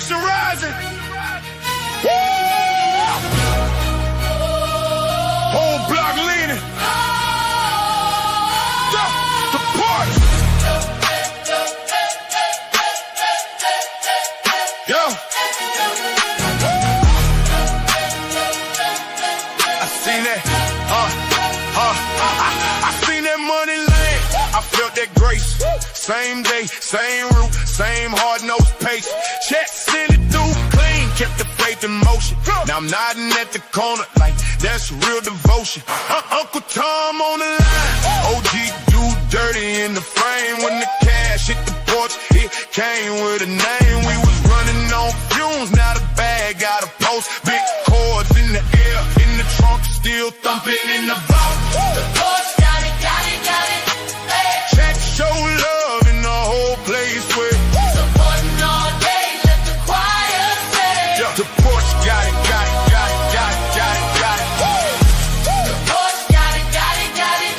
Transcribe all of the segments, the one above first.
Action rising. Whole block leaning. The party. Yo. I seen that. I seen that money land. I felt that grace. Same day, same route, same hard-nosed pace. Check, send it through clean, kept the faith in motion. Now I'm nodding at the corner like that's real devotion. Uncle Tom on the line. OG do dirty in the frame. When the cash hit the porch, it came with a name. We was running on fumes, now the bag got a post. Big chords in the air, in the trunk, still thumping in the vault. The porch got it, got it, got it. Check, show love in the whole place where Supporting all day, let the choir say. the porch got it, got it, got it, got it, got it, got it. The porch got it, got it, got it.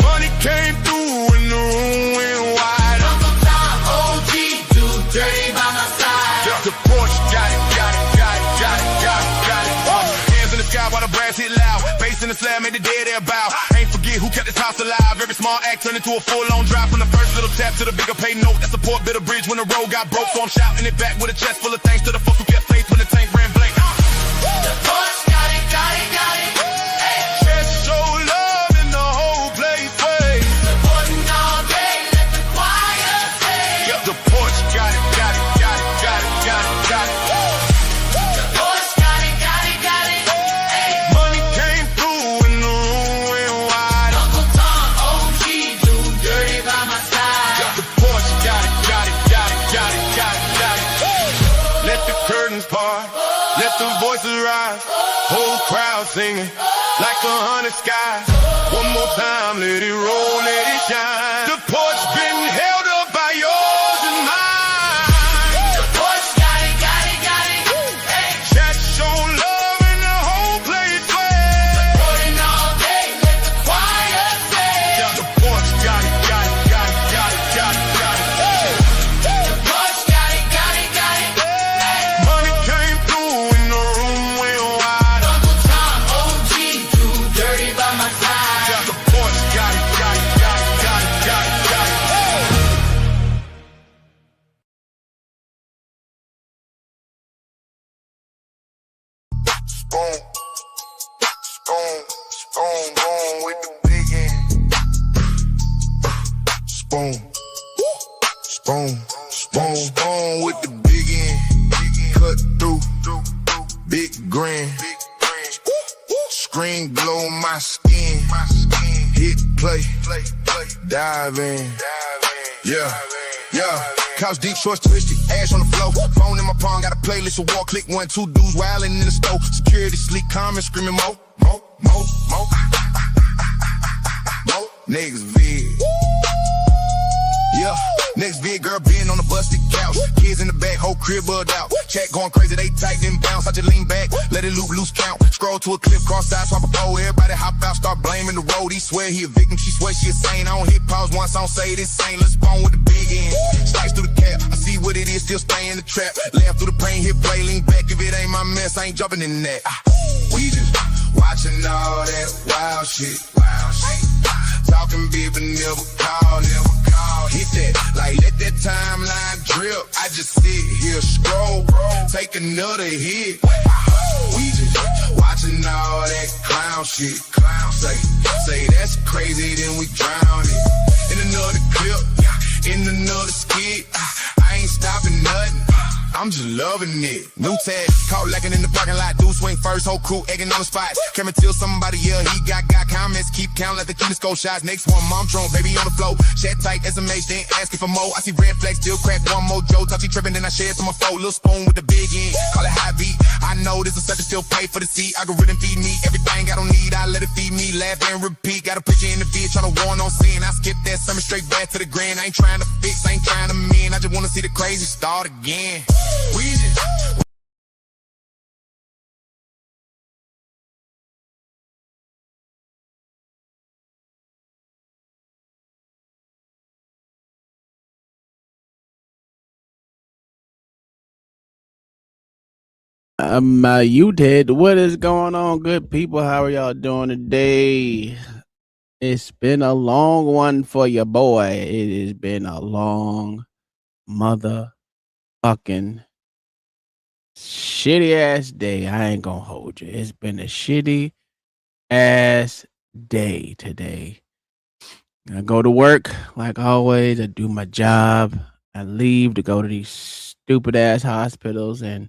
Money came through and the room went wide. Uncle Tom, OG, do dirty by my side. The porch got it, got it, got it, got it, got it, got it. Hands in the sky while the brass hit loud. Bass in the slab made the dead air bow. Ain't forget who kept this house alive. Every small act turned into a full-on drive. From the first little tap to the bigger pay note. That support bit of bridge when the road got broke. So I'm shouting it back with a chest full of thanks to the folks who kept faith when the tank ran blank. The porch got it, got it, got it. Chest show love in the whole place. Way. Supporting all day, let the choir say. The porch got it, got it, got it, got it, got it, got it. The porch got it, got it, got it. Money came through and the room went wide. Uncle Tom, OG, do dirty by my side. The porch got it, got it, got it, got it, got it, got it. Let the curtains part, let the voices rise. Whole crowd singing like 100 skies. One more time, let it roll, let it shine. The porch been held up by yours and mine. The porch got it, got it, got it. Chat show love in the whole place. Supporting all day, let the choir say. The porch got it, got it, got it, got it, got it, got it. The porch got it, got it, got it. Money came through and the room went wide. Uncle Tom, OG, do dirty by my side. The porch got it, got it, got it, got it, got it, got it. Spoon, spoon with the big end. Spoon, spoon with the big end. Cut through, big grin. Screen glow my skin. Hit play, dive in. Yeah. Couch deep, shorts twisted, ash on the floor. Phone in my palm, got a playlist of war. Click 1, 2 dudes wildin' in the stove. Security sleek, comment, screaming mo. Niggas vid. Yeah, next vid girl being on the busted couch. Kids in the back, whole crib bugged out. Chat going crazy, they tight, then bounce. I just lean back, let it loop, loose count. Scroll to a clip, cross side, swap a pole. Everybody hop out, start blaming the road. He swear he a victim, she swear she a saint. I don't hit pause once, I don't say this ain't. Let's bone with the big end. Slice through the cap, I see what it is, still stay in the trap. Laugh through the pain, hit play, lean back. If it ain't my mess, I ain't jumping in that. We just watching all that wild shit. Talking big but never call. Hit that, like let that timeline drip. I just sit here, scroll, take another hit. We just watching all that clown shit. Say that's crazy, then we drown it. In another clip, in another skit. I ain't stopping nothing. I'm just loving it. New tag, caught lacking in the parking lot. Dude swing first, whole crew egging on the spot. Came and tell somebody, yeah, he got comments. Keep counting like the cutest go shots. Next one, mom drone, baby on the floor. Chat tight, SMH, they ain't asking for more. I see red flags, still crack one more Joe. Touchy tripping, then I share to my foe. Little spoon with the big end, call it high beat. I know this is such a still pay for the seat. Algorithm feed me everything I don't need. I let it feed me, laugh and repeat. Got a picture in the vid, tryna warn on sin. I skip that summer straight back to the grand. I ain't trying to fix, I ain't trying to mend. I just wanna see the crazy start again. We just You did. What is going on, good people? How are y'all doing today? It's been a long one for your boy. It has been a long motherfucking shitty ass day. I ain't gonna hold you. It's been a shitty ass day today. I go to work like always. I do my job. I leave to go to these stupid ass hospitals, and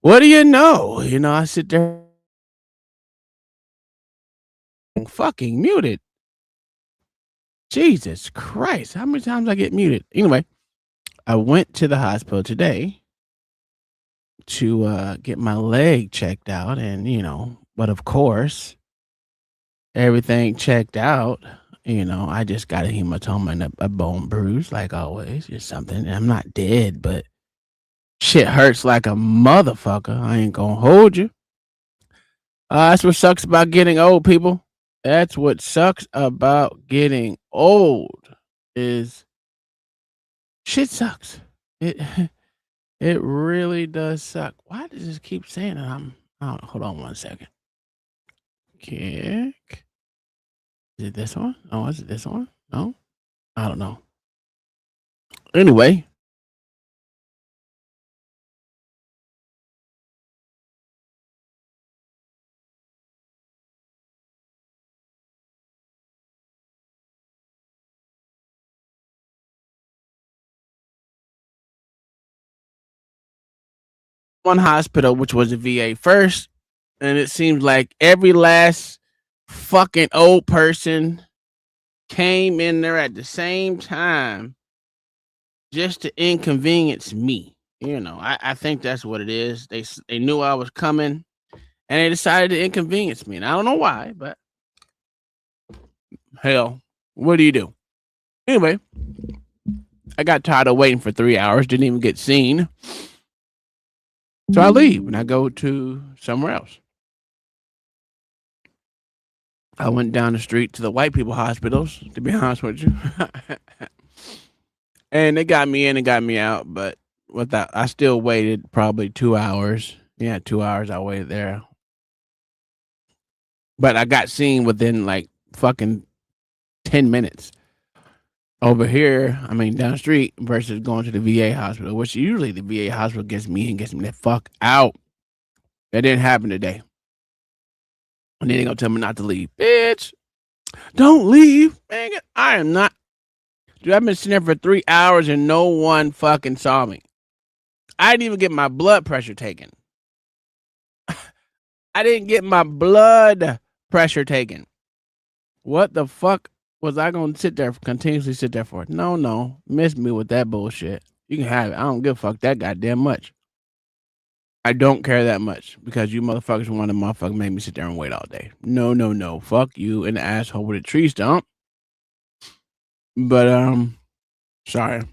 what do you know? I sit there fucking muted. Jesus Christ, how many times I get muted? Anyway, I went to the hospital today to get my leg checked out, and but of course, everything checked out. I just got a hematoma and a bone bruise, like always, or something. And I'm not dead, but shit hurts like a motherfucker. I ain't gonna hold you. That's what sucks about getting old, people. That's what sucks about getting old is shit sucks. It it really does suck. Why does this keep saying that? Hold on one second. Kick. Is it this one? Oh, is it this one? No? I don't know. Anyway. One hospital, which was a VA first, and it seems like every last fucking old person came in there at the same time just to inconvenience me. I think that's what it is. They knew I was coming, and they decided to inconvenience me. And I don't know why, but hell, what do you do? Anyway, I got tired of waiting for 3 hours, didn't even get seen. So I leave and I go to somewhere else. I went down the street to the white people hospitals, to be honest with you. And they got me in and got me out, but I still waited probably 2 hours. Yeah, 2 hours I waited there. But I got seen within like fucking 10 minutes. Over here, down the street versus going to the VA hospital, which usually the VA hospital gets me the fuck out. That didn't happen today. And then they gonna tell me not to leave. Bitch, don't leave. Man, I am not. Dude, I've been sitting there for 3 hours and no one fucking saw me. I didn't even get my blood pressure taken. I didn't get my blood pressure taken. What the fuck was I going to continuously sit there for? No. Miss me with that bullshit. You can have it. I don't give a fuck that goddamn much. I don't care that much because you motherfuckers want to motherfucker make me sit there and wait all day. No. Fuck you and the asshole with a tree stump. But, sorry.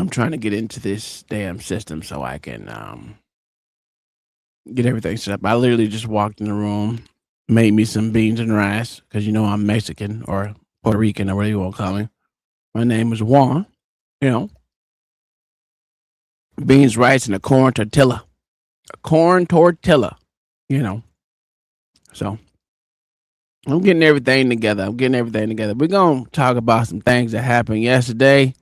I'm trying to get into this damn system so I can, get everything set up. I literally just walked in the room, made me some beans and rice because I'm Mexican or Puerto Rican or whatever you want to call me. My name is Juan. Beans, rice, and a corn tortilla. So I'm getting everything together. We're gonna talk about some things that happened yesterday.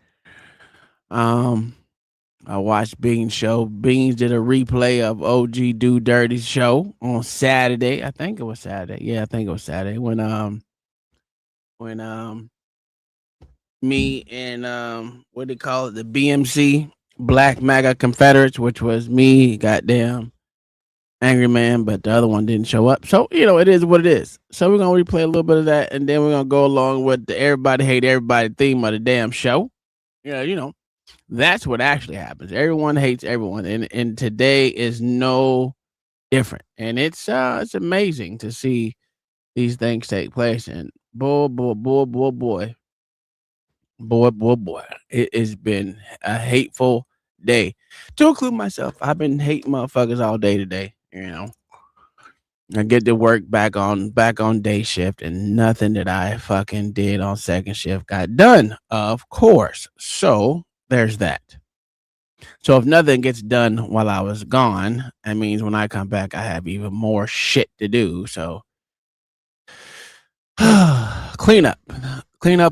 I watched Beans' show. Beans did a replay of OG Do Dirty's show on Saturday. I think it was Saturday. Yeah, I think it was Saturday when me and what do they call it? The BMC Black MAGA Confederates, which was me, goddamn Angry Man, but the other one didn't show up. So, it is what it is. So we're gonna replay a little bit of that, and then we're gonna go along with the everybody hate everybody theme of the damn show. Yeah, that's what actually happens. Everyone hates everyone, and today is no different. And it's amazing to see these things take place. And boy, it has been a hateful day. To include myself, I've been hating motherfuckers all day today. I get to work back on day shift, and nothing that I fucking did on second shift got done, of course. So there's that. So if nothing gets done while I was gone, that means when I come back, I have even more shit to do. So clean up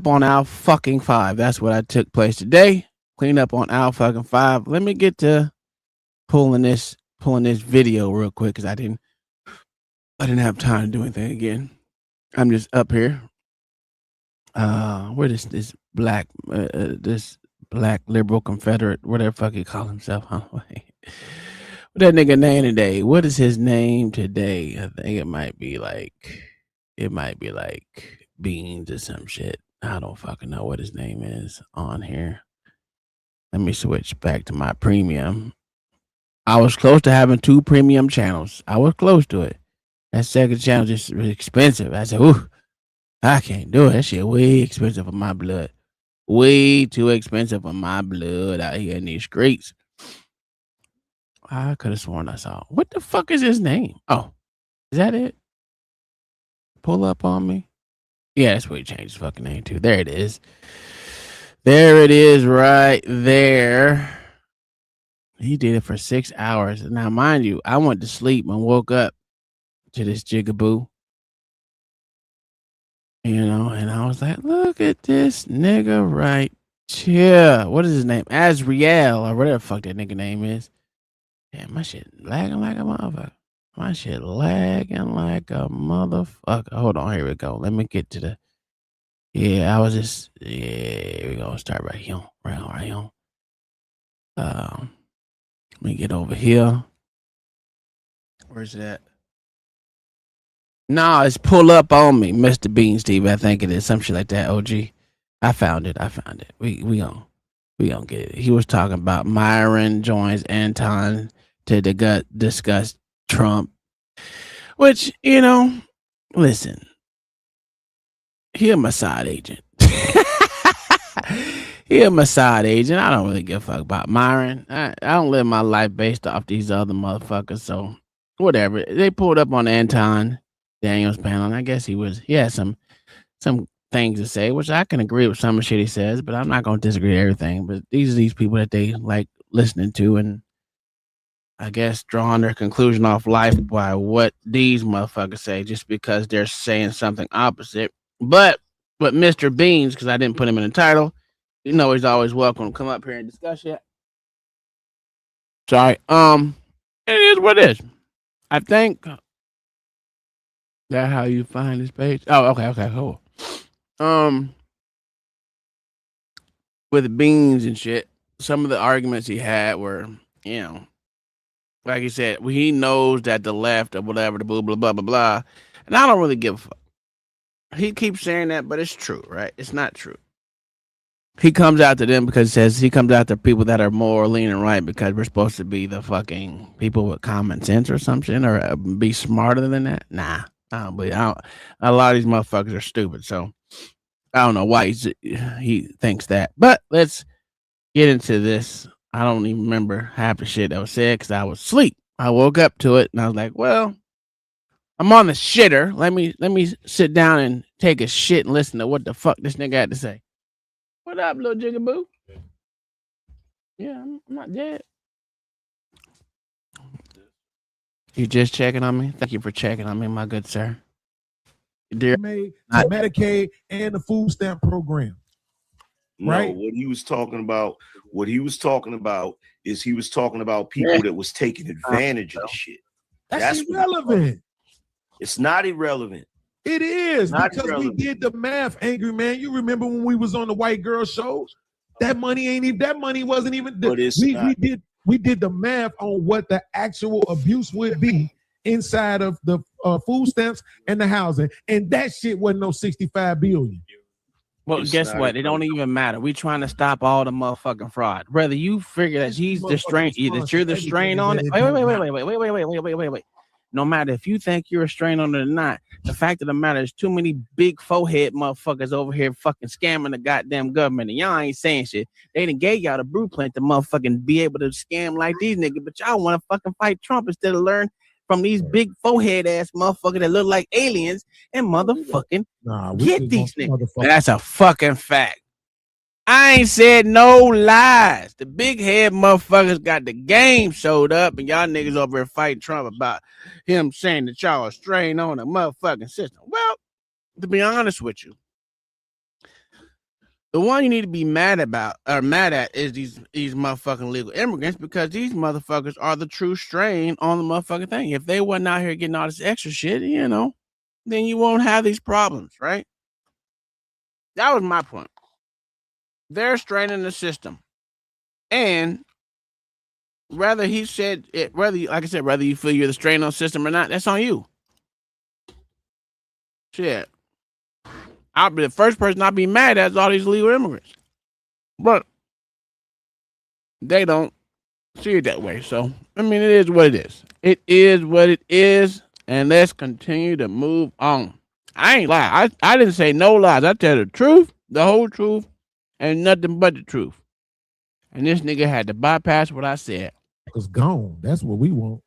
on our fucking 5. That's what I took place today. Clean up on our fucking 5. Let me get to pulling this video real quick because I didn't have time to do anything again. I'm just up here. Where this black liberal Confederate, whatever fuck he call himself, huh? What that nigga name today? What is his name today? I think it might be like Beans or some shit. I don't fucking know what his name is on here. Let me switch back to my premium. I was close to having 2 premium channels. I was close to it. That second channel just was expensive. I said, ooh, I can't do it. That shit way expensive for my blood. Way too expensive for my blood out here in these streets. I could have sworn I saw. What the fuck is his name? Oh, is that it? Pull up on me. Yeah, that's where he changed his fucking name to. There it is. There it is right there. He did it for 6 hours. Now, mind you, I went to sleep and woke up to this jigaboo. You know, and I was like, look at this nigga right here. What is his name? Azriel or whatever the fuck that nigga name is. Damn, my shit lagging like a motherfucker. My shit lagging like a motherfucker. Hold on, here we go. Let me get to the. Yeah, I was just. Yeah, here we go. Start right here. Right here. Let me get over here. Where's that? No, it's pull up on me, Mr. Bean Steve. I think it is some shit like that. OG, I found it. We gonna get it. He was talking about Myron joins Anton to discuss Trump, which listen, he a Mossad agent. He a Mossad agent. I don't really give a fuck about Myron. I don't live my life based off these other motherfuckers. So whatever. They pulled up on Anton Daniels panel, and I guess he had some things to say, which I can agree with some of the shit he says, but I'm not gonna disagree with everything. But these are these people that they like listening to, and I guess drawing their conclusion off life by what these motherfuckers say, just because they're saying something opposite. But Mr. Beans, because I didn't put him in the title, he's always welcome to come up here and discuss it. Sorry. It is what it is. I think that how you find this page. Oh, okay, cool. With Beans and shit, some of the arguments he had were, like he said, he knows that the left or whatever, the blah, blah, blah, blah, blah. And I don't really give a fuck. He keeps saying that, but it's true, right? It's not true. He comes out to them because he comes out to people that are more leaning right because we're supposed to be the fucking people with common sense or something, or be smarter than that. Nah, I don't believe. A lot of these motherfuckers are stupid, so I don't know why he thinks that. But let's get into this. I don't even remember half the shit that was said because I was asleep. I woke up to it and I was like, well, I'm on the shitter. Let me sit down and take a shit and listen to what the fuck this nigga had to say. What up, little jigaboo? Yeah, I'm not dead. You just checking on me? Thank you for checking on me, my good sir. Dear, Medicaid and the food stamp program. Right? No, what he was talking about is he was talking about people that was taking advantage of the shit. That's irrelevant. It's not irrelevant. It is Not because irrelevant. we did the math, Angry Man. You remember when we was on the White Girl Show? That money wasn't even. We did the math on what the actual abuse would be inside of the food stamps and the housing, and that shit wasn't no 65 billion. Well, guess what? It don't even matter. We trying to stop all the motherfucking fraud. Whether you figure that he's the strain, that you're the strain on it. Wait. No matter if you think you're a strain on it or not, the fact of the matter is too many big forehead motherfuckers over here fucking scamming the goddamn government, and y'all ain't saying shit. They done gave y'all the blueprint to motherfucking be able to scam like these niggas, but y'all want to fucking fight Trump instead of learn from these big forehead ass motherfuckers that look like aliens and motherfucking get these niggas. That's a fucking fact. I ain't said no lies. The big head motherfuckers got the game showed up, and y'all niggas over here fighting Trump about him saying that y'all are strain on the motherfucking system. Well, to be honest with you, the one you need to be mad at is these motherfucking legal immigrants, because these motherfuckers are the true strain on the motherfucking thing. If they wasn't out here getting all this extra shit, then you won't have these problems, right? That was my point. They're straining the system. And whether he said it, whether you feel you're the strain on the system or not, that's on you. Shit. I'll be the first person I'll be mad at is all these illegal immigrants. But they don't see it that way. So, I mean, it is what it is. It is what it is. And let's continue to move on. I ain't lie. I didn't say no lies. I tell the truth, the whole truth, and nothing but the truth. And this nigga had to bypass what I said. It's gone. That's what we want.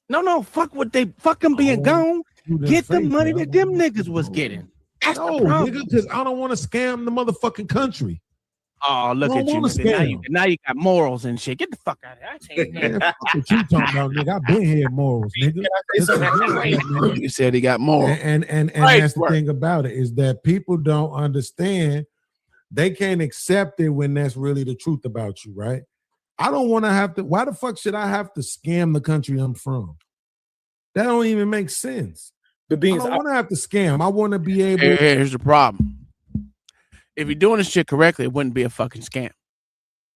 No, fuck what they fucking being gone. Get the money that them niggas was getting. That's no, nigga, because I don't want to scam the motherfucking country. Oh, look at you. Now you got morals and shit. Get the fuck out of here. Man, fuck what you talking about, nigga. I've been here morals, nigga. You said he got morals. And that's the thing about it, is that people don't understand. They can't accept it when that's really the truth about you, right? I don't want to have to. Why the fuck should I have to scam the country I'm from? That don't even make sense. I don't want to have to scam. I want to be able. Here's the problem. If you're doing this shit correctly, it wouldn't be a fucking scam.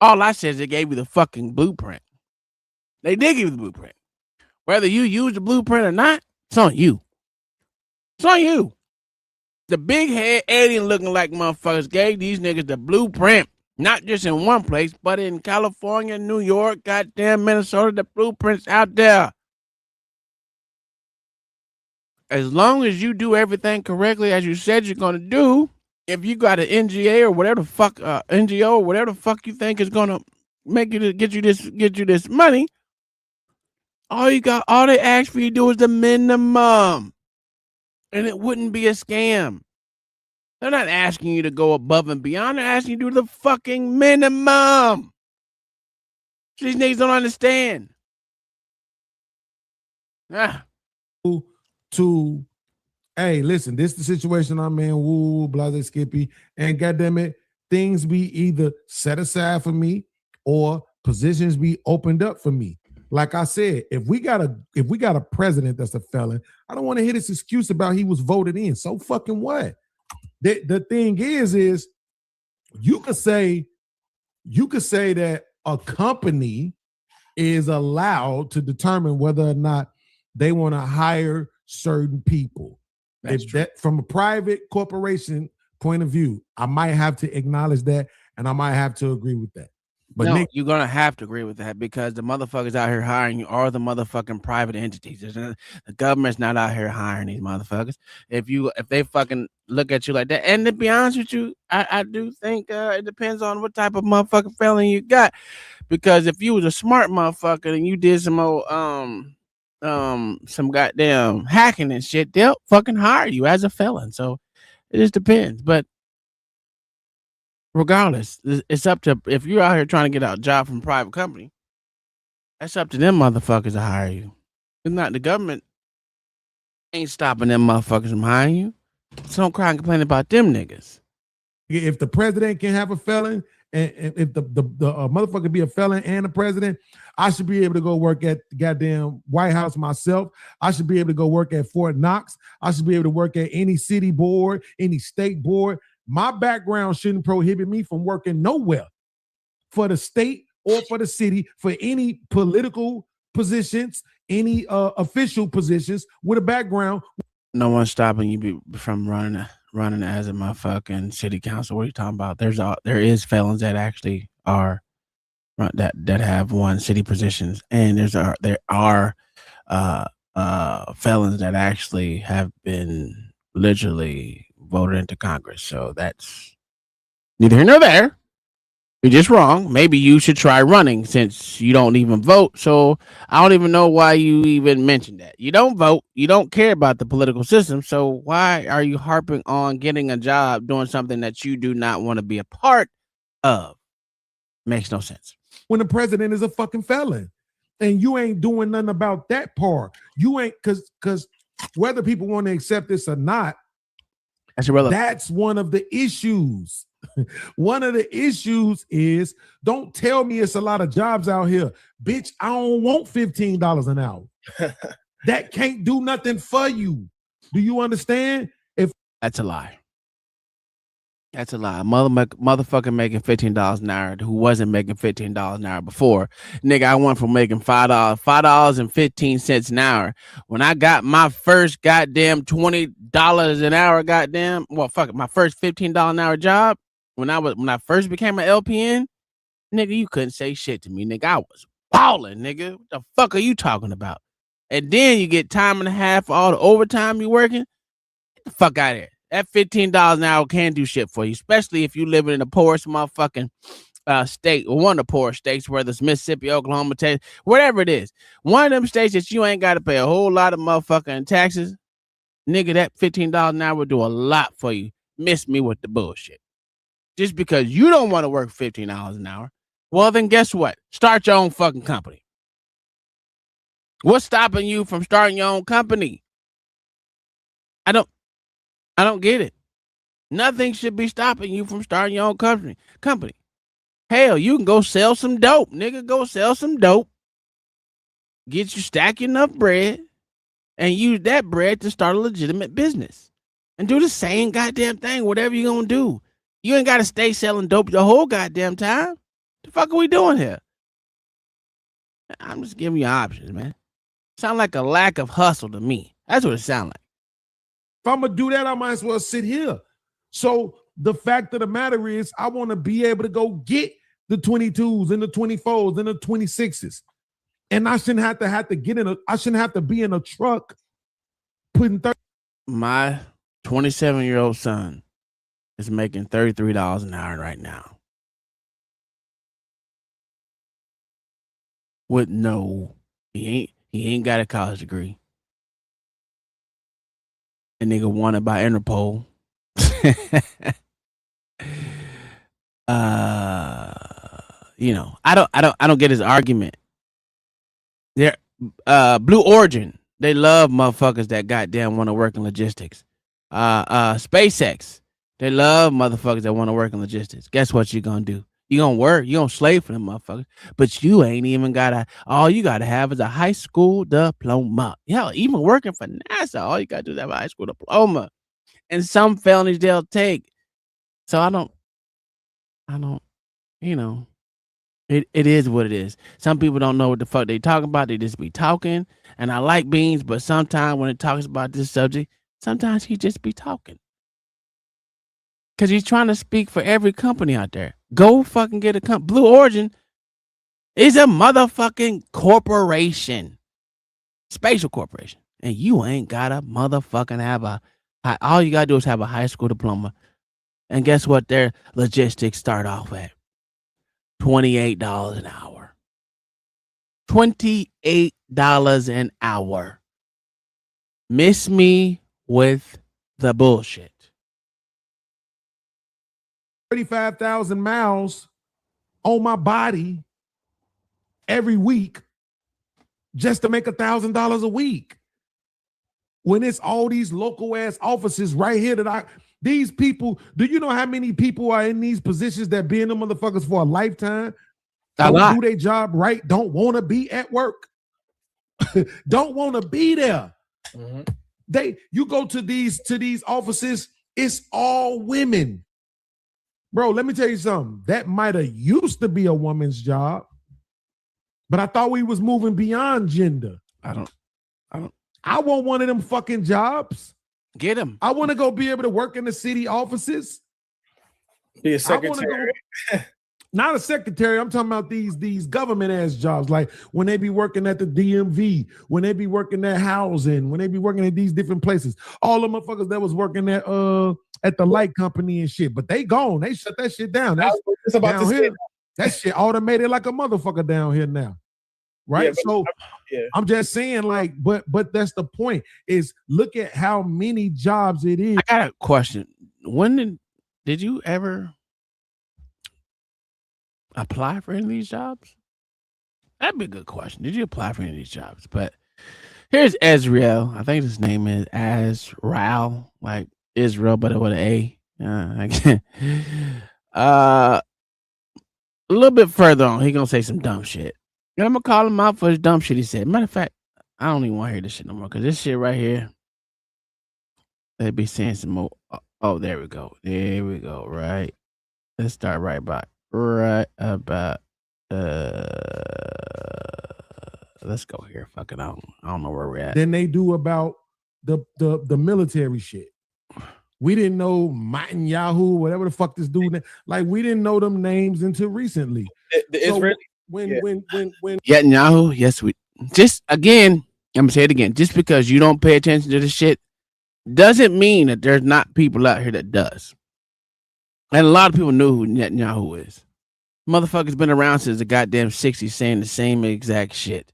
All I said is they gave you the fucking blueprint. They did give you the blueprint. Whether you use the blueprint or not, it's on you. It's on you. The big head alien looking like motherfuckers gave these niggas the blueprint. Not just in one place, but in California, New York, goddamn Minnesota, the blueprint's out there. As long as you do everything correctly as you said you're gonna do, if you got an NGA or whatever the fuck, NGO or whatever the fuck you think is gonna make you get you this money, all they ask for you to do is the minimum, and it wouldn't be a scam. They're not asking you to go above and beyond. They're asking you to do the fucking minimum. These niggas don't understand. Hey, listen, this is the situation I'm in. Woo, blase Skippy. And goddamn it, things be either set aside for me or positions be opened up for me. Like I said, if we got a president that's a felon, I don't want to hear this excuse about he was voted in. So fucking what? The thing is you could say that a company is allowed to determine whether or not they want to hire certain people. From a private corporation point of view, I might have to acknowledge that, and I might have to agree with that. But no, you're gonna have to agree with that, because the motherfuckers out here hiring you are the motherfucking private entities. The government's not out here hiring these motherfuckers. If they fucking look at you like that, and to be honest with you, I do think it depends on what type of motherfucking felon you got. Because if you was a smart motherfucker and you did some old some goddamn hacking and shit, they'll fucking hire you as a felon. So it just depends. But regardless, it's up to, if you're out here trying to get a job from a private company, that's up to them motherfuckers to hire you. It's not the government ain't stopping them motherfuckers from hiring you. So don't cry and complain about them niggas. If the president can have a felon, and if the motherfucker be a felon and a president, I should be able to go work at the goddamn White House myself. I should be able to go work at Fort Knox. I should be able to work at any city board, any state board. My background shouldn't prohibit me from working nowhere for the state or for the city, for any political positions, any official positions with a background. No one's stopping you from running as a motherfucking city council. What are you talking about? There is felons that actually are that have won city positions, and there are felons that actually have been literally voted into Congress. So that's neither here nor there. You're just wrong. Maybe you should try running, since you don't even vote. So I don't even know why you even mentioned that. You don't vote. You don't care about the political system. So why are you harping on getting a job doing something that you do not want to be a part of. Makes no sense. When the president is a fucking felon. And you ain't doing nothing about that part. You ain't because whether people want to accept this or not, that's irrelevant. That's one of the issues. One of the issues is don't tell me it's a lot of jobs out here. Bitch, I don't want $15 an hour. That can't do nothing for you. Do you understand? If that's a lie. That's a lie. Motherfucker making $15 an hour who wasn't making $15 an hour before. Nigga, I went from making $5.15 an hour. When I got my first goddamn $20 an hour, goddamn, well, fuck it, my first $15 an hour job, when I first became an LPN, nigga, you couldn't say shit to me, nigga. I was balling, nigga. What the fuck are you talking about? And then you get time and a half for all the overtime you working. Get the fuck out of here. That $15 an hour can't do shit for you, especially if you live in the poorest motherfucking state, or one of the poorest states, whether it's Mississippi, Oklahoma, Texas, whatever it is. One of them states that you ain't got to pay a whole lot of motherfucking taxes, nigga, that $15 an hour will do a lot for you. Miss me with the bullshit. Just because you don't want to work $15 an hour, well, then guess what? Start your own fucking company. What's stopping you from starting your own company? I don't get it. Nothing should be stopping you from starting your own company. Hell, you can go sell some dope, nigga. Go sell some dope. Get you stack enough bread and use that bread to start a legitimate business. And do the same goddamn thing, whatever you're gonna do. You ain't gotta stay selling dope the whole goddamn time. The fuck are we doing here? I'm just giving you options, man. Sound like a lack of hustle to me. That's what it sounds like. If I'm gonna do that, I might as well sit here. So the fact of the matter is, I want to be able to go get the 22s and the 24s and the 26s, and I shouldn't have to get in I shouldn't have to be in a truck putting 30. My 27-year-old son is making $33 an hour right now. With he ain't got a college degree. A nigga wanted by Interpol. I don't get his argument. There, Blue Origin, they love motherfuckers that goddamn want to work in logistics. SpaceX, they love motherfuckers that want to work in logistics. Guess what you're gonna do? You gonna work, you gonna slave for them motherfuckers, but you ain't even all you gotta have is a high school diploma. Hell, even working for NASA, all you gotta do is have a high school diploma. And some felonies they'll take. So I don't, it is what it is. Some people don't know what the fuck they talking about. They just be talking. And I like Beans, but sometimes when it talks about this subject, sometimes he just be talking. Because he's trying to speak for every company out there. Go fucking get a company. Blue Origin is a motherfucking corporation. Spatial corporation. And you ain't got to motherfucking have all you got to do is have a high school diploma. And guess what their logistics start off at? $28 an hour. $28 an hour. Miss me with the bullshit. 35,000 miles on my body every week just to make $1,000 a week. When it's all these local ass offices right here these people, do you know how many people are in these positions that be in them motherfuckers for a lifetime? Don't do their job right, don't want to be at work. Don't want to be there. Mm-hmm. You go to these offices, it's all women. Bro, let me tell you something. That might have used to be a woman's job, but I thought we was moving beyond gender. I want one of them fucking jobs. Get him. I want to go be able to work in the city offices. Be a secretary. Not a secretary. I'm talking about these government ass jobs. Like when they be working at the DMV, when they be working at housing, when they be working at these different places. All the motherfuckers that was working at the light company and shit. But they gone. They shut that shit down. That's about down here. That shit automated like a motherfucker down here now. Right? Yeah, I'm just saying, like, but that's the point, is look at how many jobs it is. I got a question. When did you ever apply for any of these jobs? That'd be a good question. Did you apply for any of these jobs? But here's Ezreal. I think his name is Azrael, like Israel, but with an A. A little bit further on, he gonna say some dumb shit. And I'm gonna call him out for his dumb shit he said. Matter of fact, I don't even want to hear this shit no more because this shit right here, they'd be saying some more. Oh, there we go. There we go. Right. Let's start right about let's go here. Fuck it. I don't know where we're at. Than they do about the military shit. We didn't know Martin Yahoo, whatever the fuck this dude. Like we didn't know them names until recently. Israeli. When Netanyahu, yes, we just again. I'm gonna say it again. Just because you don't pay attention to this shit doesn't mean that there's not people out here that does. And a lot of people knew who Netanyahu is. Motherfucker's been around since the goddamn 60s saying the same exact shit.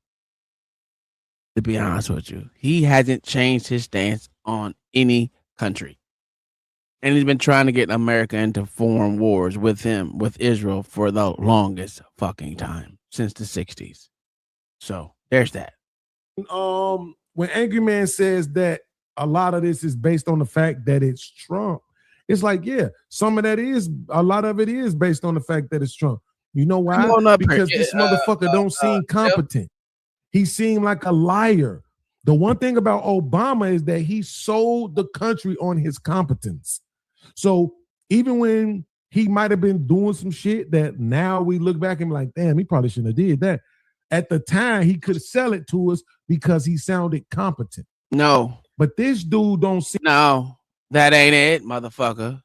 To be honest with you, he hasn't changed his stance on any country. And he's been trying to get America into foreign wars with him, with Israel, for the longest fucking time, since the 60s. So there's that. When Angry Man says that a lot of this is based on the fact that it's Trump, it's like, yeah, some of that is, a lot of it is based on the fact that it's Trump. You know why? Because this motherfucker don't seem competent. He seemed like a liar. The one thing about Obama is that he sold the country on his competence. So even when he might have been doing some shit that now we look back and be like, damn, he probably shouldn't have did that. At the time, he could sell it to us because he sounded competent. No. But this dude don't see. No, that ain't it, motherfucker.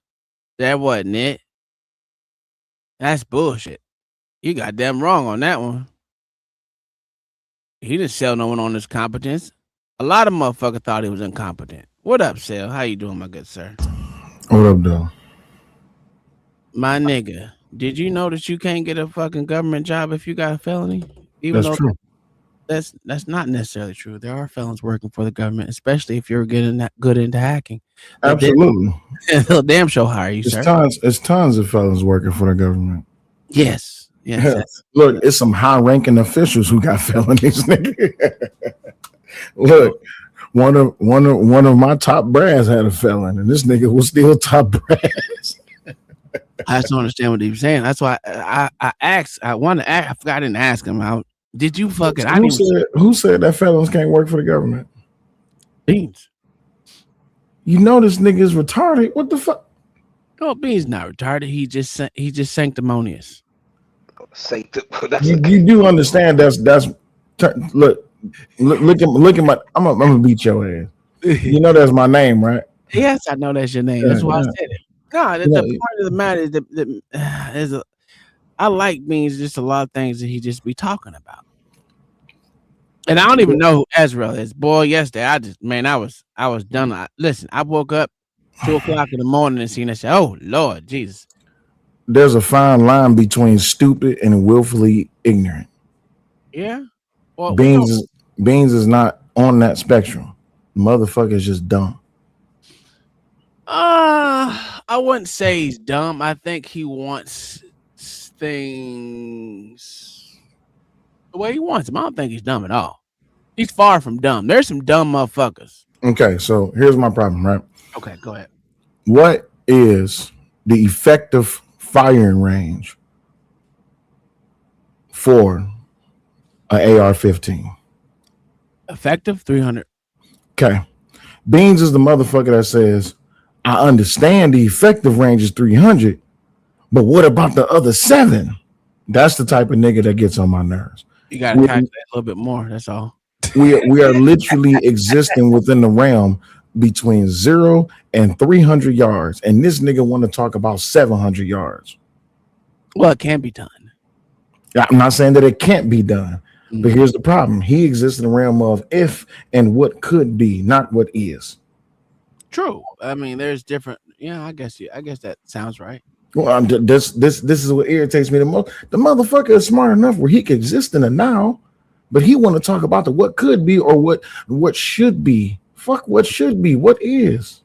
That wasn't it. That's bullshit. You got damn wrong on that one. He didn't sell no one on his competence. A lot of motherfuckers thought he was incompetent. What up, Sal? How you doing, my good sir? What up, though? My nigga, did you know that you can't get a fucking government job if you got a felony? That's true. That's not necessarily true. There are felons working for the government, especially if you're getting that good into hacking. Absolutely. They'll damn sure hire you, sir. It's tons of felons working for the government. Yes. Look, it's some high-ranking officials who got felonies, nigga. Look, one of my top brass had a felon, and this nigga was still top brass. I just don't understand what he was saying. That's why I asked. I forgot I didn't ask him. Did you fucking? Who said that felons can't work for the government? Beans. You know this nigga is retarded. What the fuck? No, Beans not retarded. He just sanctimonious. You do understand that's look at my. I'm gonna beat your ass. You know that's my name, right? Yes, I know that's your name. That's why I said it. God, the part of the matter is I like Beans. Just a lot of things that he just be talking about, and I don't even know who Ezra is. Boy, yesterday I was done. Listen, I woke up 2:00 in the morning and seen that shit. Oh Lord Jesus. There's a fine line between stupid and willfully ignorant. Yeah. Well, Beans is not on that spectrum. Motherfucker is just dumb. I wouldn't say he's dumb. I think he wants things the way he wants them. I don't think he's dumb at all. He's far from dumb. There's some dumb motherfuckers. Okay, so here's my problem, right? Okay, go ahead. What is the effective firing range for an AR-15? Effective 300. Okay. Beans is the motherfucker that says, I understand the effective range is 300, but what about the other 7? That's the type of nigga that gets on my nerves. You got to calculate a little bit more. That's all. We are literally existing within the realm between 0 and 300 yards, and this nigga want to talk about 700 yards. Well, it can be done. I'm not saying that it can't be done, but here's the problem. He exists in the realm of if and what could be, not what is. True. I mean, there's different. Yeah, I guess that sounds right. Well, this is what irritates me the most. The motherfucker is smart enough where he can exist in the now, but he want to talk about the what could be or what should be. Fuck what should be. What is?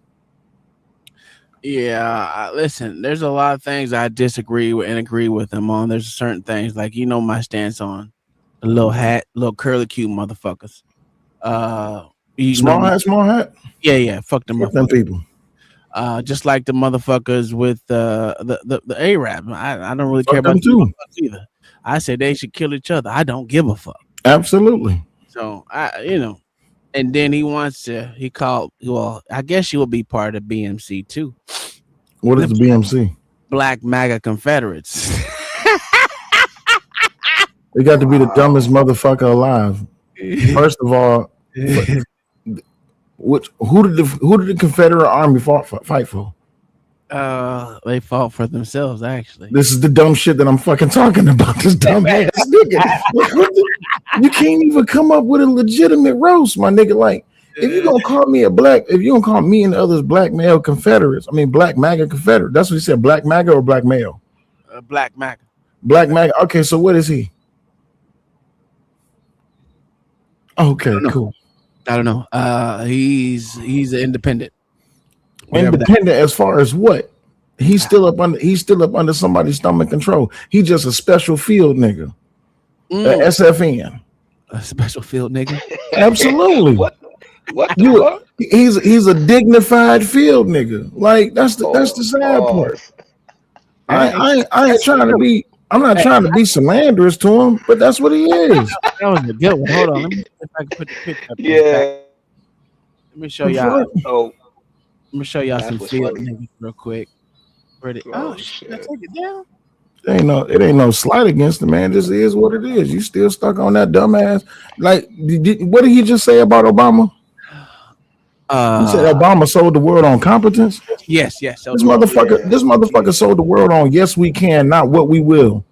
Yeah, listen, there's a lot of things I disagree with and agree with him on. There's certain things like my stance on the little hat, little curly cute motherfuckers. Small hat. Yeah, fuck them Fuck them motherfuckers. people. Just like the motherfuckers with the Arab. I don't really care Fuck them about too. either. I said they should kill each other. I don't give a fuck. Absolutely. So and then he wants to. He called. Well, I guess you will be part of BMC too. What is the BMC? Black MAGA Confederates. They got to be the dumbest motherfucker alive. First of all, who did the Confederate Army fight for? They fought for themselves. Actually, this is the dumb shit that I'm fucking talking about. This dumb ass nigga. You can't even come up with a legitimate roast, my nigga. Like, if you gonna call me and the others black male Confederates, black MAGA Confederate. That's what he said. Black MAGA or black male? Black MAGA. Black MAGA. Okay, so what is he? Okay, cool. I don't know. He's an independent. Independent as far as what? He's still up under somebody's stomach control. He's just a special field nigga. SFN. A special field nigga. Absolutely. What He's a dignified field nigga. Like that's the sad part. I ain't trying to be. I'm not trying to be slanderous to him, but that's what he is. That was a good one. Hold on, let me see if I can put the picture up. Yeah. Let me show y'all. Oh, Let me show y'all That's some what's field funny. niggas real quick. Oh shit! I take it down. It ain't no slight against the man. This is what it is. You still stuck on that dumbass. Like, what did he just say about Obama? He said Obama sold the world on competence. Yes. This motherfucker sold the world on yes we can, not what we will.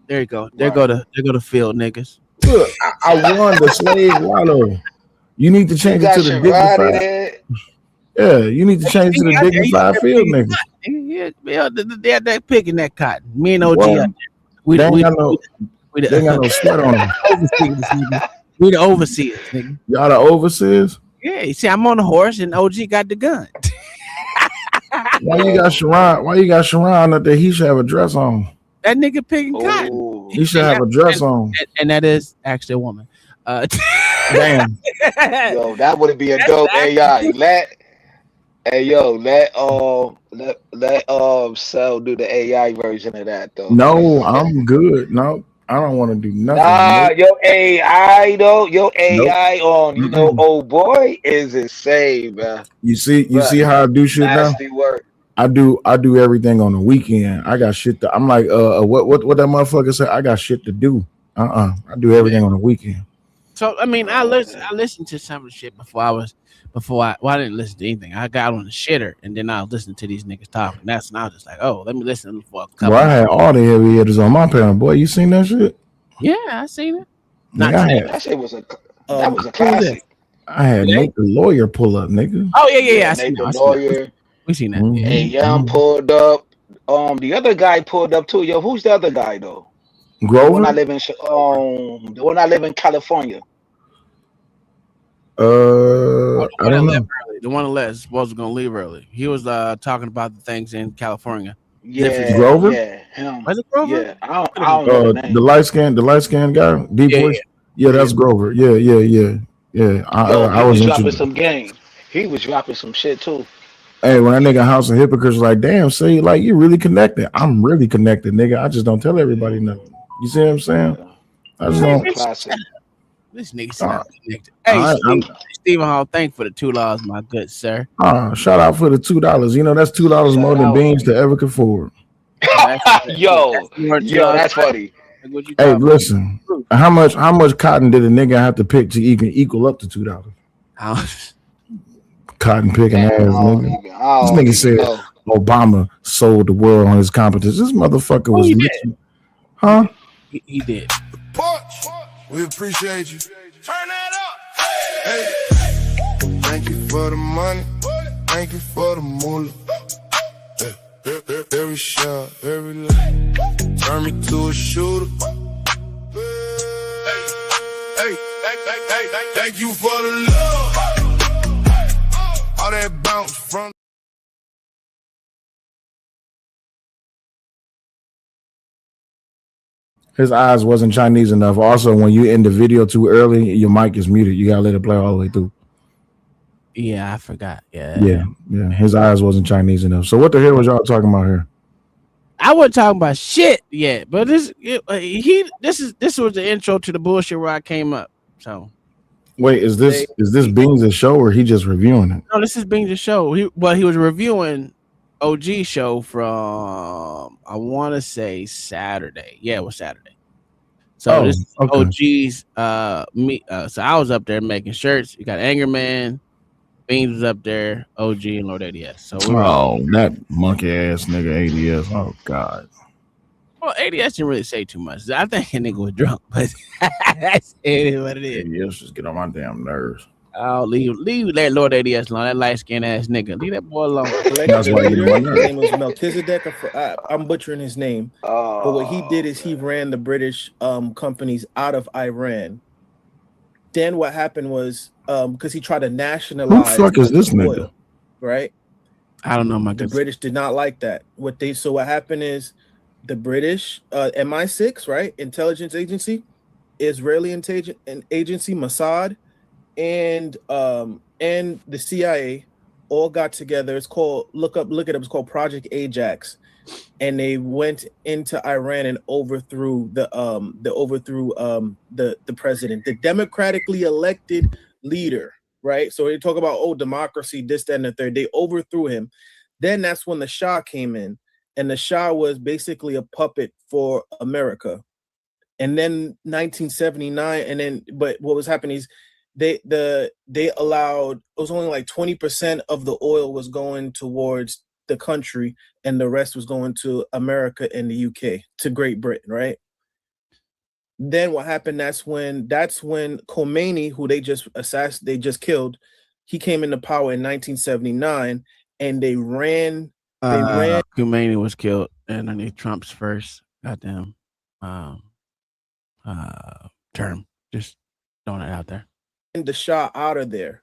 There you go. There go the field niggas. Look, I won the slave lotto. You need to change it to the dignified. Yeah, you need to change it to the dignified field niggas. Yeah, they're pick in that cotton. Me and OG. Well, we they ain't got no sweat on them. We the overseers, nigga. Y'all the overseers? Yeah, you see, I'm on the horse and OG got the gun. Why you got Sharon up there? He should have a dress on. That nigga picking cotton. He should have a dress on. And that is actually a woman. Damn. Yo, that would be a dope AI. Let Cell do the AI version of that though. No, I'm good. No, I don't want to do nothing. Nah, your AI though, on old boy is insane, man. You see how I do shit now? Nasty work. I do everything on the weekend. I got shit to. I'm like, what that motherfucker said? I got shit to do. I do everything on the weekend. So I listened to some of the shit before I didn't listen to anything. I got on the shitter and then I was listening to these niggas talking. And I was just like, oh, let me listen for a couple. Well, I had all the heavy hitters on my panel, boy. You seen that shit? Yeah, I seen it. That shit was a classic. I had Nate the lawyer pull up, nigga. Oh yeah. I Nate seen the lawyer. We seen that. Mm-hmm. Hey, Young pulled up. The other guy pulled up too. Yo, who's the other guy though? Grover. The one I live in California. I don't know. The one that was supposed to gonna leave early. He was talking about the things in California. Yeah, Grover? Yeah, him. Was it Grover? Yeah, I don't know the name. The light skinned guy, deep voice. Yeah, that's Grover. Yeah. I was dropping some game. He was dropping some shit too. Hey, when that nigga House of Hypocrites was like, damn, say like you really connected. I'm really connected, nigga. I just don't tell everybody nothing. You see what I'm saying? I just don't. This nigga sound connected. Hey, Stephen Hall, thank for the $2, my good sir. Shout out for the $2. You know that's $2 more than Beans to ever could afford. Yo, that's funny. Hey, listen, how much cotton did a nigga have to pick to even equal up to $2? Cotton picking ass nigga. This nigga said Obama sold the world on his competence. This motherfucker was literally, huh? He did. We appreciate you. Turn that up. Hey. Thank you for the money. Thank you for the moolah. Every shot, every line. Turn me to a shooter. Hey. Thank you for the love. All that bounce from His eyes wasn't Chinese enough. Also, when you end the video too early, your mic is muted. You gotta let it play all the way through. Yeah, I forgot. Yeah. His eyes wasn't Chinese enough. So what the hell was y'all talking about here? I wasn't talking about shit yet, but this was the intro to the bullshit where I came up. So wait, is this Beans' show or he just reviewing it? No, this is Beans' show. He was reviewing OG show from I want to say Saturday. Yeah, it was Saturday. So this is OG's so I was up there making shirts. You got Anger Man, Beans was up there, OG and Lord ADS. So that monkey ass nigga ADS. Oh God. Well, ADS didn't really say too much. I think a nigga was drunk, but that's it is what it is. ADS just get on my damn nerves. I'll leave that Lord ADS alone. That light skinned ass nigga. Leave that boy alone. That's why his name was Melchizedek. I'm butchering his name. But what he did is he ran the British companies out of Iran. Then what happened was because he tried to nationalize. Who the fuck is this nigga? Right? I don't know. The British did not like that. What happened is the British MI6, right? Intelligence agency, Israeli intelligence agency, Mossad, and the CIA all got together. It's called look it up. It's called Project Ajax, and they went into Iran and overthrew the president, the democratically elected leader, right? So they talk about democracy, this, that, and the third. They overthrew him. Then that's when the Shah came in, and the Shah was basically a puppet for America. And then 1979, but what was happening is they allowed, it was only like 20% of the oil was going towards the country, and the rest was going to America and the UK, to Great Britain, right? Then what happened? That's when Khomeini, who they just killed, he came into power in 1979, and they ran. Khomeini was killed, and I need Trump's first goddamn term. Just throwing it out there. The Shah out of there.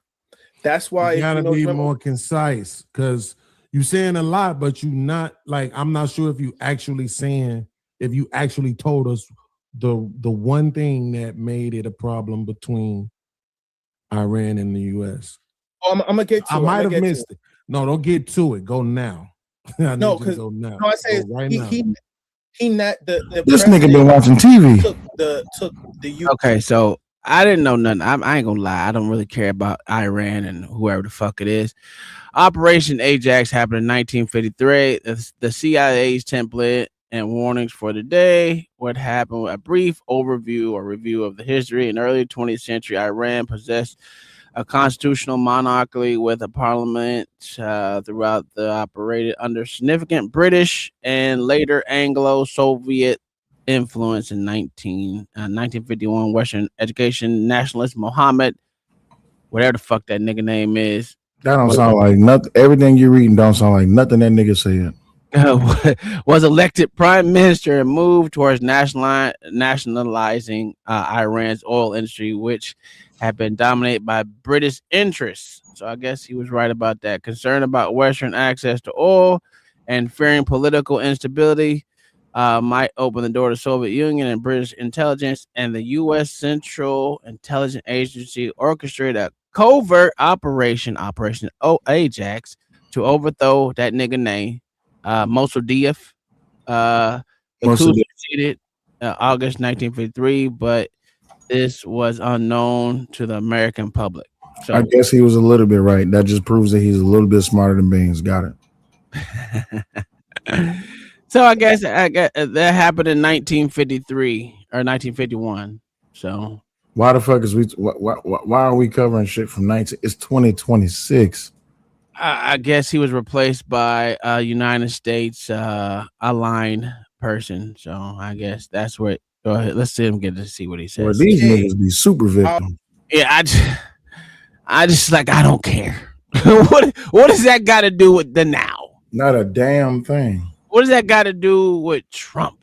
That's why you gotta be more concise, because you're saying a lot, but you're not like, I'm not sure if you actually told us the one thing that made it a problem between Iran and the US. I'm gonna get to it. I might have missed it. No, don't get to it. Go now. No, because I say this nigga been watching TV. Took the okay, so I didn't know nothing. I ain't gonna lie. I don't really care about Iran and whoever the fuck it is. Operation Ajax happened in 1953. The CIA's template and warnings for the day. What happened? A brief overview or review of the history. In early 20th century, Iran possessed a constitutional monarchy with a parliament throughout the operated under significant British and later Anglo-Soviet influence. In 1951, Western education nationalist Mohammed, whatever the fuck that nigga name is. That don't sound like nothing. Everything you're reading don't sound like nothing that nigga said. Was elected prime minister and moved towards nationalizing Iran's oil industry, which had been dominated by British interests. So I guess he was right about that. Concerned about Western access to oil and fearing political instability might open the door to Soviet Union and British intelligence, and the U.S. Central Intelligence Agency orchestrated a covert Operation Ajax to overthrow that nigga name. Mossadegh succeeded August 1953, but this was unknown to the American public. So I guess he was a little bit right. That just proves that he's a little bit smarter than Beans. Got it. So I guess that happened in 1953 or 1951. So why the fuck is why are we covering shit from 19? It's 2026. I guess he was replaced by a United States aligned person. So I guess that's what. Go ahead. Let's see him get to see what he says. Well, these niggas be super victims. Yeah, I just like, I don't care. What does that got to do with the now? Not a damn thing. What does that got to do with Trump?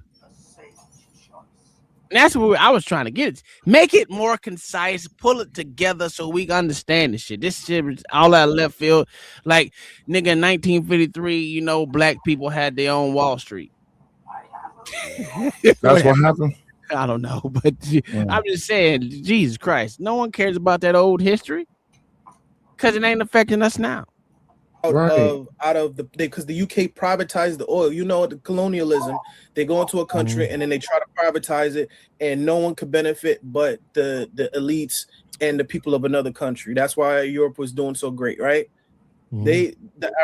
And that's what I was trying to get. Make it more concise, pull it together so we can understand this shit. This shit is all out of left field. Like, nigga, in 1953, black people had their own Wall Street. That's what happened? I don't know, but I'm just saying, Jesus Christ, no one cares about that old history because it ain't affecting us now. Out of the because the UK privatized the oil. You know, the colonialism. They go into a country and then they try to privatize it, and no one could benefit but the elites and the people of another country. That's why Europe was doing so great, right? The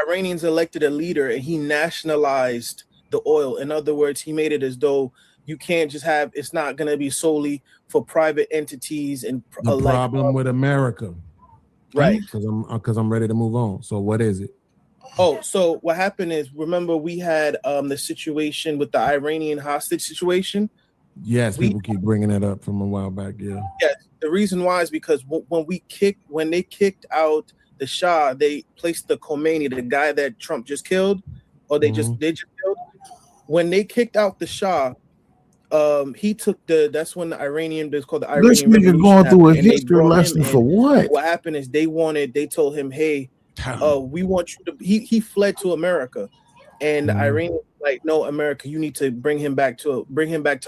Iranians elected a leader, and he nationalized the oil. In other words, he made it as though you can't just have. It's not going to be solely for private entities and the problem with America. Right, because I'm ready to move on. So what is it? Oh, so what happened is, remember we had the situation with the Iranian hostage situation. Yes, people keep bringing it up from a while back. Yeah. Yes, the reason why is because when they kicked out the Shah, they placed the Khomeini, the guy that Trump just killed, or they just killed. When they kicked out the Shah, he took that's when the Iranian, it's called the Iranian This nigga going through a history lesson for what? What happened is they told him, hey, we want you to, he fled to America, and the Iranian like, no, America, you need to bring him back to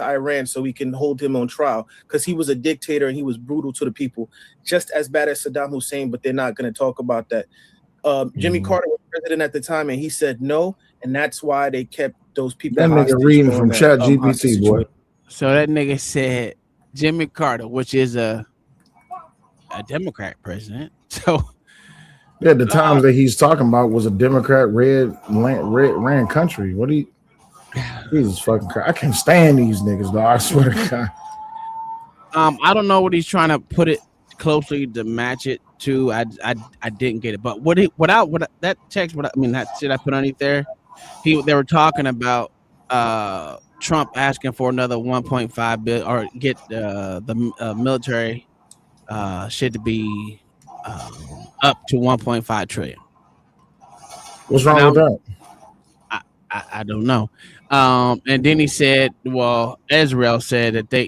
Iran so we can hold him on trial, because he was a dictator and he was brutal to the people, just as bad as Saddam Hussein, but they're not going to talk about that. Jimmy Carter was president at the time, and he said no, and that's why they kept those people. That nigga reading from Chat GPT, boy. So that nigga said Jimmy Carter, which is a Democrat president. So yeah, the times that he's talking about was a Democrat ran country. What do you? Jesus fucking Christ! I can't stand these niggas, though. I swear to God. I don't know what he's trying to put it closely to match it to. I didn't get it, but that text, that shit I put underneath there, they were talking about Trump asking for another 1.5 billion, or get the military shit to be up to 1.5 trillion. What's wrong with that? I don't know. And then he said, well, Israel said that they,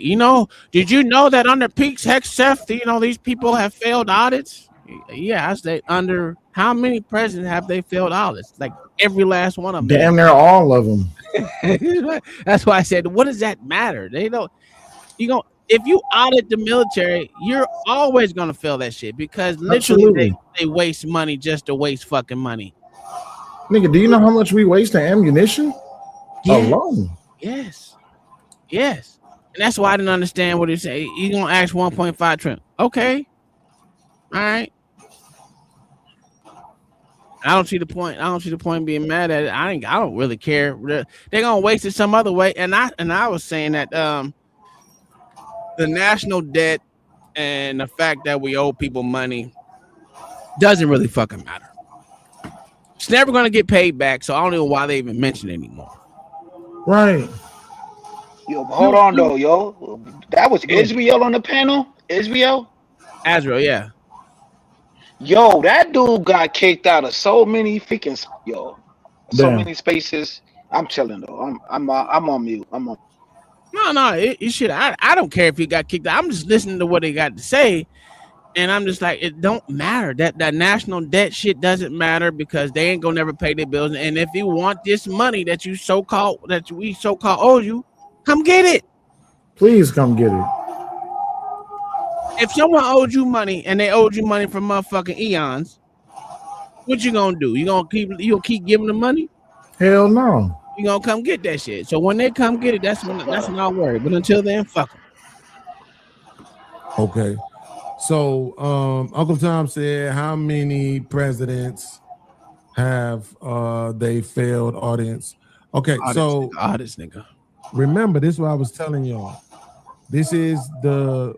did you know that under Pete's Hegseth, these people have failed audits? Yeah, I say, under how many presidents have they failed audits? Like every last one of them. Damn near all of them. That's why I said, what does that matter? They don't. If you audit the military, you're always gonna fail that shit, because literally they waste money just to waste fucking money. Nigga, do you know how much we waste on ammunition alone? Yes. And that's why I didn't understand what he said. He's gonna ask 1.5 trillion. Okay. All right. I don't see the point. Being mad at it. I don't really care. They're gonna waste it some other way. And I was saying that the national debt and the fact that we owe people money doesn't really fucking matter. It's never gonna get paid back, so I don't know why they even mention it anymore. Right. Yo, hold on though, yo. That was Israel on the panel. Israel, yeah. Yo, that dude got kicked out of so many freaking many spaces. I'm chilling though. I'm on mute. I'm on. No, it should. I don't care if he got kicked out. I'm just listening to what they got to say, and I'm just like, it don't matter. That national debt shit doesn't matter, because they ain't gonna never pay their bills. And if you want this money that we so-called owe you, come get it. Please come get it. If someone owed you money and they owed you money for motherfucking eons, what you gonna do? You gonna keep giving them money? Hell no. You gonna come get that shit. So when they come get it, that's when I'll worry. But until then, fuck them. Okay. So Uncle Tom said, how many presidents have they failed audience? Okay, so audits, nigga. Remember, this is what I was telling y'all. This is the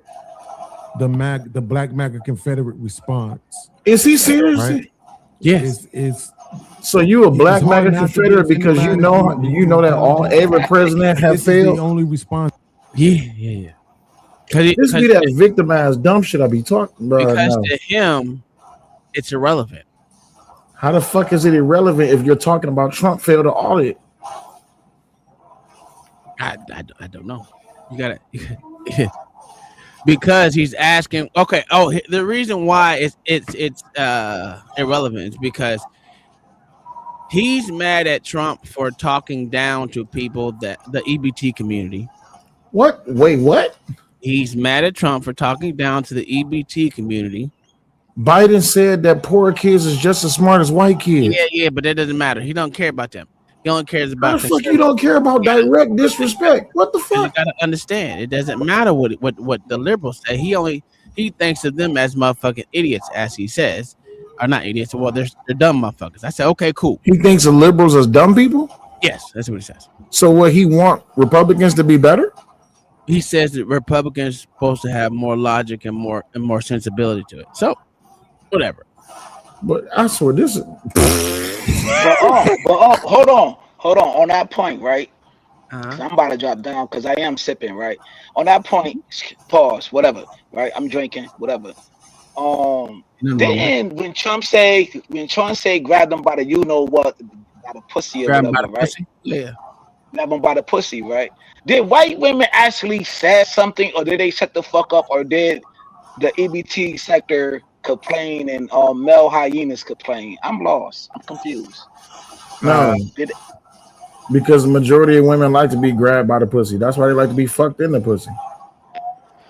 Black MAGA Confederate response. Is he serious? Right? Yes. It's so you a Black MAGA Confederate because you know that every president has failed? The only response. Yeah. This be that victimized dumb shit I be talking about. Because to him, it's irrelevant. How the fuck is it irrelevant if you're talking about Trump failed to audit? I don't know. You gotta because he's asking. Okay. Oh, the reason why it's irrelevant is because he's mad at Trump for talking down to people, that the EBT community, What? Wait, what? He's mad at Trump for talking down to the EBT community. Biden said that poor kids is just as smart as white kids. Yeah, but that doesn't matter. He don't care about them. He only cares How about the fuck you don't care about direct disrespect? What the fuck? You gotta understand. It doesn't matter what the liberals say. He thinks of them as motherfucking idiots, as he says, or not idiots. Well, they're dumb motherfuckers. I said, okay, cool. He thinks of liberals as dumb people. Yes, that's what he says. So what he want Republicans to be better? He says that Republicans are supposed to have more logic and more sensibility to it. So, whatever. But I swear this is. Hold on. On that point, right? Uh-huh. I'm about to drop down because I am sipping, right? On that point, pause, whatever, right? I'm drinking, whatever. Then when Trump say grab them by the by the pussy or Grab whatever, by the right? pussy? Yeah. Grab them by the pussy, right? Did white women actually say something, or did they shut the fuck up, or did the EBT sector complain and male hyenas complain? I'm lost. I'm confused. No. Because the majority of women like to be grabbed by the pussy. That's why they like to be fucked in the pussy.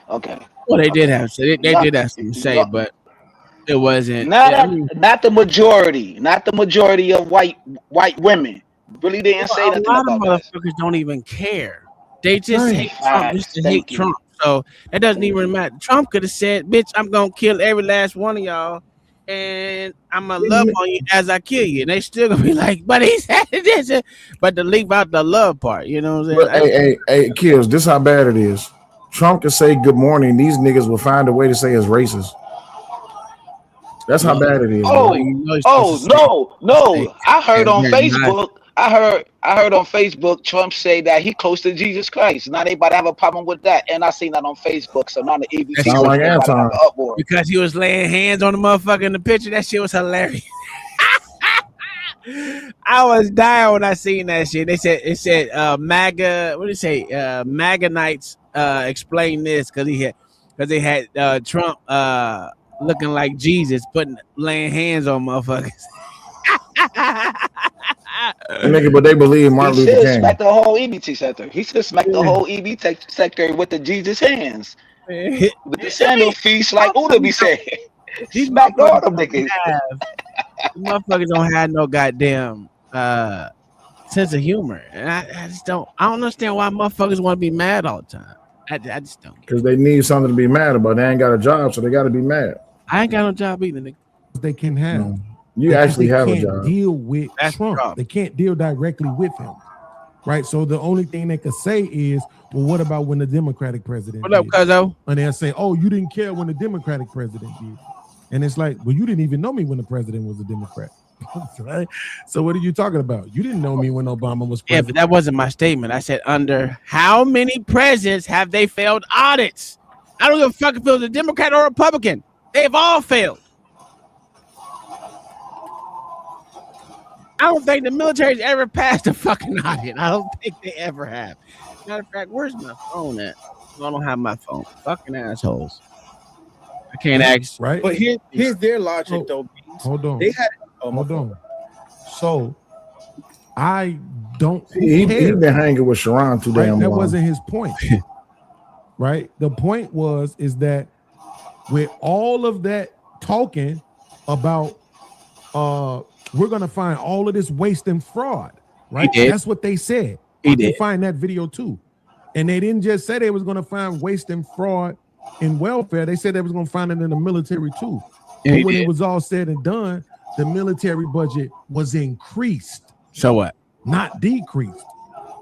Okay. Well, they did have they did have something to say, but it wasn't not the majority. Not the majority of white women. Really didn't say nothing about that. A lot of motherfuckers don't even care. They just hate Trump just to hate Trump. So that doesn't even matter. Trump could have said, "Bitch, I'm gonna kill every last one of y'all, and I'm gonna love on you as I kill you." And they still gonna be like, "But he said this," but to leave out the love part, you know what I'm saying? Hey, Kills, this how bad it is. Trump can say good morning. These niggas will find a way to say it's racist. That's how bad it is. No. I heard on Facebook. I heard on Facebook Trump say that he close to Jesus Christ. Now they about to have a problem with that, and I seen that on Facebook. So now the EBT like uproar because he was laying hands on the motherfucker in the picture. That shit was hilarious. I was dying when I seen that shit. It said MAGA. What did it say? MAGA Knights explain this because they had Trump looking like Jesus, laying hands on motherfuckers. Nigga, but they believe Martin Luther King. He should smack the whole EBT sector. He should smack the whole EBT sector with the Jesus hands. With the sandal feast, like Uda be saying. He smacked all them niggas. Motherfuckers don't have no goddamn sense of humor. And I just don't understand why motherfuckers want to be mad all the time. I just don't. Because they need something to be mad about. They ain't got a job, so they got to be mad. I ain't got no job either, nigga. They can have. No. You actually have a job. Deal with Trump. They can't deal directly with him, right? So the only thing they could say is, "Well, what about when the Democratic president?" What up, Cuzzo? And they'll say, "Oh, you didn't care when the Democratic president did," and it's like, "Well, you didn't even know me when the president was a Democrat." Right? So what are you talking about? You didn't know me when Obama was president. Yeah, but that wasn't my statement. I said, under how many presidents have they failed audits? I don't give a fuck if it was a Democrat or Republican. They've all failed. I don't think the military's ever passed a fucking audit. I don't think they ever have. Matter of fact, where's my phone at? I don't have my phone. Fucking assholes. I can't ask. Right. But here's their logic, though. Hold on. They had. Hold on. So I don't. He been hanging with Sharon too damn long. That wasn't his point. Right. The point is that with all of that talking about we're gonna find all of this waste and fraud, right? That's what they said. He did did find that video too. And they didn't just say they was gonna find waste and fraud in welfare, they said they was gonna find it in the military too. And when it was all said and done, the military budget was increased. So what? Not decreased.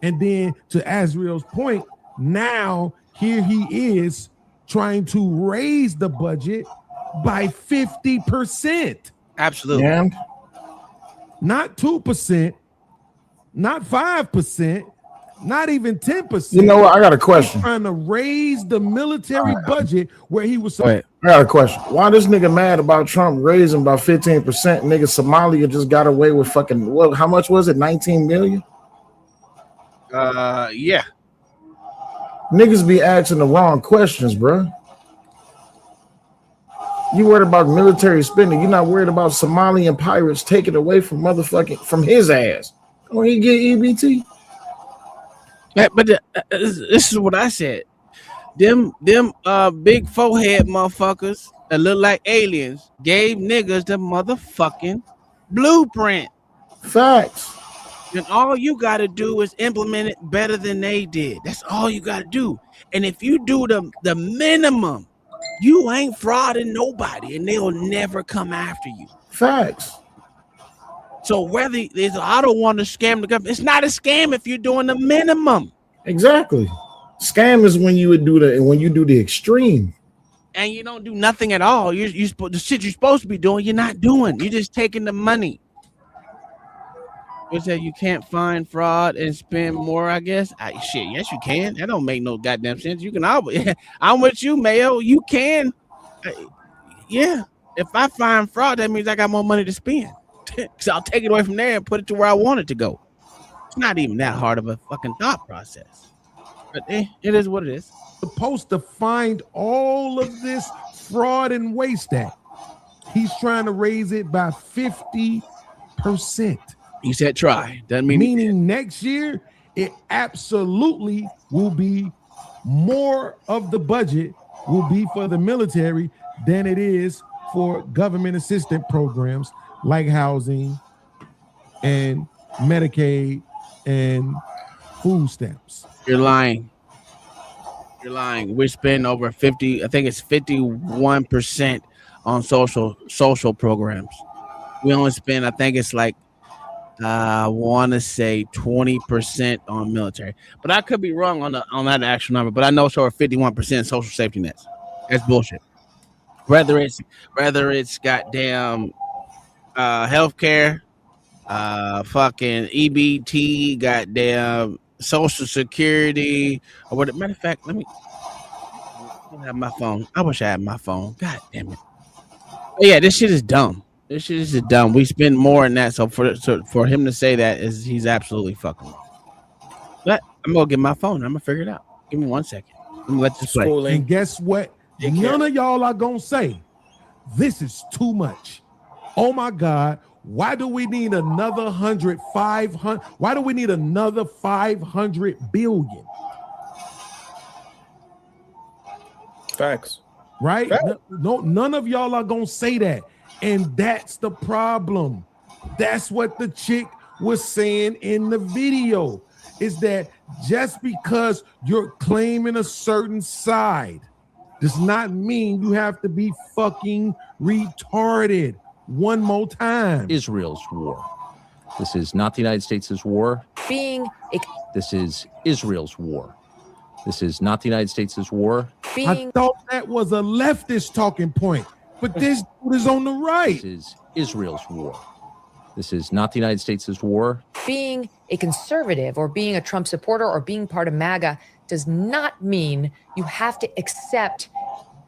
And then to Azriel's point, now here he is trying to raise the budget by 50%. Absolutely. And not 2%, not 5%, not even 10%. You know what? I got a question. He's trying to raise the military budget where he was. I got a question. Why this nigga mad about Trump raising about 15%? Nigga, Somalia just got away with fucking what? How much was it? 19 million? Yeah. Niggas be asking the wrong questions, bro. You worried about military spending. You're not worried about Somalian pirates taking away from his ass. When he get EBT. This is what I said. Them big forehead motherfuckers that look like aliens gave niggas the motherfucking blueprint. Facts. And all you got to do is implement it better than they did. That's all you got to do. And if you do the minimum, you ain't frauding nobody, and they'll never come after you. Facts. So whether it's, I don't want to scam the government, it's not a scam if you're doing the minimum. Exactly. Scam is when you do the extreme, and you don't do nothing at all. The shit you're supposed to be doing, you're not doing. You're just taking the money. You said you can't find fraud and spend more, I guess. Shit, yes, you can. That don't make no goddamn sense. You can always. I'm with you, Mayo. You can. Yeah. If I find fraud, that means I got more money to spend. Because I'll take it away from there and put it to where I want it to go. It's not even that hard of a fucking thought process. But it is what it is. Supposed to find all of this fraud and waste at. He's trying to raise it by 50%. He said try. Doesn't mean meaning next year it absolutely will be more of the budget will be for the military than it is for government assistance programs like housing and Medicaid and food stamps. You're lying. You're lying. We spend over 50, I think it's 51% on social programs. We only spend, I think it's like I want to say 20% on military, but I could be wrong on that actual number. But I know it's over 51% social safety nets. That's bullshit. Whether it's goddamn healthcare, fucking EBT, goddamn Social Security, or what? Matter of fact, let me have my phone. I wish I had my phone. God damn it! But yeah, this shit is dumb. This shit is dumb. We spend more than that. So for him to say that he's absolutely fucking wrong. But I'm gonna get my phone. I'm gonna figure it out. Give me 1 second. I'm gonna let this play. And guess what? None of y'all are gonna say this is too much. Oh my God. Why do we need another 500? Why do we need another 500 billion? Facts. Right? No, none of y'all are gonna say that. And that's the problem. That's what the chick was saying in the video, is that just because you're claiming a certain side does not mean you have to be fucking retarded. One more time. Israel's war. This is not the United States' war. This is Israel's war. This is not the United States' war. I thought that was a leftist talking point, but this dude is on the right. This is Israel's war. This is not the United States' war. Being a conservative or being a Trump supporter or being part of MAGA does not mean you have to accept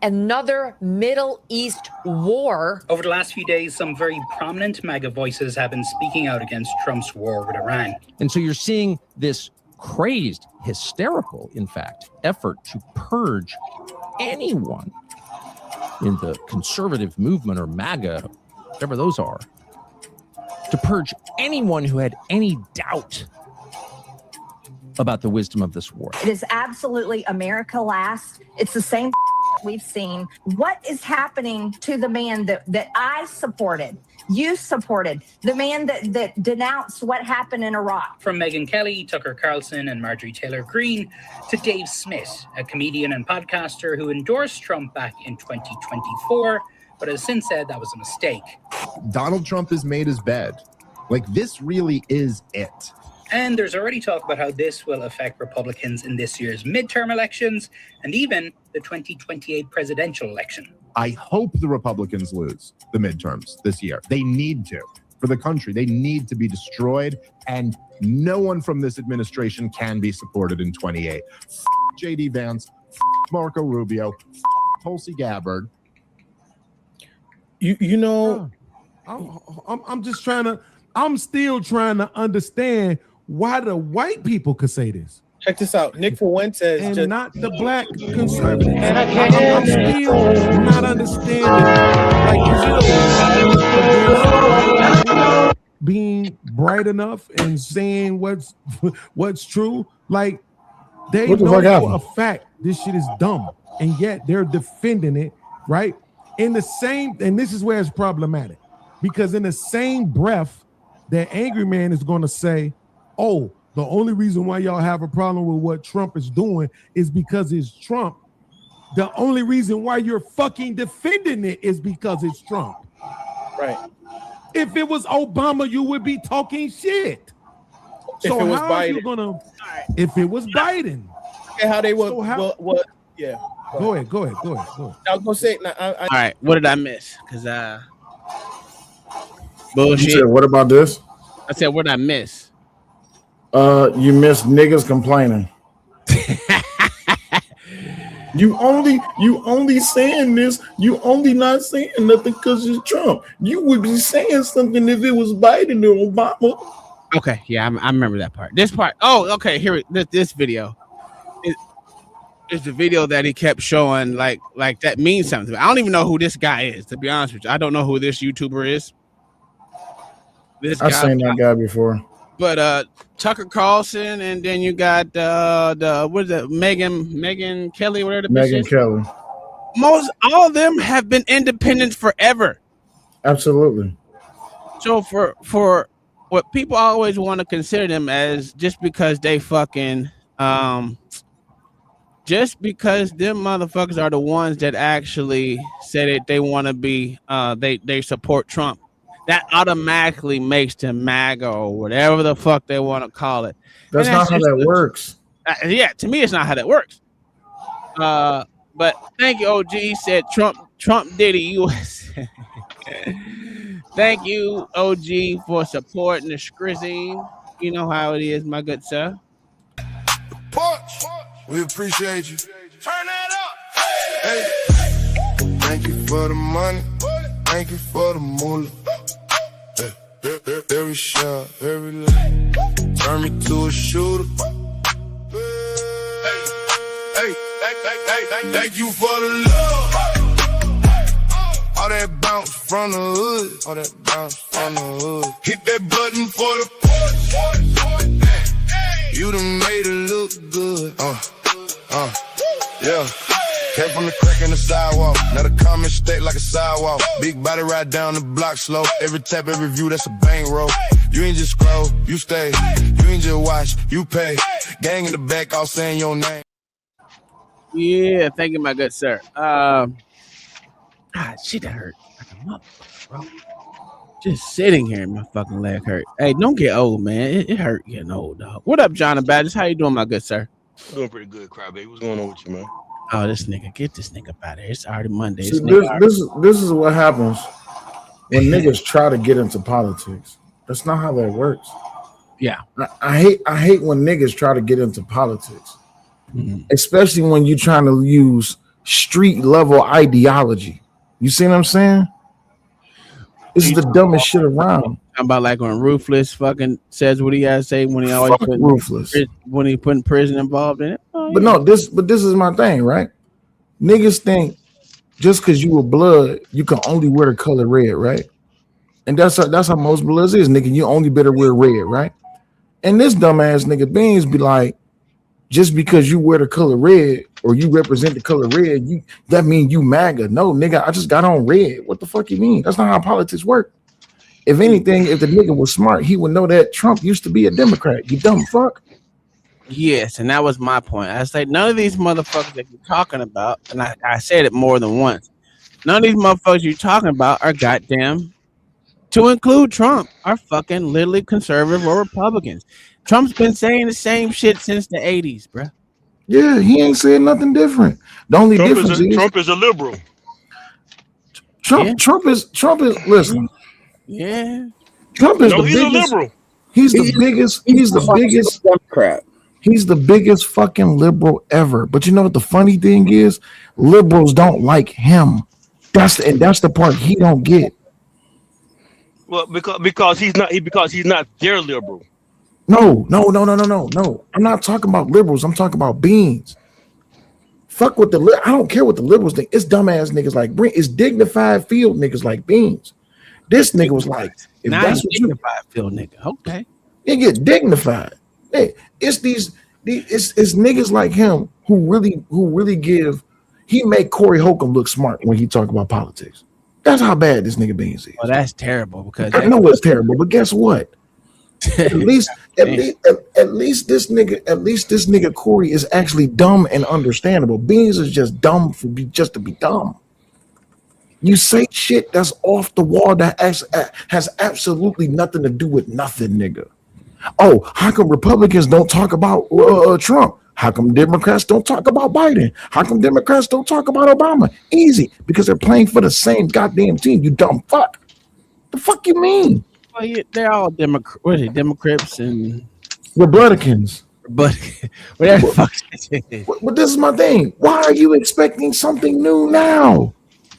another Middle East war. Over the last few days, some very prominent MAGA voices have been speaking out against Trump's war with Iran. And so you're seeing this crazed, hysterical, in fact, effort to purge anyone in the conservative movement or MAGA, whatever those are, to purge anyone who had any doubt about the wisdom of this war. It is absolutely America last. It's the same we've seen. What is happening to the man that I supported, you supported, the man that denounced what happened in Iraq? From Megyn Kelly, Tucker Carlson, and Marjorie Taylor Greene to Dave Smith, a comedian and podcaster who endorsed Trump back in 2024, but has since said that was a mistake. Donald Trump has made his bed. Like, this really is it. And there's already talk about how this will affect Republicans in this year's midterm elections and even the 2028 presidential election. I hope the Republicans lose the midterms this year. They need to. For the country, they need to be destroyed, and no one from this administration can be supported in 28. J.D. Vance, Marco Rubio, Tulsi Gabbard. You know, I'm still trying to understand why the white people could say this. Check this out. Nick Fuentes and not the black conservatives. I'm still not understanding. Like, is it being bright enough and saying what's true? Like, They What the know fuck for happened? a fact this shit is dumb, and yet they're defending it, right? In the same, and this is where it's problematic, because in the same breath, that angry man is going to say, "Oh, the only reason why y'all have a problem with what Trump is doing is because it's Trump. The only reason why you're fucking defending it is because it's Trump." Right. If it was Obama, you would be talking shit. If So it was how are you Biden. gonna? If it was Biden, And how they would, So how- what? Yeah. go ahead. I was gonna say. All right, what did I miss? Because You bullshit. said, what about this? I said, what did I miss? You missed niggas complaining. You only saying this. You only not saying nothing because it's Trump. You would be saying something if it was Biden or Obama. Okay, yeah, I remember that part. This part. Oh, okay. Here, this video. It's the video that he kept showing. Like that means something to me. I don't even know who this guy is. To be honest with you, I don't know who this YouTuber is. I've seen that guy before. But Tucker Carlson, and then you got the what is it, Megan Kelly, whatever the bitch Megan is. Kelly. All of them have been independent forever. Absolutely. So for what people always want to consider them as, just because they fucking just because them motherfuckers are the ones that actually said it, they want to be they support Trump, that automatically makes them MAGA or whatever the fuck they want to call it. That's not how that works. Yeah, to me, it's not how that works. But thank you, OG. Said Trump Diddy USA. Thank you, OG, for supporting the Scrizine. You know how it is, my good sir. Punch. We appreciate you. Turn that up. Hey. Thank you for the money. Thank you for the moolah. Every shot, every leg. Turn me to a shooter. Hey. Thank you for the love. All that bounce from the hood. All that bounce from the hood. Hit that button for the push. You done made it look good. Yeah. Came from the crack in the sidewalk. Now the comments state like a sidewalk. Big body ride down the block slow. Every tap, every view, that's a bankroll. You ain't just scroll, you stay. You ain't just watch, you pay. Gang in the back, all saying your name. Yeah, thank you, my good sir. Shit, that hurt like a motherfucker, bro. Just sitting here, my fucking leg hurt. Hey, don't get old, man. It hurt getting old, dog. What up, John and Badges? How you doing, my good sir? Doing pretty good, Crybaby. What's going on with you, man? Oh, this nigga, get this nigga out of here. It's already Monday. See, this is what happens when niggas try to get into politics. That's not how that works. Yeah, I hate when niggas try to get into politics, especially when you're trying to use street level ideology. You see what I'm saying? This is the dumbest shit around. How about like when Ruthless fucking says what he has to say when he always put Ruthless when he putting prison involved in it? Oh, But yeah. no, this is my thing, right? Niggas think just because you were blood, you can only wear the color red, right? And that's how most bloods is, nigga. You only better wear red, right? And this dumbass nigga Beans be like, just because you wear the color red or you represent the color red, that mean you MAGA. No, nigga, I just got on red. What the fuck you mean? That's not how politics work. If anything, if the nigga was smart, he would know that Trump used to be a Democrat. You dumb fuck. Yes, and that was my point. I say none of these motherfuckers that you're talking about, and I said it more than once. None of these motherfuckers you're talking about are goddamn, to include Trump, are fucking literally conservative or Republicans. Trump's been saying the same shit since the 80s, bruh. Yeah, he ain't saying nothing different. The only difference is Trump is a liberal. Trump is listen. Yeah. Trump is he's a liberal. He's the biggest Democrat. He's the biggest fucking liberal ever. But you know what the funny thing is? Liberals don't like him. That's the part he don't get. Well, because he's not their liberal. No. I'm not talking about liberals. I'm talking about beans. Fuck with I don't care what the liberals think. It's dumbass niggas like it's dignified field niggas like Beans. This nigga was like, if now that's what dignified field nigga. Okay. You get dignified. Hey, it's these It's niggas like him who really give. He make Corey Holcomb look smart when he talk about politics. That's how bad this nigga Beans is. Well, that's terrible because I know it's terrible, but guess what? At least this nigga Corey is actually dumb and understandable. Beans is just dumb just to be dumb. You say shit that's off the wall that has absolutely nothing to do with nothing, nigga. Oh, how come Republicans don't talk about Trump? How come Democrats don't talk about Biden? How come Democrats don't talk about Obama? Easy, because they're playing for the same goddamn team, you dumb fuck. The fuck you mean? Well, they're all Democrats and Republicans. But whatever the fuck. But this is my thing. Why are you expecting something new now?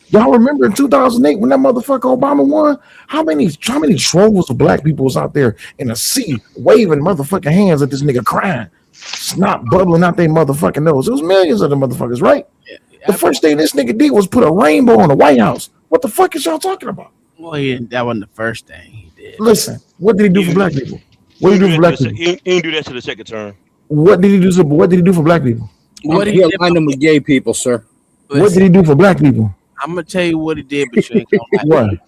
Y'all remember in 2008 when that motherfucker Obama won? How many trolls of black people was out there in a sea waving motherfucking hands at this nigga crying, snot bubbling out their motherfucking nose? It was millions of them motherfuckers, right? Yeah, the first thing this nigga did was put a rainbow on the White House. What the fuck is y'all talking about? Well, that wasn't the first thing he did. Listen, what did he do for black people? What did he do for black people? He didn't do that to the second term. What did he do for black people? What did he align them with gay people, sir? Listen, what did he do for black people? I'm gonna tell you what he did, but you ain't gonna like what? It.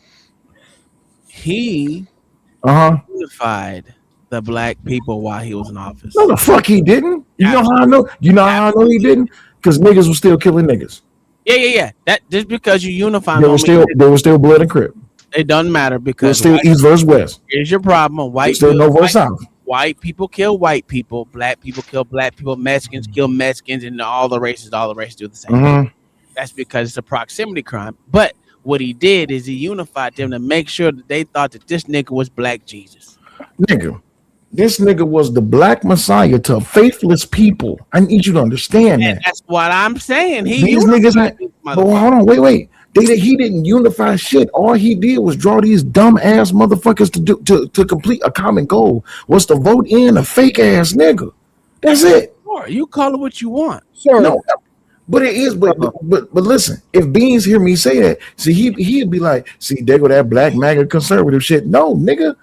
He unified the black people while he was in office. No, the fuck he didn't. You know how I know? You know how I know he didn't? Because niggas were still killing niggas. Yeah. That just because you unify them, there was still blood and crip. It doesn't matter because still East versus West. Here's your problem: white still no versus South. White people kill white people, black people kill black people, Mexicans kill Mexicans, and all the races do the same thing. That's because it's a proximity crime. But what he did is he unified them to make sure that they thought that this nigga was Black Jesus. Nigga, this nigga was the black messiah to faithless people. I need you to understand that. That's what I'm saying. These niggas, but hold on, wait. He didn't unify shit. All he did was draw these dumb ass motherfuckers to complete a common goal. Was to vote in a fake ass nigga. That's it. Sure, you call it what you want. Sure. No. But it is, but listen, if Beans hear me say that, see, he'd be like, see, there go that black MAGA conservative shit. No, nigga,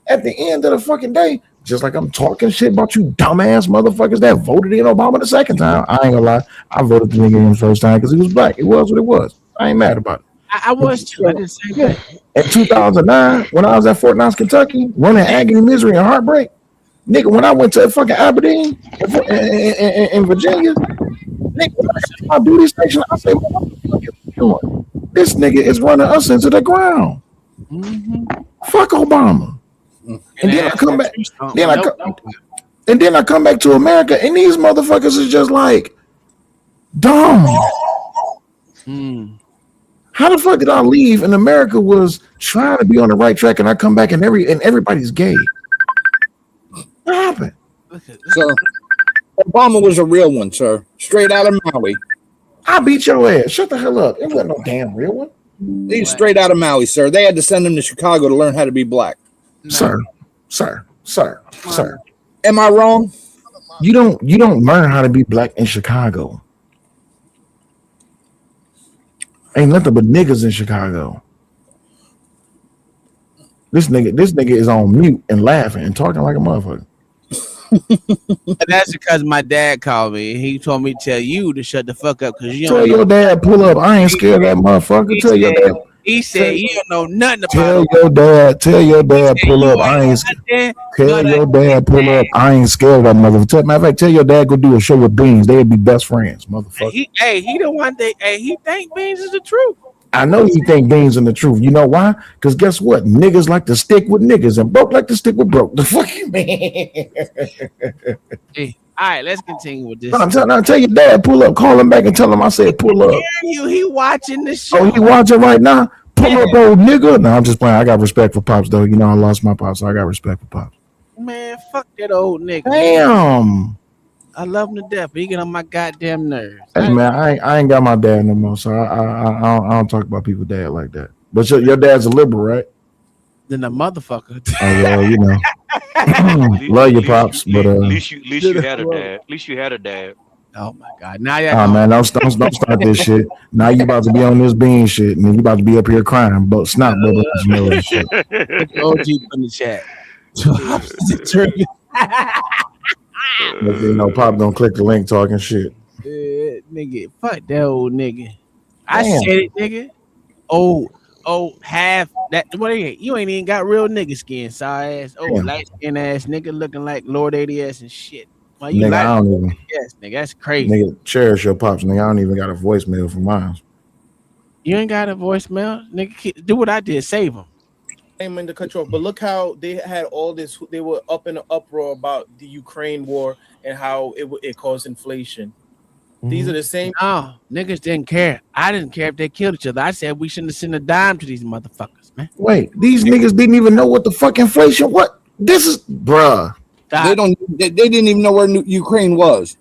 at the end of the fucking day, just like I'm talking shit about you dumbass motherfuckers that voted in Obama the second time, I ain't gonna lie, I voted the nigga in the first time because he was black. It was what it was. I ain't mad about it. I was too. I didn't say that. In 2009, when I was at Fort Knox, Kentucky, running agony, misery, and heartbreak, nigga, when I went to fucking Aberdeen in Virginia, nigga, when I do this station, I say, what the fuck are you doing? This nigga is running us into the ground. Fuck Obama. And then I come back. Then I come back to America, and these motherfuckers is just like dumb. How the fuck did I leave? And America was trying to be on the right track, and I come back and everybody's gay. What happened? So Obama was a real one, sir. Straight out of Maui. I beat your ass. Shut the hell up. It wasn't no damn real one. He's straight out of Maui, sir. They had to send him to Chicago to learn how to be black. Sir. Am I wrong? You don't learn how to be black in Chicago. Ain't nothing but niggas in Chicago. This nigga is on mute and laughing and talking like a motherfucker. And that's because my dad called me. He told me to tell you to shut the fuck up because you tell your dad pull up. I ain't scared of that motherfucker. Tell your dad. He said you don't know nothing about it. Tell your dad pull up. I ain't scared. Tell your dad pull up. I ain't scared of that motherfucker. Matter of fact, tell your dad go do a show with Beans. They'd be best friends, motherfucker. He the one that he think Beans is the truth. I know he think Beans is the truth. You know why? Because guess what? Niggas like to stick with niggas and broke like to stick with broke. The fuck you mean? All right, let's continue with this. Tell your dad pull up. Call him back and tell him I said pull up. He watching the show. Oh, he watching right now? Pull up, old nigga. No, I'm just playing. I got respect for Pops, though. You know, I lost my Pops, so I got respect for Pops. Man, fuck that old nigga. Damn. I love him to death, but he get on my goddamn nerves. Hey, man, I ain't got my dad no more, so I don't talk about people's dad like that. But your dad's a liberal, right? Then the motherfucker. Oh, well, you know. Love your Pops, but at least you had a dad. At least you had a dad. Oh my God! Now man, don't start this shit. Now you about to be on this bean shit, and you about to be up here crying, but snot bubble and shit. OG in the chat. You know, Pop don't click the link talking shit. Nigga, fuck that old nigga. I Damn. said it, nigga. Oh, half that. What you ain't even got real nigga skin, sorry ass. Oh, Damn. light skin ass nigga looking like Lord ADS and shit. Well, you Nigga, like I don't even. yes, nigga, that's crazy. Nigga, cherish your pops, nigga. I don't even got a voicemail from mine. You ain't got a voicemail, nigga. Do what I did, save him. I didn't mean to cut you off, but look how they had all this. They were up in an uproar about the Ukraine war and how it caused inflation. These are the same. No, niggas didn't care. I didn't care if they killed each other. I said we shouldn't have sent a dime to these motherfuckers, man. Wait, these niggas didn't even know what the fuck inflation. What this is, bruh. They don't. They didn't even know where Ukraine was.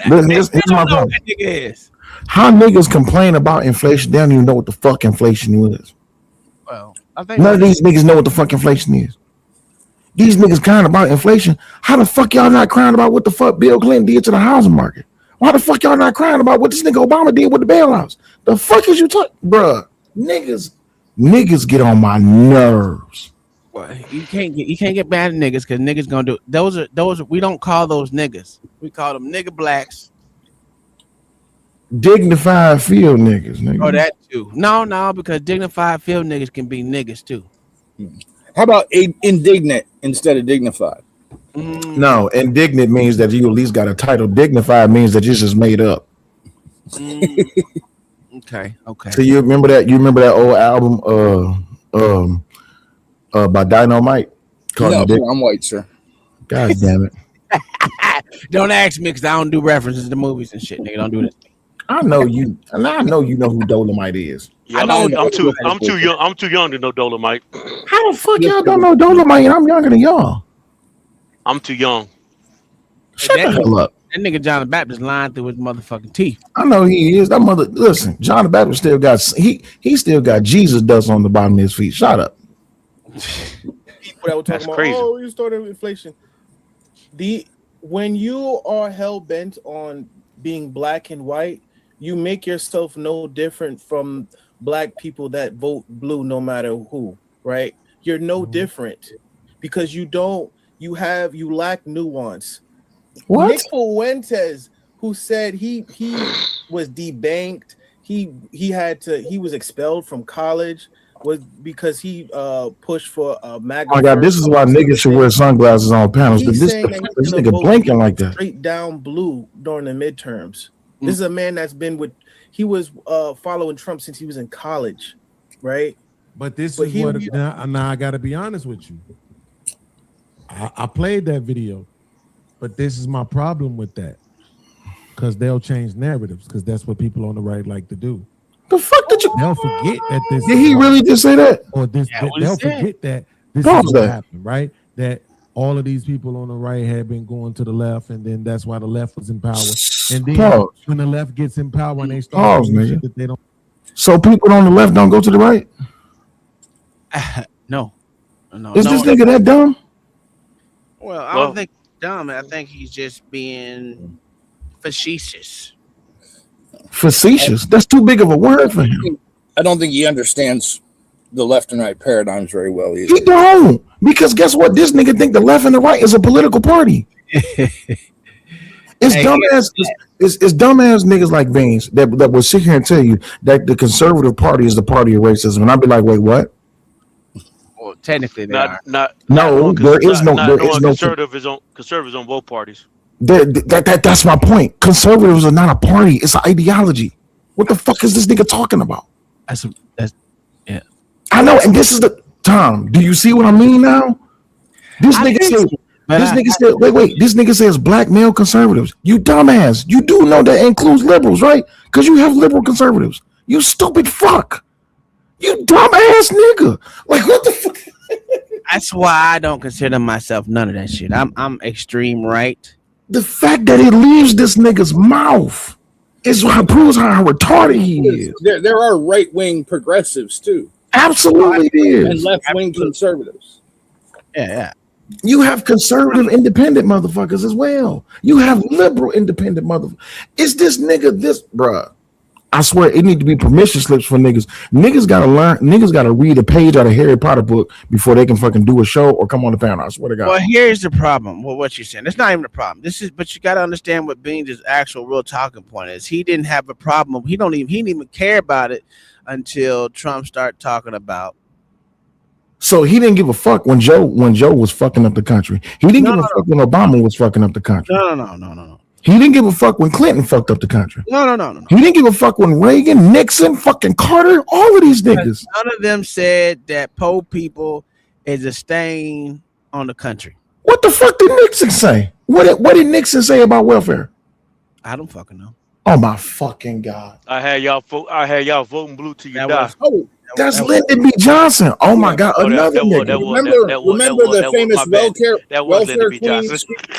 Listen, here's my point. How niggas complain about inflation? They don't even know what the fuck inflation is. Well, I think none of these niggas know what the fuck inflation is. These niggas crying about inflation. How the fuck y'all not crying about what the fuck Bill Clinton did to the housing market? Why the fuck y'all not crying about what this nigga Obama did with the bailouts? The fuck is you talking, bruh? Niggas get on my nerves. Well, you can't get mad at niggas because niggas gonna do those. We don't call those niggas. We call them nigga blacks. Dignified field niggas, nigga. Oh, that too. No, because dignified field niggas can be niggas too. How about indignant instead of dignified? No, indignant means that you at least got a title. Dignified means that you just made up. Okay. So you remember that? You remember that old album, by Dynamite? No, I'm white, sir. God damn it! Don't ask me because I don't do references to movies and shit, nigga. Don't do this. I know you, and I know you know who Dolomite is. Yeah, I'm too young. I'm too young to know Dolomite. How the fuck y'all don't know Dolomite? And I'm younger than y'all. I'm too young. Shut the hell up. That nigga John the Baptist lying through his motherfucking teeth. I know he is. That mother. Listen, John the Baptist still got he still got Jesus dust on the bottom of his feet. Shut up. People that were talking about, crazy. oh, you started inflation. When you are hell bent on being black and white, you make yourself no different from black people that vote blue no matter who, right? You're no different because you lack nuance. What? Nick Fuentes, who said he was debanked, he was expelled from college was because he pushed for MAGA. Oh my God, this is why niggas should wear sunglasses on panels. He's This saying that he's nigga gonna vote blinking like that. straight down blue during the midterms. This is a man that's been he was following Trump since he was in college, right? But now I got to be honest with you. I played that video, but this is my problem with that. Because they'll change narratives, because that's what people on the right like to do. The fuck did you? They'll forget that this. Did he really just say that? Or this? They'll forget that this Pause is what that. happened, right? That all of these people on the right had been going to the left, and then that's why the left was in power. And then Pause. when the left gets in power, and they start Pause, doing nigga. shit that they don't. So people on the left don't go to the right? No. Is this nigga that dumb? Well, I don't think he's dumb. I think he's just being facetious. Facetious. That's too big of a word for him. I don't think he understands the left and right paradigms very well either. He don't. Because guess what? This nigga think the left and the right is a political party. It's dumbass. It's dumbass niggas like Beans that will sit here and tell you that the conservative party is the party of racism, and I'd be like, wait, what? Well, technically, there is no conservatives on both parties. That's my point. Conservatives are not a party; it's an ideology. What the fuck is this nigga talking about? Yeah. I know, and this is the Tom. Do you see what I mean now? This nigga said. This nigga says black male conservatives. You dumbass. You do know that includes liberals, right? Because you have liberal conservatives. You stupid fuck. You dumbass nigga. Like, what the fuck? That's why I don't consider myself none of that shit. I'm extreme right. The fact that it leaves this nigga's mouth is what proves how retarded he is. There are right wing progressives too. Absolutely, it is. And left wing conservatives. Yeah. You have conservative independent motherfuckers as well. You have liberal independent motherfuckers. Is this nigga this, bruh? I swear it need to be permission slips for niggas. Niggas gotta learn. Niggas gotta read a page out of Harry Potter book before they can fucking do a show or come on the panel. I swear to God. Well, here's the problem. Well, what you're saying, it's not even a problem. But you gotta understand what Beans' actual real talking point is. He didn't have a problem. He didn't even care about it until Trump started talking about. So he didn't give a fuck when Joe was fucking up the country. He didn't give a fuck when Obama was fucking up the country. No. He didn't give a fuck when Clinton fucked up the country. No. He didn't give a fuck when Reagan, Nixon, fucking Carter, all of these niggas. None of them said that poor people is a stain on the country. What the fuck did Nixon say? What did Nixon say about welfare? I don't fucking know. Oh my fucking God! I had y'all voting blue till you die. That's Lyndon B. Johnson. Oh my God, another nigga. Remember the famous welfare queen?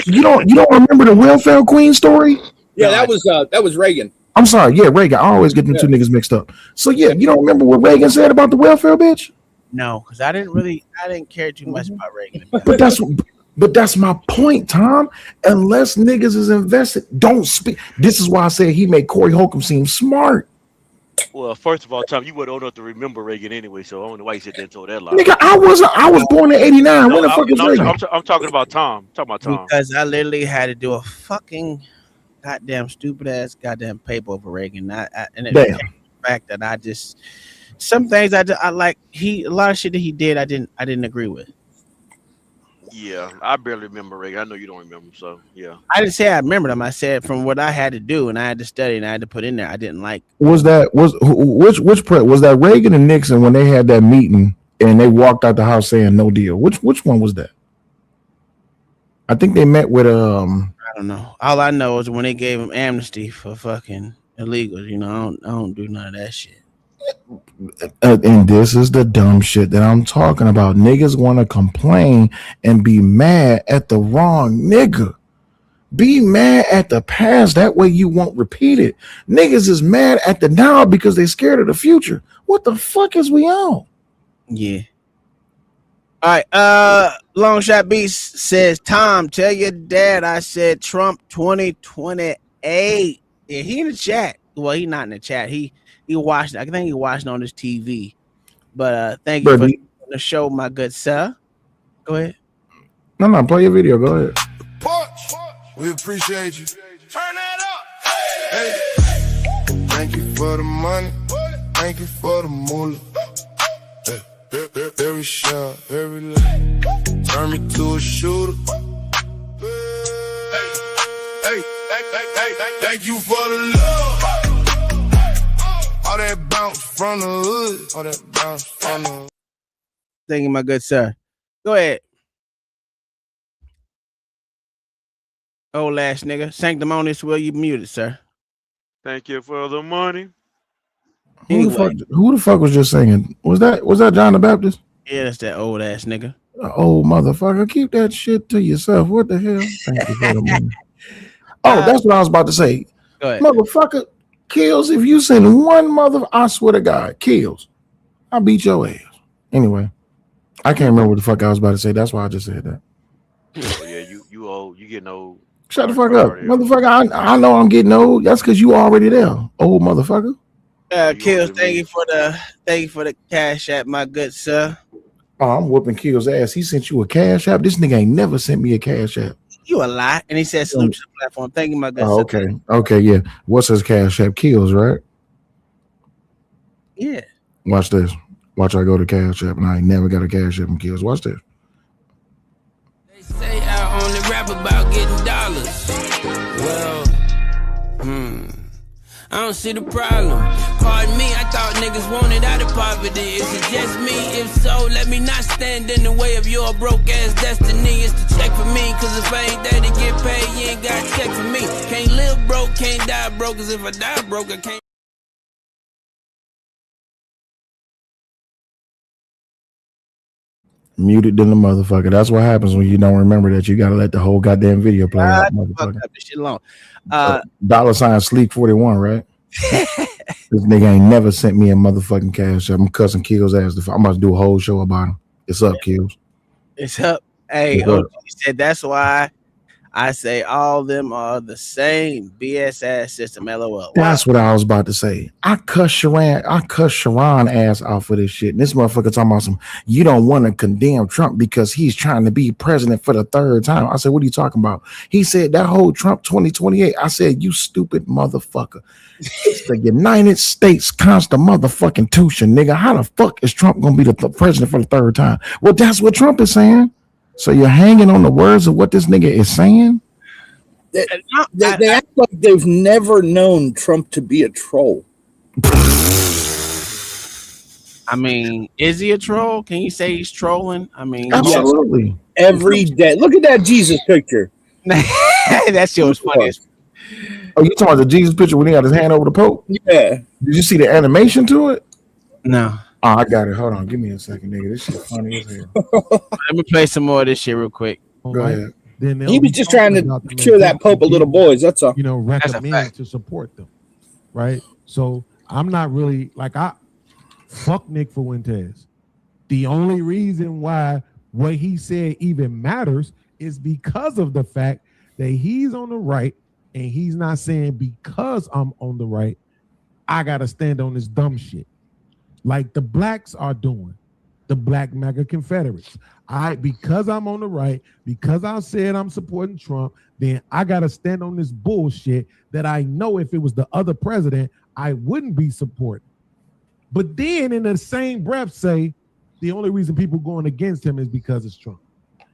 You don't remember the welfare queen story? Yeah, that was Reagan. I'm sorry. Yeah, Reagan. I always get them two niggas mixed up. So yeah, you don't remember what Reagan said about the welfare bitch? No, because I didn't care too much about Reagan. But that's my point, Tom. Unless niggas is invested, don't speak. This is why I said he made Corey Holcomb seem smart. Well, first of all, Tom, you wouldn't old enough to remember Reagan anyway, so I don't know why you said that told that lie. Nigga, I was born in '89. When the fuck is Reagan? I'm talking about Tom. Because I literally had to do a fucking goddamn stupid ass goddamn paper over Reagan. And the fact that I just some things I like a lot of shit that he did I didn't agree with. Yeah, I barely remember Reagan. I know you don't remember, so yeah. I didn't say I remembered him. I said from what I had to do and I had to study and I had to put in there, I didn't like. Was that Reagan and Nixon when they had that meeting and they walked out the house saying no deal? Which one was that? I think they met with I don't know. All I know is when they gave him amnesty for fucking illegals. You know, I don't do none of that shit. And this is the dumb shit that I'm talking about. Niggas want to complain and be mad at the wrong nigga. Be mad at the past. That way you won't repeat it. Niggas is mad at the now because they scared of the future. What the fuck is we on? Yeah. All right. Long Shot Beast says, Tom, tell your dad I said Trump 2028. Yeah, he in the chat. Well, he not in the chat. He watched. I think he watching on his TV. But thank you for the show, my good sir. Go ahead. No, play your video. Go ahead. We appreciate you. Turn that up. Hey. Thank you for the money. Thank you for the moolah. Very sharp, very light. Turn me to a shooter. Hey. Thank you for the love. All that bounce from the hood. Thank you, my good sir. Go ahead. Old ass nigga. Sanctimonious, will you muted, sir? Thank you for the money. Who the fuck was just singing? Was that John the Baptist? Yeah, that's that old ass nigga. Oh, motherfucker, keep that shit to yourself. What the hell? Thank you for the money. Oh, that's what I was about to say. Go ahead. Motherfucker, Kills, if you send one I swear to God, Kills, I'll beat your ass. Anyway, I can't remember what the fuck I was about to say. That's why I just said that. Oh yeah, you old. You getting old. Shut the fuck up, motherfucker. I know I'm getting old. That's because you already there, old motherfucker. Kills, thank you for the cash app, my good sir. Oh, I'm whooping Kills' ass. He sent you a cash app. This nigga ain't never sent me a cash app. You a lie. And he said salute to the platform. Thank you, my good sir. Okay. Okay, yeah. What's his cash app? Kills, right? Yeah. Watch this. Watch I go to cash app and I ain't never got a cash app from Kills. Watch this. They say I only rap about getting dollars. Well, I don't see the problem. Pardon me, I thought niggas wanted out of poverty. Is it just me? If so, let me not stand in the way of your broke ass destiny. It's the check for me, cause if I ain't there to get paid, you ain't got a check for me. Can't live broke, can't die broke, cause if I die broke, I can't. Muted than the motherfucker. That's what happens when you don't remember that you gotta let the whole goddamn video play out. Fuck up this shit alone. $ Sleek 41, right? This nigga ain't never sent me a motherfucking cash. I'm cussing Kills ass. I'm about to do a whole show about him. It's up, Kills. It's up. Hey, OG said that's why I say all of them are the same BS ass system. LOL. That's what I was about to say. I cuss Sharon ass out for this shit. And this motherfucker talking about some, you don't want to condemn Trump because he's trying to be president for the third time. I said, what are you talking about? He said that whole Trump 2028. I said, you stupid motherfucker. It's the United States motherfucking nigga. How the fuck is Trump gonna be the president for the third time? Well, that's what Trump is saying. So you're hanging on the words of what this nigga is saying? They act like they've never known Trump to be a troll. I mean, is he a troll? Can you say he's trolling? I mean, absolutely. Every day. Look at that Jesus picture. That shit was funny. Oh, you talking about the Jesus picture when he got his hand over the Pope? Yeah. Did you see the animation to it? No. Oh, I got it. Hold on. Give me a second, nigga. This shit funny as hell. Let me play some more of this shit real quick. Go ahead. Then He was just trying to cure that Pope of little boys. That's all. Recommend to support them, right? So I'm not really fuck Nick Fuentes. The only reason why what he said even matters is because of the fact that he's on the right, and he's not saying because I'm on the right, I gotta stand on this dumb shit. Like the blacks are doing, the Black MAGA Confederates. Because I'm on the right, because I said I'm supporting Trump, then I gotta stand on this bullshit that I know if it was the other president, I wouldn't be supporting. But then in the same breath say the only reason people going against him is because it's Trump.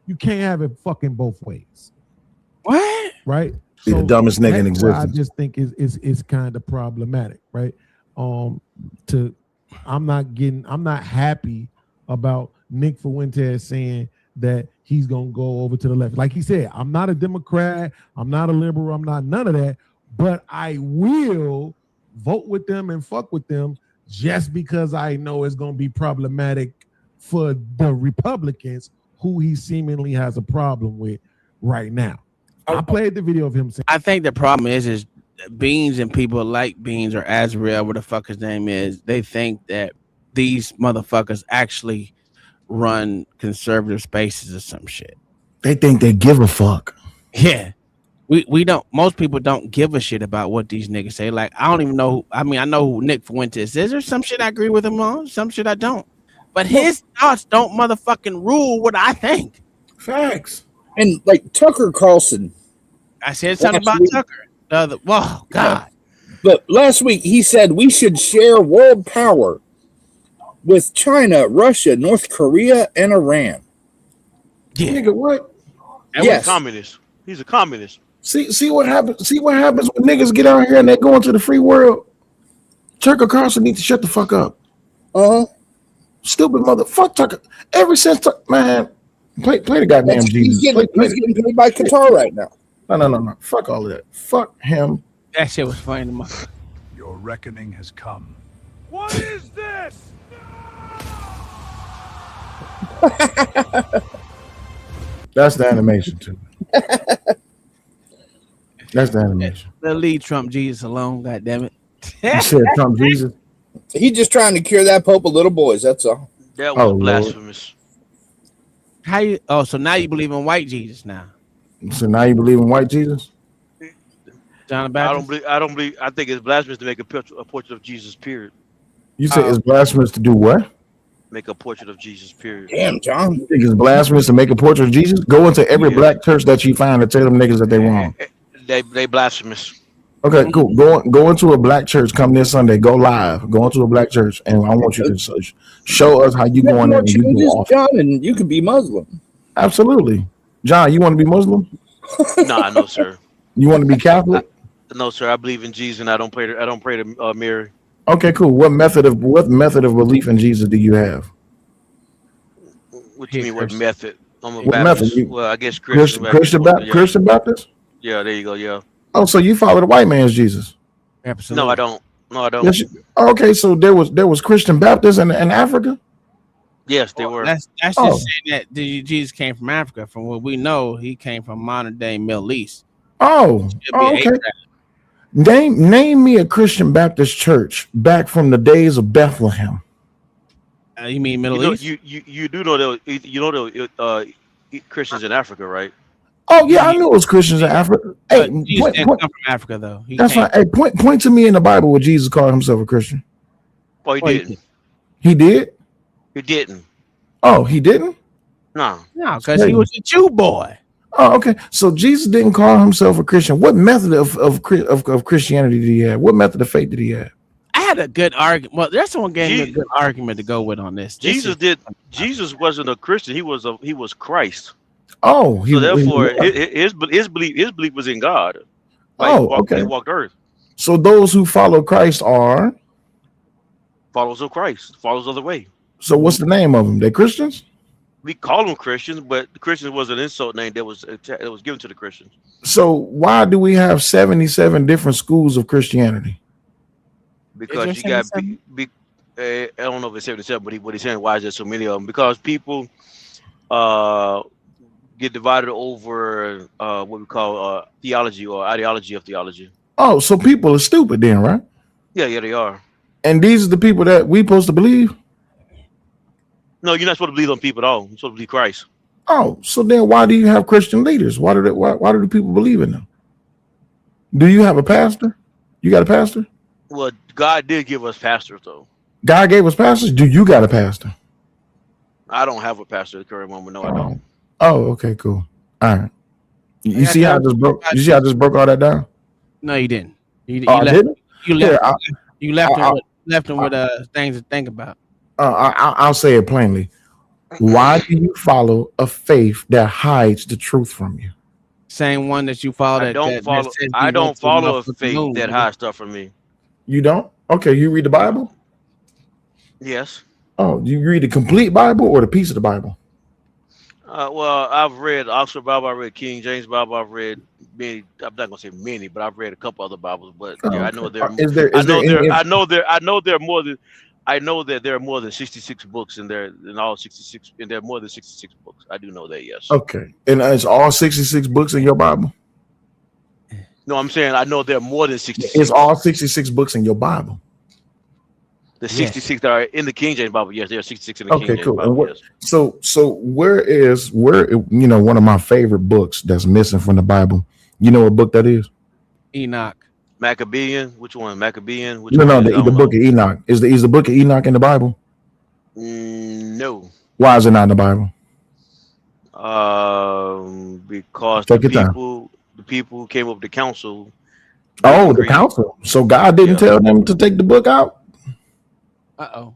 You can't have it fucking both ways. What? Right? Be the dumbest nigga in existence. I just think is kind of problematic, right? I'm not happy about Nick Fuentes saying that he's gonna go over to the left. Like he said, I'm not a Democrat, I'm not a liberal, I'm not none of that, but I will vote with them and fuck with them just because I know it's gonna be problematic for the Republicans who he seemingly has a problem with right now. I played the video of him saying, I think the problem is Beans and people like Beans or Azrael, what the fuck his name is, they think that these motherfuckers actually run conservative spaces or some shit. They think they give a fuck. Yeah. We don't, most people don't give a shit about what these niggas say. Like, I don't even know, I know who Nick Fuentes is. There's some shit I agree with him on, some shit I don't. But his thoughts don't motherfucking rule what I think. Facts. And like Tucker Carlson. I said something about Tucker. Whoa, God. But last week he said we should share world power with China, Russia, North Korea, and Iran. Yeah. Nigga, what? That was a communist. He's a communist. See what happens. See what happens when niggas get out here and they go into the free world. Tucker Carlson needs to shut the fuck up. Stupid motherfucker. Tucker. Ever since man, play the goddamn Jesus. He's getting paid by Qatar right now. No. Fuck all of that. Fuck him. That shit was funny to me. Your reckoning has come. What is this? That's the animation too. That's the animation. They'll leave Trump Jesus alone, goddammit. You said Trump Jesus? He's just trying to cure that Pope of little boys, that's all. That was blasphemous. How you? Oh, so now you believe in white Jesus now? So now you believe in white Jesus? John the Baptist? I don't believe. I think it's blasphemous to make a portrait of Jesus. Period. You say it's blasphemous to do what? Make a portrait of Jesus. Period. Damn, John. You think it's blasphemous to make a portrait of Jesus? Go into every black church that you find and tell them niggas that they wrong. They blasphemous. Okay, cool. Go into a black church. Come this Sunday. Go live. Go into a black church, and I want you to show us how you go in there and you go off. John, and you could be Muslim. Absolutely, John. You want to be Muslim? Nah, no, sir. You want to be Catholic? No, sir. I believe in Jesus, and I don't pray to Mary. Okay, cool. What method of belief in Jesus do you have? What do you mean? What method? I'm a What Baptist. method? Well, I guess Christian Baptist. Yeah, there you go. Yeah. Oh, so you follow the white man's Jesus? Absolutely. No, I don't. No, I don't. Yes, okay, so there was Christian Baptists in Africa. Yes, they were. That's just saying that Jesus came from Africa. From what we know, he came from modern day Middle East. Oh, okay. Name me a Christian Baptist church back from the days of Bethlehem. You mean Middle East? You do know there Christians in Africa, right? Oh yeah, I knew it was Christians in Africa. Hey, Jesus didn't come from Africa though. That's fine. Hey, point to me in the Bible where Jesus called himself a Christian. Oh, he didn't. He did? He didn't. Oh, he didn't? No, because he was a Jew boy. Oh, okay. So Jesus didn't call himself a Christian. What method of Christianity did he have? What method of faith did he have? I had a good argument. Well, there's someone gave me a good argument to go with on this. Jesus wasn't a Christian. He was Christ. Oh, so therefore his belief was in God. Okay. He walked earth. So those who follow Christ are followers of Christ, followers of the way. So what's the name of them? They Christians? We call them Christians, but Christians was an insult name that was given to the Christians. So why do we have 77 different schools of Christianity? Because you got, I don't know if it's 77, but what he's saying, why is there so many of them? Because people get divided over what we call theology or ideology of theology. Oh, so people are stupid then, right? Yeah, they are. And these are the people that we supposed to believe? No, you're not supposed to believe on people at all. You're supposed to believe Christ. Oh, so then why do you have Christian leaders? Why do the people believe in them? Do you have a pastor? You got a pastor? Well, God did give us pastors, though. God gave us pastors? Do you got a pastor? I don't have a pastor at the current moment. No, I don't. Oh, okay, cool. All right. You see how I just broke? You see how I just broke all that down? No, you didn't. You left him with things to think about. I'll say it plainly. Why do you follow a faith that hides the truth from you? Same one that you follow. I don't follow a faith that hides stuff from me. You don't? Okay, you read the Bible? Yes. Oh, do you read the complete Bible or the piece of the Bible? Well, I've read Oxford Bible, I read King James Bible, I've read many. I'm not gonna say many, but I've read a couple other Bibles. But yeah, I know there. I know there are more than. I know that there are more than 66 books in there, and all 66, and there are more than 66 books. I do know that, yes. Okay, and it's all 66 books in your Bible? No, I'm saying I know there are more than 66. It's all 66 books in your Bible. The 66 that are in the King James Bible, yes, there are 66 in the King James cool. Bible. Yes. So where one of my favorite books that's missing from the Bible? You know what book that is? Enoch. Maccabean, which one? Maccabean? Which No, the book of Enoch. Is the book of Enoch in the Bible? No. Why is it not in the Bible? Because the people who came up with the council. Oh, the council. So God didn't tell them to take the book out?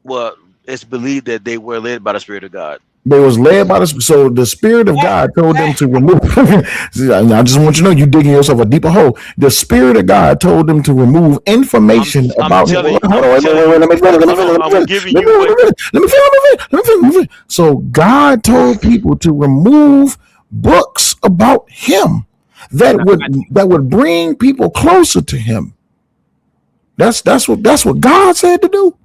Well, it's believed that they were led by the Spirit of God. They was led by so the Spirit of God told them to remove. I just want you to know, you digging yourself a deeper hole. The Spirit of God told them to remove information about him. Let me finish. So God told people to remove books about him that would bring people closer to him. That's what God said to do.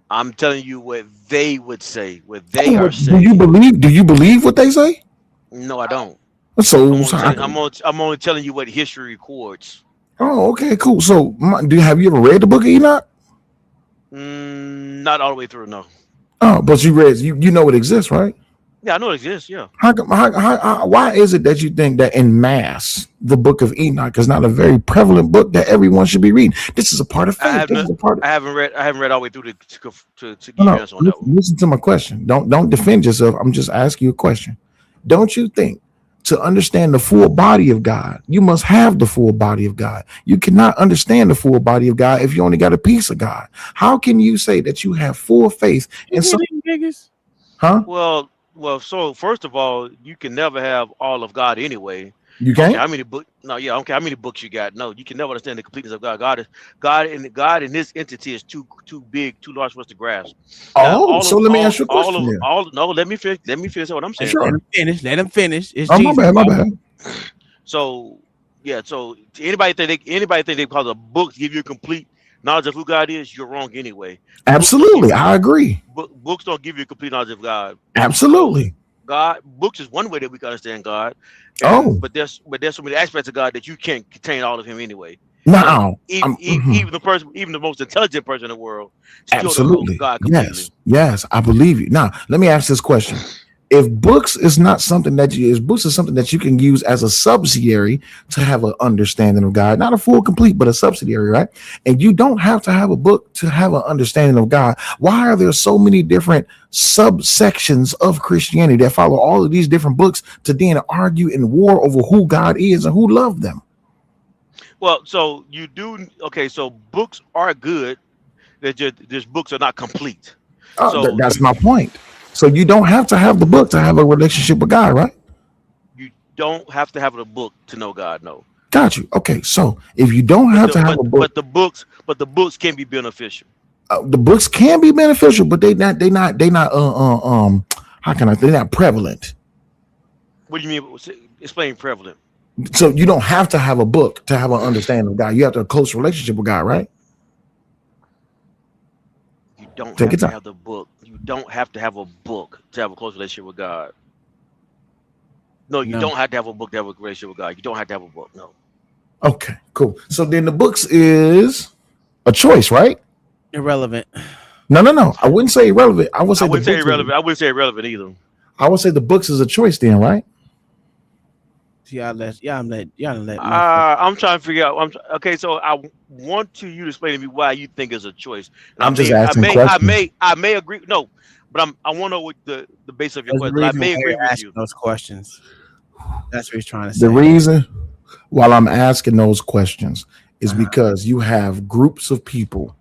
I'm telling you what they would say, what they are saying. Do you believe what they say? No, I don't. So I'm only telling you what history records. Oh, okay, cool. So have you ever read the book of Enoch? Not all the way through, no. Oh, but you know it exists, right? Yeah, I know it exists, yeah. Why is it that you think that in mass the book of Enoch is not a very prevalent book that everyone should be reading? This is a part of faith. I haven't read all the way through to give you an answer on that one. Listen to my question. Don't defend yourself. I'm just asking you a question. Don't you think to understand the full body of God, you must have the full body of God? You cannot understand the full body of God if you only got a piece of God. How can you say that you have full faith in something? Huh? Well, so first of all, you can never have all of God anyway. You can't? How many books? No, yeah, I don't care how many books you got. No, you can never understand the completeness of God. God and this entity is too big, too large for us to grasp. Now, let me ask you a question. Let me finish what I'm saying. Sure. Let him finish. It's my bad. So yeah, so anybody think they cause a book to give you a complete knowledge of who God is, you're wrong anyway. Absolutely, I agree. Books don't give you a complete knowledge of God. Absolutely. Books is one way that we can understand God. But there's so many aspects of God that you can't contain all of him anyway. No. Even the most intelligent person in the world still absolutely don't know God completely. Yes, I believe you. Now, let me ask this question. if books is not something that you, if books is something that you can use as a subsidiary to have an understanding of God, not a full complete, but a subsidiary, right? And you don't have to have a book to have an understanding of God. Why are there so many different subsections of Christianity that follow all of these different books to then argue and war over who God is and who loved them? Well, so you do okay. So books are good. They're just books are not complete. So That's my point. So you don't have to have the book to have a relationship with God, right? You don't have to have a book to know God. No. Got you. Okay, so if you don't have to have a book, but the books can be beneficial. The books can be beneficial, but they're not how can I? They're not prevalent. What do you mean? Explain prevalent. So you don't have to have a book to have an understanding of God. You have to have a close relationship with God, right? You don't have to have the book. You don't have to have a book to have a close relationship with God. No, you don't have to have a book to have a relationship with God. You don't have to have a book. No. Okay, cool. So then the books is a choice, right? Irrelevant. No. I wouldn't say irrelevant. I wouldn't say irrelevant. I wouldn't say irrelevant either. I would say the books is a choice then, right? Y'all let. I'm trying to figure out. Okay, so I want you to explain to me why you think it's a choice. And I'm just asking questions. I may agree. No, but I want to know what the base of your question. I may agree with you. Those questions. That's what he's trying to say. The reason while I'm asking those questions is because you have groups of people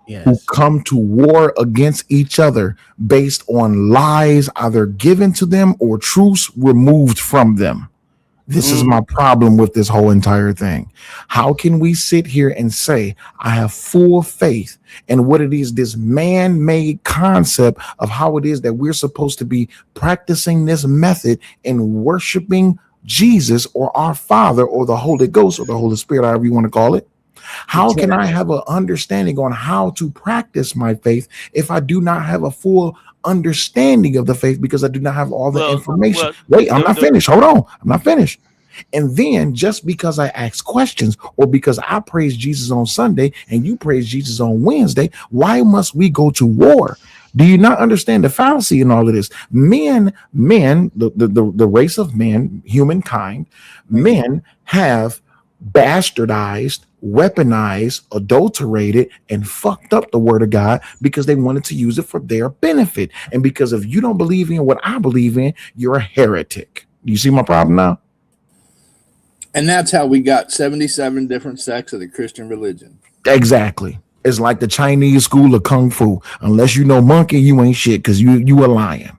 who come to war against each other based on lies either given to them or truths removed from them. This is my problem with this whole entire thing. How can we sit here and say, I have full faith in what it is, this man-made concept of how it is that we're supposed to be practicing this method in worshiping Jesus or our Father or the Holy Ghost or the Holy Spirit, however you want to call it? How can I have an understanding on how to practice my faith if I do not have a full understanding of the faith because I do not have all the information? Wait, I'm not finished. Hold on. I'm not finished. And then just because I ask questions or because I praise Jesus on Sunday and you praise Jesus on Wednesday, why must we go to war? Do you not understand the fallacy in all of this? Men, the race of men, humankind, men have bastardized, weaponized, adulterated, and fucked up the word of God because they wanted to use it for their benefit. And because if you don't believe in what I believe in, you're a heretic. Do you see my problem now? And that's how we got 77 different sects of the Christian religion. Exactly. It's like the Chinese school of Kung Fu. Unless you know monkey, you ain't shit because you a lion.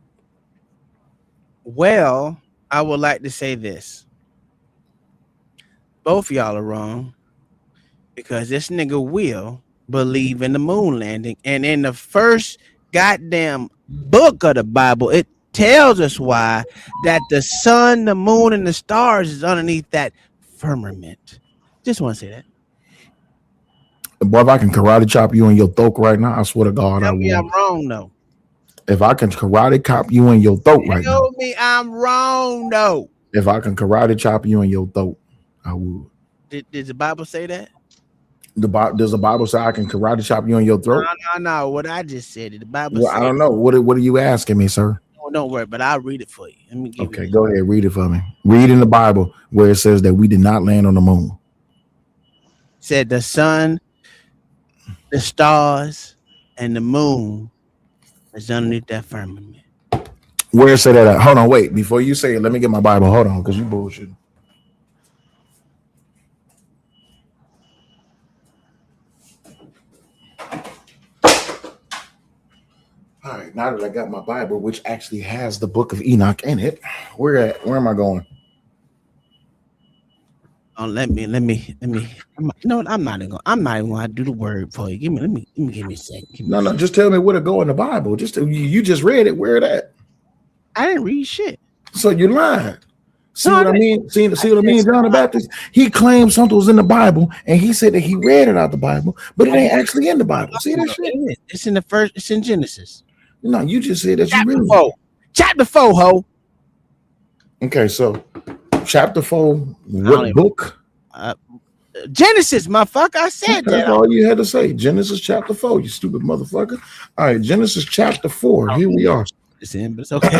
Well, I would like to say this. Both y'all are wrong because this nigga will believe in the moon landing. And in the first goddamn book of the Bible, it tells us why that the sun, the moon, and the stars is underneath that firmament. Just want to say that. Boy, if I can karate chop you in your throat right now, I swear to God, I will. I'm wrong, though. If I can karate chop you in your throat right now. Tell me I'm wrong, though. If I can karate chop you in your throat, I would. Did the Bible say that? Does the Bible say I can karate chop you in your throat? No. What I just said. The Bible. Well, I don't know. What are you asking me, sir? Don't worry, but I'll read it for you. Let me give you go ahead, read it for me. Read in the Bible where it says that we did not land on the moon. It said the sun, the stars, and the moon is underneath that firmament. Where it said that at? Hold on, wait. Before you say it, let me get my Bible. Hold on, because you bullshit. All right, now that I got my Bible, which actually has the book of Enoch in it, where am I going? Oh, let me. No, I'm not even gonna do the word for you. Let me give me a second. No, just tell me where to go in the Bible. You just read it. Where it at? I didn't read shit. So you're lying. See what I mean? See what I mean, John the Baptist? He claimed something was in the Bible, and he said that he read it out the Bible, but it ain't actually in the Bible. See that shit? It's in the first. It's in Genesis. No, you just said that chapter you read 4. Chapter 4, ho. Okay, so chapter 4, what book? Genesis, motherfucker. I said that. That's all you had to say. Genesis chapter 4, you stupid motherfucker. All right, Genesis chapter 4. Here we are. this in, but it's okay.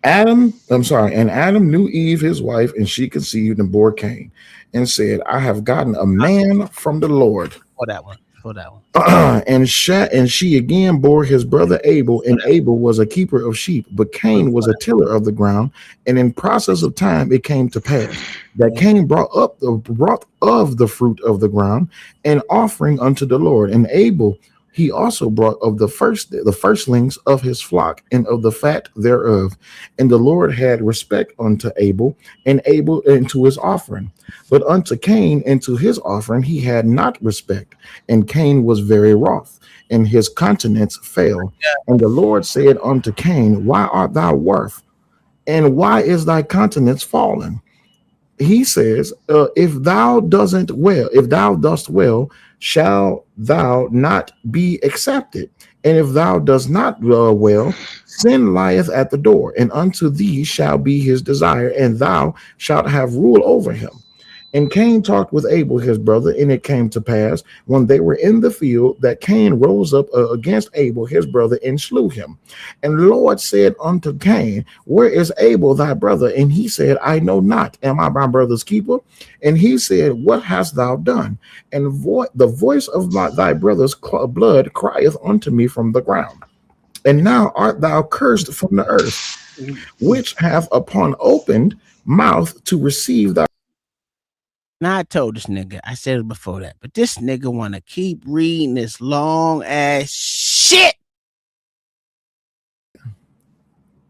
And Adam knew Eve, his wife, and she conceived and bore Cain, and said, I have gotten a man from the Lord. For that one. And she again bore his brother Abel, and Abel was a keeper of sheep, but Cain was a tiller of the ground. And in process of time, it came to pass that Cain brought of the fruit of the ground an offering unto the Lord, and Abel he also brought of the firstlings of his flock and of the fat thereof. And the Lord had respect unto Abel and to his offering, but unto Cain and to his offering he had not respect. And Cain was very wroth, and his countenance fell. And the Lord said unto Cain, why art thou wroth? And why is thy countenance fallen? He says, if thou dost well, shall thou not be accepted? And if thou dost not well, sin lieth at the door, and unto thee shall be his desire, and thou shalt have rule over him. And Cain talked with Abel his brother, and it came to pass when they were in the field that Cain rose up against Abel his brother and slew him. And the Lord said unto Cain, where is Abel thy brother? And he said, I know not. Am I my brother's keeper? And he said, what hast thou done? And the voice of thy brother's blood crieth unto me from the ground. And now art thou cursed from the earth, which hath upon opened mouth to receive thy. Now I told this nigga, I said it before that, but this nigga want to keep reading this long ass shit.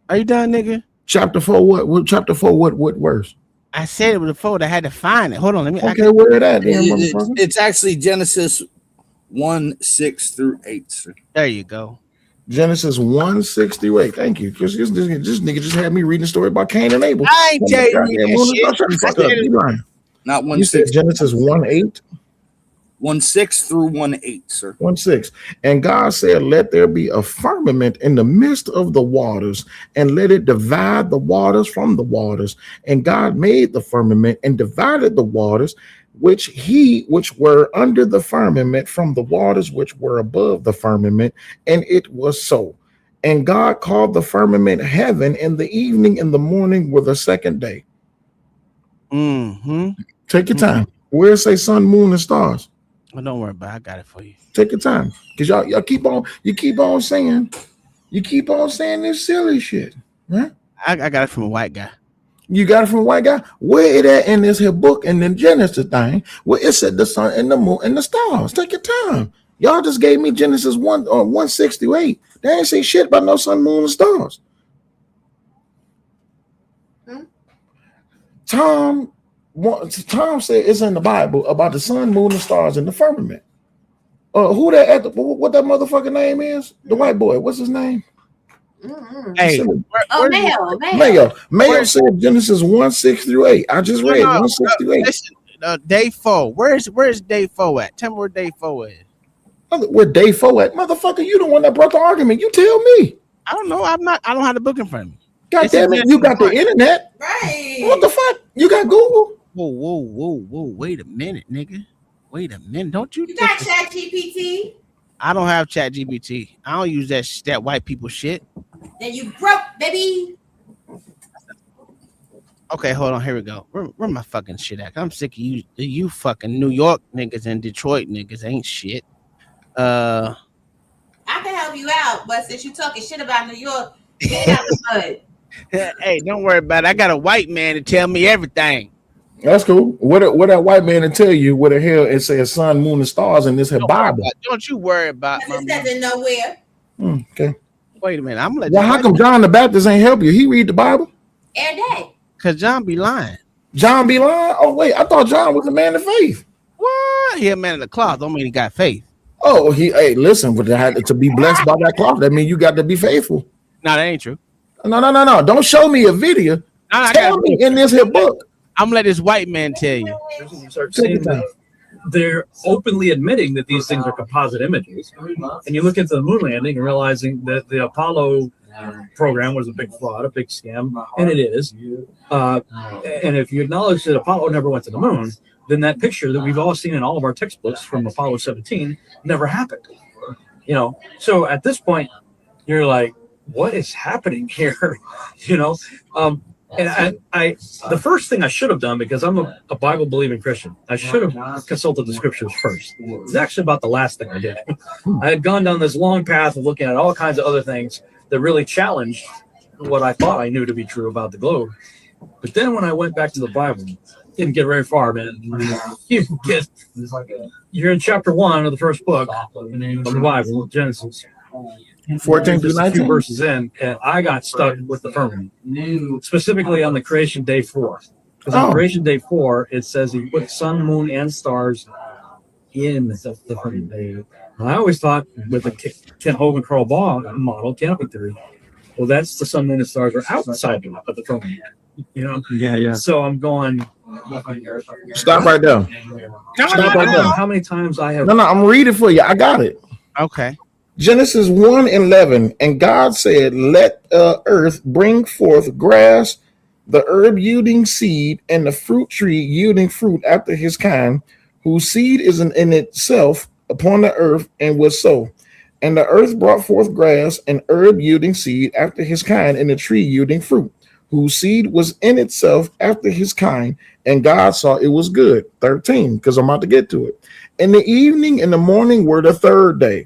Are you done, nigga? Chapter 4, what chapter 4, what verse? I said it before, I had to find it. Hold on, let me. Okay, where it at? It's actually Genesis 1:6-8, sir. There you go. Genesis 1:6-8. Thank you. This nigga just had me reading the story about Cain and Abel. I ain't telling you that shit. Not 1:6. You said Genesis 1:8? 1:6-8, sir. 1:6. And God said, let there be a firmament in the midst of the waters, and let it divide the waters from the waters. And God made the firmament and divided the waters which were under the firmament from the waters which were above the firmament. And it was so. And God called the firmament heaven, and the evening and the morning were the second day. Mm-hmm. Take your time. Where it say sun, moon, and stars? Well, don't worry about it. I got it for you. Take your time. Because y'all keep on saying this silly shit. Right? I got it from a white guy. You got it from a white guy? Where it at in this here book and then Genesis thing where it said the sun and the moon and the stars? Take your time. Y'all just gave me Genesis 1:6-8. They ain't say shit about no sun, moon, and stars. Tom said it's in the Bible about the sun, moon, and stars in the firmament. Who that what that motherfucking name is? The white boy. What's his name? Hey, Mayo said Genesis 1:6-8. I just read 1:6-8. Listen, day 4. Where's day 4 at? Tell me where day 4 is. Where day 4 at? Motherfucker, you the one that brought the argument. You tell me. I don't know. I don't have the book in front of me. God damn it, you got the internet. Right. What the fuck? You got Google? Whoa. Wait a minute, nigga. Wait a minute. Don't you got ChatGPT? I don't have ChatGPT. I don't use that white people shit. Then you broke, baby. Okay, hold on. Here we go. Where my fucking shit at? I'm sick of you fucking New York niggas and Detroit niggas ain't shit. I can help you out, but since you talking shit about New York, get out the mud. Hey, don't worry about it. I got a white man to tell me everything. That's cool. What that white man to tell you what the hell it says sun, moon, and stars in this here Bible? Don't you worry about my it doesn't nowhere. Okay. Wait a minute. I'm gonna let how come John the Baptist ain't help you? He read the Bible? Every day. Cause John be lying. John be lying? Oh, wait. I thought John was a man of faith. What? He a man of the cloth. Don't mean he got faith. Oh, listen, but to be blessed by that cloth, that means you got to be faithful. No, that ain't true. No. Don't show me a video. Tell me in this here book. I'm gonna let this white man tell you. They're openly admitting that these things are composite images. And you look into the moon landing and realizing that the Apollo program was a big fraud, a big scam, and it is. And if you acknowledge that Apollo never went to the moon, then that picture that we've all seen in all of our textbooks from Apollo 17 never happened. So at this point, you're like, what is happening here? You know, and I the first thing I should have done, because I'm a Bible believing Christian, I should have consulted the scriptures first. It's actually about the last thing I did. I had gone down this long path of looking at all kinds of other things that really challenged what I thought I knew to be true about the globe. But then when I went back to the Bible, didn't get very far, man. You're in chapter 1 of the first book of the Bible, Genesis. 14 through 19 a few verses in, and I got stuck with the firmament, specifically on the creation day 4. Because on creation day 4, it says he put sun, moon, and stars in the firmament. And I always thought with the Ken Hovind Carl Baugh model, canopy theory, well, that's the sun, moon, and stars are outside of the firmament. You know? Yeah. So I'm going. Stop right there. Stop right there. How many times I have? No, I'm reading for you. I got it. Okay. Genesis 1:11, and God said, "Let earth bring forth grass, the herb yielding seed, and the fruit tree yielding fruit after his kind, whose seed is in itself upon the earth, and was so. And the earth brought forth grass and herb yielding seed after his kind, and the tree yielding fruit, whose seed was in itself after his kind. And God saw it was good." 13, because I'm about to get to it. "And the evening and the morning were the third day.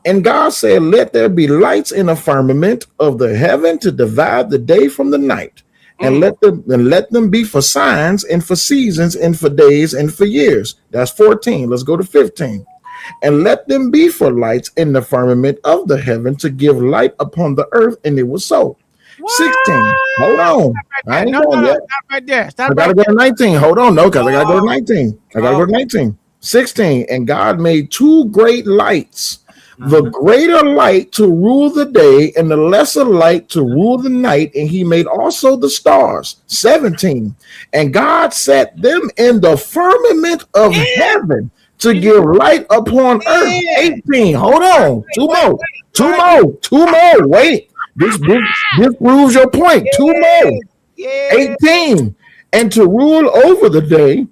And God said, Let there be lights in the firmament of the heaven to divide the day from the night, and let them be for signs and for seasons and for days and for years." That's 14. Let's go to 15. "And let them be for lights in the firmament of the heaven to give light upon the earth, and it was so." 16. Hold on. I ain't done yet. Stop right there. I gotta go to 19. Hold on, no, because I gotta go to 19. I gotta go to 19. 16. "And God made 2 great lights, the greater light to rule the day, and the lesser light to rule the night. And he made also the stars." 17. "And God set them in the firmament of heaven to give light upon earth." 18. Hold on. Two more. Wait. This proves your point. 2 more. 18. "And to rule over the day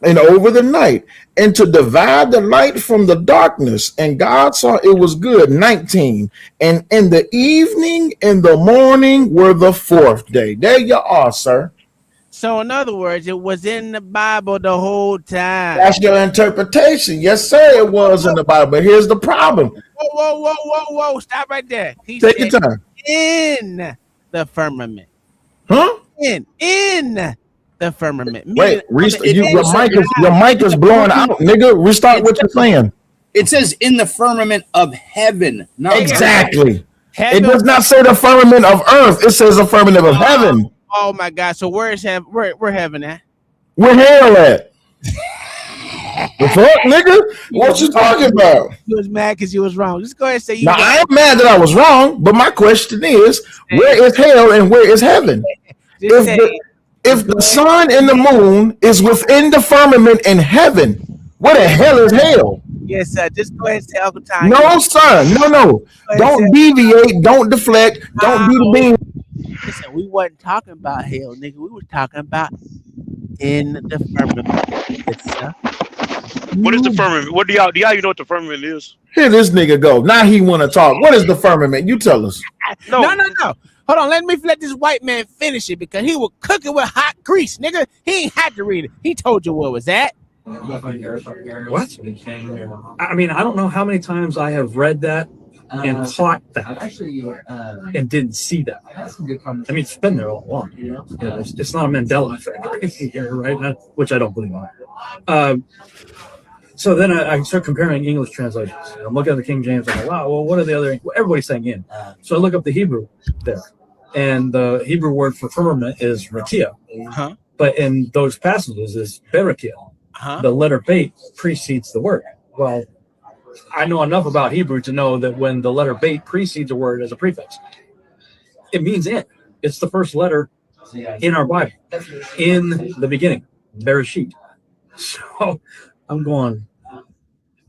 and over the night, and to divide the light from the darkness. And God saw it was good." 19. "And in the evening and the morning were the 4th day." There you are, sir. So in other words, it was in the Bible the whole time. That's your interpretation. Yes, sir, it was in the Bible. But here's the problem. Whoa. Stop right there. Take your time. In the firmament. Huh? In the firmament. Wait, your mic is blowing out, nigga. Restart what you're saying. It says in the firmament of heaven. Not exactly. It does not say the firmament of earth. It says the firmament of heaven. Oh my God! So where is heaven? Where heaven at? Where hell at? The fuck, nigga? What you talking about? You was mad because you was wrong. Just go ahead and say you. Now I am mad that I was wrong, but my question is, where is hell and where is heaven? If the sun and the moon is within the firmament in heaven, where the hell is hell? Yes, sir. Just go ahead and say Uncle Tom. No, sir. No. Don't deviate. Don't deflect. Don't do the beam. Listen, we wasn't talking about hell, nigga. We were talking about in the firmament. What is the firmament? What do y'all even know what the firmament is? Here this nigga go. Now he want to talk. What is the firmament? You tell us. No. Hold on, let this white man finish it because he was cooking with hot grease, nigga. He ain't had to read it. He told you what was that. What? I mean, I don't know how many times I have read that and caught that and didn't see that. I mean, it's been there all along. You know? It's not a Mandela effect here, right? Which I don't believe in. So then I start comparing English translations. I'm looking at the King James. I'm like, wow, well, what are the other? Everybody's saying in. So I look up the Hebrew there. And the Hebrew word for firmament is rakia. But in those passages is berakia. The letter bait precedes the word. Well, I know enough about Hebrew to know that when the letter bait precedes a word as a prefix, it means in. It's the first letter in our Bible. In the beginning, Bereshit. So I'm going,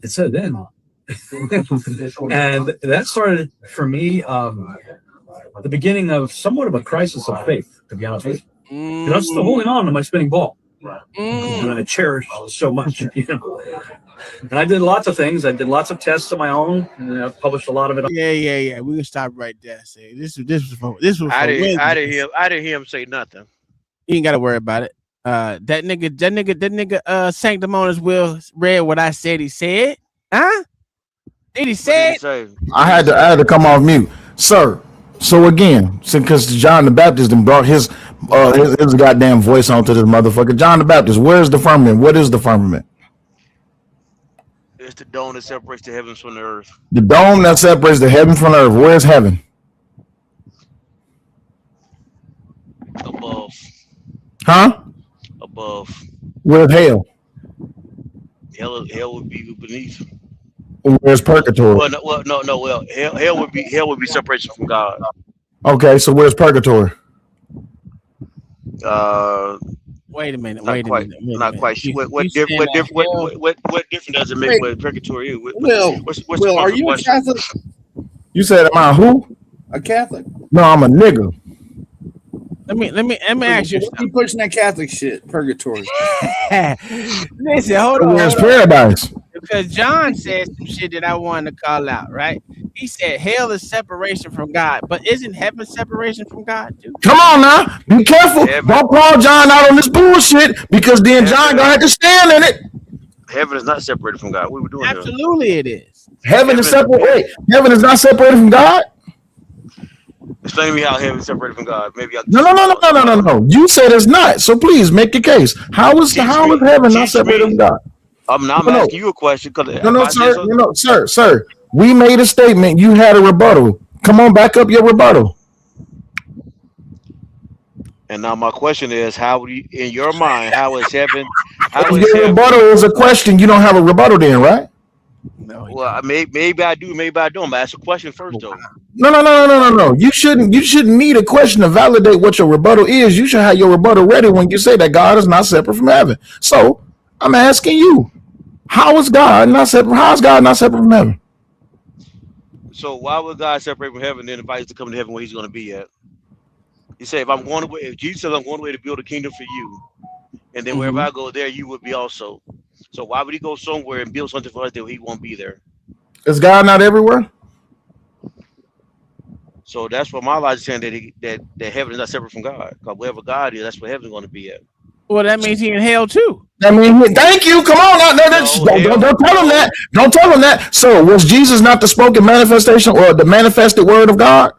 it said then. And that started for me the beginning of somewhat of a crisis of faith, to be honest with you. I'm still holding on to my spinning ball. And I cherish so much, you know. And I did lots of things. I did lots of tests of my own, and I published a lot of it. Yeah. We can stop right there. See, this was. I didn't hear him say nothing. You ain't got to worry about it. That nigga sanctimonious Will read what I said he said. Huh? Did he say it? I had to come off mute, sir. So again, because John the Baptist and brought his goddamn voice onto this motherfucker. John the Baptist, where's the firmament? What is the firmament? It's the dome that separates the heavens from the earth. The dome that separates the heaven from the earth. Where's heaven? Above. Huh? Above. Where's hell? Hell would be beneath. Where's purgatory? Well, hell would be separation from God. Okay, so where's purgatory? Wait a minute. Not quite. What difference does it make with purgatory? Will, are you a Catholic? You said, am I who? A Catholic? No, I'm a nigga. Let me ask you. Keep pushing that Catholic shit. Purgatory. Listen, hold on. Where's paradise? Because John said some shit that I wanted to call out, right? He said hell is separation from God, but isn't heaven separation from God too? Come on now, be careful. Don't call John out on this bullshit, because then John gonna have to stand in it. Heaven is not separated from God. What are we doing? Absolutely, it is. Heaven is separate. Heaven is not separated from God. Explain to me how heaven is separated from God. Maybe No. You said it's not. So please make your case. How is heaven not separated from God? I'm asking you a question. Sir. We made a statement. You had a rebuttal. Come on, back up your rebuttal. And now my question is, how in your mind, how is heaven? Your rebuttal is a question. You don't have a rebuttal then, right? No. Well, maybe I do. Maybe I don't. But ask a question first, though. No. You shouldn't need a question to validate what your rebuttal is. You should have your rebuttal ready when you say that God is not separate from heaven. So I'm asking you, how is God not separate? How is God not separate from heaven? So why would God separate from heaven and then invite us to come to heaven where He's going to be at? You say, if Jesus says I'm going away to build a kingdom for you, and then wherever I go there, you would be also. So why would He go somewhere and build something for us that He won't be there? Is God not everywhere? So that's what my logic is saying, that heaven is not separate from God. Because wherever God is, that's where heaven's going to be at. Well, that means He in hell too. I mean, thank you. Come on, don't tell him that. Don't tell him that. So, was Jesus not the spoken manifestation or the manifested word of God?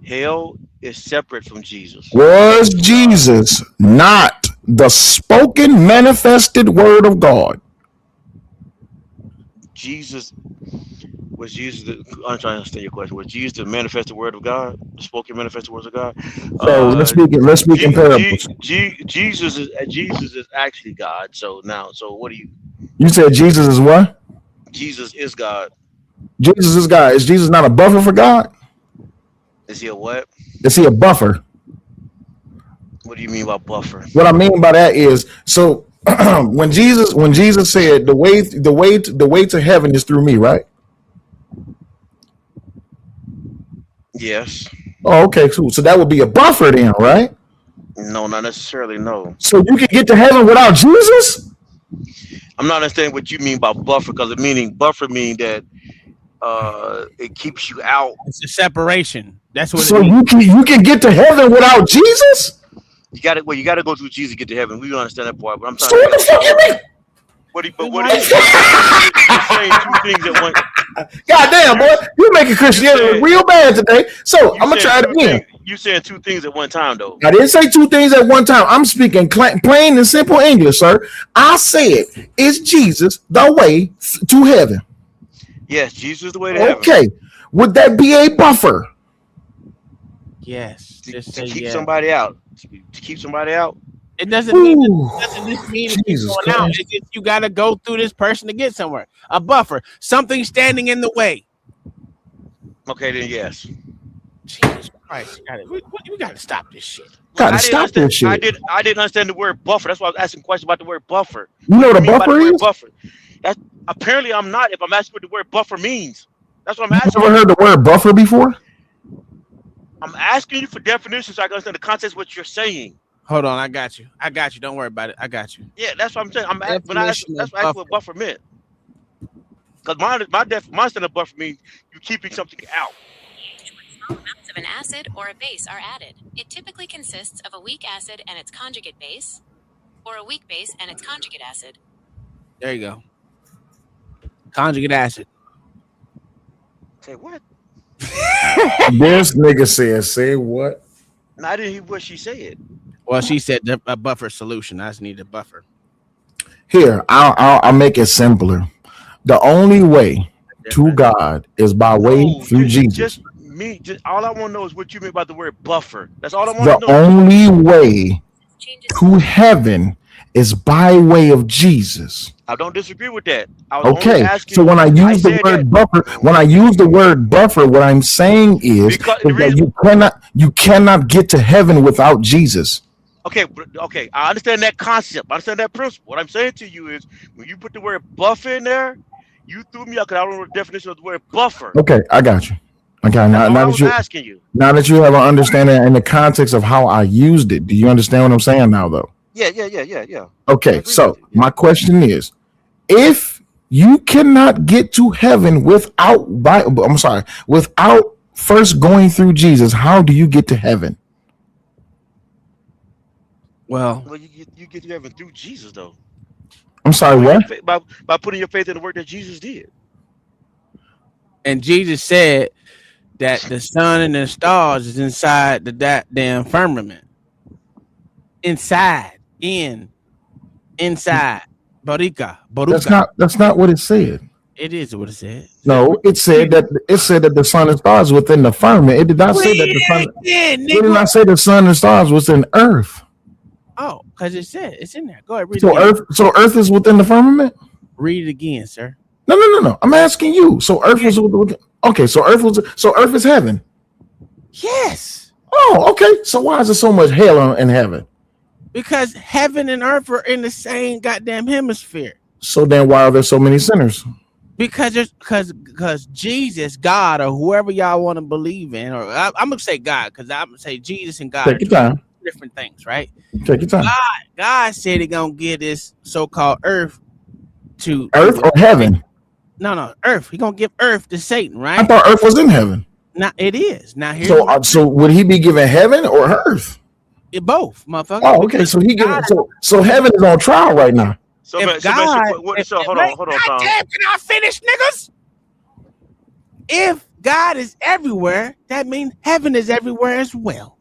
Hell is separate from Jesus. Was Jesus not the spoken manifested word of God? I'm trying to understand your question. Was Jesus the manifested word of God, the spoken manifested words of God? So let's speak in parables. Jesus is actually God. So what do you? You said Jesus is what? Jesus is God. Jesus is God. Is Jesus not a buffer for God? Is He a what? Is He a buffer? What do you mean by buffer? What I mean by that is, so when Jesus said the way to heaven is through me, right? Yes. Oh, okay, cool. So that would be a buffer then, right? No, not necessarily. No. So you can get to heaven without Jesus? I'm not understanding what you mean by buffer, because buffer mean that it keeps you out. It's a separation. That's what. So you can get to heven without Jesus? You got to go through Jesus to get to heaven. We don't understand that part, but I'm trying. So what the fuck you mean? What are you saying? Two things at once. Goddamn, boy, you're making Christianity real bad today. So I'm gonna try it again. You saying two things at one time, though. I didn't say two things at one time. I'm speaking plain and simple English, sir. I said, is Jesus the way to heaven? Yes, Jesus is the way to heaven. Okay, would that be a buffer? Yes. To keep somebody out. To keep somebody out. It doesn't mean it's going out. It's just you got to go through this person to get somewhere. A buffer, something standing in the way. Okay, then yes. Jesus Christ, we got to stop this shit. Gotta stop this shit. I didn't understand the word buffer. That's why I was asking questions about the word buffer. You know what a buffer is? Buffer. Apparently, I'm not. If I'm asking what the word buffer means, that's what I'm asking. You ever heard the word buffer before? I'm asking you for definitions so I can understand the context of what you're saying. Hold on, I got you. Don't worry about it. I got you. Yeah, that's what I'm saying. That's what buffer meant. Because my standard buffer means you keeping something out. Small amounts of an acid or a base are added. It typically consists of a weak acid and its conjugate base, or a weak base and its conjugate acid. There you go. Conjugate acid. Say what? This nigga said, say what? No, I didn't hear what she said. Well, she said a buffer solution. I just need a buffer. Here, I'll make it simpler. The only way to God is by way through Jesus. All I want to know is what you mean by the word buffer. That's all I want to know. The only way to heaven is by way of Jesus. I don't disagree with that. I was Okay, asking so when I use the word buffer, what I'm saying is that you cannot get to heaven without Jesus. Okay, I understand that concept. I understand that principle. What I'm saying to you is, when you put the word buffer in there, you threw me out because I don't know the definition of the word buffer. Okay, I got you. Okay, now that you have an understanding in the context of how I used it, do you understand what I'm saying now, though? Yeah. Okay, so my question is, if you cannot get to heaven without first going through Jesus, how do you get to heaven? Well, you get to heaven through Jesus, though. I'm sorry, what? By putting your faith in the work that Jesus did. And Jesus said that the sun and the stars is inside the damn firmament. Inside. Barika. That's not what it said. It is what it said. No, it said that the sun and stars within the firmament. It did not say that the sun. It did not say the sun and stars was in earth. Oh, because it said it's in there. Go ahead, read it again. Earth is within the firmament? Read it again, sir. No. I'm asking you. So Earth was okay, so Earth is heaven. Yes. Oh, okay. So why is there so much hell in heaven? Because heaven and earth are in the same goddamn hemisphere. So then why are there so many sinners? Because Jesus, God, or whoever y'all want to believe in, or I'm gonna say God, because I'm gonna say Jesus and God. Take your time. Different things, right? Take your time. God said He gonna give this so-called earth to earth or heaven. No, earth. He gonna give earth to Satan, right? I thought earth was in heaven. Now it is. Now here. So would He be given heaven or earth? Both, motherfucker. Oh, okay. So He giving. So heaven is on trial right now. So hold on, Tom. Damn, can I finish, niggas? If God is everywhere, that means heaven is everywhere as well.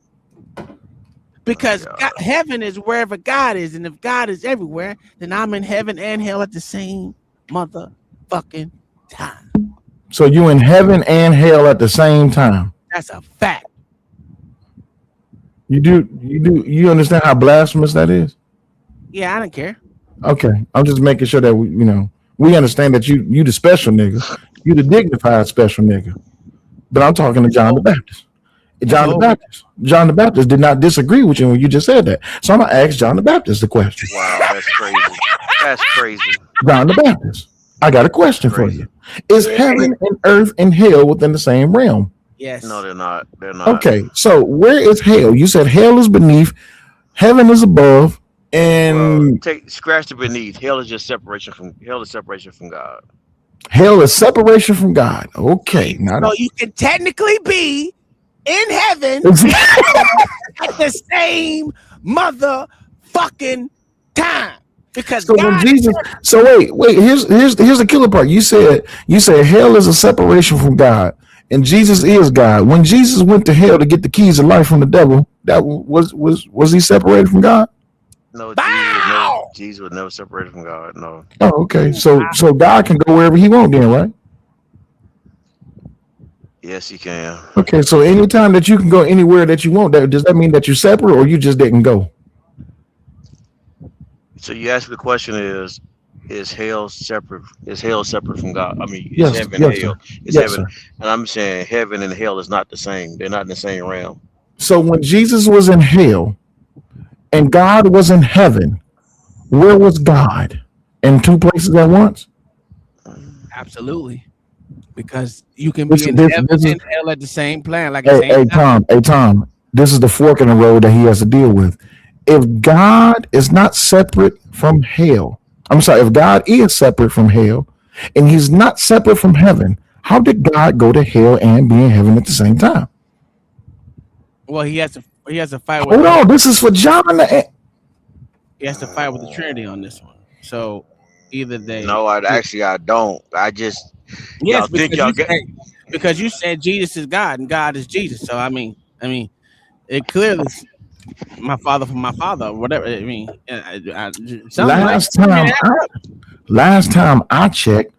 Because heaven is wherever God is, and if God is everywhere, then I'm in heaven and hell at the same motherfucking time. So you in heaven and hell at the same time. That's a fact. You understand how blasphemous that is? Yeah, I don't care. Okay, I'm just making sure that we understand that you the special nigga, you the dignified special nigga. But I'm talking to John the Baptist. John the Baptist did not disagree with you when you just said that. So I'm gonna ask John the Baptist the question. Wow, that's crazy. That's crazy. John the Baptist, I got a question for you. Is heaven and earth and hell within the same realm? Yes. No, they're not. They're not. Okay, so where is hell? You said hell is beneath, heaven is above, and scratch the beneath. Hell is separation from God. Hell is separation from God. Okay, so you can technically be in heaven at the same motherfucking time. Because when Jesus, wait, here's the killer part. You said hell is a separation from God, and Jesus is God. When Jesus went to hell to get the keys of life from the devil, that was he separated from God? No, Jesus was never separated from God. No. Oh, okay. So God can go wherever He wants, then, right? Yes, He can. Okay, so anytime that you can go anywhere that you want, does that mean that you're separate, or you just didn't go? So you ask the question: Is hell separate? Is hell separate from God? I mean, yes, heaven and hell? Is heaven? Sir. And I'm saying heaven and hell is not the same. They're not in the same realm. So when Jesus was in hell and God was in heaven, where was God? In two places at once? Absolutely. Because you can be in heaven and hell at the same plan. Tom, this is the fork in the road that He has to deal with. If God is not separate from hell, if God is separate from hell, and he's not separate from heaven, how did God go to hell and be in heaven at the same time? Well, he has to fight with. Hold on, this is for John. He has to fight with the Trinity on this one. So either they. No, I don't. I just. Yes, because you said Jesus is God and God is Jesus. So I mean, it clearly my father from my father, or whatever. I mean, last time I checked,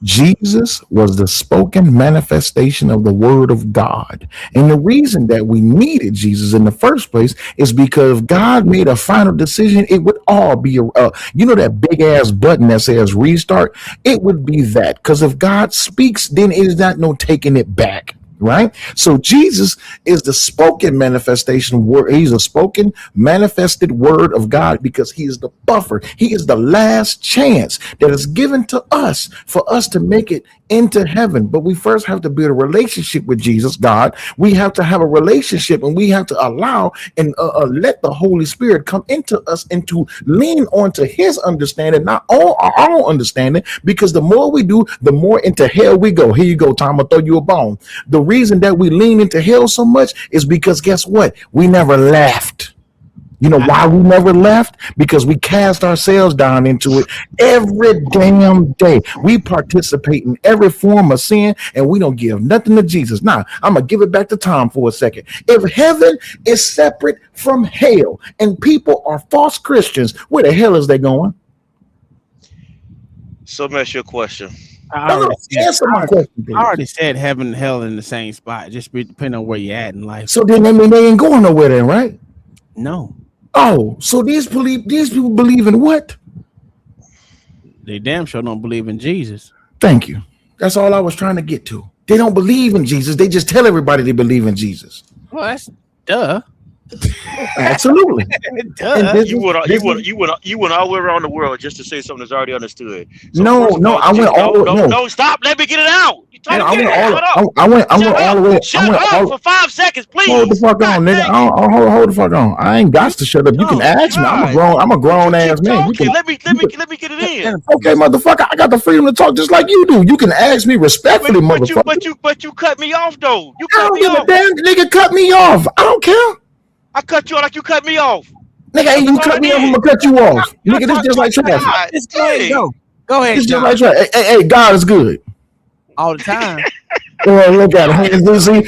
Jesus was the spoken manifestation of the word of God. And the reason that we needed Jesus in the first place is because God made a final decision. It would all be, that big ass button that says restart. It would be that, because if God speaks, then it is not no taking it back. Right? So Jesus is the spoken manifestation word. He's a spoken manifested word of God because he is the buffer. He is the last chance that is given to us for us to make it into heaven. But we first have to build a relationship with Jesus, God. We have to have a relationship, and we have to allow and let the Holy Spirit come into us and to lean onto his understanding, not all our own understanding, because the more we do, the more into hell we go. Here you go, Tom. I'll throw you a bone. The reason that we lean into hell so much is because guess what? We never left. You know why we never left? Because we cast ourselves down into it every damn day. We participate in every form of sin, and we don't give nothing to Jesus. Now, I'm going to give it back to Tom for a second. If heaven is separate from hell and people are false Christians, where the hell is they going? So let me ask you a question. I already said heaven and hell in the same spot, just depending on where you're at in life. So then, I mean, they ain't going nowhere then, right? No. Oh, so these people believe in what? They damn sure don't believe in Jesus. Thank you. That's all I was trying to get to. They don't believe in Jesus. They just tell everybody they believe in Jesus. Well, that's duh. Absolutely. You went all the way around the world just to say something that's already understood. So no, I went all the way. No, stop. Let me get it out. I went all the way. Shut up for 5 seconds, please. Hold the fuck on, nigga. Hold the fuck on. I ain't got to shut up. You can ask me. I'm a grown ass man. Let me get it in. Okay, motherfucker. I got the freedom to talk just like you do. You can ask me respectfully, motherfucker. But you cut me off though. You I cut don't me give off. a damn nigga. Cut me off. I don't care. I cut you off like you cut me off. Nigga, you cut me off, I'm gonna cut you off. Nigga, this just like trash. Go ahead. This just like trash. Hey, God is good. All the time. Look at him. See,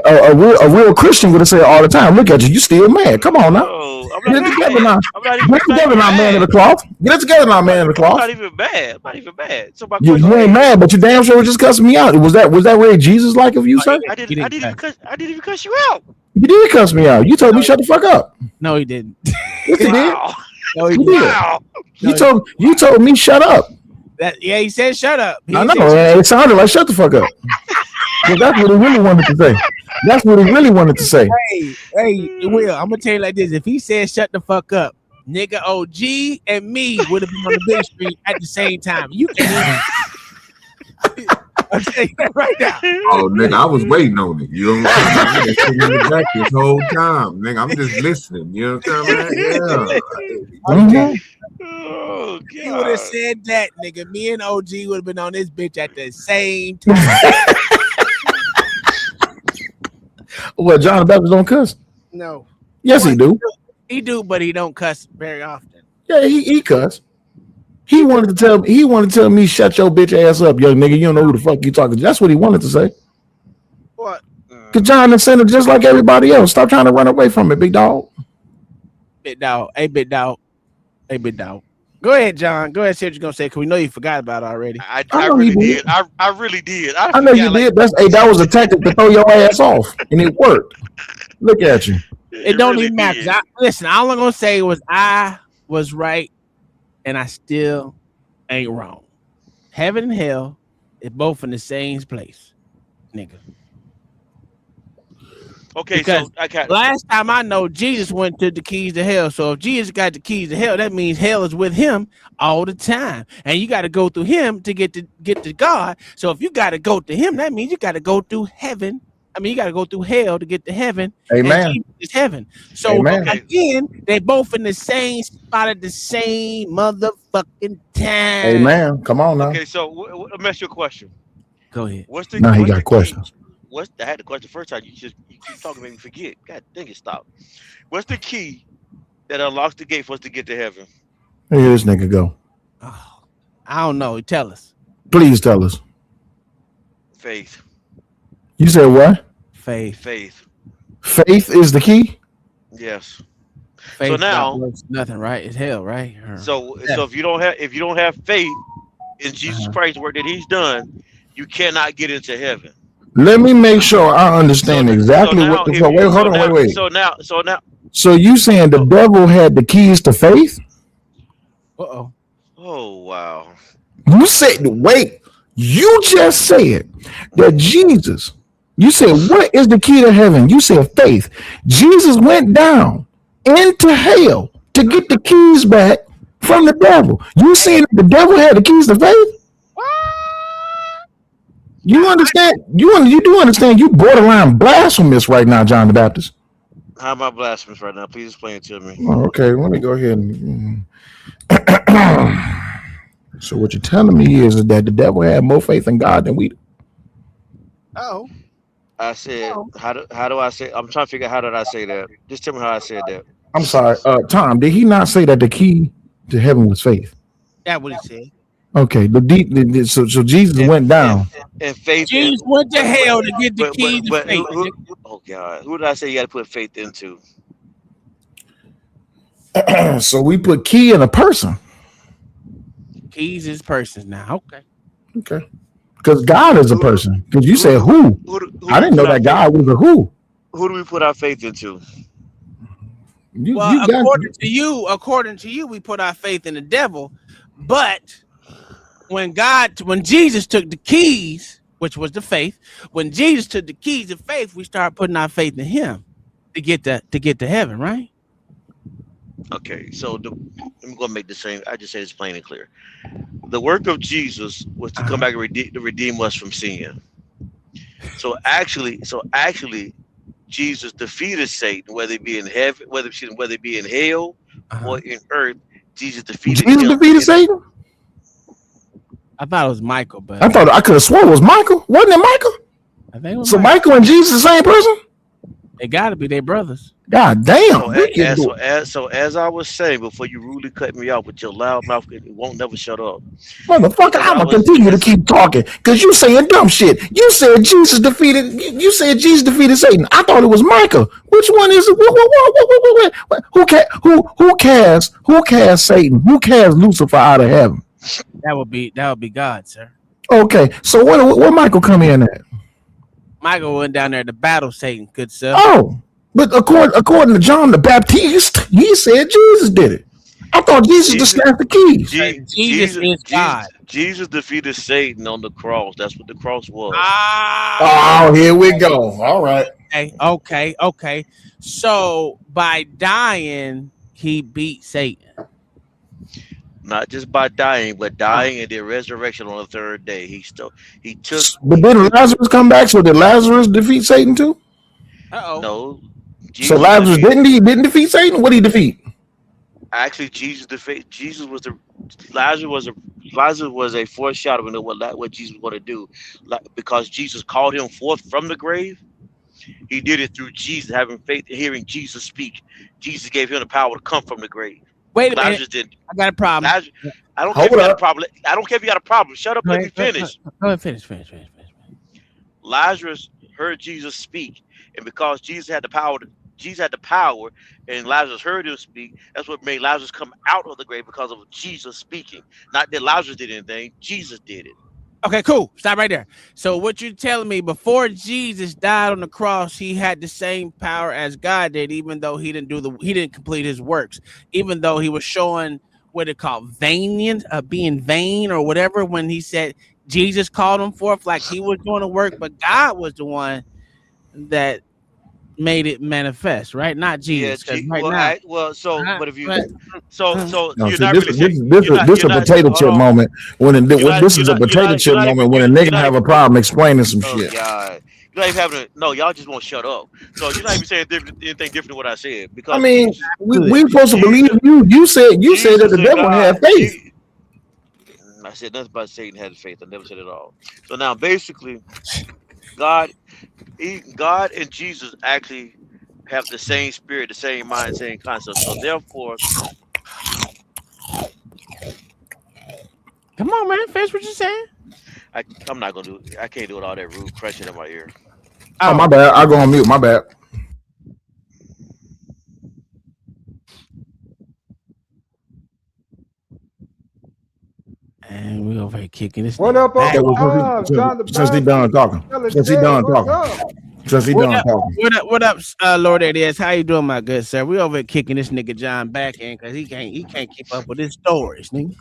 a real Christian would have said all the time. Look at you. You still mad. Come on now. Get it together now. Get it together now, man of the cloth. Get it together now, man of the cloth. I'm not even mad. So you ain't mad, but you damn sure was just cussing me out. Was that really Jesus like of you, sir? I didn't even cuss you out. You did cuss me out. You told me shut the fuck up. No, he didn't. Yes, he did. No, he did. You told me shut up. Yeah, he said shut up. I know. It sounded like shut the fuck up. That's what he really wanted to say. That's what he really wanted to say. Hey, Will, I'm gonna tell you like this: if he said shut the fuck up, nigga, OG and me would have been on the big street at the same time. You can. I'm saying that right now. Oh, nigga, I was waiting on it. You know what I'm saying? I'm sitting in the back this whole time, nigga. I'm just listening. You know what I'm saying? Yeah. Oh, he would have said that, nigga. Me and OG would have been on this bitch at the same time. What, John the Baptist don't cuss? No. Yes, he do. He do, but he don't cuss very often. Yeah, he cuss. He wanted to tell me, shut your bitch ass up, young nigga. You don't know who the fuck you talking to. That's what he wanted to say. What? Cause John the sinner just like everybody else. Stop trying to run away from it, big dog. Big dog. Hey, big dog. Hey, big dog. Go ahead, John. Go ahead, say what you're gonna say, because we know you forgot about it already. I really did. I really did. I know you did. That was a tactic to throw your ass off, and it worked. Look at you. It don't really even matter. Listen, all I'm gonna say was I was right, and I still ain't wrong. Heaven and hell is both in the same place, nigga. Okay, because so I can't. Last time I know, Jesus went to the keys to hell. So if Jesus got the keys to hell, that means hell is with him all the time, and you got to go through him to get to God. So if you got to go to him, that means you got to go through heaven I mean, you got to go through hell to get to heaven. Amen. And Jesus is heaven. So again, they both in the same spot at the same motherfucking time. Amen. Come on now. Okay, so let me ask you a question. Go ahead. Now he got questions. I had the question first time. You keep talking, made me forget. God dang it, stop. What's the key that unlocks the gate for us to get to heaven? Here this nigga go. Oh, I don't know. Tell us. Please tell us. Faith. You said what? Faith. Faith is the key? Yes. Faith so now nothing, right? It's hell, right? So if you don't have faith in Jesus Christ's work that he's done, you cannot get into heaven. Let me make sure I understand exactly what the fuck. Wait, hold on, wait. So now. So you saying the devil had the keys to faith? Uh-oh. Oh wow. You said you just said that Jesus. You said what is the key to heaven? You said faith. Jesus went down into hell to get the keys back from the devil. You saying the devil had the keys to faith? You understand? You do understand? You borderline blasphemous right now, John the Baptist. How am I blasphemous right now? Please explain it to me. Oh, okay, let me go ahead and. So what you're telling me is that the devil had more faith in God than we do. Oh. I said, how do I say? I'm trying to figure out how did I say that. Just tell me how I said that. I'm sorry, Tom. Did he not say that the key to heaven was faith? That's what he said. Okay, so Jesus went down. And faith. Jesus went to hell to get the key to faith. Oh God, who did I say you got to put faith into? So we put key in a person. Keys is persons now. Okay. Because God is a person. Because you said who? I didn't know that God was a who. Who do we put our faith into? According to you, we put our faith in the devil. But when Jesus took the keys, which was the faith, when Jesus took the keys of faith, we started putting our faith in him to get to heaven, right? Okay, so I'm going to make the same. I just say it's plain and clear. The work of Jesus was to come back and redeem us from sin. So actually, Jesus defeated Satan, whether it be in heaven, whether it be in hell or in earth. Jesus defeated Satan. I thought it was Michael, but I could have sworn it was Michael. Wasn't it Michael? I think it was Michael and Jesus the same person? They got to be their brothers. God damn. So as I was saying before you rudely cut me off with your loud mouth, it won't never shut up. Motherfucker, I'm gonna continue to keep talking because you saying dumb shit. You said Jesus defeated. You said Jesus defeated Satan. I thought it was Michael. Which one is it? Who cast Satan? Who cast Lucifer out of heaven? That would be God, sir. Okay, so where Michael come in at? Michael went down there to battle Satan, good sir. Oh, but according to John the Baptist, he said Jesus did it. I thought Jesus just snapped the keys. Jesus is God. Jesus defeated Satan on the cross. That's what the cross was. Oh, here we go. All right. Okay. So by dying, he beat Satan. Not just by dying, but dying and then resurrection on the third day. He took. But didn't Lazarus come back? So did Lazarus defeat Satan too? No. So Lazarus didn't defeat Satan. What did he defeat? Actually, Lazarus was a foreshadowing of what Jesus was going to do, because Jesus called him forth from the grave. He did it through Jesus having faith and hearing Jesus speak. Jesus gave him the power to come from the grave. Wait a minute. I got a problem. I don't care if you got a problem. I don't care if you got a problem. Shut up. Let me finish. Go ahead, finish. Lazarus heard Jesus speak, and because Jesus had the power, and Lazarus heard him speak. That's what made Lazarus come out of the grave, because of Jesus speaking. Not that Lazarus did anything. Jesus did it. Okay, cool. Stop right there. So what you're telling me, before Jesus died on the cross, he had the same power as God did, even though he didn't complete his works, even though he was showing what it called being vain or whatever, when he said Jesus called him forth like he was doing the work, but God was the one that made it manifest, right? Not Jesus. This is a potato chip moment when a nigga have a problem explaining some shit. God. You're not even having a, no, y'all just won't shut up. So you're not even saying anything different than what I said. Because I mean, we supposed to believe you. You said that the devil had faith. I said nothing about Satan had faith. I never said it at all. So now, basically, God and Jesus actually have the same spirit, the same mind, same concept. So therefore, come on, man, finish what you're saying. I'm not gonna do it. I can't do it all that rude crunching in my ear. Oh, my bad. I go on mute. My bad. And we over here kicking this. What up, since he done talking? Since he done talking? Since he done talking? What up, Lord ADS? How you doing, my good sir? We over here kicking this nigga John back in because he can't keep up with his stories, nigga.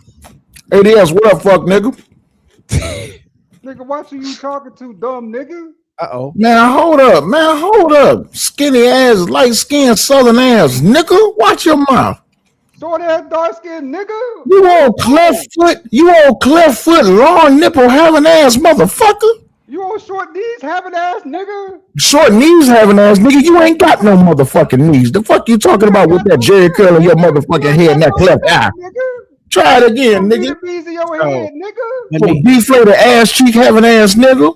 ADS, what up, fuck nigga? Nigga, what are you talking to, dumb nigga? Uh-oh. Man, hold up. Skinny ass, light skinned southern ass nigga. Watch your mouth. Short ass, dark skinned nigga. You on cleft foot, long nipple having ass motherfucker. You on short knees having ass nigga. Short knees having ass nigga. You ain't got no motherfucking knees. The fuck you talking about with that Jerry curl in your motherfucking head and that cleft eye? Try it again, nigga. Oh, deflated ass cheek having ass nigga.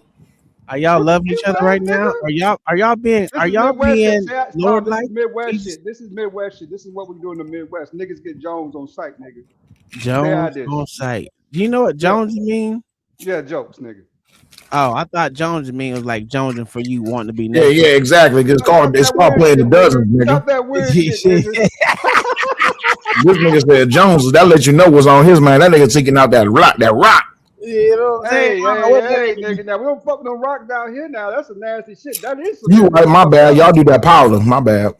Are y'all loving each other right now? Are y'all being Lord like? Midwest shit. This is Midwest shit. This is what we do in the Midwest. Niggas get Jones on sight, nigga. Jones on sight. Do you know what Jones mean? Yeah, jokes, nigga. Oh, I thought Jones mean was like jonesing for you wanting to be. Yeah, exactly. It's called playing the dozens, nigga. Stop that weird shit, nigga. This nigga said Jones. That let you know what's on his mind. That nigga taking out that rock. You know what I'm saying? Hey, nigga. Now we don't fuck no rock down here. Now that's some nasty shit. That is. You right? My bad. Y'all do that powder. My bad.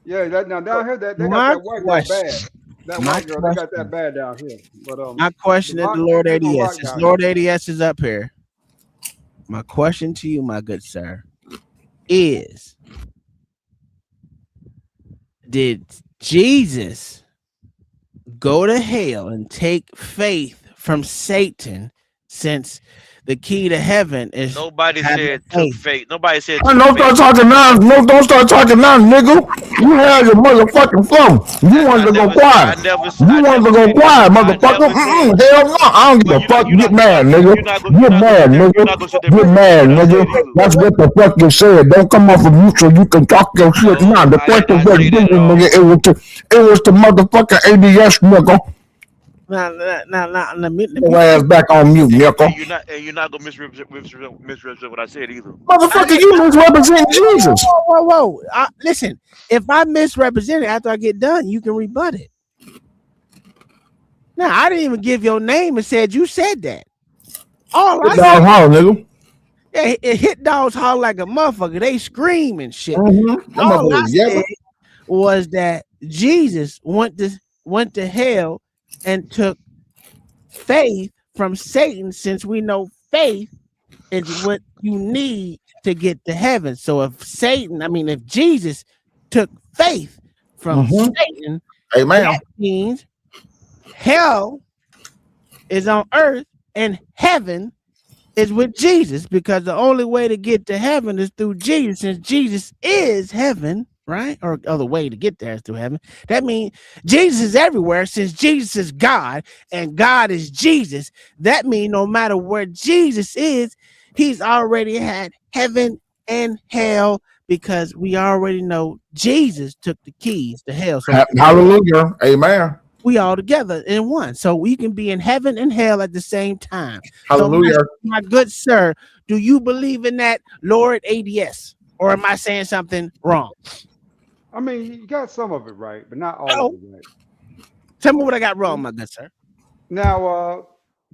Yeah, now down here they got that white girl bad. That white girl, they got that bad down here. But my question is the Lord ADS. Since Lord ADS is up here, my question to you, my good sir, is: did Jesus go to hell and take faith from Satan, since the key to heaven is nobody said took faith. Nobody said don't start talking now. No, don't start talking now, nigga. You had your motherfucking phone. You wanted to go quiet. You wanted to go quiet, motherfucker. Hell no. I don't give a fuck. Get mad, nigga. Get mad, nigga. Get mad, nigga. That's what the fuck you said. Don't come off of mute so you can talk your shit now. The question was, nigga, it was the motherfucking ADS, nigga. Now, let me ass back on mute, Nickel. You're not gonna misrepresent what I said either. Motherfucker, you misrepresent Jesus. Whoa. Listen, if I misrepresent it after I get done, you can rebut it. Now, I didn't even give your name and said you said that. All I said, nigga. Yeah, it hit dogs holler like a motherfucker. They scream and shit. Mm-hmm. All I said was that Jesus went to hell and took faith from Satan, since we know faith is what you need to get to heaven. So if Jesus took faith from Satan, amen, that means hell is on earth and heaven is with Jesus, because the only way to get to heaven is through Jesus, since Jesus is heaven. Right? Or other way to get there is through heaven. That means Jesus is everywhere, since Jesus is God and God is Jesus. That means no matter where Jesus is, he's already had heaven and hell, because we already know Jesus took the keys to hell. So hallelujah. Amen. We all together in one. So we can be in heaven and hell at the same time. Hallelujah. So my good sir, do you believe in that, Lord ADS? Or am I saying something wrong? I mean, you got some of it right, but not all of it right. Tell me what I got wrong, my good sir. Now,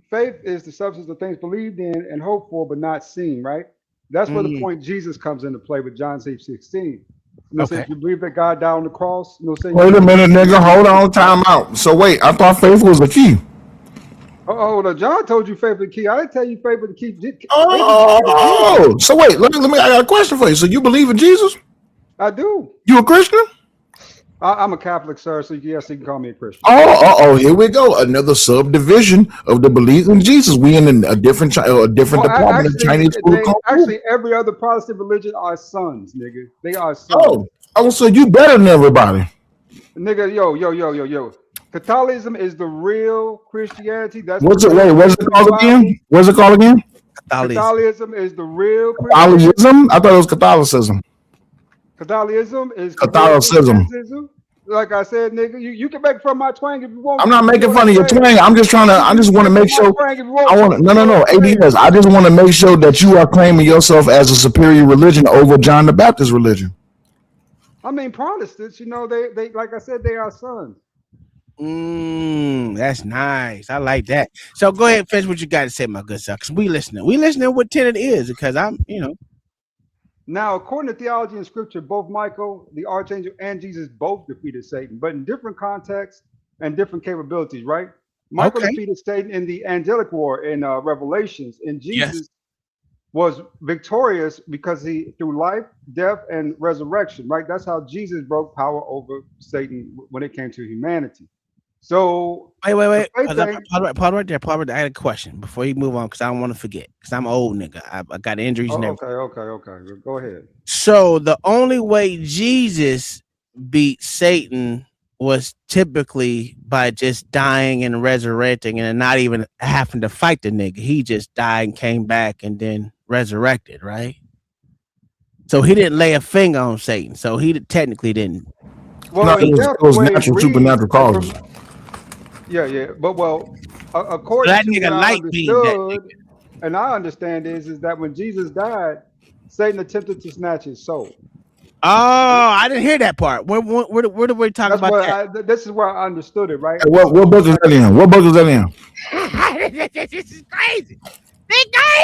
faith is the substance of things believed in and hoped for, but not seen, right? That's where the point Jesus comes into play with John 16. You know, if you believe that God died on the cross, wait a minute, nigga. Hold on, time out. So wait, I thought faith was the key. Oh, John told you faith was the key. I didn't tell you faith was the key. So wait, let me. I got a question for you. So you believe in Jesus? I do. You a Christian? I'm a Catholic, sir, so yes, you can call me a Christian. Oh, here we go. Another subdivision of the belief in Jesus. We in a different department of Chinese food. Actually, every other Protestant religion are sons, nigga. They are sons. Oh, so you better than everybody. Nigga, yo. Catholicism is the real Christianity. That's What's it called again? What's it called again? Catholicism is the real Catholicism? I thought it was Catholicism. Catholicism is Catholicism. Like I said, nigga, you can make fun of my twang if you want. I'm not making fun of your twang. I just want to make sure. No. ADS. I just want to make sure that you are claiming yourself as a superior religion over John the Baptist religion. I mean, Protestants, you know, they like I said, they are sons. That's nice. I like that. So go ahead and finish what you got to say, my good sir. Because we listening what tenet is, because I'm. Now, according to theology and scripture, both Michael, the archangel, and Jesus both defeated Satan, but in different contexts and different capabilities, right? Michael defeated Satan in the angelic war in Revelations, and Jesus was victorious because he, through life, death, and resurrection, right? That's how Jesus broke power over Satan when it came to humanity. So wait. Pause right there. I got a question before you move on, because I don't want to forget, because I'm an old nigga. I got injuries and everything. Okay. Go ahead. So the only way Jesus beat Satan was typically by just dying and resurrecting and not even having to fight the nigga. He just died and came back and then resurrected, right? So he didn't lay a finger on Satan. So he technically didn't. Well, it was natural, supernatural causes. Yeah. But according to what I understood, and I understand is that when Jesus died, Satan attempted to snatch his soul. Oh, I didn't hear that part. Where did we talk about that? This is where I understood it, right? Hey, what book is that in? What book is that in? This is crazy.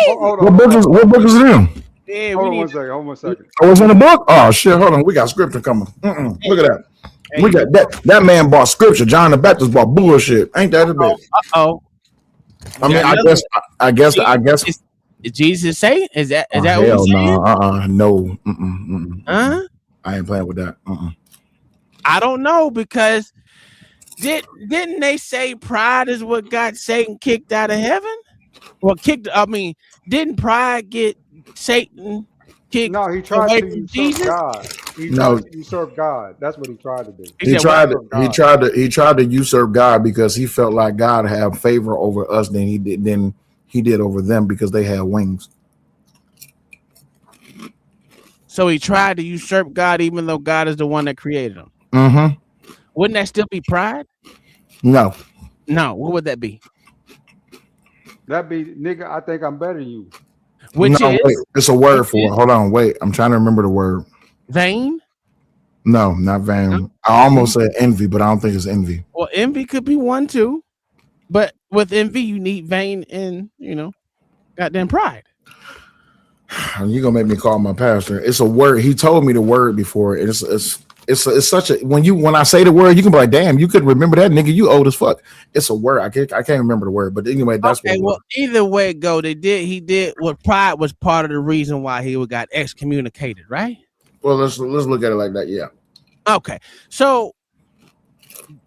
What book is it in? Yeah, hold on one second. Oh, it's in the book? Oh shit, hold on. We got scripture coming. Look at that. We got that man bought scripture. John the Baptist bought bullshit. Ain't that a bit? I guess. Is Jesus saying? Is that what hell no? No. Huh? I ain't playing with that. I don't know, because didn't they say pride is what got Satan kicked out of heaven? Well, didn't pride get Satan kicked? No, he tried to usurp God. He tried to usurp God. That's what he tried to do. He tried to usurp God because he felt like God had favor over us than he did over them, because they had wings. So he tried to usurp God, even though God is the one that created him. Mm-hmm. Wouldn't that still be pride? No. What would that be? That'd be, nigga, I think I'm better than you. Wait, it's a word for it. Hold on, wait. I'm trying to remember the word. Vain? No, not vain. No? I almost said envy, but I don't think it's envy. Well, envy could be one too. But with envy, you need vain and, goddamn pride. You're gonna make me call my pastor. It's a word. He told me the word before. It's such a when I say the word, you can be like, damn, you could remember that, nigga. You old as fuck. It's a word. I can't remember the word, but anyway, that's okay. Well, either way it go, he did what pride was part of the reason why he got excommunicated, right? Well, let's look at it like that. Yeah. Okay. So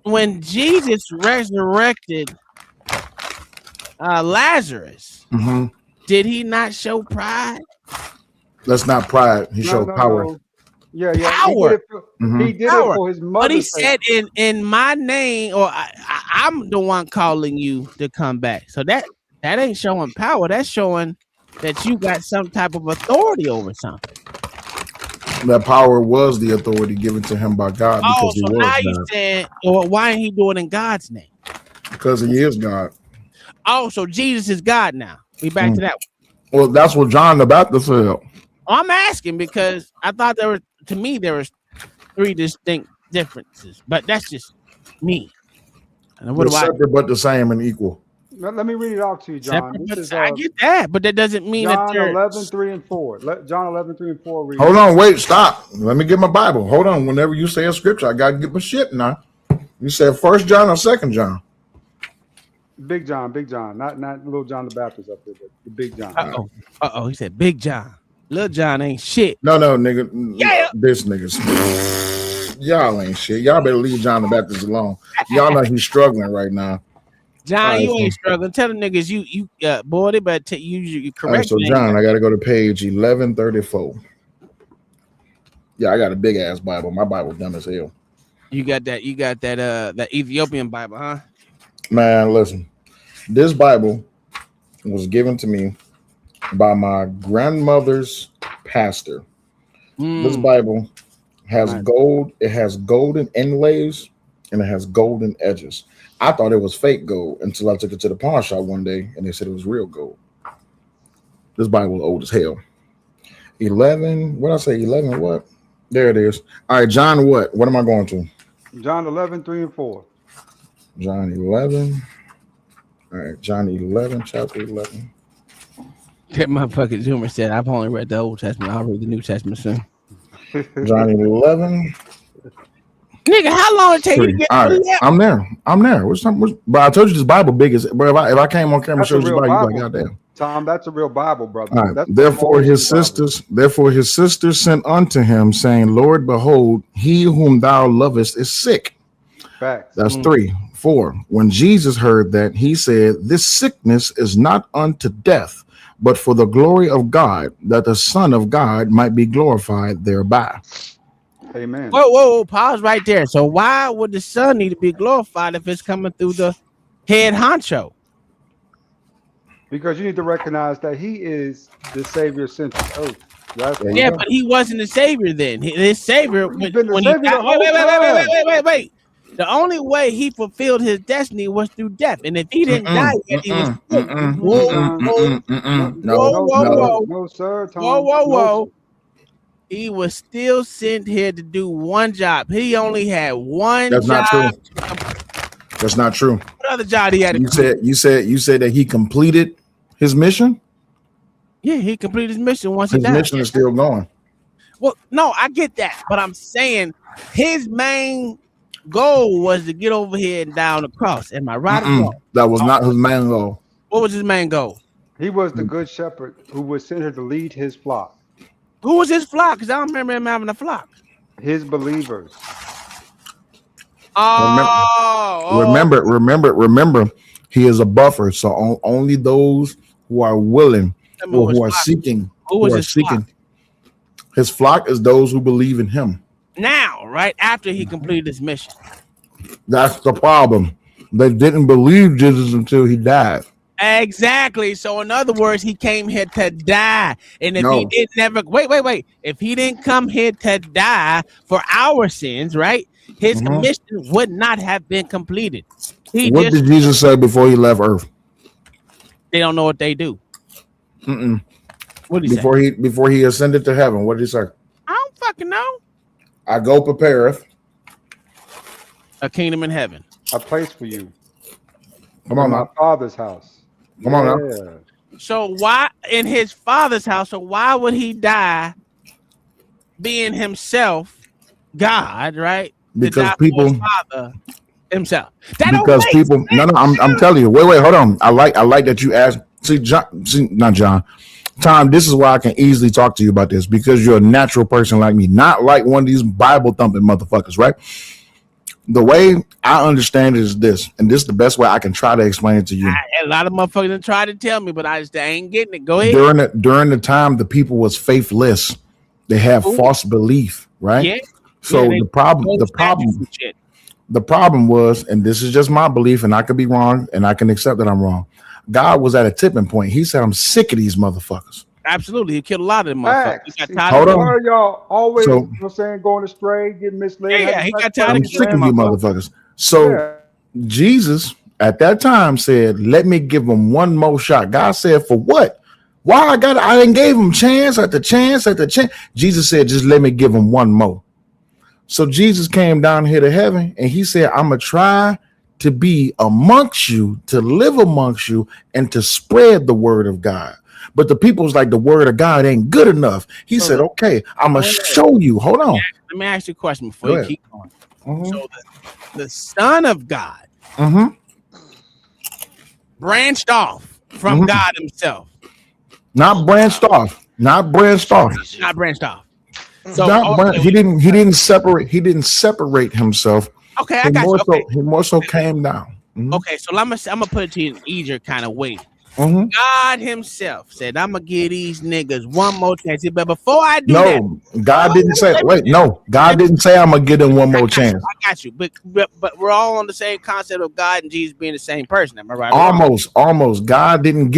when Jesus resurrected Lazarus, did he not show pride? That's not pride. He showed power. No. Yeah. Power. He did it for his mother. But he said, in my name, or I'm the one calling you to come back. So that ain't showing power. That's showing that you got some type of authority over something. That power was the authority given to him by God, because he was now God. You saying, well, why ain't he doing it in God's name? Because he is God. Oh, so Jesus is God now. We back to that one. Well, that's what John the Baptist said. I'm asking because I thought there was three distinct differences, but that's just me. They're separate but the same and equal. Let me read it off to you, John. I get that, but that doesn't mean John that 11, 3 and 4. John 11, 3 and 4 reads. Hold on, wait, stop. Let me get my Bible. Hold on. Whenever you say a scripture, I gotta get my shit now. You said 1 John or 2 John? Big John, not little John the Baptist up there, but the Big John. He said Big John. Little John ain't shit. No, nigga. Yeah. This nigga's. Y'all ain't shit. Y'all better leave John the Baptist alone. Y'all know he's struggling right now. John, you ain't struggling. Tell the niggas you boy, they better you correct. All right, so John, I gotta go to page 1134. Yeah, I got a big ass Bible. My Bible dumb as hell. You got that that Ethiopian Bible, huh? Man, listen. This Bible was given to me by my grandmother's pastor. This Bible has gold. It has golden inlays and it has golden edges. I thought it was fake gold until I took it to the pawn shop one day and they said it was real gold. This Bible is old as hell. 11. What did I say? 11. What? There it is. All right, John. What am I going to? John 11, 3 and 4. John 11. All right, John 11, chapter 11. That motherfucking Zoomer said, I've only read the Old Testament. I'll read the New Testament soon. John 11. Nigga, how long it take you to get all right, I'm there. But I told you this Bible big as. But if I came on camera and showed you the Bible, you like, goddamn. Tom, that's a real Bible, brother. All right. Therefore his sisters sent unto him, saying, Lord, behold, he whom thou lovest is sick. Facts. That's 3. 4. When Jesus heard that, he said, this sickness is not unto death, but for the glory of God, that the Son of God might be glorified thereby. Amen. Whoa, pause right there. So why would the Son need to be glorified if it's coming through the head honcho? Because you need to recognize that he is the Savior sent to earth. Yeah, but he wasn't the Savior then. His Savior when he died. Wait. The only way he fulfilled his destiny was through death. And if he didn't die yet, he was still. No, sir. Tom. Whoa. He was still sent here to do one job. He only had one job. Not true. That's not true. What other job he had? You said that he completed his mission? Yeah, he completed his mission once he died. His mission is still going. Well, no, I get that. But I'm saying his main goal was to get over here and die on the cross. Am I right or wrong? That was not his main goal. What was his main goal? He was the good shepherd who was sent here to lead his flock. Who was his flock? Because I don't remember him having a flock. His believers. Remember, he is a buffer. So only those who are willing or who are seeking. Flock? His flock is those who believe in him. Now, right after he completed his mission. That's the problem. They didn't believe Jesus until he died. Exactly. So in other words, he came here to die. And if he didn't wait. If he didn't come here to die for our sins, right? His mission would not have been completed. What did Jesus say before he left earth? They don't know what they do. What did he say? Before he ascended to heaven, what did he say? I don't fucking know. I go prepareth a kingdom in heaven. A place for you. Come on, my Father's house. Come on now. So why in his Father's house? So why would he die being himself God, right? Because people Father himself. I'm telling you. Wait, hold on. I like that you asked. Not John. Tom, this is why I can easily talk to you about this, because you're a natural person like me, not like one of these Bible thumping motherfuckers, right? The way I understand it is this, and this is the best way I can try to explain it to you. A lot of motherfuckers try to tell me, but I ain't getting it. Go ahead. During the time, the people was faithless. They have false belief, right? Yeah. So the problem was, and this is just my belief, and I could be wrong, and I can accept that I'm wrong. God was at a tipping point. He said, I'm sick of these motherfuckers. Absolutely. He killed a lot of them motherfuckers. Hold on. Y'all always going astray, getting misled. Yeah, he got tired I'm sick of you motherfuckers. So Jesus at that time said, let me give him one more shot. God said, for what? Why I didn't gave him chance after chance after chance. Jesus said, just let me give him one more. So Jesus came down here to heaven and he said, I'm going to try to be amongst you, to live amongst you, and to spread the word of God. But the people's like, the word of God ain't good enough. He said, okay, I'm going to show you. Hold on. Let me ask you a question before you keep going. So the Son of God branched off from God himself. Not branched off. So he didn't separate himself. Okay, I got you. He more so came down. Mm-hmm. Okay, so I'm gonna put it to you in easier kind of way. Mm-hmm. God himself said, I'm gonna give these niggas one more chance. But before I do God didn't say. God didn't say I'm gonna give them one more chance. I got you, but we're all on the same concept of God and Jesus being the same person. Am I right? Almost. God didn't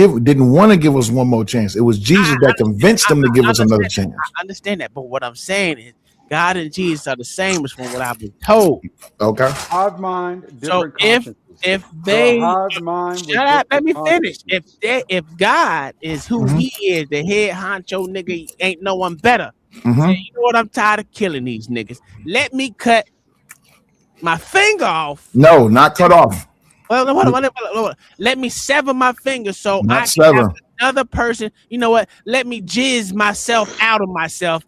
want to give us one more chance. It was Jesus that convinced them to give us another chance. I understand that, but what I'm saying is, God and Jesus are the same as from what I've been told. Okay. Hive mind, different so if they hive mind, shut up, let me finish. If God is who he is, the head honcho nigga, ain't no one better. So you know what? I'm tired of killing these niggas. Let me cut my finger off. No, not cut off. Well, hold on. Let me sever my finger so Not I sever. can have another person. You know what? Let me jizz myself out of myself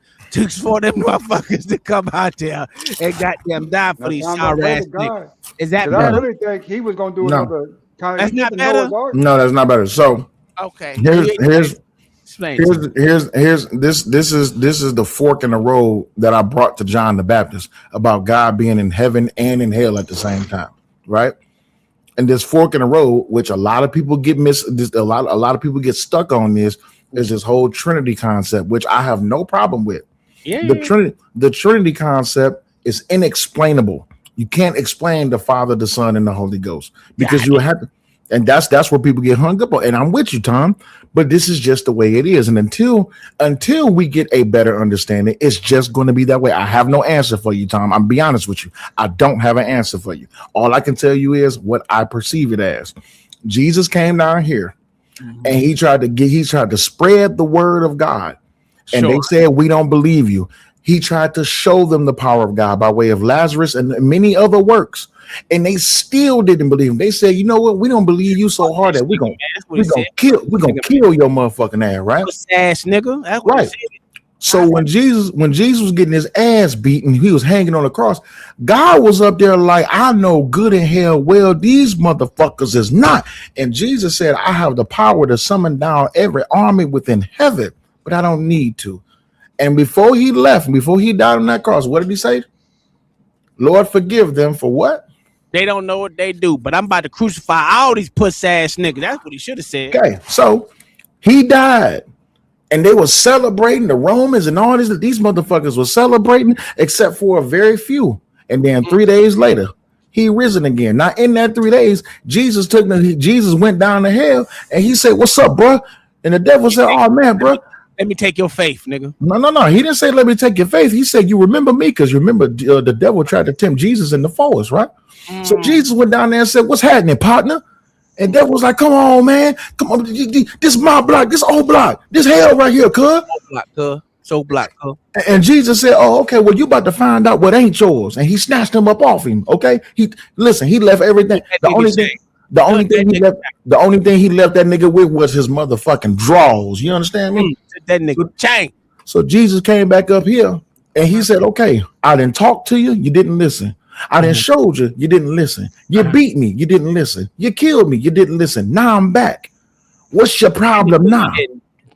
for them motherfuckers to come out there and goddamn die for these sour ass niggas. Is that better? I really think he was gonna do another kind of. That's not better. No, that's not better. So okay, here's this is the fork in the road that I brought to John the Baptist about God being in heaven and in hell at the same time, right? And this fork in the road, which a lot of people get a lot of people get stuck on is this whole Trinity concept, which I have no problem with. Yeah. The Trinity concept is inexplainable. You can't explain the Father, the Son, and the Holy Ghost because you have to, and that's where people get hung up on. And I'm with you, Tom, but this is just the way it is. And until we get a better understanding, it's just going to be that way. I have no answer for you, Tom. I'm be honest with you. I don't have an answer for you. All I can tell you is what I perceive it as. Jesus came down here and he tried to spread the word of God. And they said, we don't believe you. He tried to show them the power of God by way of Lazarus and many other works. And they still didn't believe him. They said, you know what? We don't believe you so hard that we're gonna kill your motherfucking ass, right? Ass nigga. That's what right. So when Jesus was getting his ass beaten, he was hanging on the cross. God was up there like, I know good and hell well these motherfuckers is not. And Jesus said, I have the power to summon down every army within heaven, but I don't need to. And before he left, before he died on that cross, what did he say? Lord, forgive them for what? They don't know what they do, but I'm about to crucify all these puss ass niggas. That's what he should have said. Okay, so he died. And they were celebrating, the Romans and all these motherfuckers were celebrating, except for a very few. And then 3 days later, he risen again. Now, in that 3 days, Jesus went down to hell and he said, what's up, bro? And the devil said, oh man, bro. Let me take your faith, nigga. No. He didn't say, let me take your faith. He said, you remember me? Because remember, the devil tried to tempt Jesus in the forest, right? So Jesus went down there and said, what's happening, partner? And devil was like, come on, man. Come on. This is my block. This old block. This hell right here, cuz. So black, cuz. And Jesus said, oh, okay, well, you about to find out what ain't yours. And he snatched him up off him, okay? He left everything. The only thing he left that nigga with was his motherfucking drawers. You understand me? That nigga chain. So Jesus came back up here and he said, okay, I didn't talk to you. You didn't listen. I didn't showed you. You didn't listen. You beat me. You didn't listen. You killed me. You didn't listen. Now I'm back. What's your problem now?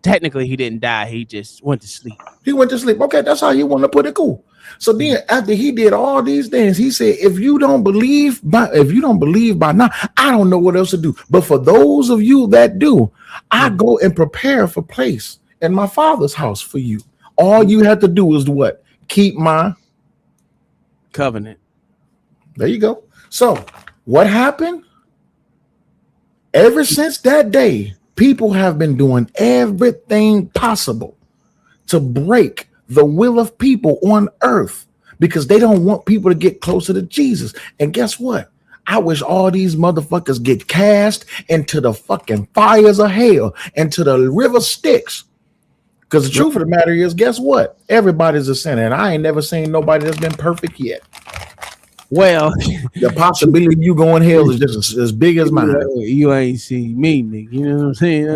Technically, he didn't die. He just went to sleep. He went to sleep. Okay, that's how you want to put it. Cool. So then after he did all these things, he said, if you don't believe by now, I don't know what else to do. But for those of you that do, I go and prepare for place in my Father's house for you. All you have to do is what? Keep my covenant. There you go. So what happened? Ever since that day, people have been doing everything possible to break the will of people on earth because they don't want people to get closer to Jesus. And guess what? I wish all these motherfuckers get cast into the fucking fires of hell, into the river Styx. Because the truth of the matter is, guess what? Everybody's a sinner, and I ain't never seen nobody that's been perfect yet. Well, the possibility of you going hell is just as big as mine. You ain't seen me, nigga. You know what I'm saying?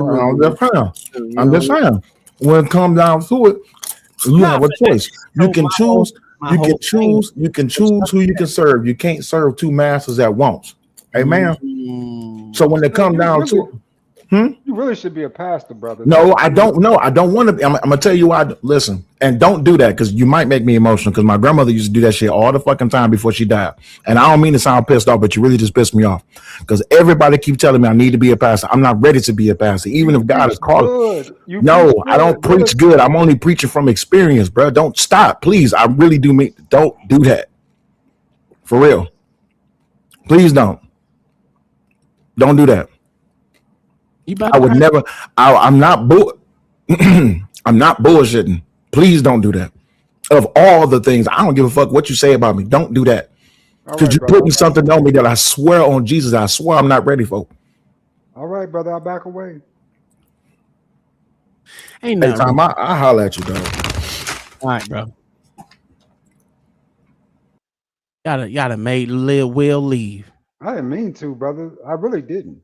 I'm just saying. When it comes down to it, you have a choice. You can choose. You can choose who you can serve. You can't serve two masters at once. Amen. So when it comes down to You really should be a pastor, brother. No, I don't. No, I don't want to be. I'm gonna tell you why. Listen, and don't do that because you might make me emotional. Because my grandmother used to do that shit all the fucking time before she died. And I don't mean to sound pissed off, but you really just pissed me off. Because everybody keep telling me I need to be a pastor. I'm not ready to be a pastor, even if God is calling. No, I don't preach good. I'm only preaching from experience, bro. Don't stop, please. I really do mean. Don't do that. For real. Please don't. Don't do that. I would never. I'm not I'm not bullshitting. Please don't do that. Of all the things, I don't give a fuck what you say about me. Don't do that. Because you're putting something on me that I swear on Jesus, I swear I'm not ready for. All right, brother, I'll back away. Ain't no time I holler at you, dog. All right, bro. Gotta make Will leave. I didn't mean to, brother. I really didn't.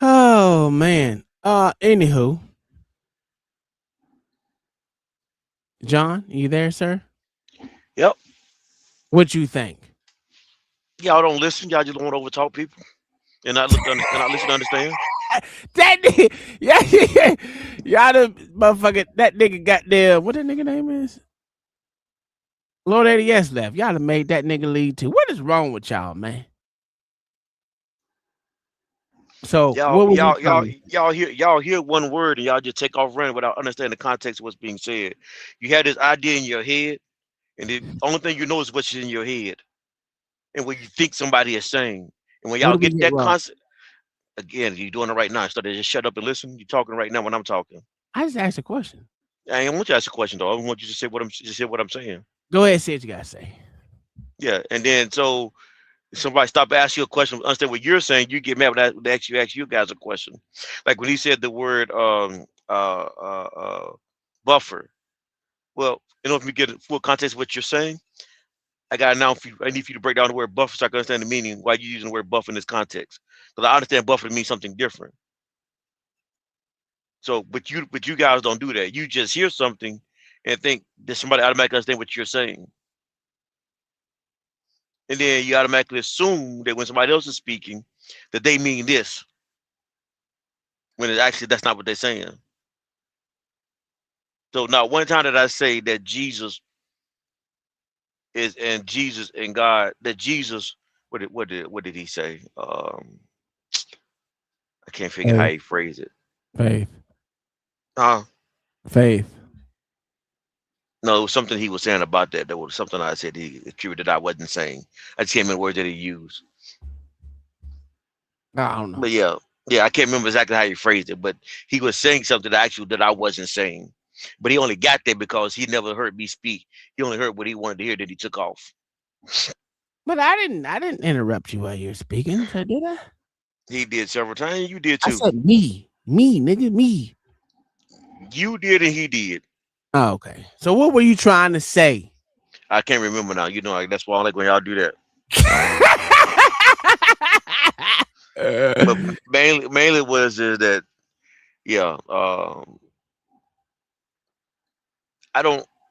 Oh man. Anywho. John, you there, sir? Yep. What you think? Y'all don't listen. Y'all just don't want to overtalk people, and not listen to understand. That nigga, yeah, y'all the motherfucker. That nigga got there. What that nigga name is? Lord ADS left. Y'all done made that nigga lead too. What is wrong with y'all, man? So y'all hear one word and y'all just take off running without understanding the context of what's being said. You have this idea in your head, and the only thing you know is what's in your head and what you think somebody is saying. And when y'all get that concept, again, you're doing it right now. Instead of just shut up and listen, you're talking right now when I'm talking. I just asked a question. I ain't want you to ask a question though. I want you to say what I'm saying. Go ahead, say what you gotta say. Yeah, and then so somebody stop asking you a question, understand what you're saying, you get mad when they ask you guys a question. Like when he said the word buffer. Well, in order for me to get full context of what you're saying, I need for you to break down the word buffer so I can understand the meaning why you're using the word buffer in this context. Because I understand buffer means something different. So, but you guys don't do that. You just hear something and think that somebody automatically understand what you're saying. And then you automatically assume that when somebody else is speaking, that they mean this. When it actually, that's not what they're saying. So not one time did I say that Jesus and God, that Jesus, what did he say? I can't figure how he phrased it. Faith. Faith. No, it was something he was saying about that. There was something I said he attributed that I wasn't saying. I just can't remember the words that he used. I don't know. But yeah, I can't remember exactly how he phrased it. But he was saying something that I wasn't saying. But he only got there because he never heard me speak. He only heard what he wanted to hear. Then he took off. But I didn't interrupt you while you were speaking. Did I? He did several times. You did too. I said me, nigga, me. You did and he did. Oh, okay. So what were you trying to say? I can't remember now. You know, that's why I like when y'all do that. But mainly was is that, yeah.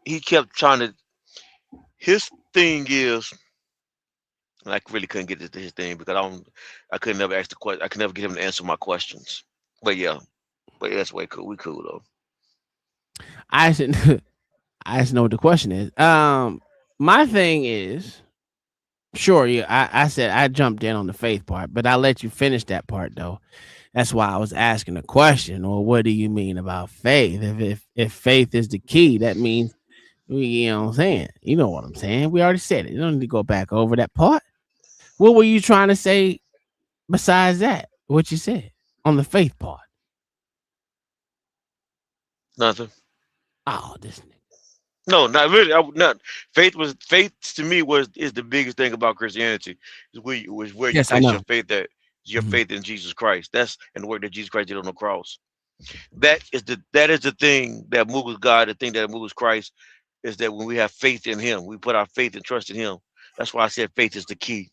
He kept trying to. His thing is, and I really couldn't get to his thing because I could never ask the question. I could never get him to answer my questions. But yeah, that's way cool. We cool though. I just know what the question is. My thing is, sure, yeah, I said I jumped in on the faith part, but I let you finish that part though. That's why I was asking the question. Or what do you mean about faith? If faith is the key, that means, you know what I'm saying? You know what I'm saying? We already said it. You don't need to go back over that part. What were you trying to say besides that? What you said on the faith part? Nothing. Oh, this nigga. No, not really. Faith to me is the biggest thing about Christianity. Is where you place your faith at. Your faith in Jesus Christ. That's and the work that Jesus Christ did on the cross. That is the thing that moves God. The thing that moves Christ is that when we have faith in Him, we put our faith and trust in Him. That's why I said faith is the key.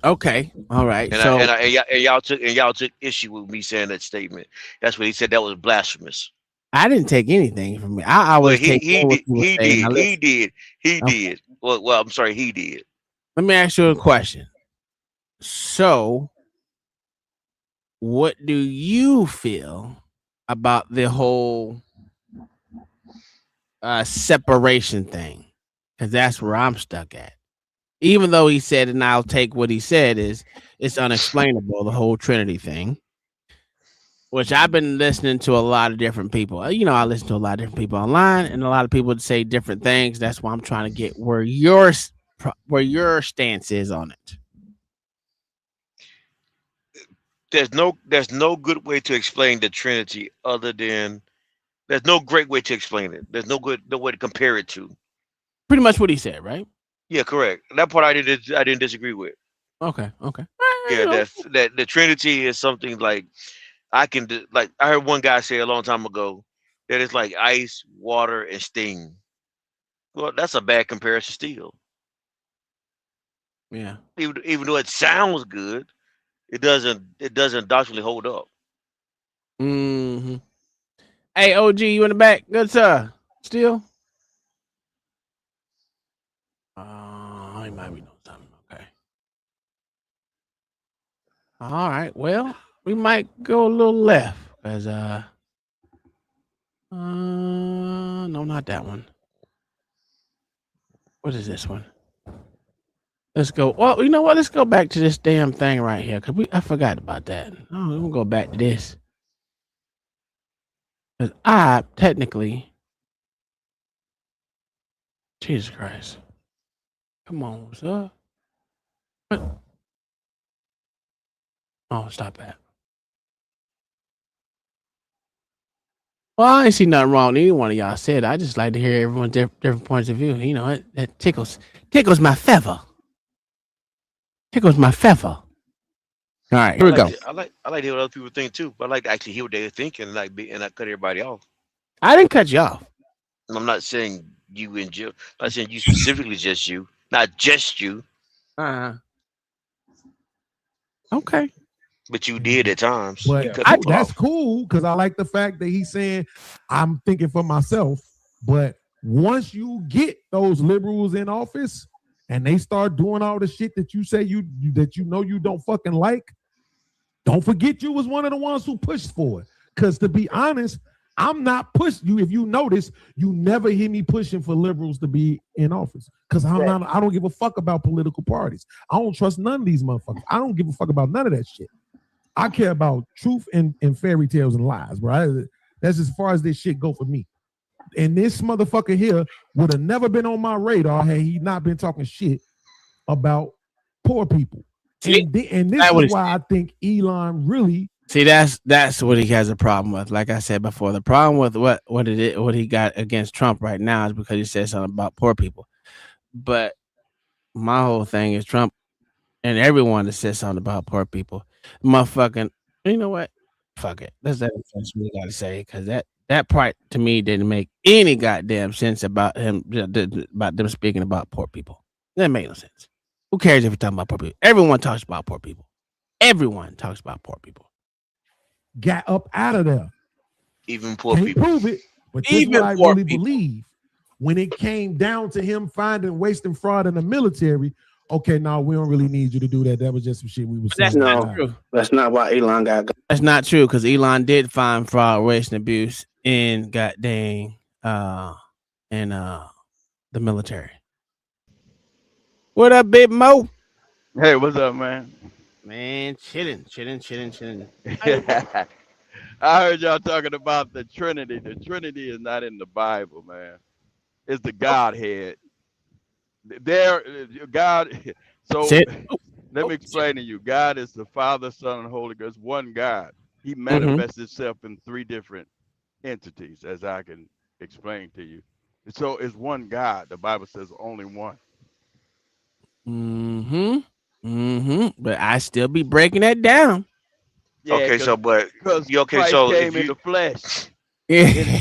Okay. All right. And y'all took issue with me saying that statement. That's what he said. That was blasphemous. I didn't take anything from me. I always take he did. Well, I'm sorry, he did. Let me ask you a question. So, what do you feel about the whole separation thing? Because that's where I'm stuck at. Even though he said, and I'll take what he said, is it's unexplainable, the whole Trinity thing. Which I've been listening to a lot of different people. I listen to a lot of different people online, and a lot of people say different things. That's why I'm trying to get where your stance is on it. There's no good way to explain the Trinity other than there's no great way to explain it. There's no way to compare it to. Pretty much what he said, right? Yeah, correct. That part I didn't disagree with. Okay. Yeah, that the Trinity is something like I heard one guy say a long time ago that it's like ice, water, and steam. Well, that's a bad comparison still. Yeah. Even though it sounds good, it doesn't doctrinally hold up. Mm-hmm. Hey, OG, you in the back? Good sir. Still? He might be doing something. Okay. All right. Well, we might go a little left because no, not that one. What is this one? Let's go. Well, you know what? Let's go back to this damn thing right here because I forgot about that. Oh, we'll go back to this because I technically, Jesus Christ, come on, what's up? What? Oh, stop that. Well, I ain't see nothing wrong with any one of y'all said. I just like to hear everyone's different points of view. You know, that tickles my feather. Tickles my feather. All right, here we go. I like to hear what other people think too, but I like to actually hear what they're thinking, and not cut everybody off. I didn't cut you off. I'm not saying you and Jill. I'm not saying you specifically, just you, not just you. Okay. But you did at times. But that's cool because I like the fact that he's saying I'm thinking for myself. But once you get those liberals in office and they start doing all the shit that you say you don't fucking like, don't forget you was one of the ones who pushed for it. Because to be honest, I'm not pushing you. If you notice, you never hear me pushing for liberals to be in office. Because I don't give a fuck about political parties. I don't trust none of these motherfuckers. I don't give a fuck about none of that shit. I care about truth and fairy tales and lies, bro. That's as far as this shit go for me. And this motherfucker here would have never been on my radar had he not been talking shit about poor people. And this is why I think Elon really. See, that's what he has a problem with. Like I said before, the problem with what he got against Trump right now is because he said something about poor people. But my whole thing is Trump and everyone that says something about poor people, motherfucking. You know what? Fuck it. That's what we gotta say because that part to me didn't make any goddamn sense about him about them speaking about poor people. That made no sense. Who cares if you're talking about poor people? Everyone talks about poor people. Everyone talks about poor people. Got up out of there. Even poor Can't people. prove it, but this is what I really believe. When it came down to him finding waste and fraud in the military, okay, now we don't really need you to do that. That was just some shit we was saying. That's not true. That's not why Elon got. That's not true because Elon did find fraud, waste, and abuse in the military. What up, Big Mo? Hey, what's up, man? Man, chilling. I heard y'all talking about the Trinity. The Trinity is not in the Bible, man. It's the Godhead. God. So let me explain to you. God is the Father, Son, and Holy Ghost. One God. He manifests himself in three different entities, as I can explain to you. So it's one God. The Bible says only one. But I still be breaking that down. Yeah, Christ came in the flesh. Yeah.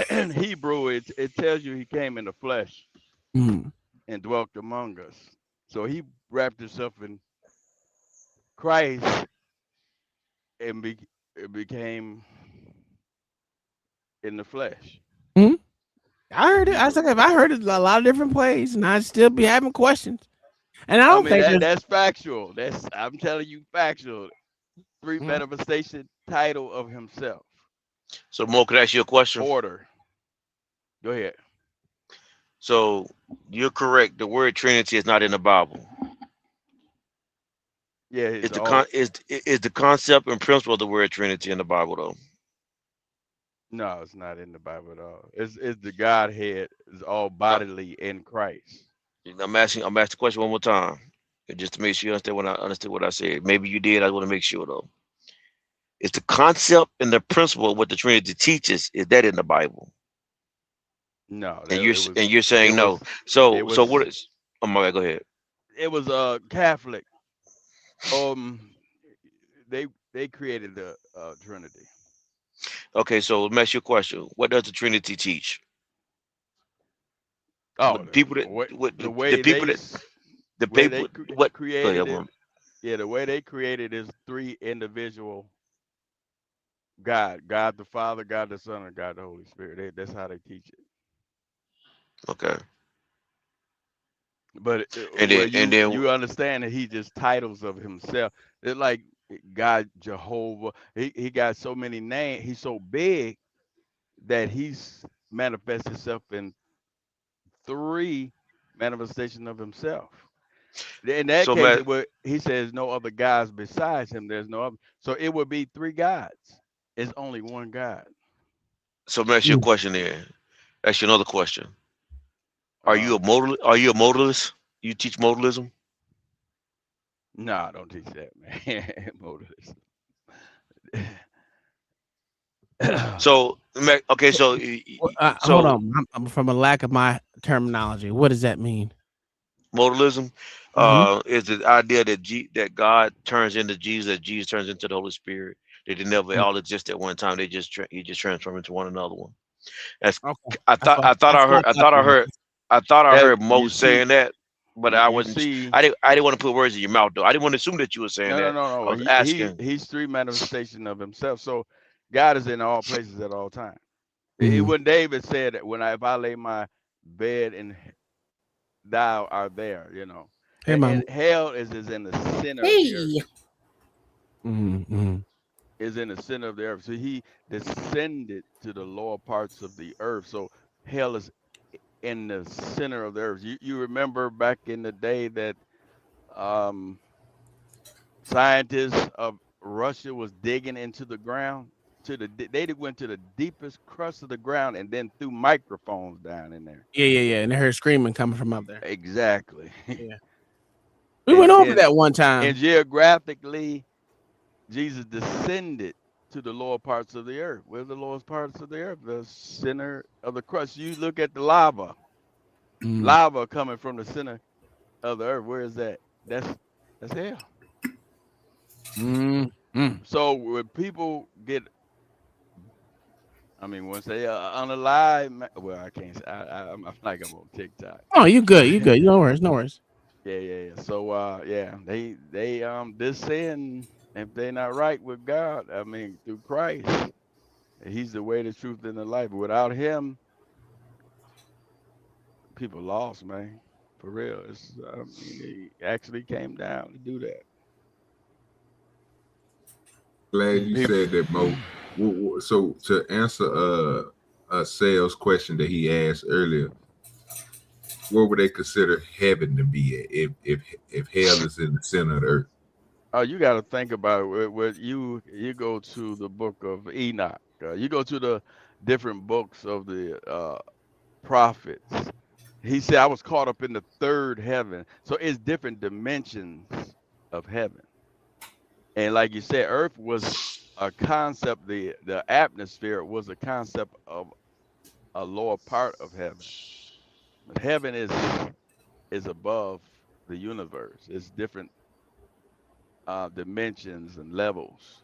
In Hebrew, it tells you he came in the flesh and dwelt among us. So he wrapped himself in Christ and became in the flesh. I heard it. I heard it a lot of different ways, and I still be having questions. And I don't think that's factual. I'm telling you factual. 3 manifestation title of himself. So Mo, could I ask you a question? Order. Go ahead. So you're correct. The word Trinity is not in the Bible. Yeah, is the concept and principle of the word Trinity in the Bible though? No, it's not in the Bible at all. It's the Godhead is all bodily in Christ. I'm asking the question one more time, just to make sure you understood what I said. Maybe you did. I want to make sure though. Is the concept and the principle of what the Trinity teaches, is that in the Bible? No, and you're saying no. So what is? Oh my God, go ahead. It was Catholic. They created the Trinity. Okay, so let me ask you a question. What does the Trinity teach? Oh, the people that the way they created is 3 individual God the Father, God the Son, and God the Holy Spirit. That's how they teach it. Okay. But you understand that he just titles of himself. It's like God Jehovah. He got so many names. He's so big that he's manifests himself in 3 manifestations of himself. In that case, he says no other gods besides him. There's no other. So it would be 3 gods. It's only one God. So let me ask you a question there. Ask you another question. Are you a modalist? You teach modalism? No, I don't teach that, man. Modalism. So okay, so hold on. I'm from a lack of my terminology. What does that mean? Modalism is the idea that God turns into Jesus, that Jesus turns into the Holy Spirit. They did never all exist at one time. He just transformed into one another one. That's okay. I thought I heard Mo saying that, but I wasn't. I didn't want to put words in your mouth though. I didn't want to assume that you were saying that. No. I was asking. He's 3 manifestations of himself. So God is in all places at all times. When David said that if I lay my bed and thou art there, and hell is in the center of the earth. Is in the center of the earth. So he descended to the lower parts of the earth. So hell is in the center of the earth. You remember back in the day that scientists of Russia was digging into the ground. They went to the deepest crust of the ground and then threw microphones down in there. Yeah. And they heard screaming coming from up there. Exactly. Yeah. We went over that one time. And geographically, Jesus descended to the lower parts of the earth. Where's the lowest parts of the earth? The center of the crust. You look at the lava. Lava coming from the center of the earth. Where is that? That's hell. So when people get, once they unalive, well, I can't say. I'm like I'm on TikTok. Oh, you good. No worries. Yeah. So they this sin, if they're not right with God, through Christ, he's the way, the truth, and the life. Without him, people lost, man. For real. He actually came down to do that. Glad you said that, Mo. So to answer a sales question that he asked earlier, where would they consider heaven to be at if hell is in the center of the earth? Oh, you got to think about it. When you go to the book of Enoch, you go to the different books of the prophets. He said, I was caught up in the 3rd heaven. So it's different dimensions of heaven. And like you said, earth was a concept. The atmosphere was a concept of a lower part of heaven. But heaven is above the universe. It's different dimensions and levels.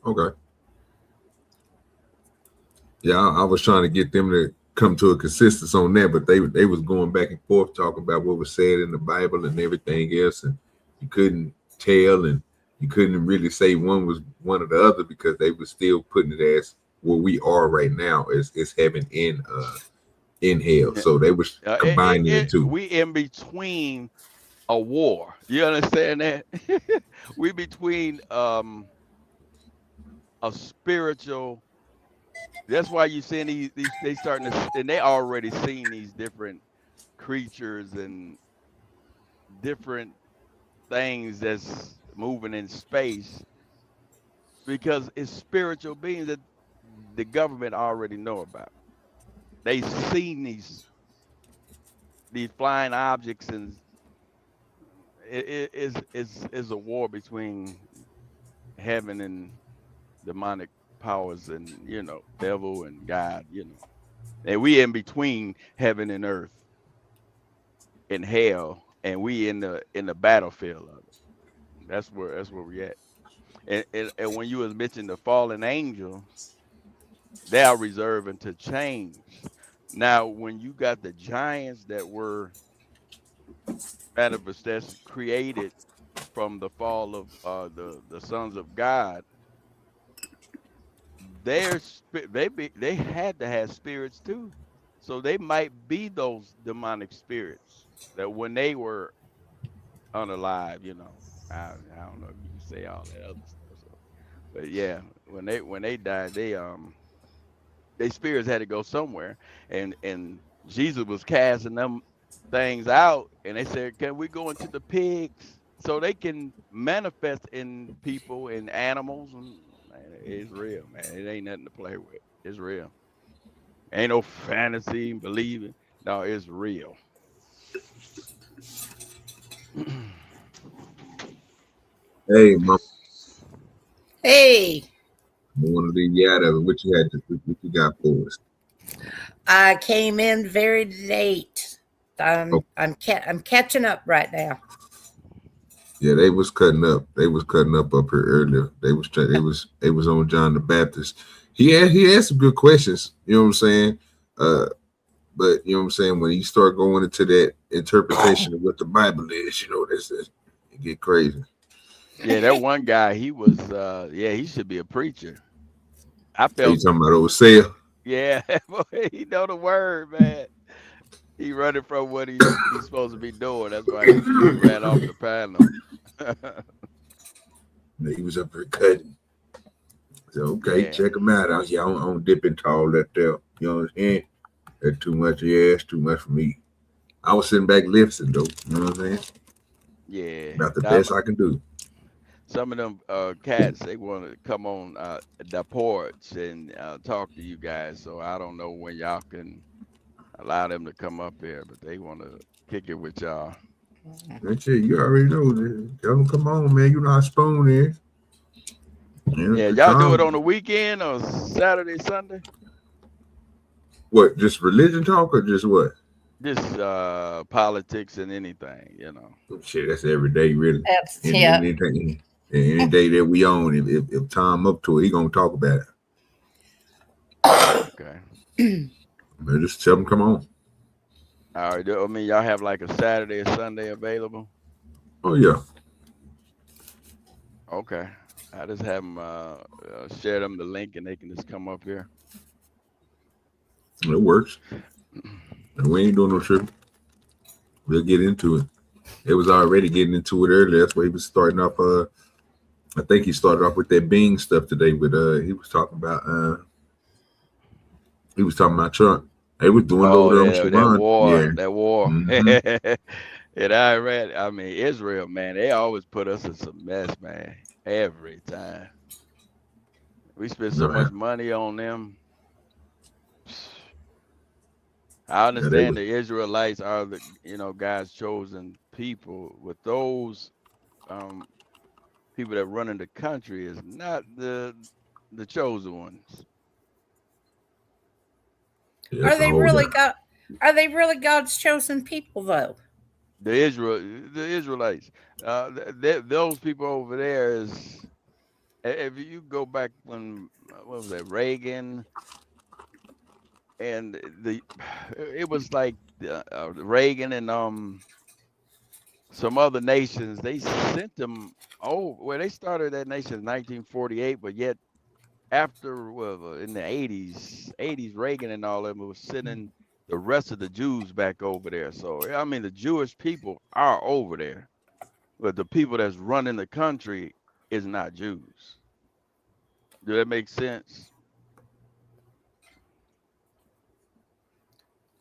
Okay. Yeah, I was trying to get them to come to a consensus on that, but they was going back and forth talking about what was said in the Bible and everything else, and you couldn't tell, and you couldn't really say one was one or the other because they were still putting it as where we are right now is heaven in in hell. So they was combining the two. We in between a war. You understand that? We between a spiritual. That's why you seeing these they starting to, and they already seen these different creatures and different things that's moving in space, because it's spiritual beings that the government already know about. They seen these flying objects, and it is a war between heaven and demonic powers, and devil and God, and we in between heaven and earth and hell, and we in the battlefield of it. That's where we at. And when you was mentioning the fallen angels, they are reserving to change. Now, when you got the giants that were manifested, created from the fall of the sons of God, they had to have spirits too, so they might be those demonic spirits that when they were unalive, I don't know if you can say all that other stuff. So, but yeah, when they died, they spirits had to go somewhere, and Jesus was casting them things out, and they said, "Can we go into the pigs so they can manifest in people and animals?" And man, it's real, man. It ain't nothing to play with. It's real. Ain't no fantasy believing. No, it's real. Hey, Mom. Hey. I want to leave you out of it. What you got for us? I came in very late. I'm catching up right now. Yeah, they was cutting up. They was cutting up here earlier. They was on John the Baptist. He had some good questions. You know what I'm saying? But you know what I'm saying, when you start going into that interpretation of what the Bible is, it get crazy. Yeah, that one guy, he was he should be a preacher. I felt. Are you talking about Osea? Yeah, boy, he know the word, man. He running from what he's supposed to be doing. That's why he ran off the panel. He was up there cutting. So okay, check him out. I don't dip into all that there. You know what I'm saying? That's too much. Yeah, it's too much for me. I was sitting back listening though. You know what I'm saying? Yeah. About the best I can do. Some of them cats, they want to come on the porch and talk to you guys. So I don't know when y'all can allow them to come up here, but they want to kick it with y'all. That's it. You already know. Tell them, come on, man. You know how spoon is. Yeah, y'all do it on the weekend or Saturday, Sunday? What? Just religion talk or just what? Just politics and anything, Shit, that's every day, really. That's Any day that we own, if Tom up to it, he gonna talk about it. Okay. But just tell them, come on. All right. I mean, y'all have like a Saturday or Sunday available? Oh yeah. Okay. I just have them share them the link, and they can just come up here. It works. We ain't doing no tripping. We'll get into it. It was already getting into it earlier. That's why he was starting off. I think he started off with that Bing stuff today, but he was talking about Trump. They was doing over there on that war. Yeah. That war. Mm-hmm. And I mean, Israel, man, they always put us in some mess, man. Every time. We spend so much money on them. I understand the Israelites are the God's chosen people, but those people that run in the country is not the chosen ones. Yeah, are they really God's chosen people though? The Israelites, those people over there is. If you go back when what was that, Reagan, and it was like Reagan and some other nations, they sent them. They started that nation in 1948, but yet after in the 80s, Reagan and all of them was sending the rest of the Jews back over there. So I mean, the Jewish people are over there, but the people that's running the country is not Jews. Do that make sense?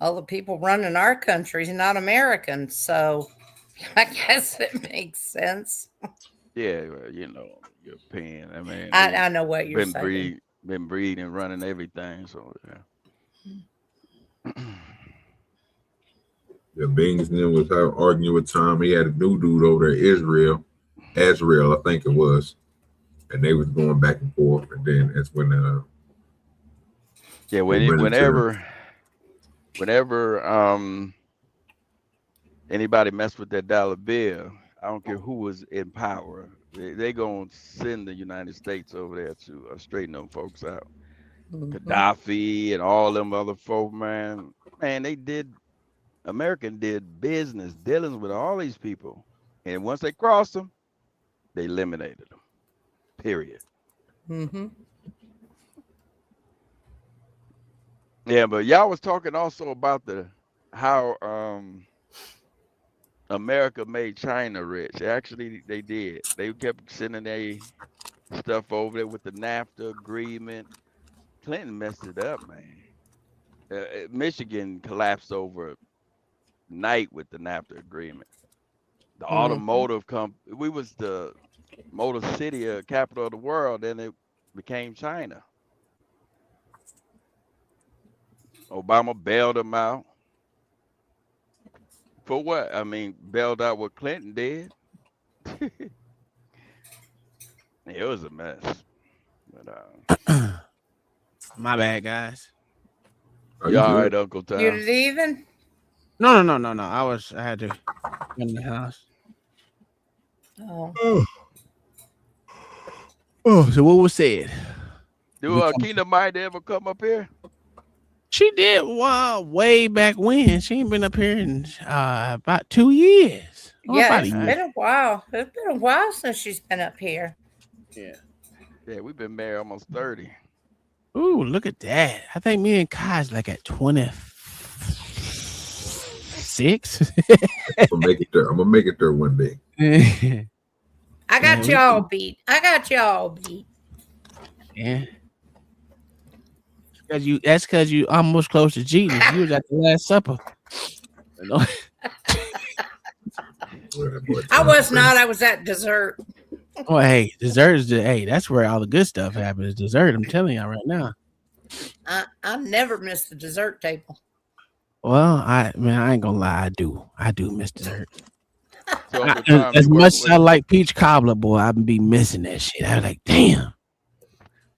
All the people running our country is not Americans, so I guess it makes sense. Yeah, well, you know, European. I mean, I know what you're saying. Been breeding, running everything. So yeah. Yeah, Bings and them was arguing with Tom. He had a new dude over there, Israel, I think it was, and they was going back and forth. And then that's when whenever anybody mess with that dollar bill, I don't care who was in power, they gonna send the United States over there to straighten them folks out. Gaddafi and all them other folk, man, American did business dealings with all these people, and once they crossed them, they eliminated them. Period. Yeah, but y'all was talking also about how America made China rich. Actually, they did. They kept sending their stuff over there with the NAFTA agreement. Clinton messed it up, man. Michigan collapsed overnight with the NAFTA agreement. The automotive we was the motor city, capital of the world, then it became China. Obama bailed them out. For what? I mean, bailed out what Clinton did. It was a mess. But my bad, guys. You all right, Uncle Tom? You leaving? No. I had to in the house. Oh, so what was said? Do Kingdom Might ever come up here? She did way back when. She ain't been up here in about 2 years. Yeah, it's been a while. It's been a while since she's been up here. Yeah, we've been married almost 30. Ooh, look at that. I think me and Kai's like at 26. I'm gonna make it there one day. I got y'all beat. Yeah. That's because you almost close to Jesus. You was at the Last Supper. You know? I was not. I was at dessert. Oh, hey, dessert is that's where all the good stuff happens. Dessert, I'm telling y'all right now. I never miss the dessert table. Well, I ain't gonna lie, I do miss dessert. So as much as I like peach cobbler, boy, I be missing that shit. I was like, damn.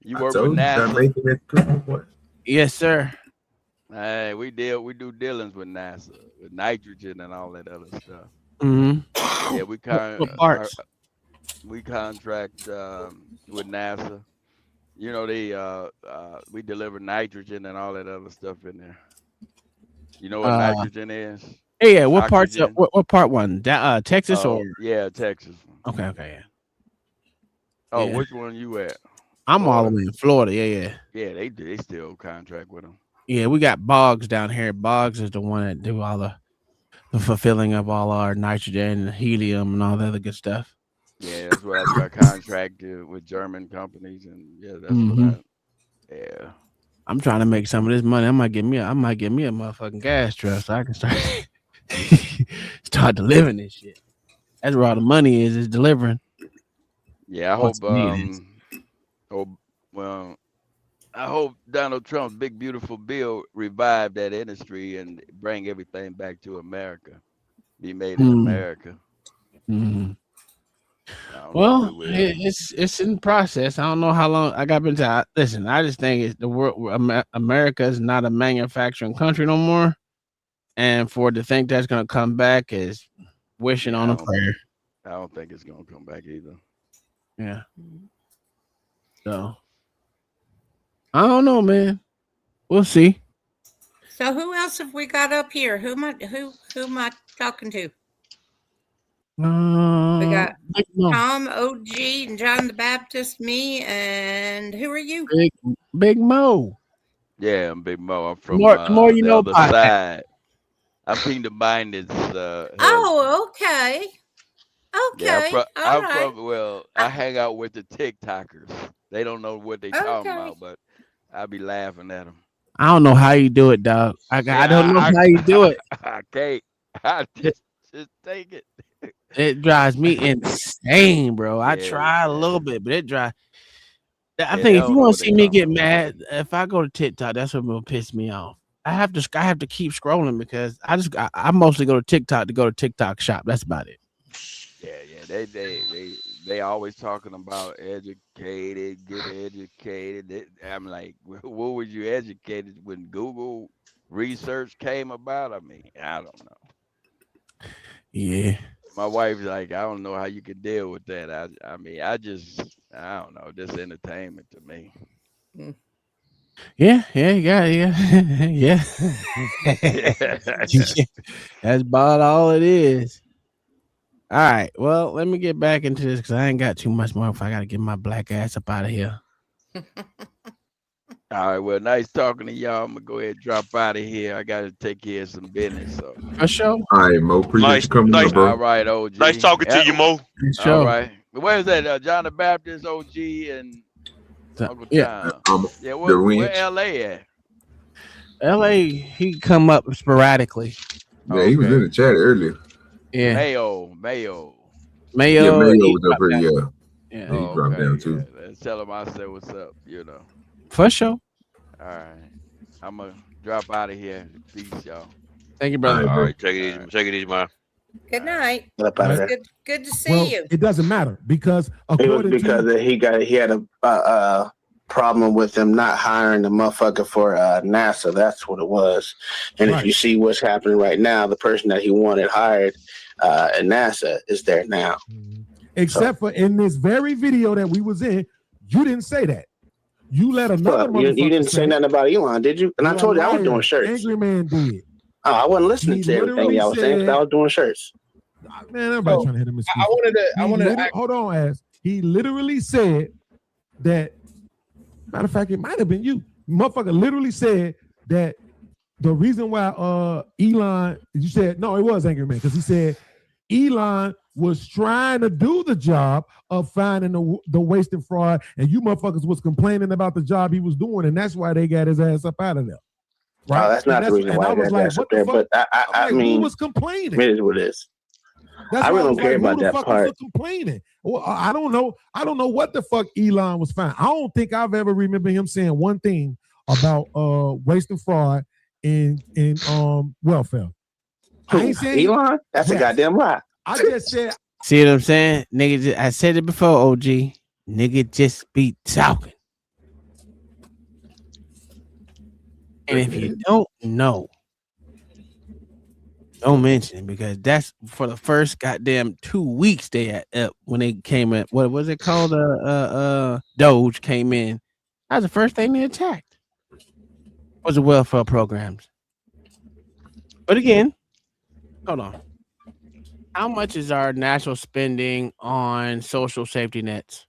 You work with NASA? Yes, sir. Hey, we do dealings with NASA, with nitrogen and all that other stuff. Mm-hmm. Yeah, we contract with NASA. You know, we deliver nitrogen and all that other stuff in there. You know what nitrogen is? Yeah. What parts? What part one? Texas or? Yeah, Texas. Okay. Yeah. Oh, yeah. Which one you at? I'm Florida. All the way in Florida. Yeah. Yeah, they still contract with them. Yeah, we got Boggs down here. Boggs is the one that do all the fulfilling of all our nitrogen and helium and all the other good stuff. Yeah, that's what I got contracted with German companies, and yeah, that's what yeah. I'm trying to make some of this money. I might get me a motherfucking gas truck so I can start delivering this shit. That's where all the money is delivering. Yeah, I hope Donald Trump's big beautiful bill revive that industry and bring everything back to America. Be made in America. Mm-hmm. Well, it's in process. I don't know how long I got into. Listen, I just think it's the world. America is not a manufacturing country no more, and for to think that's gonna come back is wishing on a prayer. I don't think it's gonna come back either. Yeah. So I don't know, man. We'll see. So who else have we got up here? Who am I talking to? We got Tom, OG, and John the Baptist, me, and who are you? Big Mo. Yeah, I'm Big Mo. I'm from The more you the know other podcast. side. I'm Kingdom Minded's Oh, okay. Yeah, Okay. I'm All right. from well, I hang out with the TikTokers. They don't know what they talking Okay. about, but I be laughing at them. I don't know how you do it, dog. I don't know how you do it. I can't. I just take it. It drives me insane, bro. I Yeah, try a little bit, but it drives. I Yeah, think they if you don't know want what to they see me talking get mad, if I go to TikTok, that's what will piss me off. I have to keep scrolling because I mostly go to TikTok to go to TikTok shop. That's about it. Yeah. They always talking about educated, get educated. I'm like, what was you educated when Google research came about? I mean, I don't know. Yeah. My wife's like, I don't know how you can deal with that. I mean, I don't know. This entertainment to me. Yeah. Yeah. That's about all it is. All right. Well, let me get back into this because I ain't got too much more. If I got to get my black ass up out of here. All right. Well, nice talking to y'all. I'm gonna go ahead and drop out of here. I gotta take care of some business. So for sure. All right, Mo. Appreciate you coming up, bro. All right, OG. Nice talking to you, Mo. All right. Where's that? John the Baptist, OG, and Uncle John. Yeah. Where LA at? LA, he come up sporadically. Yeah, he was in the chat earlier. Yeah. Mayo. Yeah, Mayo was up here. Yeah. He dropped down too. Yeah. Let's tell him I said what's up. You know. For sure. All right. I'm gonna drop out of here. Peace, y'all. Thank you, brother. All right, take it easy. Take it easy, man. Good night. Good to see Well, you. it doesn't matter because it was because he had a problem with them not hiring the motherfucker for NASA. That's what it was. And if you see what's happening right now, the person that he wanted hired at NASA is there now. Except for in this very video that we was in, you didn't say that. You let another motherfucker you didn't say nothing about Elon, did you? And I told you I was doing shirts. Angry Man did. Oh, I wasn't listening to everything y'all was saying because I was doing shirts. Man, everybody trying to hit him. I wanted to hold on, ass. He literally said that. Matter of fact, it might have been you. Motherfucker literally said that the reason why Elon, you said, no, it was Angry Man, because he said Elon was trying to do the job of finding the waste and fraud, and you motherfuckers was complaining about the job he was doing, and that's why they got his ass up out of there. Right? Oh, that's not the reason why I was like, up there, but I mean, who was complaining? It is what it is. That's I really don't care about who the that fuck part. was complaining? Well, I don't know. I don't know what the fuck Elon was finding. I don't think I've ever remember him saying one thing about waste and fraud in welfare. I ain't saying Elon. That's a goddamn lie. I just said. See what I'm saying, nigga? I said it before, OG. Nigga just be talking. And if you don't know, don't mention it because that's for the first goddamn 2 weeks they had when they came in. What was it called? Doge came in. That was the first thing they attacked. Was the welfare programs. But again, hold on. How much is our national spending on social safety nets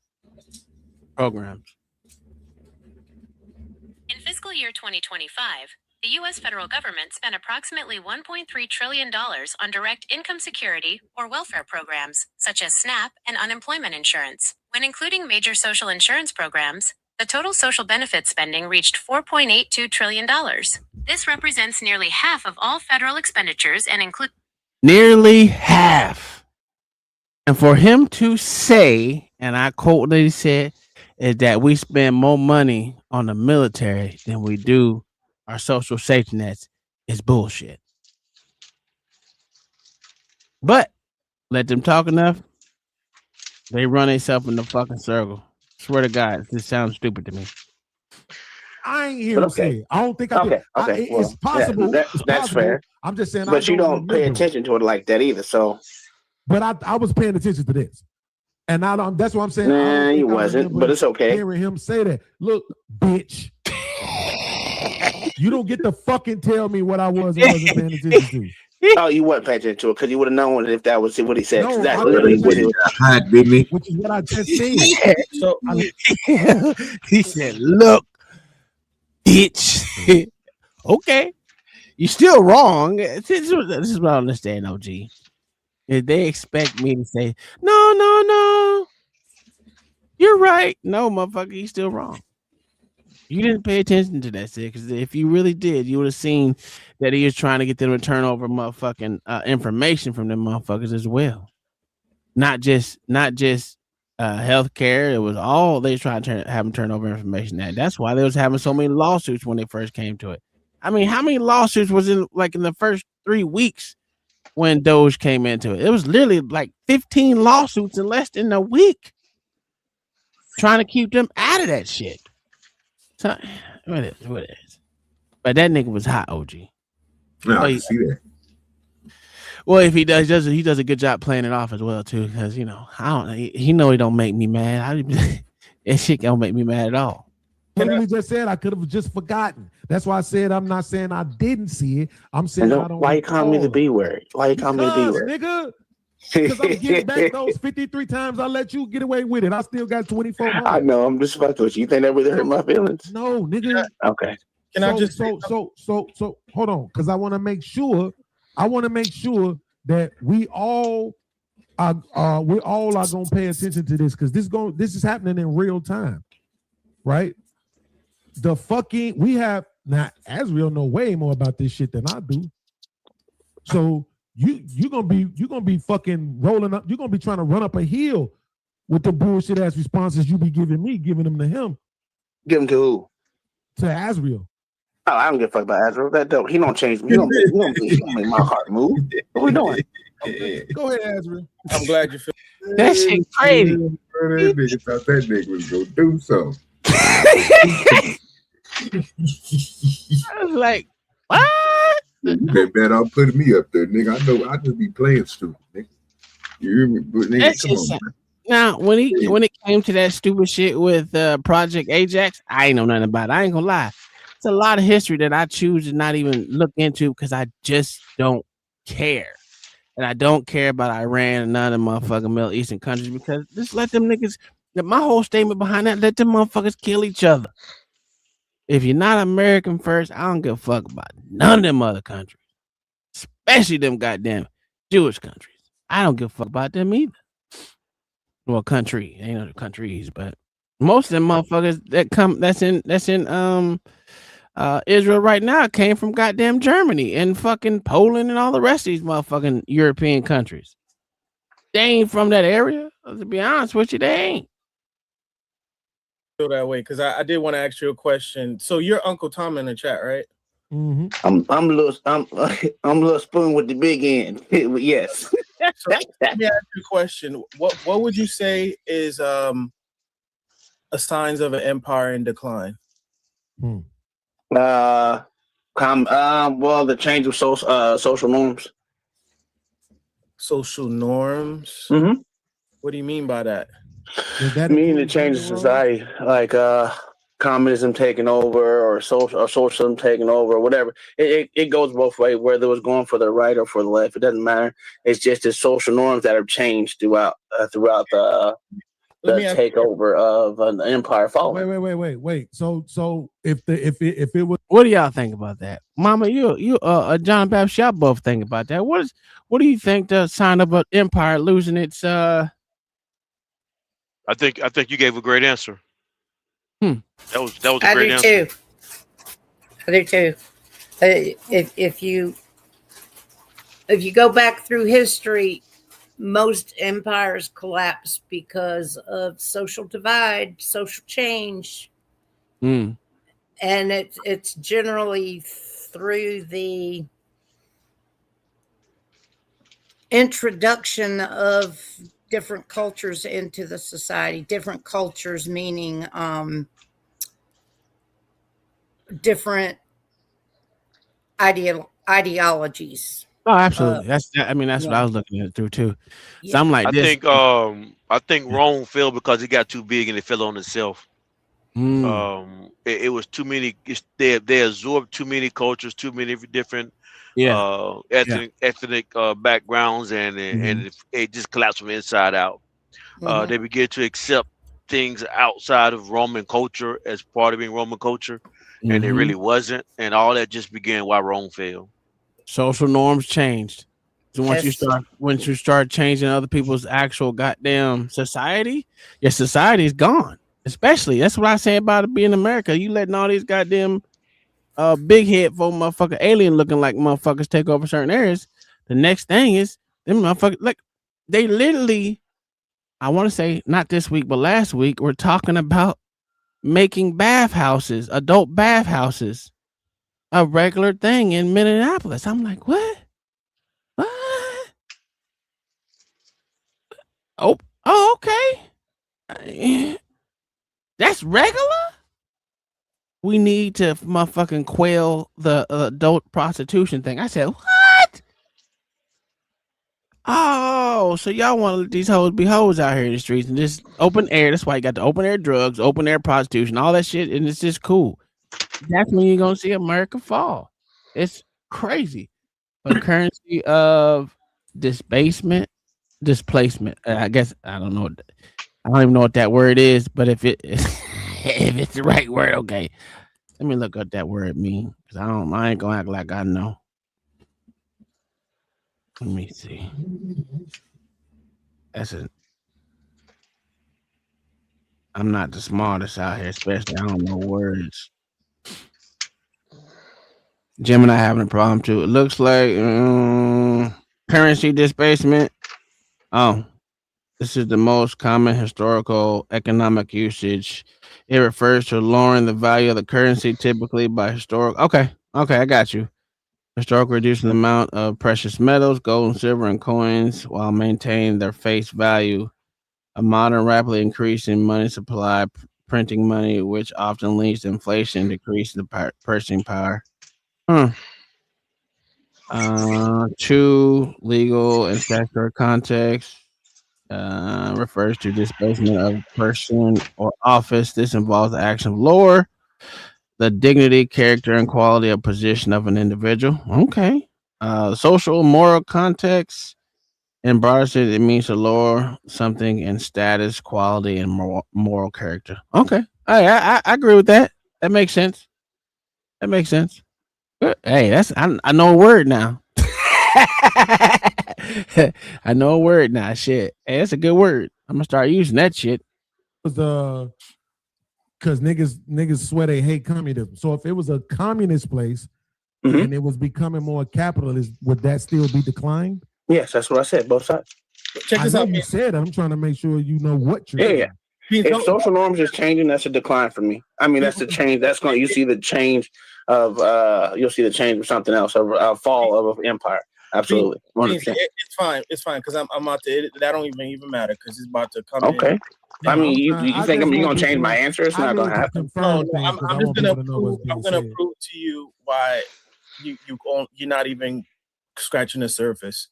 programs? In fiscal year 2025, the U.S. federal government spent approximately $1.3 trillion on direct income security or welfare programs, such as SNAP and unemployment insurance. When including major social insurance programs, the total social benefit spending reached $4.82 trillion. This represents nearly half of all federal expenditures and includes nearly half. And for him to say, and I quote what he said, is that we spend more money on the military than we do our social safety nets is bullshit. But let them talk enough, they run themselves in the fucking circle. Swear to God, this sounds stupid to me. I ain't here to say it. I don't think I did. It's possible. That's fair. I'm just saying. But you don't pay attention to it like that either. So, but I was paying attention to this, and I don't. That's what I'm saying. Nah, he wasn't. But it's okay. Hearing him say that, look, bitch, you don't get to fucking tell me what I was and wasn't paying attention to. Oh, you wasn't paying attention to it because you would have known if that was what he said. No, that's literally what he hot, didn't he? Which is what I just said. So he said, "Look, bitch. Okay, you're still wrong. This is what I understand, OG. If they expect me to say no, you're right. No, motherfucker, you're still wrong. You didn't pay attention to that shit, because if you really did, you would have seen that he was trying to get them to turn over motherfucking information from them motherfuckers as well. Not just healthcare. It was all they tried to have them turn over information. That's why they was having so many lawsuits when they first came to it. I mean, how many lawsuits was in the first 3 weeks when Doge came into it? It was literally like 15 lawsuits in less than a week, trying to keep them out of that shit. So what it is. But that nigga was hot, OG. Yeah, I can see that. Well, if he does a good job playing it off as well too, because he don't make me mad. That shit don't make me mad at all. Literally just said I could have just forgotten. That's why I said I'm not saying I didn't see it. I'm saying I don't. Why you call me the B word? Why you call me the B word? Nigga. Because I'm getting back those 53 times I let you get away with it. I still got 24 more. I know. I'm just about to. You think that really hurt my feelings? No, nigga. Okay. So hold on, because I want to make sure that we all are gonna pay attention to this, because this is happening in real time, right? We have now. Azriel know way more about this shit than I do. So you're gonna be fucking rolling up. You're gonna be trying to run up a hill with the bullshit ass responses you be giving them to him. Give them to who? To Azriel. Oh, I don't give a fuck about Azriel. He don't change me. He don't make my heart move. What we doing? Go ahead, Azriel. I'm glad you feel that shit crazy. That nigga thought that nigga was gonna do something. I was like, what? You been better off putting me up there, nigga. I know I just be playing stupid, nigga. You hear me? But nigga, come on, man. Now, when it came to that stupid shit with Project Ajax, I ain't know nothing about it. I ain't gonna lie. It's a lot of history that I choose to not even look into, because I just don't care. And I don't care about Iran and none of the motherfucking Middle Eastern countries, because just let them niggas, my whole statement behind that, let them motherfuckers kill each other. If you're not American first, I don't give a fuck about none of them other countries, especially them goddamn Jewish countries. I don't give a fuck about them either. Well, country, ain't other countries, but most of them motherfuckers that's in Israel right now came from goddamn Germany and fucking Poland and all the rest of these motherfucking European countries. They ain't from that area. To be honest with you, they ain't. Feel that way, because I did want to ask you a question. So you're Uncle Tom in the chat, right? Mm-hmm. I'm little spoon with the big end. Yes. So let me ask you a question. What would you say is a signs of an empire in decline? Well, the change of social norms. Social norms. Mm-hmm. What do you mean by that? Meaning the change of society, like communism taking over, or socialism taking over, or whatever. It goes both ways, whether it was going for the right or for the left. It doesn't matter. It's just the social norms that have changed throughout the takeover of an empire falling. Wait. So if it was, what do y'all think about that, Mama? You John Baptist, y'all both think about that. What do you think the sign of an empire losing its I think you gave a great answer. That was a great answer. I do too. If you go back through history, most empires collapse because of social divide, social change, and it's generally through the introduction of different cultures into the society. Different cultures meaning different ideologies. Oh, absolutely. That's what I was looking at through too. So I'm like, I think Rome fell because it got too big and it fell on itself. It was too many. They absorbed too many cultures, too many different ethnic backgrounds, and it just collapsed from inside out. They began to accept things outside of Roman culture as part of being Roman culture, and it really wasn't, and all that just began while Rome fell. Social norms changed. So once you start changing other people's actual goddamn society, your society is gone. Especially that's what I say about it being America. You letting all these goddamn big head for motherfucker alien looking like motherfuckers take over certain areas. The next thing is them motherfuckers like they literally, I want to say not this week, but last week, we're talking about making bathhouses, adult bathhouses, a regular thing in Minneapolis. I'm like, what? What? Oh, okay. That's regular? We need to motherfucking quell the adult prostitution thing. I said, what? Oh, so y'all want to let these hoes be hoes out here in the streets and just open air. That's why you got the open air drugs, open air prostitution, all that shit, and it's just cool. That's when you're gonna see America fall. It's crazy. The currency of displacement. I guess I don't know. I don't even know what that word is, but if it's the right word, okay. Let me look up that word mean, because I ain't gonna act like I know. Let me see. I'm not the smartest out here, especially I don't know words. Gemini having a problem too. It looks like currency displacement. Oh, this is the most common historical economic usage. It refers to lowering the value of the currency, typically by historical. Okay, I got you. Historical reducing the amount of precious metals, gold and silver, and coins while maintaining their face value. A modern rapidly increasing money supply, printing money, which often leads to inflation and decreases the purchasing power. Two, legal and statutory context. Refers to displacement of person or office. This involves the action of lower the dignity, character, and quality of position of an individual. Okay. Social, moral context. In broader sense, it means to lower something in status, quality, and moral character. Okay. I agree with that. That makes sense. Hey, I know a word now. I know a word now. Shit. Hey, that's a good word. I'm gonna start using that shit. Because niggas swear they hate communism. So if it was a communist place and it was becoming more capitalist, would that still be declined? Yes, that's what I said. Both sides. Check this out. You said it. I'm trying to make sure you know what you're saying. If social norms is changing, that's a decline for me. I mean, that's the change. You see the change of something else, of a fall of an empire. Absolutely. It's fine because I'm about to. That don't even matter because it's about to come. Okay. I mean, you think you're gonna change my answer? It's not gonna happen. No, I'm just gonna prove. I'm gonna prove to you why you're not even scratching the surface.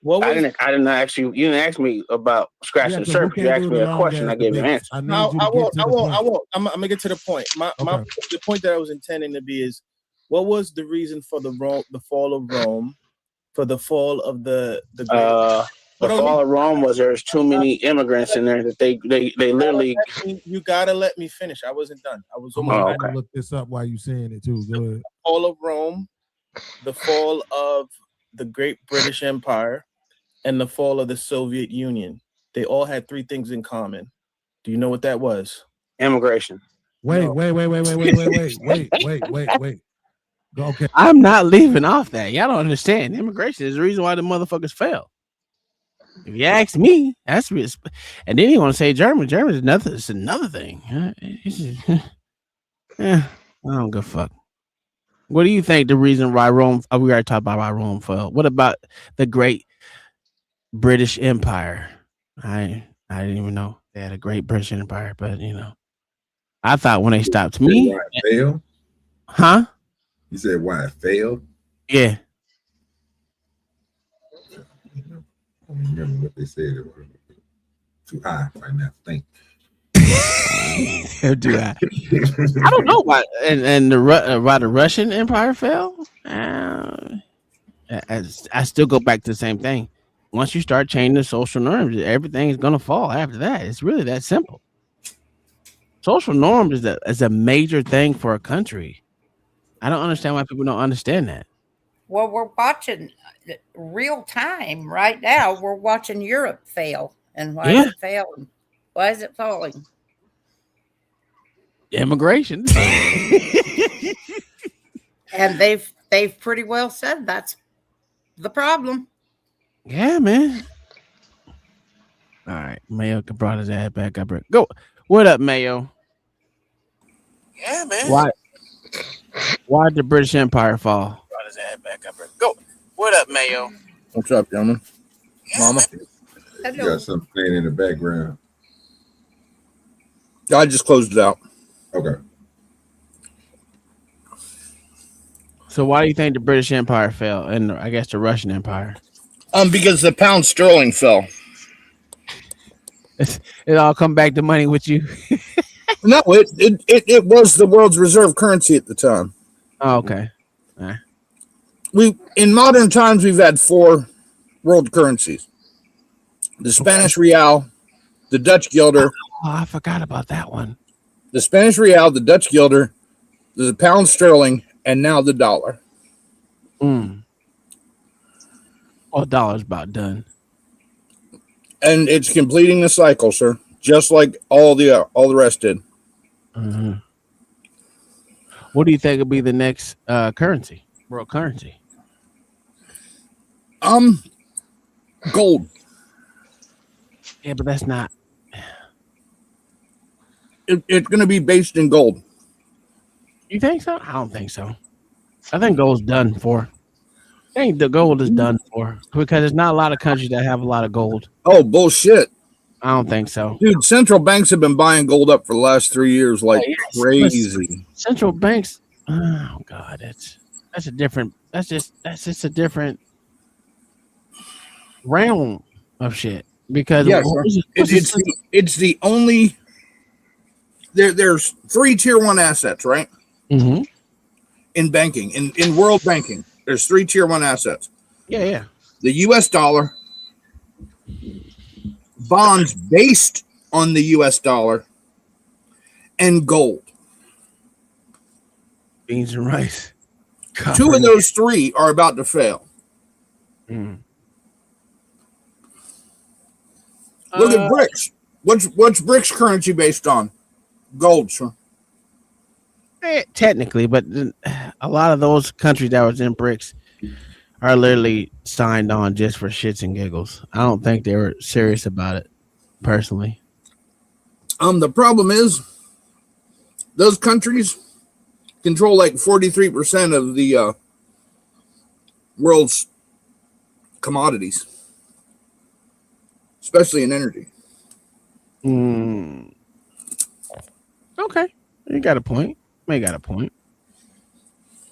I didn't ask you. You didn't ask me about scratching the surface. You asked me a question. I gave you an answer. I won't. I'm gonna get to the point. The point that I was intending to be is, what was the reason for the fall of Rome, for the fall of the fall of Rome was there's too many immigrants in there that they literally. You gotta let me finish. I wasn't done. I was. I'm gonna look this up while you saying it too. Go ahead. Fall of Rome, the fall of the Great British Empire, and the fall of the Soviet Union. They all had three things in common. Do you know what that was? Immigration. Wait. Okay. I'm not leaving off that. Y'all don't understand. Immigration is the reason why the motherfuckers fell. If you ask me, that's and then you want to say German. German is another thing. I don't give a fuck. What do you think the reason why Rome? We already talked about why Rome fell. What about the Great British Empire? I didn't even know they had a Great British Empire, but I thought when they stopped me, why it failed? Huh? You said why it failed? Yeah. I don't remember what they said. It was too high right now. Think. Do I don't know why. And why the Russian Empire fell. I still go back to the same thing. Once you start changing the social norms, everything is gonna fall after that. It's really that simple. Social norms is a major thing for a country. I don't understand why people don't understand that. Well, we're watching real time right now. We're watching Europe fail. And why is it failing? Why is it falling? Immigration. And they've pretty well said that's the problem. Yeah, man. All right, Mayo brought his ass back up. Go. What up, Mayo? Yeah, man. Why did the British Empire fall? Brought his ass back up. Go. What up, Mayo? What's up, gentlemen? Mama? You got something playing in the background. I just closed it out. Okay. So why do you think the British Empire fell, and I guess the Russian Empire? Because the pound sterling fell. It all come back to money with you. No, it was the world's reserve currency at the time. Oh, okay. All right. We in modern times we've had 4 world currencies: the Spanish real, the Dutch guilder. Oh, I forgot about that one. The Spanish real, the Dutch guilder, the pound sterling, and now the dollar. Well, dollar's about done. And it's completing the cycle, sir, just like all the rest did. Mm-hmm. What do you think will be the next currency, world currency? Gold. Yeah, but that's not. It's going to be based in gold. You think so? I don't think so. I think gold's done for. I think the gold is done for because there's not a lot of countries that have a lot of gold. Oh, bullshit. I don't think so. Dude, central banks have been buying gold up for the last 3 years like crazy. Central banks. Oh God, that's just a different realm of shit. Because it's the only there's 3 tier 1 assets, right? Mm-hmm. In banking, in world banking, there's 3 tier 1 assets. Yeah. The US dollar, bonds based on the US dollar, and gold. Beans and rice. 2 of those 3 are about to fail. Mm. Look at BRICS. What's BRICS currency based on? Gold, sir. Technically, but a lot of those countries that was in BRICS are literally signed on just for shits and giggles. I don't think they were serious about it, personally. The problem is those countries control like 43% of the world's commodities, especially in energy. Okay, you got a point. May got a point.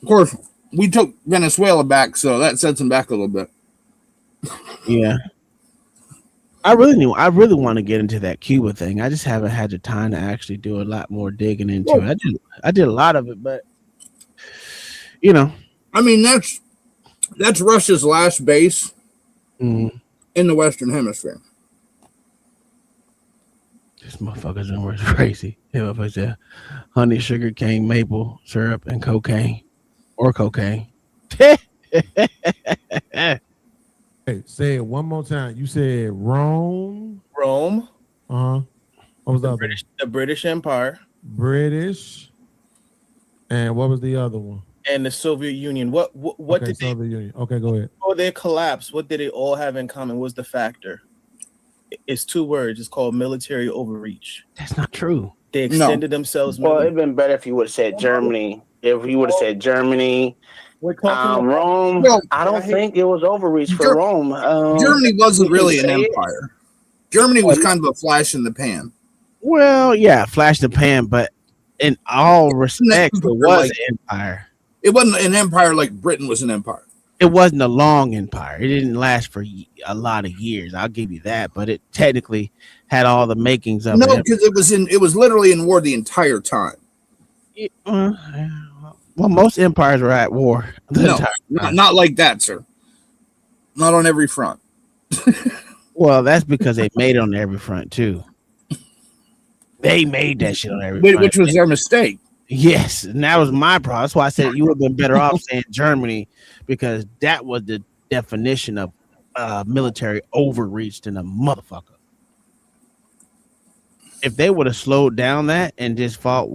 Of course, we took Venezuela back, so that sets them back a little bit. Yeah. I really want to get into that Cuba thing. I just haven't had the time to actually do a lot more digging into it. I did a lot of it, but I mean that's Russia's last base in the Western Hemisphere. This motherfucker's number is crazy. Yeah, but yeah, honey, sugar cane, maple syrup, and cocaine, or cocaine. Hey, say it one more time. You said Rome. Rome. What was the other? The British Empire. British. And what was the other one? And the Soviet Union. What did Soviet Union. Okay, go ahead. Oh, their collapse. What did they all have in common? What's the factor? It's 2 words. It's called military overreach. That's not true. They extended themselves. Well, it'd been better if you would have said Germany. If you would have said Germany, Rome. Well, I don't think it was overreach for Rome. Germany wasn't really an empire. Germany was kind of a flash in the pan. Well, yeah, flash in the pan, but in all respects, it was an empire. It wasn't an empire like Britain was an empire. It wasn't a long empire. It didn't last for a lot of years. I'll give you that, but it technically had all the makings of No, because it was literally in war the entire time. Well, most empires were at war. No, not like that, sir. Not on every front. Well, that's because they made it on every front too. They made that shit on everybody, which was their mistake. Yes, and that was my problem. That's why I said you would have been better off saying Germany, because that was the definition of military overreach than a motherfucker. If they would have slowed down that and just fought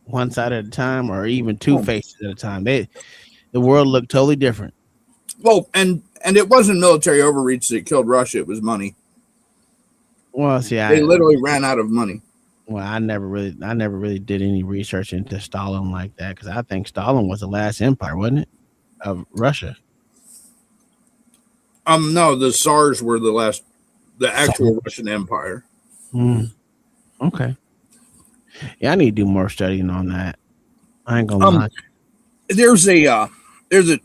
one side at a time, or even two faces at a time, the world looked totally different. Well, and it wasn't military overreach that killed Russia; it was money. Well, see, they literally ran out of money. Well, I never really did any research into Stalin like that, because I think Stalin was the last empire, wasn't it, of Russia? No, the Tsars were the actual Russian Empire. Okay. Yeah, I need to do more studying on that. I ain't gonna lie. There's a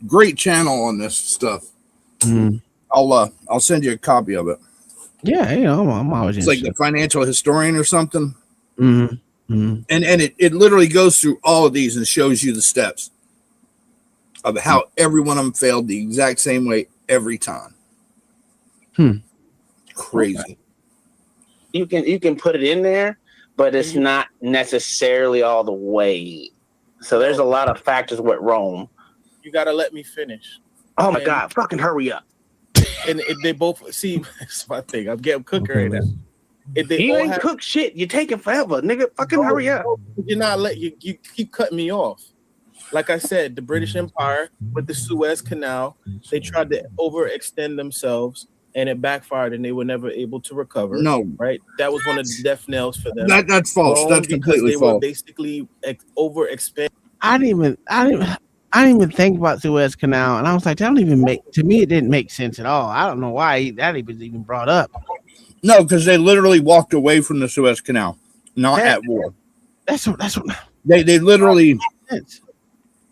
great channel on this stuff. I'll send you a copy of it. Yeah, I'm always. It's like the Financial Historian or something. And it literally goes through all of these and shows you the steps of how every one of them failed the exact same way every time. Crazy. Okay. You can put it in there, but it's not necessarily all the way. So there's a lot of factors with Rome. You gotta let me finish. Oh my God! Fucking hurry up. And they both see. That's my thing. I'm getting cooking right now. You ain't cook shit. You're taking forever, nigga. Fucking hurry up. You're not you keep cutting me off. Like I said, the British Empire with the Suez Canal, they tried to overextend themselves, and it backfired, and they were never able to recover. No, right? That was one of the death nails for them. That's false. That's completely they false. Were basically overexpanded. I didn't even think about Suez Canal, and I was like, that don't even make, to me, it didn't make sense at all. I don't know why that was even brought up. No, because they literally walked away from the Suez Canal, not at war. That's what they literally.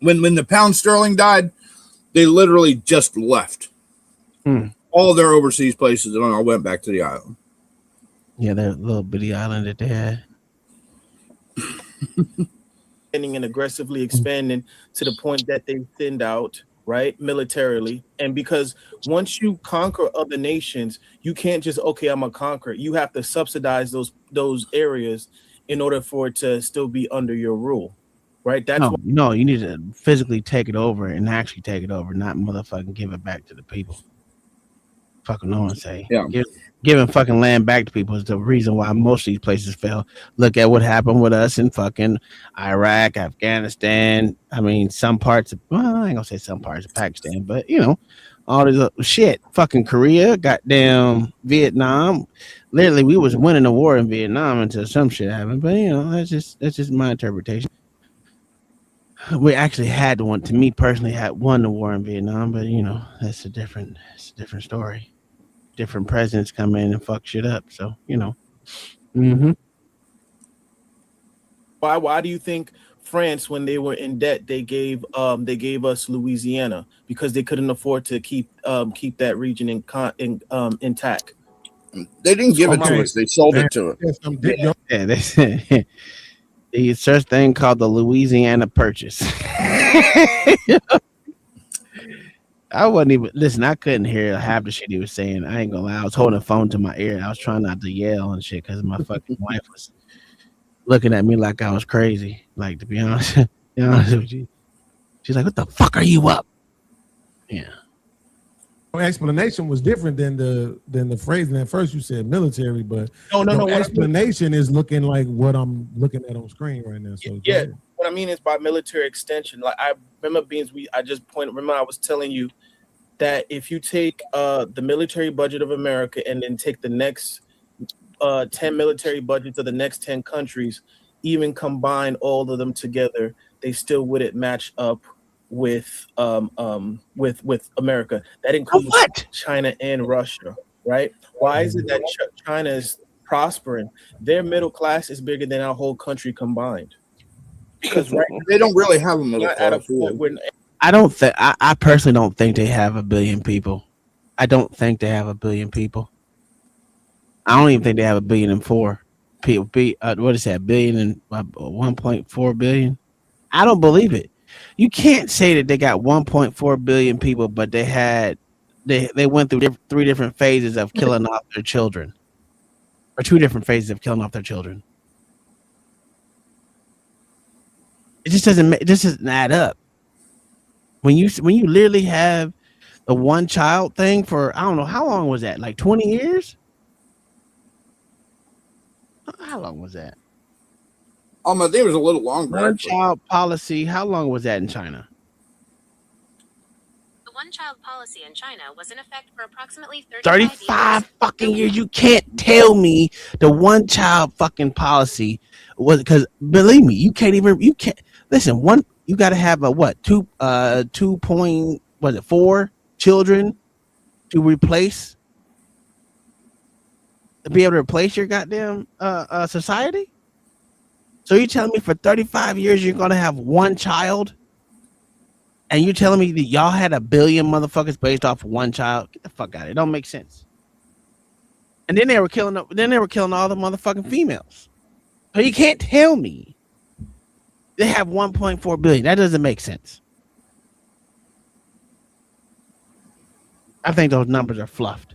When the pound sterling died, they literally just left. All their overseas places and all went back to the island. Yeah, that little bitty island that they had. And aggressively expanding to the point that they thinned out, right, militarily. And because once you conquer other nations, you can't just, okay, I'm gonna conquer it. You have to subsidize those areas in order for it to still be under your rule, right? That's no, you need to physically take it over and actually take it over, not motherfucking give it back to the people. Fucking no one say. Yeah. Giving fucking land back to people is the reason why most of these places fail. Look at what happened with us in fucking Iraq, Afghanistan. I mean, some parts of, well, I ain't gonna say some parts of Pakistan, but all this shit. Fucking Korea, goddamn Vietnam. Literally, we was winning the war in Vietnam until some shit happened. But that's just my interpretation. We actually had one. To me personally, had won the war in Vietnam, but that's a different story. Different presidents come in and fuck shit up. So Why do you think France, when they were in debt, they gave us Louisiana? Because they couldn't afford to keep that region intact. They didn't give it to us; they sold it to us. Yeah, there's such thing called the Louisiana Purchase. I wasn't even listen. I couldn't hear half the shit he was saying. I ain't gonna lie. I was holding the phone to my ear. I was trying not to yell and shit because my fucking wife was looking at me like I was crazy. Like, to be honest with you, she's like, "What the fuck are you up?" Yeah. Explanation was different than the phrasing. At first you said military, but no. Explanation is looking like what I'm looking at on screen right now. So yeah, what I mean is by military extension. Like I remember I was telling you that if you take the military budget of America and then take the next 10 military budgets of the next 10 countries, even combine all of them together, they still wouldn't match up with America. That includes China and Russia, right? Why is it that China is prospering? Their middle class is bigger than our whole country combined. Because they don't really have a middle class. I personally don't think they have 1 billion people. I don't think they have 1 billion people. I don't even think they have 1 billion and 4 people. What is that? 1 billion and 1.4 billion? I don't believe it. You can't say that they got 1.4 billion people, but they went through 3 different phases of killing off their children, or 2 different phases of killing off their children. It just doesn't add up. When you literally have the one child thing for, I don't know, how long was that? Like 20 years? How long was that? I think it was a little longer. One child policy. How long was that in China? The one-child policy in China was in effect for approximately 35 fucking years. You can't tell me the one child fucking policy was, because believe me, you can't listen. You got to have a what? 4 children to be able to replace your goddamn society. So you're telling me for 35 years you're gonna have one child, and you're telling me that y'all had 1 billion motherfuckers based off of one child? Get the fuck out of it. It don't make sense. And then they were killing all the motherfucking females. So you can't tell me they have 1.4 billion. That doesn't make sense. I think those numbers are fudged.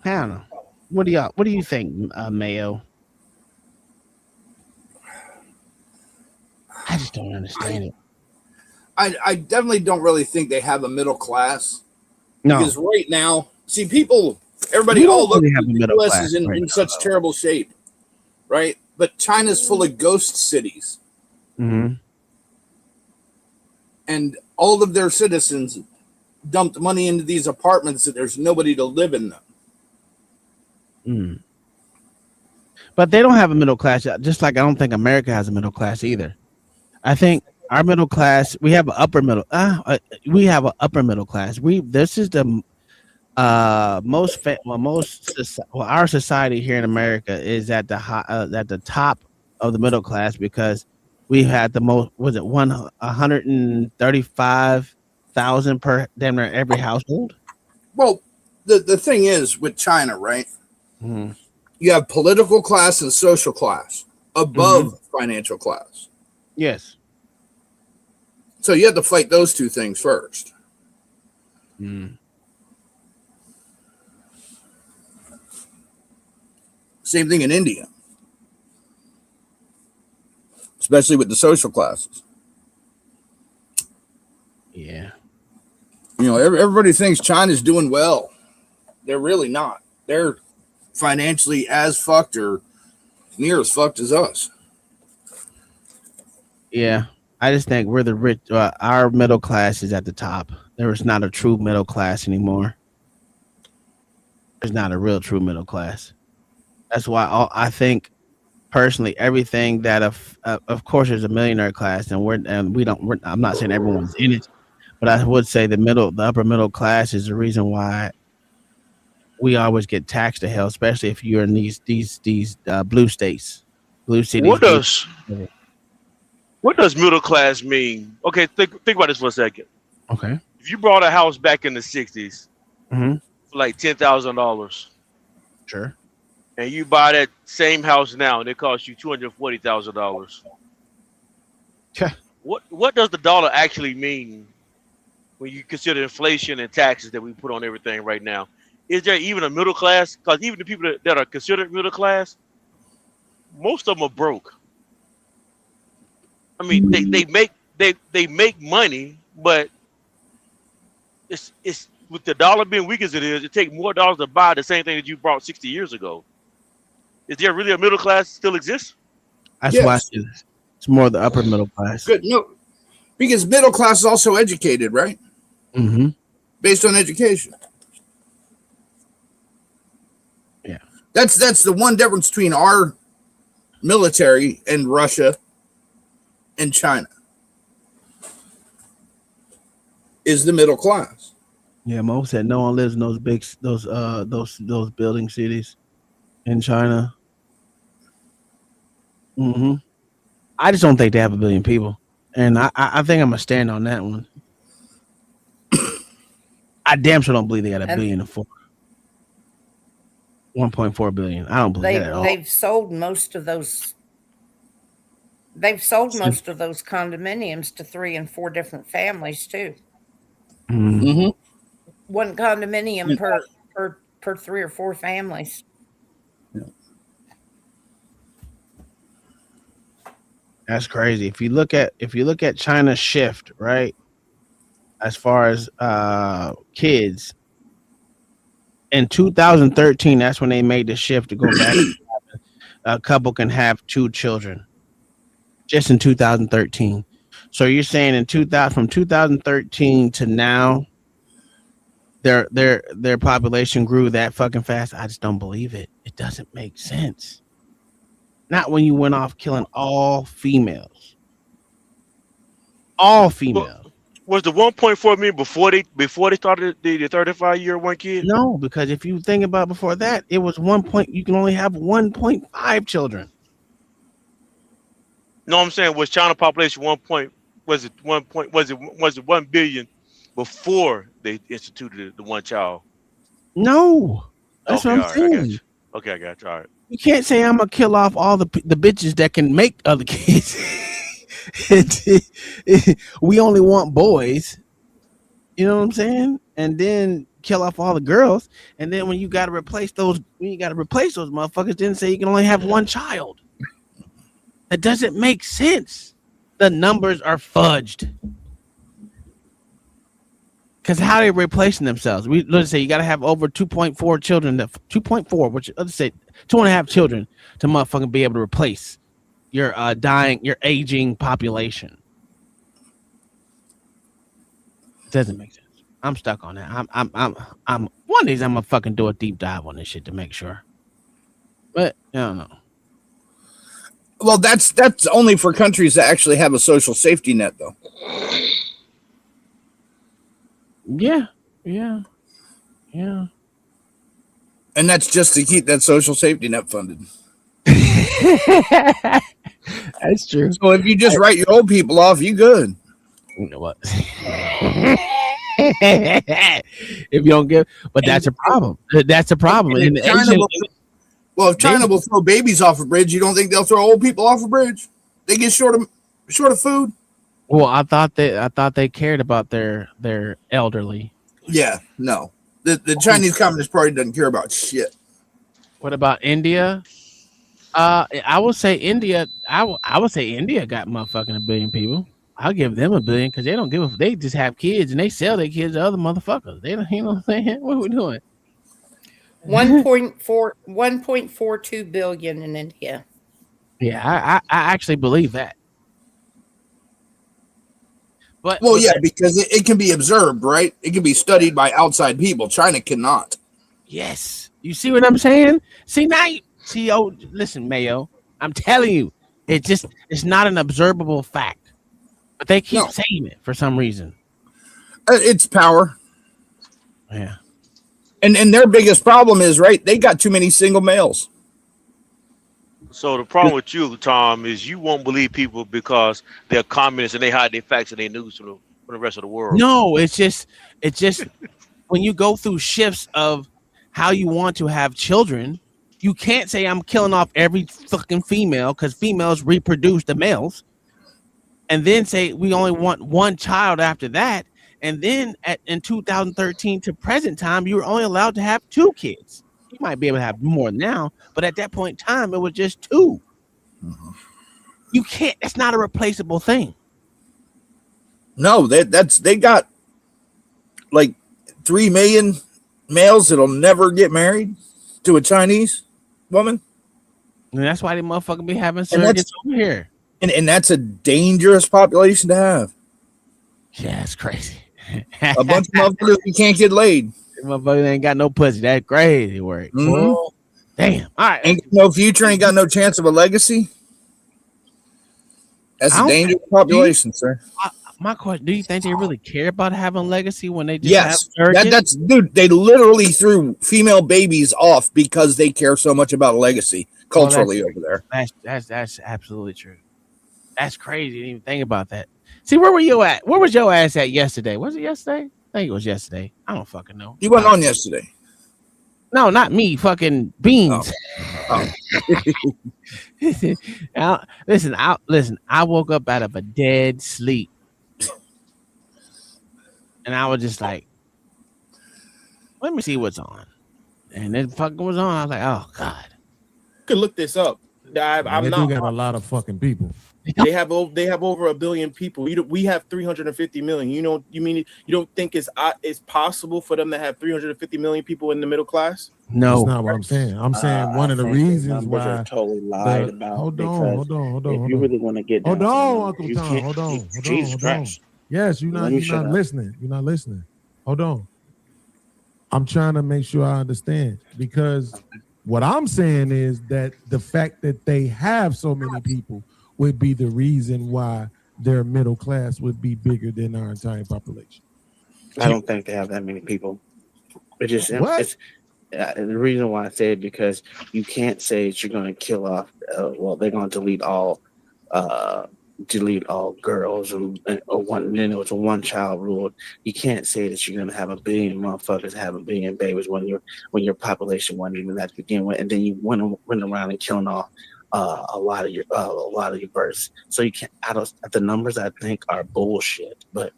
I don't know. What do you think, Mayo? I just don't understand it. I definitely don't really think they have a middle class. No. Because right now, see, everybody, look, the U.S. is in such terrible shape, right? But China's full of ghost cities. Mm-hmm. And all of their citizens dumped money into these apartments that there's nobody to live in them. But they don't have a middle class, just like I don't think America has a middle class either. I think our middle class, we have an upper middle. We have an upper middle class. This is the our society here in America is at the top of the middle class, because we had the most. Was it 135,000 per damn near every household? Well, the thing is with China, right? Mm-hmm. You have political class and social class above financial class. Yes. So you have to fight those two things first. Same thing in India, especially with the social classes. Yeah. You know, everybody thinks China's doing well. They're really not. They're financially as fucked or near as fucked as us. Yeah. I just think we're the rich. Our middle class is at the top. There is not a true middle class anymore. There's not a real true middle class. That's why I think personally everything that of course there's a millionaire class, and I'm not saying everyone's in it, but I would say the upper middle class is the reason why we always get taxed to hell, especially if you're in these blue states, blue cities. What does middle class mean? Okay, think about this for a second. Okay. If you bought a house back in the 60s for like $10,000, sure, and you buy that same house now and it costs you $240,000. What does the dollar actually mean when you consider inflation and taxes that we put on everything right now? Is there even a middle class? Because even the people that are considered middle class, most of them are broke. I mean, they make money, but it's with the dollar being weak as it is, it takes more dollars to buy the same thing that you bought 60 years ago. Is there really a middle class still exists? That's why it's more the upper middle class. Good, no, because middle class is also educated, right? Mm-hmm. Based on education. Yeah, that's the one difference between our military and Russia and China is the middle class. Yeah, Mo said no one lives in those those building cities in China. I just don't think they have 1 billion people, and I think I'm gonna stand on that one. I damn sure don't believe they got a billion and 1.4 billion. I don't believe that at all. They've sold most of those. They've sold most of those condominiums to 3 and 4 different families too. Mm-hmm. One condominium per 3 or 4 families. That's crazy. If you look at China's shift, right, as far as kids, in 2013, that's when they made the shift to go back. A couple can have 2 children. Just in 2013. So you're saying in 2000 from 2013 to now, their population grew that fucking fast? I just don't believe it. It doesn't make sense. Not when you went off killing all females. All females. Was the 1.4 million before they started the 35-year one kid? No, because if you think about before that, it was you can only have 1.5 children. No, I'm saying was China population 1 billion before they instituted the one child? No, that's what I'm saying. I got you. Okay, I got you. All right. You can't say I'm gonna kill off all the bitches that can make other kids. We only want boys. You know what I'm saying? And then kill off all the girls. And then when you gotta replace those motherfuckers, then say you can only have one child. That doesn't make sense. The numbers are fudged. Because how are they replacing themselves? Let's say you got to have over 2.4 children, 2.4, which let's say 2.5 children to motherfucking be able to replace your your aging population. It doesn't make sense. I'm stuck on that. I'm one of these. I'm gonna fucking do a deep dive on this shit to make sure. But I don't know. Well, that's only for countries that actually have a social safety net, though. Yeah. And that's just to keep that social safety net funded. That's true. So if you just write your old people off, you good. You know what? If you don't give, but that's a problem. That's a problem. And if China will throw babies off a bridge, you don't think they'll throw old people off a bridge? They get short of food. Well, I thought they cared about their elderly. Yeah, no. The Chinese Communist Party doesn't care about shit. What about India? I would say India. I would say India got motherfucking 1 billion people. I'll give them 1 billion because they don't give a. They just have kids and they sell their kids to other motherfuckers. They don't. You know what I'm saying? What are we doing? 1.42 billion in India. Yeah, I actually believe that. But because it can be observed, right? It can be studied by outside people. China cannot. Yes. You see what I'm saying? See now, listen, Mayo. I'm telling you, it's not an observable fact. But they keep saying it for some reason. It's power. Yeah. And their biggest problem is, right, they got too many single males. So the problem with you, Tom, is you won't believe people because they're communists and they hide their facts and their news from the rest of the world. No, it's just when you go through shifts of how you want to have children, you can't say I'm killing off every fucking female because females reproduce the males, and then say we only want one child after that. And then in 2013 to present time, you were only allowed to have 2 kids. You might be able to have more now, but at that point in time, it was just 2. Mm-hmm. You can't. It's not a replaceable thing. No, they got like 3 million males that'll never get married to a Chinese woman. And that's why they motherfucking be having surrogates over here. And that's a dangerous population to have. Yeah, it's crazy. A bunch of motherfuckers you can't get laid. Motherfuckers ain't got no pussy. That's crazy work. Mm-hmm. Oh, damn. All right. Ain't no future, ain't got no chance of a legacy. That's a dangerous population, sir. My question, do you think they really care about having a legacy when they just have that's dude, they literally threw female babies off because they care so much about a legacy culturally over there. That's absolutely true. That's crazy. Didn't even think about that. See, where were you at? Where was your ass at yesterday? Was it yesterday? I think it was yesterday. I don't fucking know. You went on yesterday. No, not me. Fucking Beans. Oh. Listen. I woke up out of a dead sleep, and I was just like, "Let me see what's on." And it fucking was on. I was like, "Oh God." You could look this up. I'm they not. got a lot of fucking people. They have over 1 billion people. We have 350 million. You don't think it's possible for them to have 350 million people in the middle class? No, that's not what I'm saying. I'm saying one of the reasons why are totally lied about. Hold on. If you really want to get down hold to on, the Uncle numbers, Tom. Hold on. Jesus Christ. Yes, you're not listening. You're not listening. Hold on. I'm trying to make sure I understand, because what I'm saying is that the fact that they have so many people would be the reason why their middle class would be bigger than our entire population. I don't think they have that many people. It's the reason why I say it, because you can't say that you're going to kill off. They're going to delete all girls or one. Then it was a one child rule. You can't say that you're going to have 1 billion motherfuckers have 1 billion babies when your population wasn't even that to begin with, and then you went around and killing off a lot of your births. So you can't. The numbers I think are bullshit, but.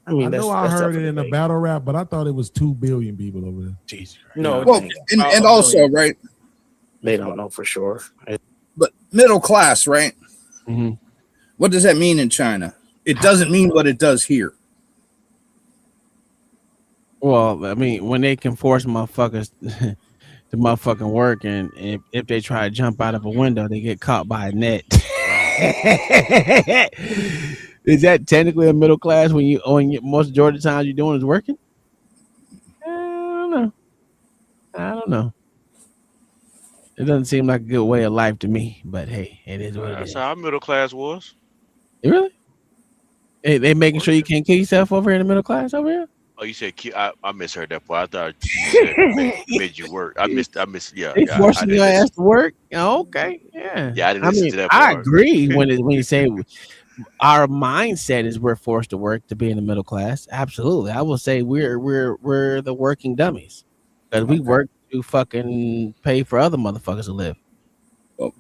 I mean, I heard it in a battle rap, but I thought it was 2 billion people over there. Jesus. No, well, and also, right? They don't know for sure. But middle class, right? Mm-hmm. What does that mean in China? It doesn't mean what it does here. Well, I mean, when they can force motherfuckers to motherfucking work, and if they try to jump out of a window, they get caught by a net. Is that technically a middle class when most majority of the times you're doing is working? I don't know. It doesn't seem like a good way of life to me, but hey, it is what it is. That's how middle class was. Really? Hey, they making sure you can't kill yourself over here in the middle class over here? Oh, you said I misheard that part. I thought you said made you work. I missed. Yeah. They forcing your ass to work. Oh, okay, yeah. Yeah, I didn't listen to that I part. agree when you say our mindset is we're forced to work to be in the middle class. Absolutely, I will say we're the working dummies because we work to fucking pay for other motherfuckers to live. Well,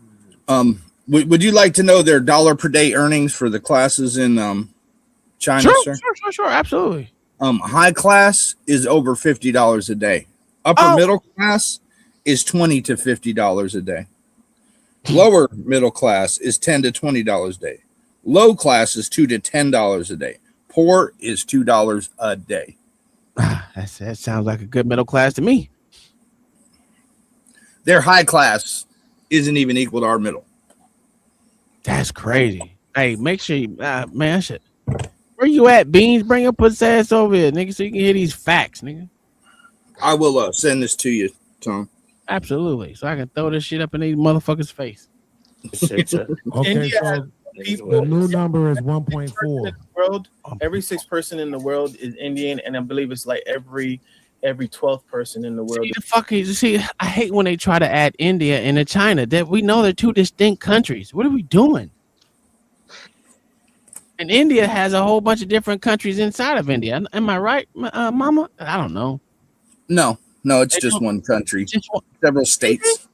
would you like to know their dollar per day earnings for the classes in China, sir? Sure, absolutely. High class is over $50 a day. Upper middle class is $20 to $50 a day. Lower middle class is $10 to $20 a day. Low class is $2 to $10 a day. Poor is $2 a day. That sounds like a good middle class to me. Their high class isn't even equal to our middle. That's crazy. Hey, make sure you, man, shit. Where you at, Beans? Bring your pussy ass over here, nigga, so you can hear these facts, nigga. I will send this to you, Tom. Absolutely. So I can throw this shit up in these motherfuckers' face. Okay, so the new number is 1.4. World, every 6th person in the world is Indian, and I believe it's like every 12th person in the world. I hate when they try to add India into China. That we know they're two distinct countries. What are we doing? And India has a whole bunch of different countries inside of India. Am I right, Mama? I don't know. No, it's just one country. Several states.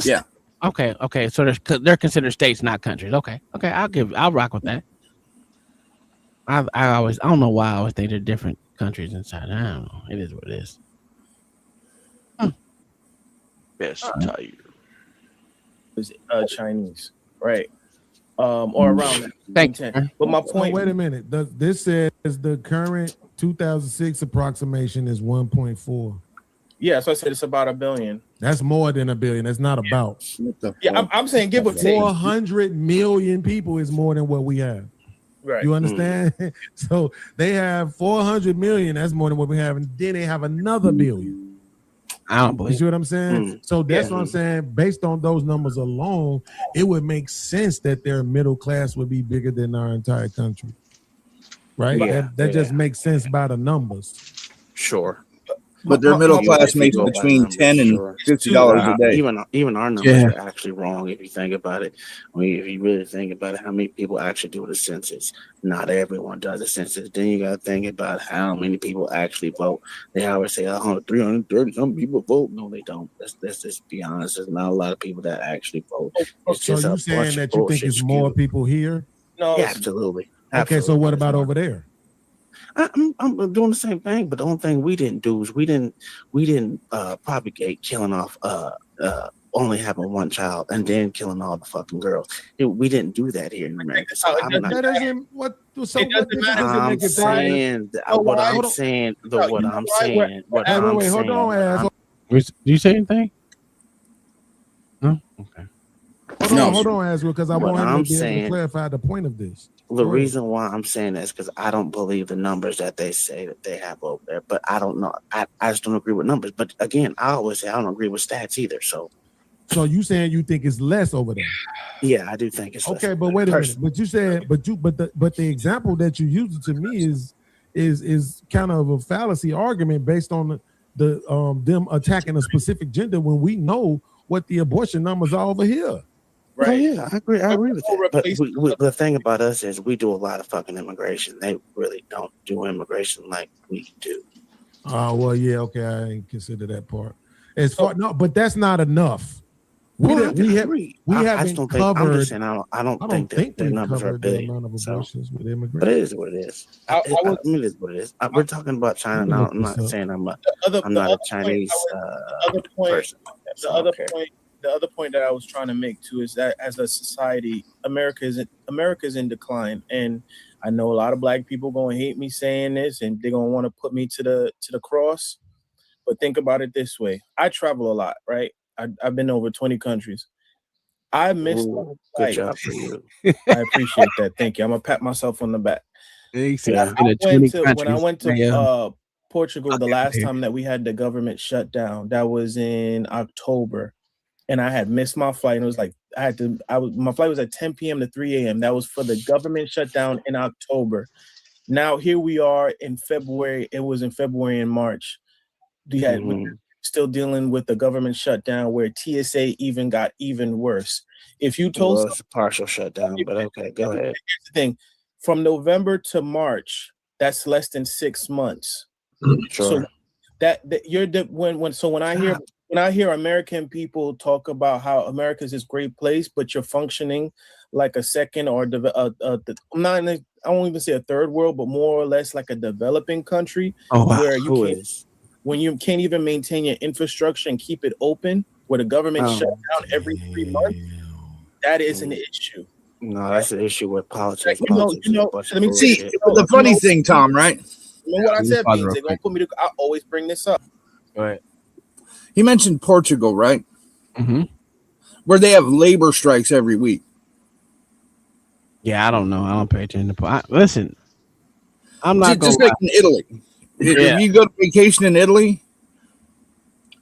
Yeah. Okay. So they're considered states, not countries. Okay. I'll rock with that. I don't know why I always think they're different countries inside. I don't know. It is what it is. Best tiger. It's Chinese, right? Or around that. But my point. Wait a minute. This says the current 2006 approximation is 1.4. Yeah, so I said it's about 1 billion. That's more than 1 billion. That's not about. Yeah, I'm saying give or take. 400 million people is more than what we have. Right. You understand? So they have 400 million. That's more than what we have, and then they have another billion. I don't believe. You see what I'm saying? So that's what I'm saying. Based on those numbers alone, it would make sense that their middle class would be bigger than our entire country, right? Yeah, that just makes sense by the numbers. Sure. But their middle class makes between $10 and $50 a day. Even our numbers are actually wrong if you think about it. I mean, if you really think about it, how many people actually do the census? Not everyone does the census. Then you got to think about how many people actually vote. They always say 330 some people vote. No, they don't. Let's just be honest. There's not a lot of people that actually vote. It's So just you a saying bunch that of you think it's more skewed. people here? No. Yeah, absolutely. Okay, so what about over there? I'm doing the same thing, but the only thing we didn't do is we didn't propagate killing off only having one child and then killing all the fucking girls. We didn't do that here in America. So I'm not. That doesn't what. So what does it I'm make it saying what I'm saying. What I'm saying. What Wait, I'm hold saying. on, asshole. Do you say anything? No. Okay. Hold on, Azrael, because I What want him I'm to be able to saying- clarify the point of this. The reason why I'm saying that is because I don't believe the numbers that they say that they have over there. But I don't know. I just don't agree with numbers. But again, I always say I don't agree with stats either. So you saying you think it's less over there? yeah, I do think it's okay. less But wait a minute. personally. But you said, but the example that you used to me is kind of a fallacy argument based on the them attacking a specific gender when we know what the abortion numbers are over here. Right. Oh, yeah, I agree with that. But the thing about us is we do a lot of fucking immigration. They really don't do immigration like we do. Oh, well, yeah, okay. I ain't consider that part. As far no, but that's not enough. We haven't covered. I'm just saying I don't think that their numbers are big. The amount of abortions with immigration. But it is what it is. I mean, it is what it is. We're talking about China now. I'm not saying I'm not a Chinese person. The other point that I was trying to make too is that as a society, America is in decline, and I know a lot of black people gonna hate me saying this, and they're gonna want to put me to the cross. But think about it this way: I travel a lot, right? I've been to over 20 countries. I missed. Good job for you. I appreciate that. Thank you. I'm gonna pat myself on the back. When I went to Portugal the last time that we had the government shut down, that was in October. And I had missed my flight. And it was like my flight was at 10 p.m. to 3 a.m. That was for the government shutdown in October. Now here we are in February. It was in February and March. We're still dealing with the government shutdown where TSA even got even worse. If you told it's a partial shutdown, but okay, go ahead. Here's the thing: from November to March, that's less than 6 months. Sure. So when I hear American people talk about how America is this great place, but you're functioning like a second or I won't even say a third world, but more or less like a developing country where you can't even maintain your infrastructure and keep it open, where the government shut down every 3 months. That is an issue. No, that's an issue with politics. Let me see. The funny thing, Tom, right? You know what I said, Beans? They're gonna put me to. I always bring this up. Go ahead. He mentioned Portugal, right? Mm-hmm. Where they have labor strikes every week. Yeah, I don't know. I don't pay attention to. Listen, I'm not just like in Italy. If you go to vacation in Italy,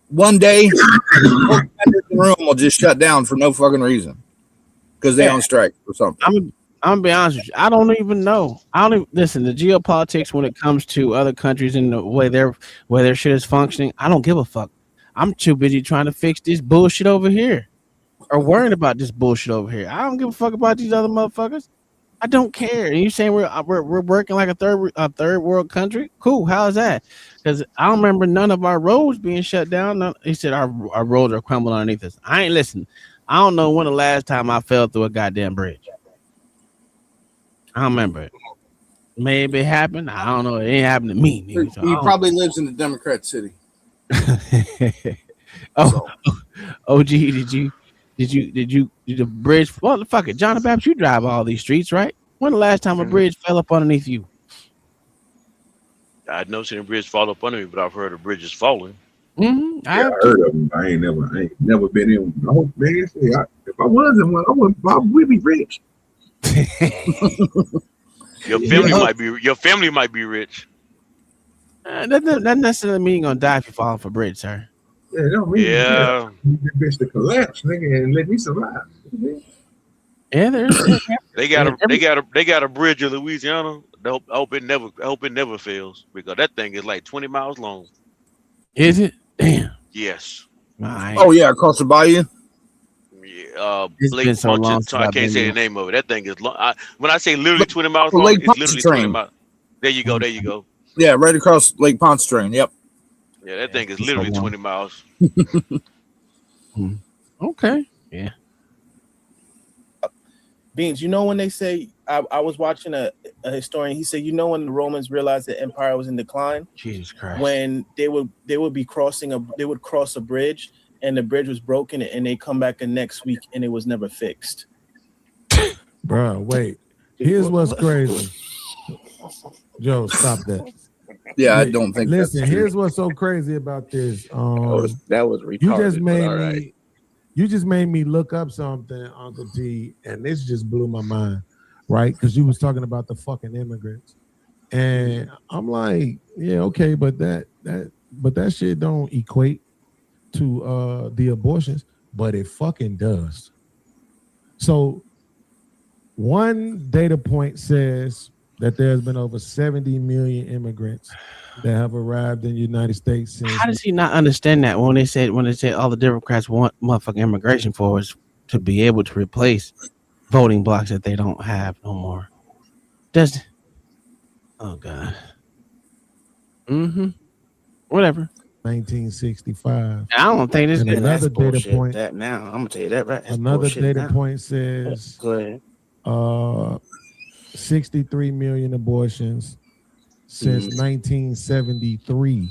one day the room will just shut down for no fucking reason because they on strike or something. I'm gonna be honest with you. I don't even know. Listen. The geopolitics when it comes to other countries and the way their shit is functioning, I don't give a fuck. I'm too busy trying to fix this bullshit over here, or worrying about this bullshit over here. I don't give a fuck about these other motherfuckers. I don't care. And you saying we're working like a third world country? Cool. How's that? Because I don't remember none of our roads being shut down. He said our roads are crumbling underneath us. I ain't listening. I don't know when the last time I fell through a goddamn bridge. I don't remember it. Maybe it happened. I don't know. It ain't happened to me. Nigga, so he probably lives in a Democrat city. OG, did the bridge? Well, fuck it, John the Baptist. You drive all these streets, right? When the last time a bridge fell up underneath you? I've never seen a bridge fall up under me, but I've heard of bridges falling. Mm-hmm. I heard of them. I ain't never been in one. Oh, man, if I was in one, I would be rich. Your family might be rich. That necessarily mean you're gonna die if you fall off a bridge, sir. Yeah, no, the bitch to collapse, nigga, and let me survive. Yeah, they got a bridge in Louisiana. I hope it never fails because that thing is like 20 miles long. Is it? Damn. Yes. Oh yeah, across the bayou. Lake so I can't say the name of it. That thing is long. When I say literally 20 miles long, Lake it's literally 20 miles. There you go. Yeah, right across Lake Pontchartrain. Yep. Yeah, that thing is literally 20 miles. Okay. Yeah. Beans, you know when they say I was watching a historian, he said, you know when the Romans realized the empire was in decline? Jesus Christ. When they would cross a bridge and the bridge was broken, and they come back the next week and it was never fixed. Bro, wait. Here's what's crazy. Joe, stop that. Yeah, I don't think. Listen, that's true. here's what's so crazy about this. That was retarded. You just made me look up something, Uncle T, and this just blew my mind, right? Because you was talking about the fucking immigrants, and I'm like, yeah, okay, but that shit don't equate to the abortions, but it fucking does. So one data point says that there's been over 70 million immigrants that have arrived in the United States since. How does he not understand that when they said all the Democrats want motherfucking immigration for us to be able to replace voting blocks that they don't have no more? Oh God. Whatever. 1965. I don't think this. And another data point. That now I'm gonna tell you that right. That's another data now. point says. Go ahead. 63 million abortions since 1973,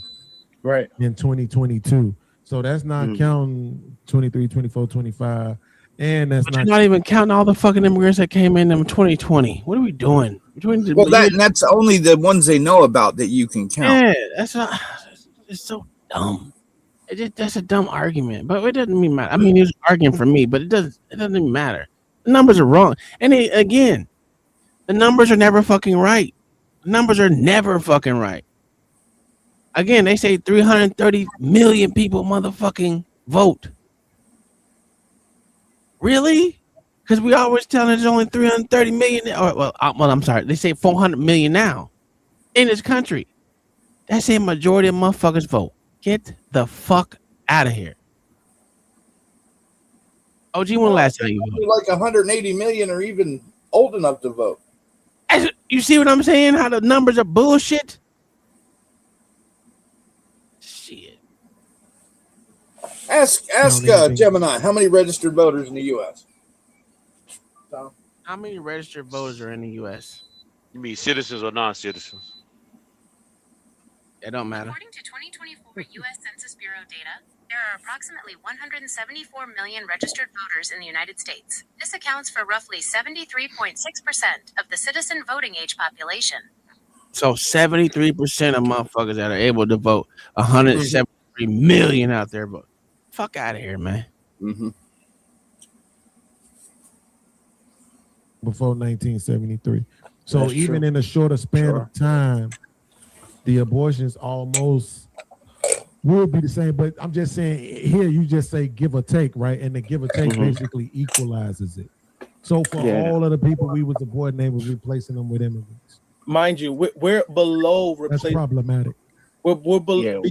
right, in 2022. So that's not counting 23, 24, 25, and that's not even counting all the fucking immigrants that came in 2020. What are we doing? Well, that's only the ones they know about that you can count. Yeah, it's so dumb. That's a dumb argument, but it doesn't even matter. I mean, he was arguing for me, but it doesn't even matter. The numbers are wrong, and again. The numbers are never fucking right. The numbers are never fucking right. Again, they say 330 million people motherfucking vote. Really? Because we always tell there's only 330 million. Well, I'm sorry. They say 400 million now in this country. That's a majority of motherfuckers vote. Get the fuck out of here. OG, when last time you voted? Like 180 million are even old enough to vote. You see what I'm saying? How the numbers are bullshit? Shit. Ask Gemini, how many registered voters in the U.S.? How many registered voters are in the U.S.? You mean citizens or non-citizens? It don't matter. According to 2024 U.S. Census Bureau data, there are approximately 174 million registered voters in the United States. This accounts for roughly 73.6% of the citizen voting age population. So 73% of motherfuckers that are able to vote, 173 million out there vote. Fuck out of here, man. Before 1973. So that's even true. In a shorter span of time, the abortions almost will be the same, but I'm just saying here you just say give or take, right? And the give or take basically equalizes it. So for all of the people we was aborting, they was replacing them with immigrants. Mind you, we're below replacement. That's problematic. We're below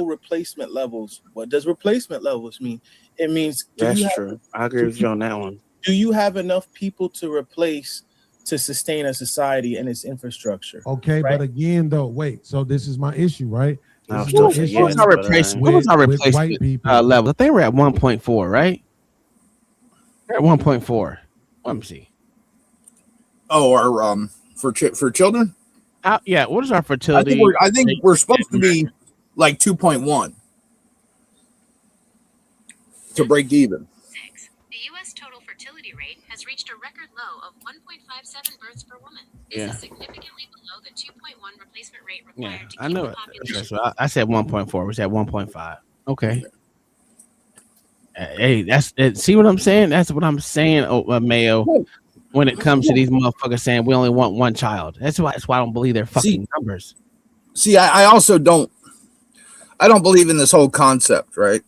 replacement levels. What does replacement levels mean? It means that's true. I agree with you on that one. Do you have enough people to replace to sustain a society and its infrastructure? Okay, right? But again, though, wait. So this is my issue, right? What was our replacement level? I think we're at 1.4, right? We're at 1.4. Let me see. Oh, our for children? Yeah. What is our fertility? I think we're supposed to be like 2.1 to break even. The U.S. total fertility rate has reached a record low of 1.57 births per woman. Yeah. This is significantly below the 2.1 replacement rate required to I keep know the it. population. So I said 1.4. We said 1.5. Okay. Hey, that's it. See what I'm saying? That's what I'm saying, Mayo. When it comes to these motherfuckers saying we only want one child, that's why I don't believe their fucking numbers. See, I also don't believe in this whole concept, right?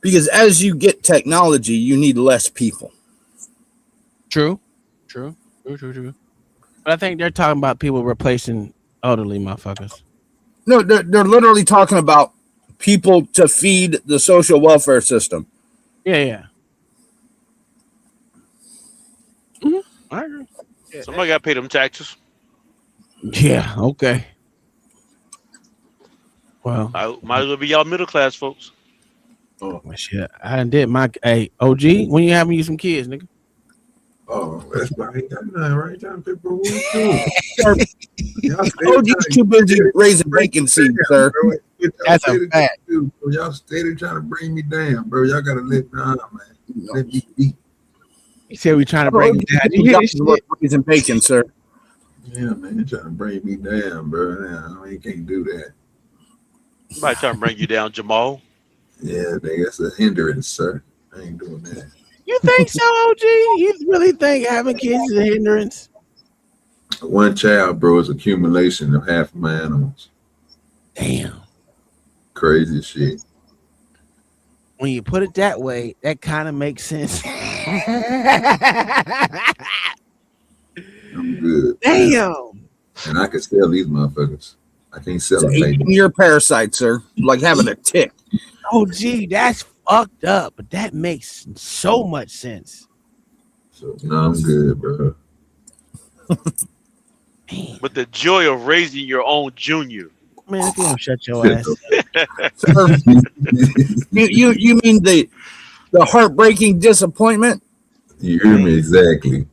Because as you get technology, you need less people. True. But I think they're talking about people replacing elderly motherfuckers. No, they're literally talking about people to feed the social welfare system. Yeah. I agree. Somebody got to pay them taxes. Yeah. Okay. Well, I might as well be y'all middle class folks. Oh shit! I did my OG. When you having you some kids, nigga? Oh, that's right. Right down February. OG's too busy raising bacon seeds, sir. That's a fact. Y'all steady trying to bring me down, bro. Y'all gotta let me on, man. Let me be. He said we trying to bring you down. You and bacon, sir. Yeah, man, trying to bring me down, bro. Nah, you can't do that. Somebody trying to bring you down, Jamal. Yeah, that's a hindrance, sir. I ain't doing that. You think so, OG? You really think having kids is a hindrance? One child, bro, is accumulation of half of my animals. Damn. Crazy shit. When you put it that way, that kind of makes sense. I'm good. Damn. And I can sell these motherfuckers. I can't sell them, baby. You're a parasite, sir. Like having a tick. Oh, gee, that's fucked up, but that makes so much sense. So, no, I'm good, bro. But the joy of raising your own junior. Man, if you don't shut your ass. you mean the heartbreaking disappointment? You hear me exactly.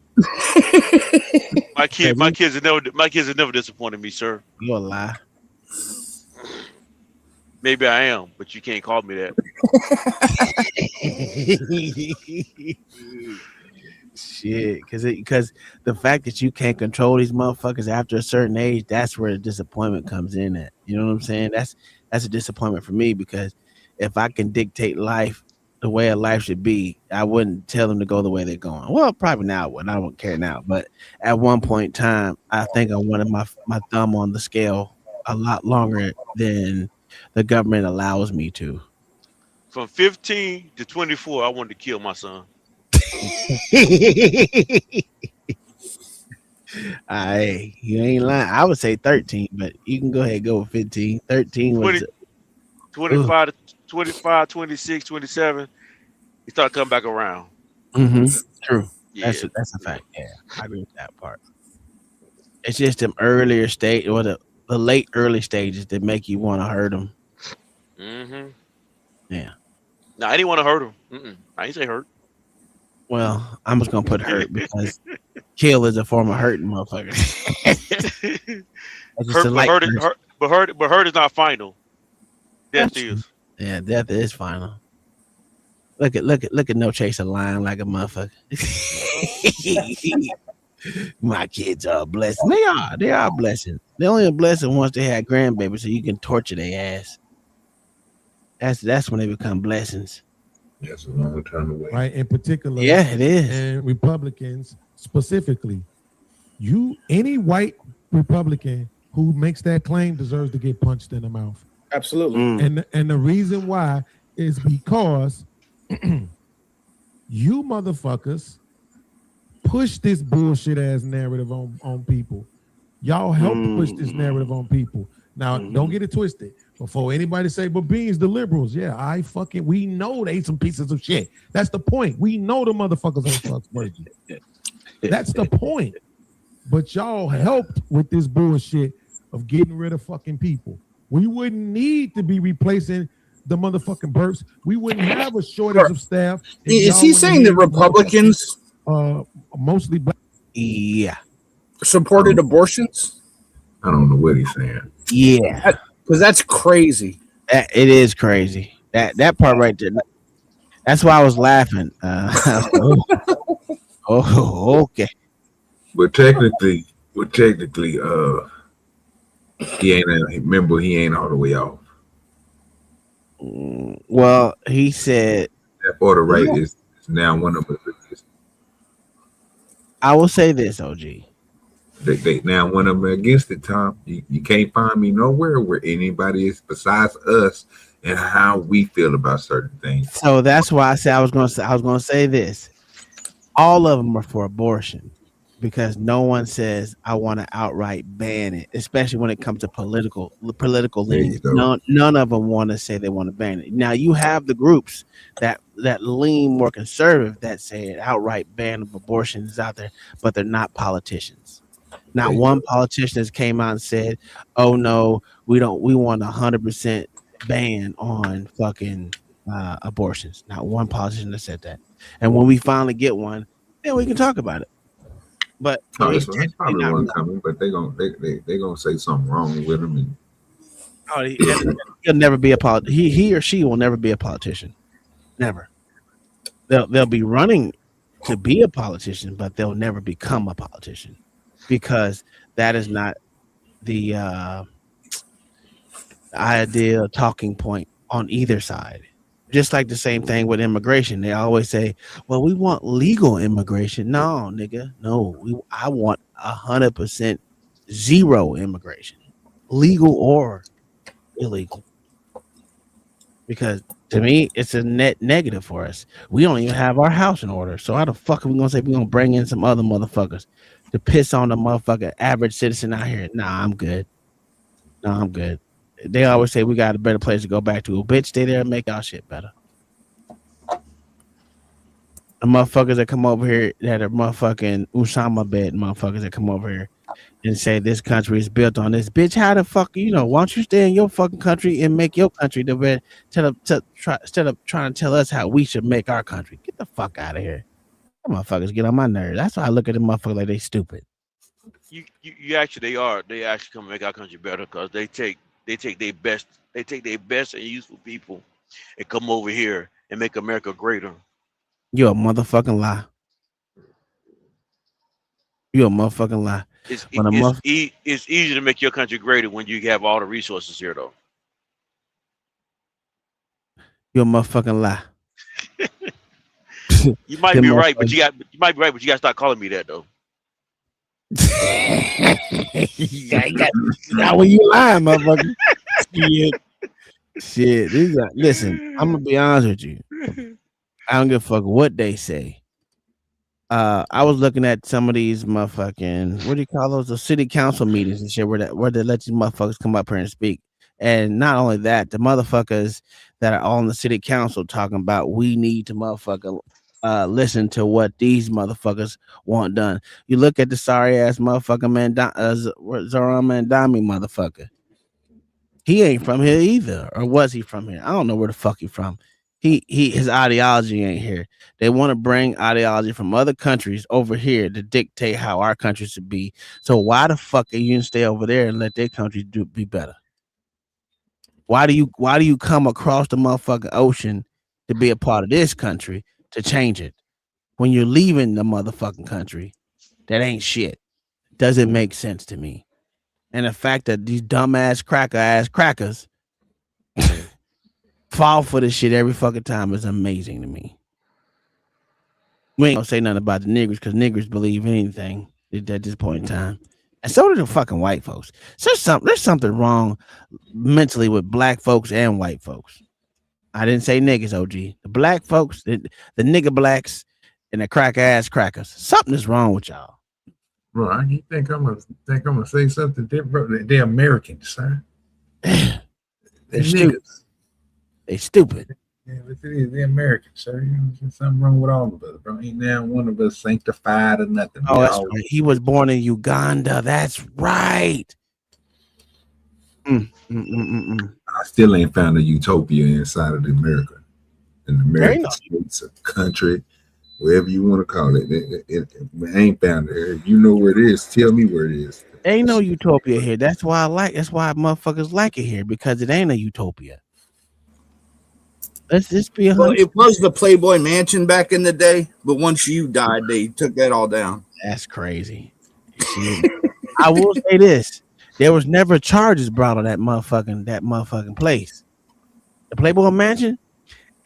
My kids have never disappointed me, sir. You're a lie. Maybe I am, but you can't call me that. Shit, because the fact that you can't control these motherfuckers after a certain age, that's where the disappointment comes in at. You know what I'm saying? That's a disappointment for me, because if I can dictate life the way a life should be, I wouldn't tell them to go the way they're going. Well, probably now I wouldn't. I don't care now. But at one point in time, I think I wanted my thumb on the scale a lot longer than the government allows me to. From 15 to 24, I wanted to kill my son. You ain't lying. I would say 13, but you can go ahead and go with 15. 13 was 25 to 25, 26, 27. He started coming back around. True. Yeah. That's a fact. Yeah, I agree with that part. It's just them earlier stage or the late early stages that make you want to hurt them. Yeah. No, I didn't want to hurt him. I didn't say hurt. Well, I'm just gonna put hurt because kill is a form of hurting, motherfucker. Hurt is not final. Death is. Yeah, death is final. Look at No Chaser lying like a motherfucker. My kids are a blessing. They are a blessing. They're only a blessing once they had grandbabies, so you can torture their ass. That's when they become blessings. That's a long time away. Right, in particular. Yeah, it is. And Republicans specifically. Any white Republican who makes that claim deserves to get punched in the mouth. Absolutely. And the reason why is because you motherfuckers push this bullshit ass narrative on people. Y'all help push this narrative on people. Now, don't get it twisted. Before anybody say, but Beans, the liberals, yeah, we know they some pieces of shit. That's the point. We know the motherfuckers ain't trustworthy. That's the point. But y'all helped with this bullshit of getting rid of fucking people. We wouldn't need to be replacing the motherfucking Burks. We wouldn't have a shortage of staff. Is he saying that Republicans mostly black? Yeah. Supported abortions? I don't know what he's saying. Yeah. Because that's crazy. It is crazy. That part right there. That's why I was laughing. Okay. But technically, he ain't. Remember, he ain't all the way off. Well, he said that border right is now one of them. I will say this, OG. They now one of them against it, Tom. You can't find me nowhere where anybody is besides us and how we feel about certain things. So that's why I said I was gonna say this. All of them are for abortion because no one says I want to outright ban it, especially when it comes to political leanings. None of them want to say they want to ban it. Now you have the groups that lean more conservative that say outright ban of abortions out there, but they're not politicians. Not one politician has came out and said, "Oh no, we want 100% ban on fucking abortions." Not one politician has said that. And when we finally get one, then we can talk about it. But there's probably one coming, but they gonna say something wrong with them. And Oh, he'll never be a he or she will never be a politician. Never. They'll be running to be a politician, but they'll never become a politician because that is not the ideal talking point on either side. Just like the same thing with immigration. They always say, well, we want legal immigration. No, nigga. No, I want 100% zero immigration, legal or illegal. Because to me, it's a net negative for us. We don't even have our house in order. So how the fuck are we gonna say we're gonna bring in some other motherfuckers to piss on the motherfucking average citizen out here? Nah, I'm good. No, I'm good. They always say we got a better place to go back to. Bitch, stay there and make our shit better. The motherfuckers that come over here that are motherfucking Usama bed motherfuckers that come over here and say this country is built on this. Bitch, how the fuck, why don't you stay in your fucking country and make your country the best instead of trying to tell us how we should make our country? Get the fuck out of here. Them motherfuckers get on my nerves. That's why I look at them motherfuckers like they stupid. You actually they actually come make our country better because they take their best and useful people and come over here and make America greater. You're a motherfucking lie. You're a motherfucking lie. It's easy to make your country greater when you have all the resources here, though. You're a motherfucking lie. You might be right, but you got to start calling me that, though. Now when you lying, motherfucker. Shit. Listen, I'm gonna be honest with you. I don't give a fuck what they say. I was looking at some of these motherfucking, what do you call those? The city council meetings and shit where they let these motherfuckers come up here and speak. And not only that, the motherfuckers that are on the city council talking about we need to motherfucker listen to what these motherfuckers want done. You look at the sorry ass motherfucker Zoran Mandami motherfucker. He ain't from here either, or was he from here? I don't know where the fuck he from. His ideology ain't here. They want to bring ideology from other countries over here to dictate how our country should be. So why the fuck are you gonna stay over there and let their country be better? Why do you come across the motherfucking ocean to be a part of this country to change it? When you're leaving the motherfucking country, that ain't shit. Doesn't make sense to me. And the fact that these dumbass crackers fall for this shit every fucking time is amazing to me. We ain't gonna say nothing about the niggers because niggers believe anything at this point in time. And so do the fucking white folks. So there's something wrong mentally with black folks and white folks. I didn't say niggas, OG. The black folks, the nigga blacks, and the crackers. Something is wrong with y'all. Bro, you think I'm gonna say something different? They're Americans, sir. They're stupid. They stupid. Yeah, but it is. They're Americans, sir. There's something wrong with all of us, bro. Ain't now one of us sanctified or nothing. Oh, that's right. He was born in Uganda. That's right. I still ain't found a utopia inside of America. In the American states, a country, whatever you want to call it. It ain't found it. If you know where it is, tell me where it is. Ain't no utopia here. That's why motherfuckers like it here, because it ain't a utopia. Let's just be honest. Well, it was the Playboy Mansion back in the day, but once you died, they took that all down. That's crazy. I will say this. There was never charges brought on that motherfucking place. The Playboy Mansion,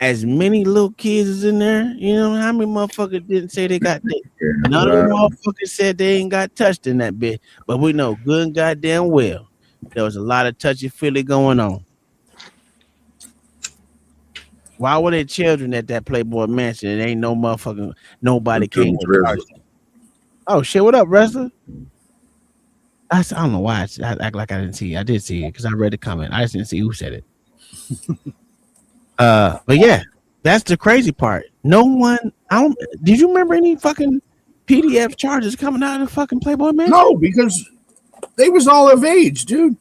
as many little kids is in there, you know how many motherfuckers didn't say they got that? None of the motherfuckers said they ain't got touched in that bitch. But we know good and goddamn well there was a lot of touchy-feely going on. Why were there children at that Playboy Mansion and ain't no motherfucking nobody came to charge them? Oh shit, what up, wrestler? I don't know why I act like I didn't see it. I did see it because I read the comment. I just didn't see who said it. But yeah, that's the crazy part. No one. Did you remember any fucking PDF charges coming out of the fucking Playboy Mansion? No, because they was all of age, dude.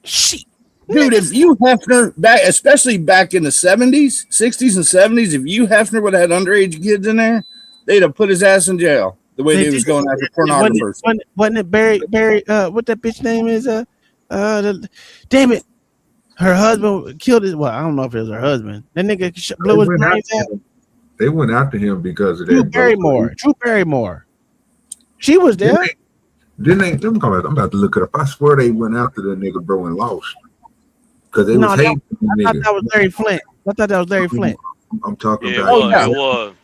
Shit. Dude, if you Hefner especially back in the 70s, 60s, and 70s, if you Hefner would have had underage kids in there, they'd have put his ass in jail. The way they was going after pornographers. Wasn't it Barry? What that bitch name is? Damn it, Her husband killed his. Well, I don't know if it was her husband. That nigga blew his brains out. They went after him because of Drew that. Barrymore. Drew Barrymore. She was there. I'm about to look it up. I swear they went after the nigga, bro, and lost. Because they was hating the nigga. I thought that was Larry Flint. I'm talking Yeah, about. it was.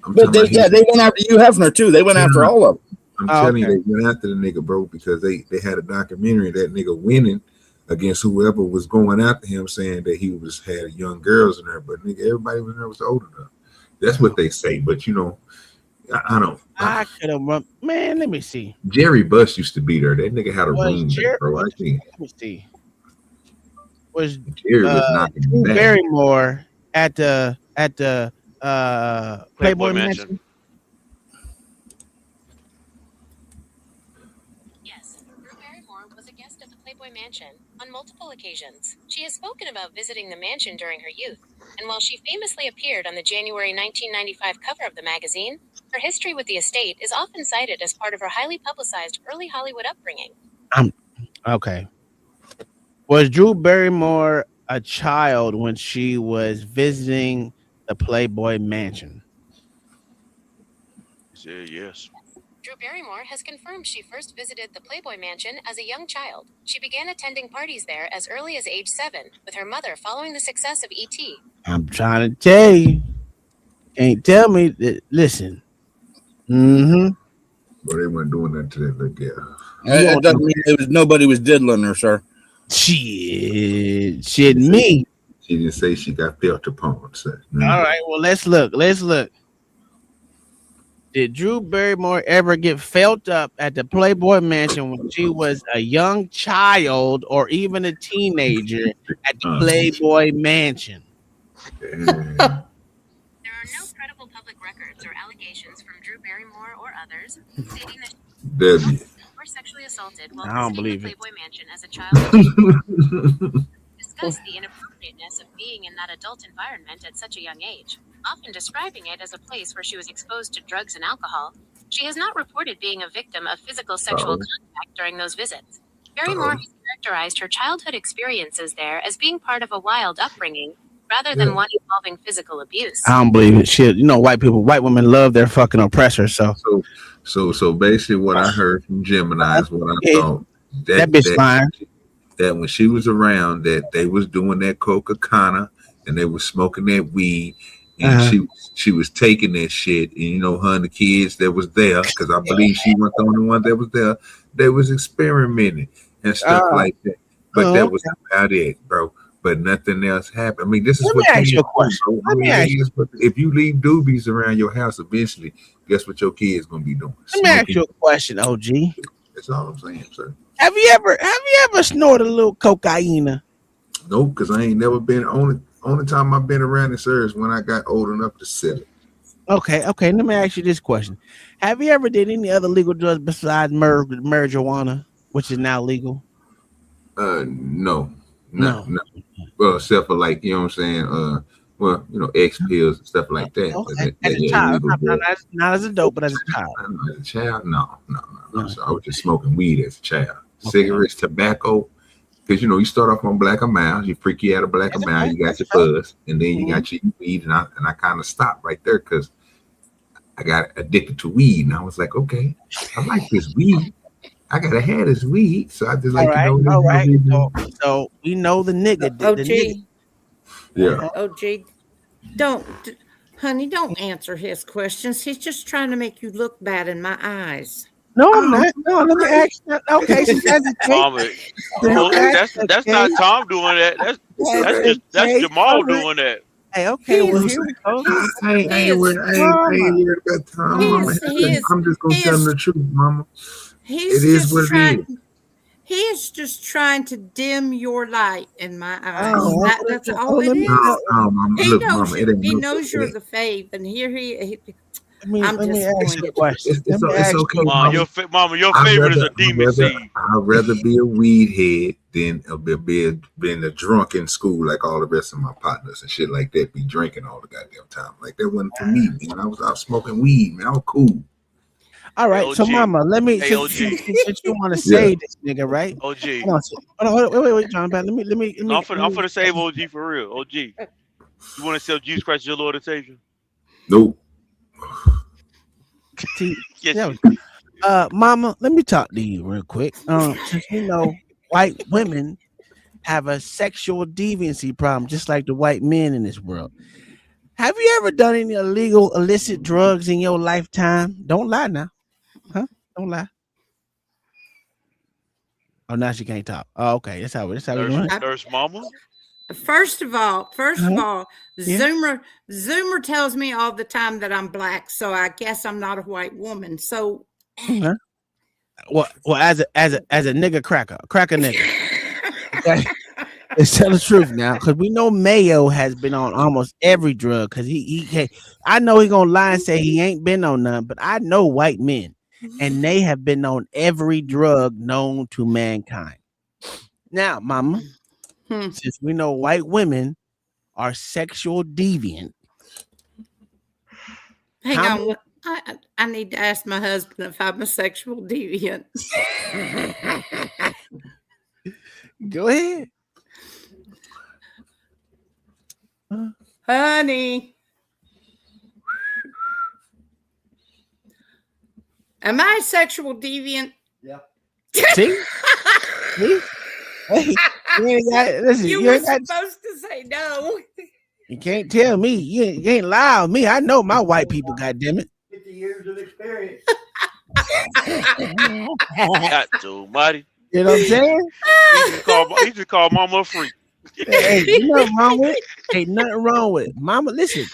But they went after Hugh Hefner too. They went after all of them. I'm telling you, they went after the nigga, bro, because they had a documentary of that nigga winning against whoever was going after him, saying that he had young girls in there, but nigga, everybody was there was old enough. That's what they say, but you know, I don't. I could have run. Man, let me see. Jerry Buss used to be there. That nigga had a room there, bro. I think. Let me see. Was Jerry was knocking Drew back. Barrymore at the Playboy Mansion? Yes, Drew Barrymore was a guest at the Playboy Mansion on multiple occasions. She has spoken about visiting the mansion during her youth, and while she famously appeared on the January 1995 cover of the magazine, her history with the estate is often cited as part of her highly publicized early Hollywood upbringing. Okay. Was Drew Barrymore a child when she was visiting the Playboy Mansion? Yes. Drew Barrymore has confirmed she first visited the Playboy Mansion as a young child. She began attending parties there as early as age 7, with her mother following the success of E.T. I'm trying to tell you. Can't tell me that. Listen. Mm-hmm. But they weren't doing that to that little girl. It doesn't mean nobody was diddling her, sir. Shit, me. She didn't say she got felt upon, sir. All right, well, let's look. Did Drew Barrymore ever get felt up at the Playboy Mansion when she was a young child or even a teenager at the Playboy Mansion? There are no credible public records or allegations from Drew Barrymore or others stating that Debbie. were sexually assaulted while I don't visiting believe the it. Playboy Mansion as a child. Discuss the inappropriateness of being in that adult environment at such a young age, often describing it as a place where she was exposed to drugs and alcohol. She has not reported being a victim of physical sexual contact during those visits. Barrymore has characterized her childhood experiences there as being part of a wild upbringing, rather than one involving physical abuse. I don't believe it. Shit, you know, white women love their fucking oppressors. So basically, what I heard from Gemini is what I thought. That bitch lying. That when she was around, that they was doing that Coca-Cola and they was smoking that weed, and she was taking that shit, and you know, her and the kids that was there, because I believe she wasn't the only one that was there. They was experimenting and stuff like that, but that was about it, bro. But nothing else happened. I mean, this is Let what me ask you a question. If you leave doobies around your house, eventually, guess what your kids gonna be doing? Let me ask you a question, OG. That's all I'm saying, sir. Have you ever snorted a little cocaine? No, because I ain't never been. Only time I've been around it, sir, is when I got old enough to sell it. Okay. Let me ask you this question: have you ever did any other legal drugs besides marijuana, which is now legal? No. Well, except for like, you know what I'm saying. Well, you know, X pills and stuff like that. Okay. As a child, not as a dope, but as a child. As a child, no. So I was just smoking weed as a child. Cigarettes, tobacco. Because, you know, you start off on black and mild, you freak you out of black and mild, you got your fuzz, and then you got your weed, and I kind of stopped right there because I got addicted to weed, and I was like, okay, I like this weed. I gotta have this weed, so I just like to know. All right. So we know the nigga. OG. Yeah. OG, honey, don't answer his questions. He's just trying to make you look bad in my eyes. No, I'm not. No, let me ask you. Okay, so that's not Tom doing that. That's Jamal doing that. Hey, okay. Well, here we go. I ain't worried about Tom, Mama. I'm just gonna tell him the truth, Mama. It is what it is. He is just trying to dim your light in my eyes. That's all it is. No, Mama. He Look, knows Mama, he knows you're the fave, and here he Let me ask you a question. It's okay, Mama. Your favorite is a demon seed. I'd rather be a weed head than being a drunk in school like all the rest of my partners and shit like that. Be drinking all the goddamn time. Like that wasn't for me, man. I was out smoking weed, man. I was cool. All right, so Mama, let me. Hey, Since you want to save this nigga, right? OG. Hold on, wait, John. Let me. I'm finna save OG for real. OG, you want to sell Jesus Christ as your Lord and Savior? Nope. Yes. Mama, let me talk to you real quick. Since we know white women have a sexual deviancy problem, just like the white men in this world. Have you ever done any illegal, illicit drugs in your lifetime? Don't lie now, huh? Don't lie. Oh, now she can't talk. Oh, okay. That's how we doing. Nurse Mama. First of all, Zoomer tells me all the time that I'm black, so I guess I'm not a white woman. So, well, as a nigga cracker nigga. Okay. Let's tell the truth now, because we know Mayo has been on almost every drug. Because I know he gonna lie and say he ain't been on none, but I know white men, and they have been on every drug known to mankind. Now, Mama, since we know white women are sexual deviant, hang on, I need to ask my husband if I'm a sexual deviant. Go ahead. Honey, am I a sexual deviant? Yeah. See? Hey, you were supposed to say no. You can't tell me. You ain't lie on me. I know my white people, goddammit. 50 years of experience. God almighty. You know what I'm saying? He just called Mama a freak. Hey, you know, Mama, ain't nothing wrong with it. Mama, listen,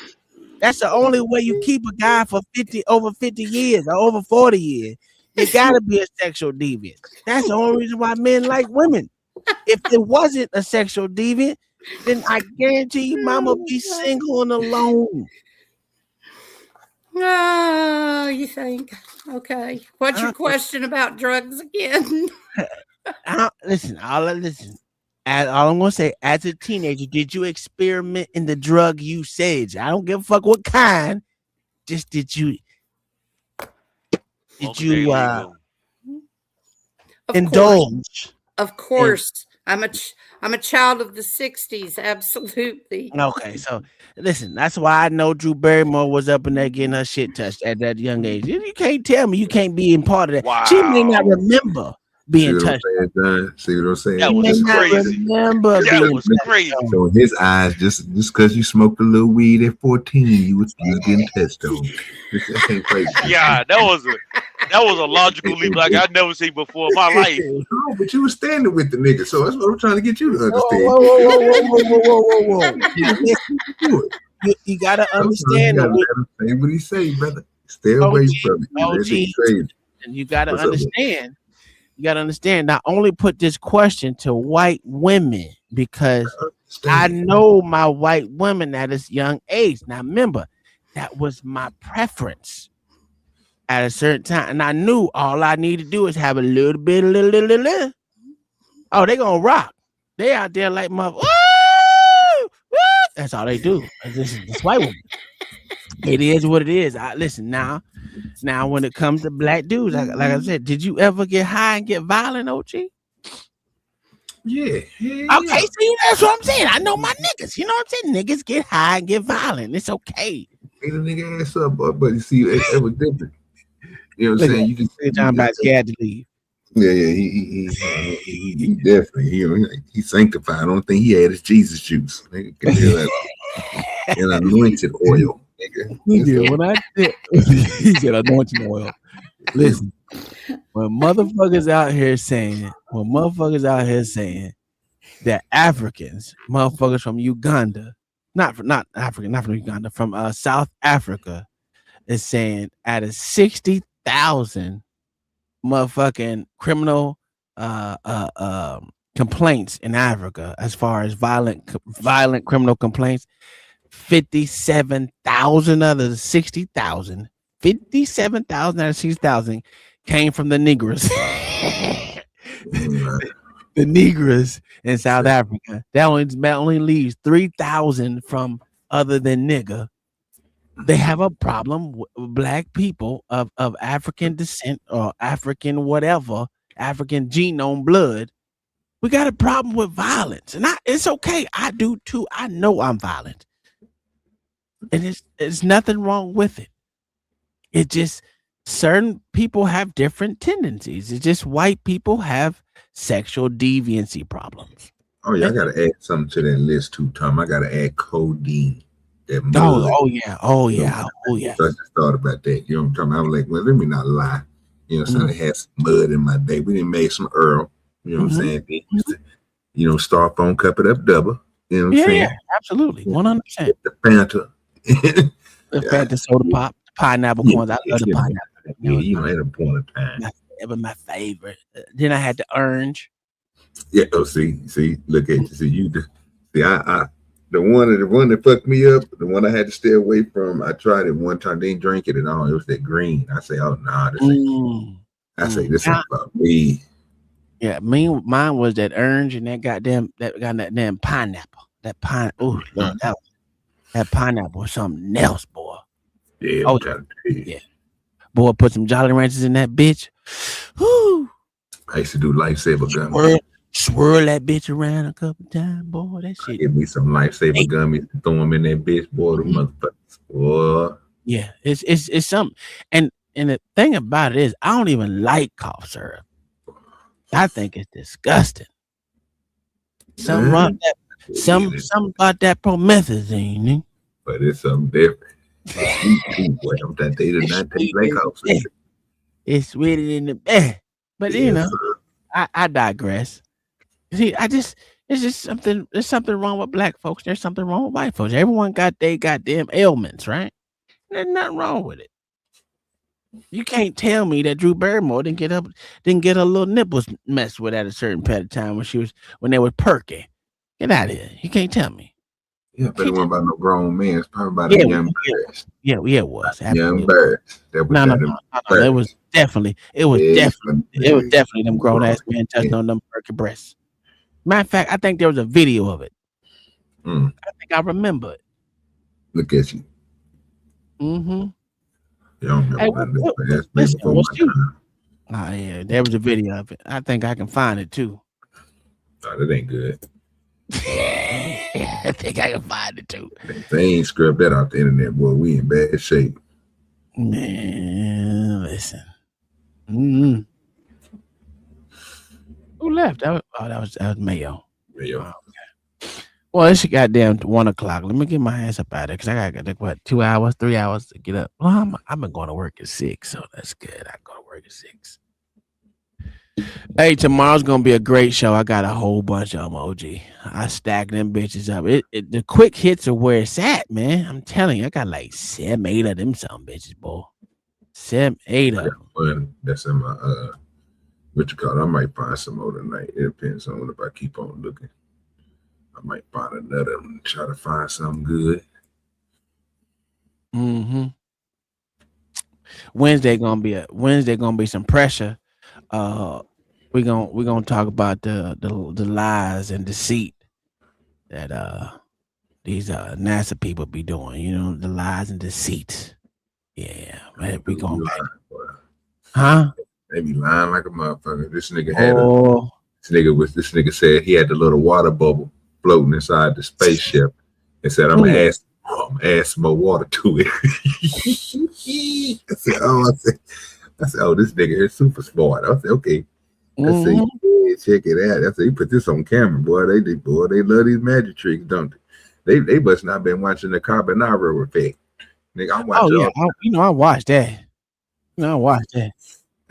that's the only way you keep a guy for over 50 years or over 40 years. You gotta be a sexual deviant. That's the only reason why men like women. If it wasn't a sexual deviant, then I guarantee you, Mama be single and alone. Oh, you think? Okay. What's your question about drugs again? Listen. All I'm gonna say, as a teenager, did you experiment in the drug usage? I don't give a fuck what kind. Just did you indulge? Of course. I'm a child of the 60s, absolutely. Okay, so listen, that's why I know Drew Barrymore was up in there getting her shit touched at that young age. You can't tell me you can't be in part of that. Wow. She may not remember being touched. See what I'm saying? That was crazy. That was crazy. So in his eyes, just because you smoked a little weed at 14, you was getting touched on. That ain't crazy. Yeah, that was a logical leap like I've never seen before in my life. No, but you was standing with the nigga, so that's what I'm trying to get you to understand. Whoa. You gotta understand. You gotta say what he say, brother. Stay away from it. You gotta understand. You got to understand, I only put this question to white women because I know my white women at this young age. Now, remember, that was my preference at a certain time. And I knew all I need to do is have a little bit. Oh, they going to rock. They out there like, mother. That's all they do. This white woman. It is what it is. Listen, now, when it comes to black dudes, like I said, did you ever get high and get violent, OG? Yeah. Okay, see, that's what I'm saying. I know my niggas. You know what I'm saying? Niggas get high and get violent. It's okay. Ain't a nigga ass up, but you see, it was different. You know what I'm saying? You just John about scared to leave. Yeah. He definitely, he sanctified. The only thing he had is Jesus juice. Nigga, and anointed oil. Yeah, when I said he said anointing oil. Listen, when motherfuckers out here saying that Africans, motherfuckers from Uganda, not from Uganda, from South Africa, is saying out of 60,000 motherfucking criminal complaints in Africa, as far as violent criminal complaints, 57,000 out of 60,000, 57,000 out of 60,000 came from the Negroes. The Negroes in South Africa. That only leaves 3,000 from other than nigga. they have a problem with black people of African descent or African whatever, African genome blood. We got a problem with violence, and it's okay. I do too. I know I'm violent, and it's nothing wrong with it. It just certain people have different tendencies. It's just white people have sexual deviancy problems. Oh yeah, I gotta add something to that list too, Tom. I gotta add codeine. Oh yeah. I just thought about that. You know what I'm talking about? I was like, well, let me not lie. You know, so I had some mud in my day. We didn't make some Earl. You know what I'm saying? They used to, styrofoam cup it up double. You know what I'm saying? Yeah, absolutely. 100%. The Fanta. The Fanta soda pop, pineapple corns. I love the pineapple. Yeah, at a point of time. That was my favorite. Then I had the orange. Yeah, see, look at you. See, I the one that fucked me up, the one I had to stay away from. I tried it one time, didn't drink it at all. It was that green. I say, oh nah, this ain't. I say this ain't about me. Yeah, mine was that orange and that goddamn pineapple. That pine. Oh Lord, that pineapple was something else, boy. Yeah. Yeah. Boy, put some Jolly Ranchers in that bitch. Whoo. I used to do lifesaver gummies. Swirl that bitch around a couple times, boy. That shit. Give me some lifesaver gummies, throw them in that bitch, boy. The motherfuckers, boy. Yeah, it's something. And the thing about it is, I don't even like cough syrup. I think it's disgusting. Something wrong that. Something about that promethazine. But it's something different. That they did not take like cough syrup. It's sweeter than the best. But I digress. See, it's just something. There's something wrong with black folks. There's something wrong with white folks. Everyone got their goddamn ailments, right? There's nothing wrong with it. You can't tell me that Drew Barrymore didn't get her little nipples messed with at a certain period of time when they were perky. Get out of here. You can't tell me. Yeah, but it wasn't about no grown man. It's probably about a young bird. Yeah, it was. Young bird. No. It was definitely them grown ass men touching on them perky breasts. Matter of fact, I think there was a video of it. I think I remember it. Look at you. Mm-hmm. You don't remember yeah, there was a video of it. I think I can find it too. No, that ain't good. I think I can find it too. If they ain't scrubbed that off the internet, boy, we in bad shape. Man, listen. Mm-hmm. Who left? That was Mayo. Mayo. Okay. Well, it's goddamn 1 o'clock. Let me get my ass up out of there because I got 2 hours, 3 hours to get up. Well, I've been going to work at 6, so that's good. I go to work at 6. Hey, tomorrow's gonna be a great show. I got a whole bunch of them, OG. I stack them bitches up. The quick hits are where it's at, man. I'm telling you, I got like 7, 8 of them some bitches, boy. 7, 8 of them. One that's in my what you call it? I might find some more tonight. It depends on if I keep on looking. I might find another one and try to find something good. Mm-hmm. Wednesday gonna be some pressure. We're gonna talk about the lies and deceit that these NASA people be doing. You know, the lies and deceit. Yeah, man, we gonna huh? They be lying like a motherfucker. This nigga had this nigga said he had the little water bubble floating inside the spaceship and said, I'm gonna add some more water to it. I said, oh, this nigga is super smart. I said, okay. I said, yeah, check it out. I said, you put this on camera, boy. They love these magic tricks, don't they? They must not been watching the Carbonaro effect. Nigga, I watched I watched that. I watched that.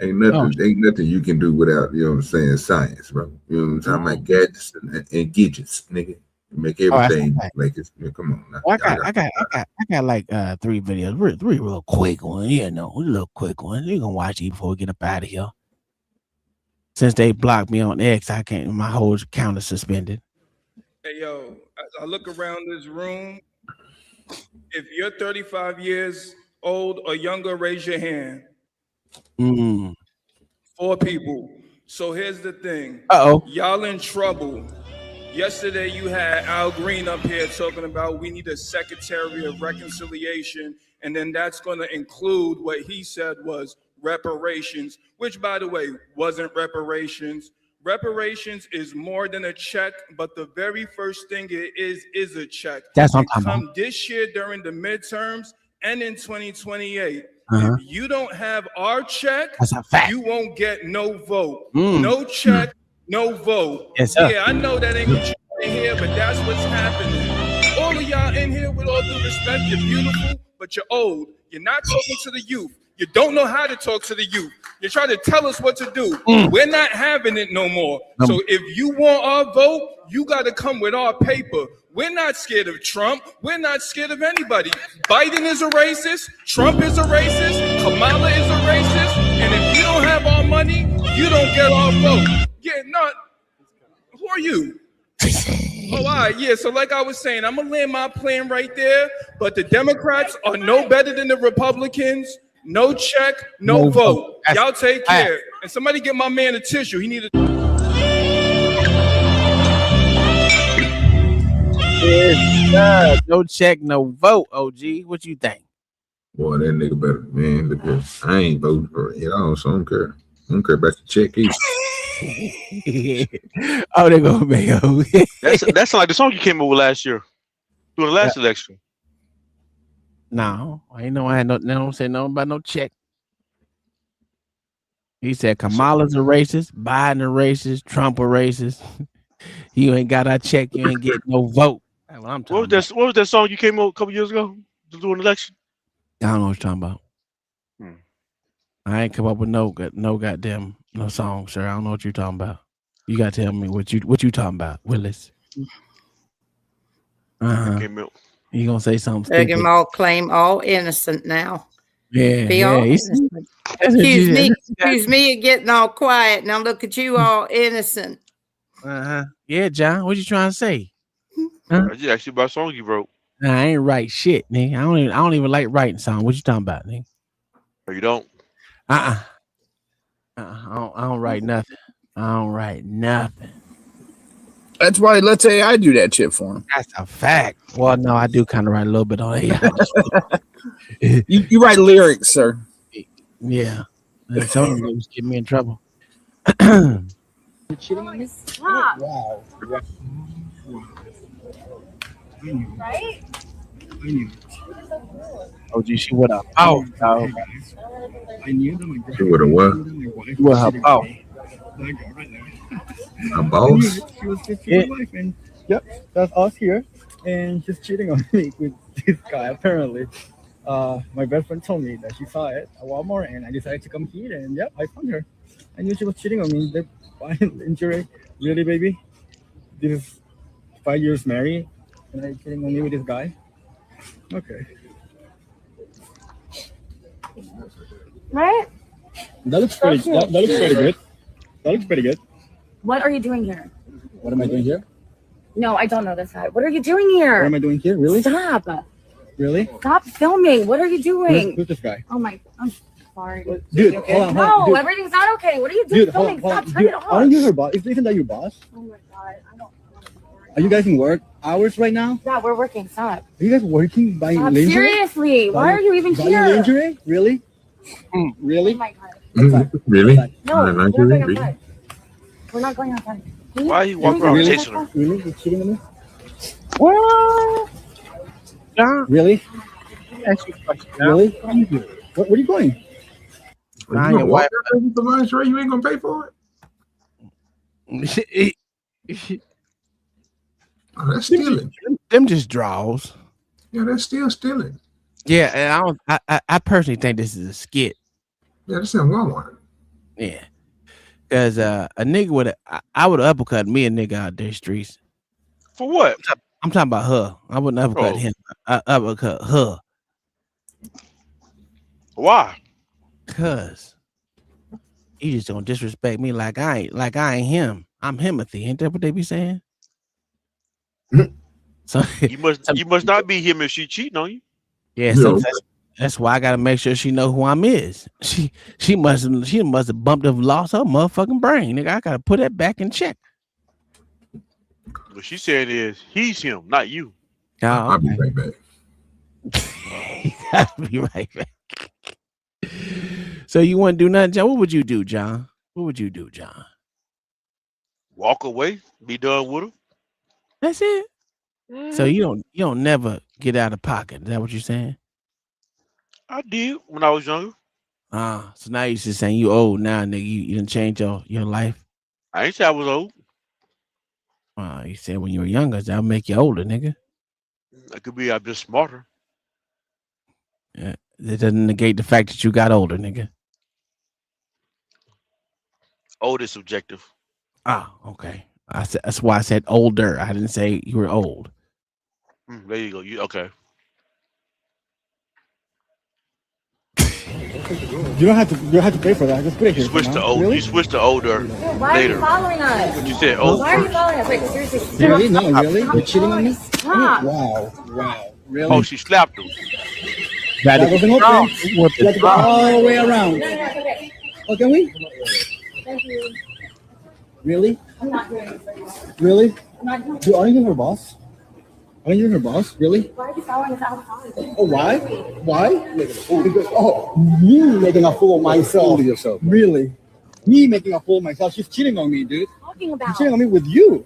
Ain't nothing you can do without, you know what I'm saying, science, bro. You know what I'm talking about? Gadgets and gadgets, nigga. Make everything like it's come on now. Well, I got like 3 videos, 3 real quick ones, a little quick ones. You gonna watch these before we get up out of here. Since they blocked me on X, I can't. My whole account is suspended. Hey yo, as I look around this room, if you're 35 years old or younger, raise your hand. 4 people. So here's the thing. Uh-oh. Y'all in trouble Yesterday, you had Al Green up here talking about we need a Secretary of Reconciliation, and then that's going to include what he said was reparations, which, by the way, wasn't reparations. Reparations is more than a check, but the very first thing it is a check. That's what I'm come talking about. This year during the midterms and in 2028. Uh-huh. If you don't have our check, That's a fact. you won't get no vote. Mm. No check, no vote. Yes, sir. Yeah, I know that ain't what you in here, but that's what's happening. All of y'all in here, with all due respect, you're beautiful, but you're old. You're not talking to the youth. You don't know how to talk to the youth. You're trying to tell us what to do. We're not having it no more. So if you want our vote, you got to come with our paper. We're not scared of Trump. We're not scared of anybody. Biden is a racist. Trump is a racist. Kamala is a racist. And if you don't have our money, you don't get our vote. Yeah, not. Who are you? Oh, all right, yeah. So like I was saying, I'm going to land my plane right there. But the Democrats are no better than the Republicans. No check, no vote. Y'all take care. And somebody get my man a tissue. He needs a... No check, no vote, OG. What you think? Boy, that nigga better, man. Look at, I ain't voting for it at all, so I don't care. I don't care about the check either. Oh, they go Mayo. That's like the song you came up with last year, during the last election. No, I ain't know I had no. They don't say nothing about no check. He said Kamala's a racist, Biden a racist, Trump a racist. You ain't got our check, you ain't get no vote. That's what I'm talking about. What was that song you came up a couple years ago during the election? I don't know what you're talking about. I ain't come up with no goddamn song, sir. I don't know what you're talking about. You gotta tell me what you talking about, Willis. You gonna say something They stupid? can all claim all innocent now. Yeah, Be all yeah. innocent. Excuse me of getting all quiet. Now look at you all innocent. Yeah, John. What you trying to say? I just asked you about a song you wrote. Nah, I ain't write shit, nigga. I don't even like writing songs. What you talking about, nigga? Or you don't? I don't write nothing. I don't write nothing. That's why let's AI do that shit for him. That's a fact. Well, no, I do kind of write a little bit on AI. You write lyrics, sir. Yeah. Some of them get me in trouble. Stop. Wow. Right? Oh, gee, she would have. Oh, no. She would have what? She would have. Oh. A boss? She was just with my life, and yep, that's us here, and she's cheating on me with this guy. Apparently, my best friend told me that she saw it at Walmart, and I decided to come here, and yep, I found her. I knew she was cheating on me. The violent injury, really, baby. This is 5 years married, and I'm cheating on me with this guy. Okay. Right? That looks pretty. That looks pretty good. That looks pretty good. What are you doing here? What am I doing here? No, I don't know this guy. What are you doing here? What am I doing here? Really? Stop. Really? Stop filming. What are you doing? Who's this guy? Oh my, I'm sorry. Dude, Okay? hold on, No, dude. everything's not okay. What are you doing Dude, hold on, filming? hold on. Stop, turn Dude, it off. aren't you her boss? Isn't that your boss? Oh my god, I don't. Are you guys in work hours right now? Yeah, we're working. Stop. Are you guys working by Stop. lingerie? Seriously, why are you even By here? lingerie? Really? Really? Oh my god. Really? No, we're not going outside. We're not going outside. Why are you walking around Really? chasing her? Really? You're cheating on me? What? John? Really? Ask you a question, John. Really? Where are you going? You gonna walk out with the lingerie? You ain't gonna pay for it? Oh, that's stealing. Them just draws. Yeah, that's still stealing. Yeah, and I personally think this is a skit. Yeah, that's in Walmart. Yeah, because a nigga would I would uppercut me a nigga out there streets. For what? I'm talking about her. I wouldn't uppercut him. I uppercut her. Why? Cause he just don't disrespect me like I ain't him. I'm Himothy. Ain't that what they be saying? So you must not be him if she cheating on you. Yeah, so that's why I gotta make sure she know who I'm is. She must have bumped and lost her motherfucking brain. Nigga, I gotta put that back in check. What she said is he's him, not you. Oh, I'll be right back. I'll be right back. So you wouldn't do nothing, John? What would you do, John? What would you do, John? Walk away, be done with him. That's it. So you don't never get out of pocket. Is that what you're saying? I did when I was younger. So now you're just saying you old now, nigga. You didn't change your life. I ain't say I was old. You said when you were younger, that'll make you older, nigga. It could be I'm just smarter. Yeah, that doesn't negate the fact that you got older, nigga. Old is subjective. Okay. That's why I said older. I didn't say you were old. There you go. Okay. You don't have to pay for that. Just put it here. Switch to old. Really? You switch to older Dude, why later. are you following us? But you said old. Why are you following us? Wait, seriously. Really? No, really? You're cheating on me? Stop. Wow. Really? Oh, she slapped him. That wasn't open. You have to go all the way around. Oh, can we? Thank you. Really? I'm not doing it for you. Really? I'm not doing it. Dude, aren't you her boss? Aren't you her boss? Really? Why are you following us outside? Oh, why? Why? Because, me making a fool of myself. Really? Me making a fool of myself. She's cheating on me, dude. Talking about? She's cheating on me with you.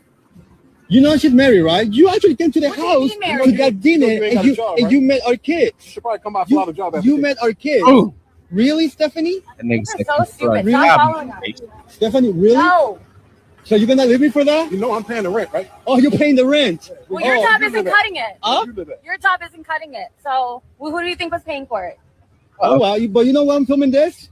You know she's married, right? You actually came to the house to that dinner and you met our kids. You should probably come by fly the job after You met our kids. Oh. Really, Stephanie? You're so stupid. Stop following us. Stephanie, really? No. So you're gonna leave me for that? You know I'm paying the rent, right? Oh, you're paying the rent. Well, your job isn't cutting it. Huh? Your job isn't cutting it. So, who do you think was paying for it? Oh well, but you know why I'm filming this?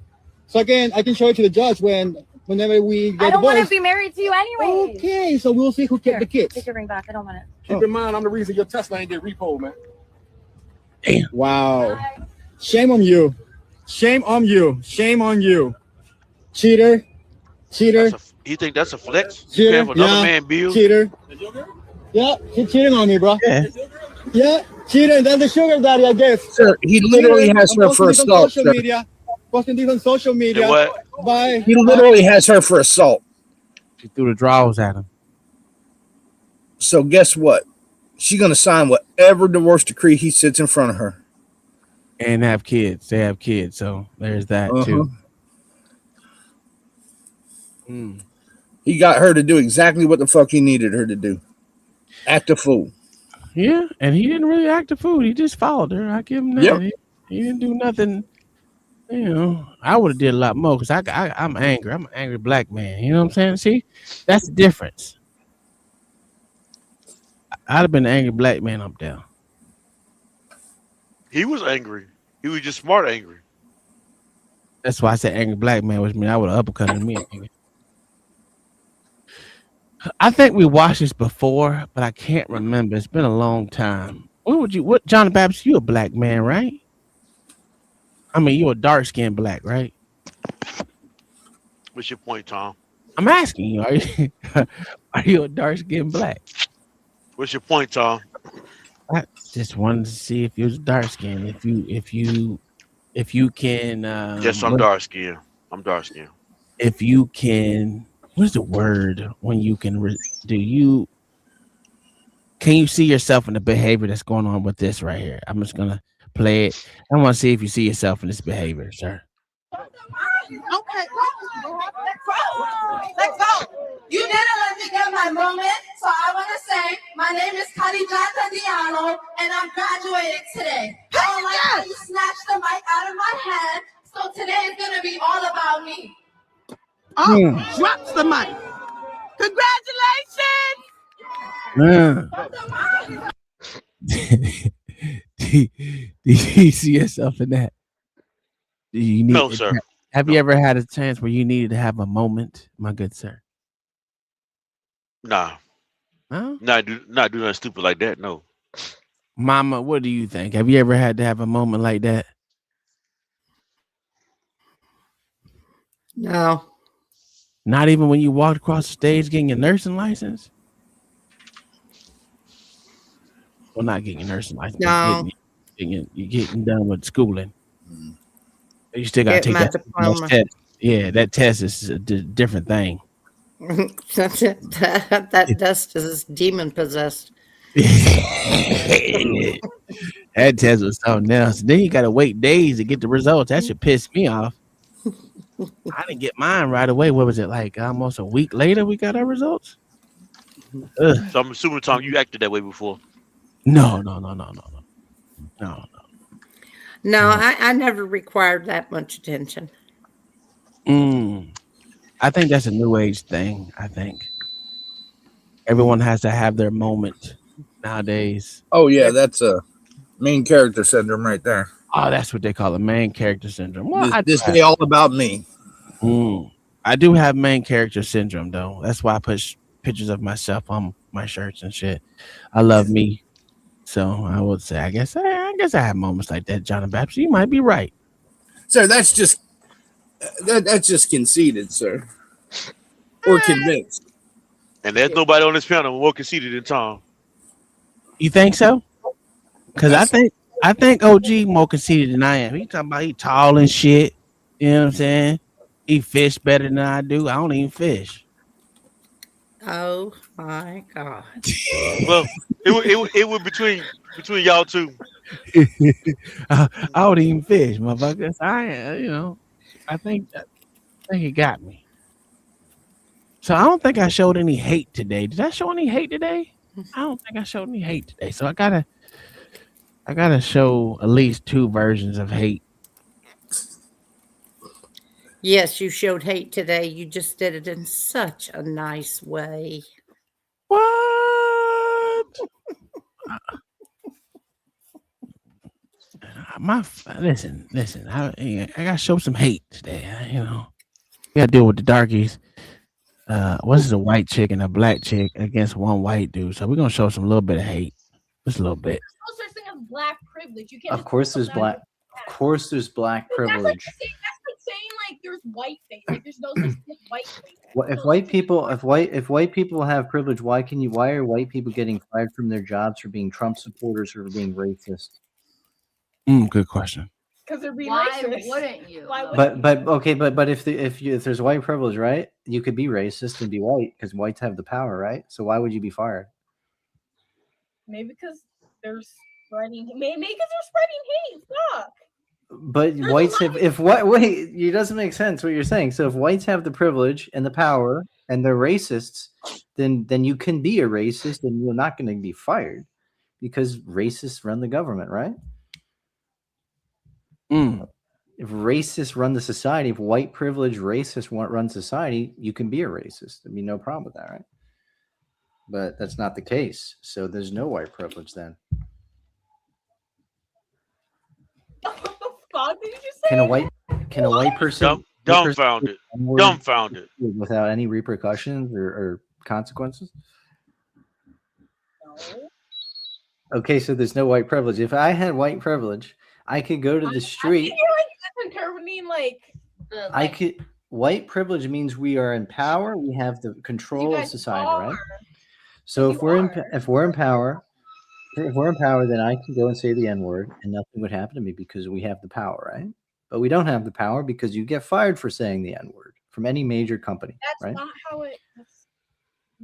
So again, I can show it to the judge whenever we get I don't want to divorced. be married to you anyway. Okay, so we'll see who kept the kids. Take your ring back. I don't want it. Keep in mind, I'm the reason your Tesla ain't get repoed, man. Damn. Wow. Shame on you. Shame on you. Shame on you. Cheater. You think that's a flex? Cheater. Paying for another man bills? Cheater. Yeah, he's cheating on me, bro. Yeah, cheater. That's the sugar daddy, I guess. Sir, he literally has her for assault. Social media. Posting these on social media. what? Bye. He literally has her for assault. She threw the drawers at him. So guess what? She's gonna sign whatever divorce decree he sits in front of her. And have kids. They have kids, so there's that too. He got her to do exactly what the fuck he needed her to do. Act a fool. Yeah, and he didn't really act a fool. He just followed her. I give him that. Yep. He didn't do nothing. You know, I would have did a lot more because I'm angry. I'm an angry black man. You know what I'm saying? See, that's the difference. I'd have been an angry black man up there. He was angry. He was just smart angry. That's why I said angry black man, which means I would have uppercutted me. I think we watched this before, but I can't remember. It's been a long time. What John Baptist, you a black man, right? I mean, you a dark-skinned black, right? What's your point, Tom? I'm asking you, are you a dark-skinned black? What's your point, Tom? I just wanted to see if you was dark-skinned. If you can Yes, I'm dark-skinned. I'm dark-skinned. If you can, what's the word when you can can you see yourself in the behavior that's going on with this right here? I'm just gonna play it. I want to see if you see yourself in this behavior, sir. Okay, let's go. You didn't let me get my moment, so I want to say my name is Khadija Diallo, and I'm graduating today. I don't like how you snatched the mic out of my hand, so today is gonna be all about me. Drops the mic. Congratulations. Do you see yourself in that? Do you need? No, sir. Have you ever had a chance where you needed to have a moment, my good sir? Nah. Huh? Not do nothing stupid like that. No. Mama, what do you think? Have you ever had to have a moment like that? No. Not even when you walked across the stage getting your nursing license? Well, not getting your nursing license. No. You're getting done with schooling. You still got to take that test. Yeah, that test is a different thing. That dust is demon possessed. That test was something else. Then you gotta wait days to get the results. That should piss me off. I didn't get mine right away. What was it like? Almost a week later, we got our results. Ugh. So I'm assuming, Tom, you acted that way before. No. No, I never required that much attention. I think that's a new age thing. I think everyone has to have their moment nowadays. Oh yeah, that's a main character syndrome right there. Oh, that's what they call it, main character syndrome. Well, this day all about me. I do have main character syndrome though. That's why I put pictures of myself on my shirts and shit. I love me. So I would say, I guess I have moments like that, John and Babs. You might be right, sir. That's just conceited, sir, or convinced. And there's nobody on this panel more conceited than Tom. You think so? Because I think OG more conceited than I am. He talking about he tall and shit. You know what I'm saying? He fish better than I do. I don't even fish. Oh my God. Well, it was between y'all two. I don't even fish, motherfuckers. I think he got me. So I don't think I showed any hate today. Did I show any hate today? I don't think I showed any hate today. So I gotta show at least 2 versions of hate. Yes, you showed hate today. You just did it in such a nice way. What? Listen. I gotta show some hate today. You gotta deal with the darkies. What's a white chick and a black chick against one white dude? So we're gonna show some little bit of hate, just a little bit. There's no such thing as black privilege. You can't. Of course, there's black. Of course, there's black privilege. That's like saying like there's white face. Like there's no such thing as white face. If white people have privilege, why are white people getting fired from their jobs for being Trump supporters or for being racist? Good question. Because they're being Why racist. wouldn't you? But if there's white privilege, right? You could be racist and be white because whites have the power, right? So why would you be fired? Maybe because they're spreading. Maybe because they're spreading hate. Fuck. But whites have it doesn't make sense what you're saying. So if whites have the privilege and the power and they're racists, then you can be a racist and you're not going to be fired because racists run the government, right? If racists run the society, if white privilege racists run society, you can be a racist. I mean, no problem with that, right? But that's not the case. So there's no white privilege then. What did you say? Can a white person dumbfounded without any repercussions or consequences? No. Okay, so there's no white privilege. If I had white privilege, I could go to the street. White privilege means we are in power. We have the control of society, right? So if we're in power, then I can go and say the N-word and nothing would happen to me because we have the power, right? But we don't have the power because you get fired for saying the N-word from any major company, right? That's not how it. I'm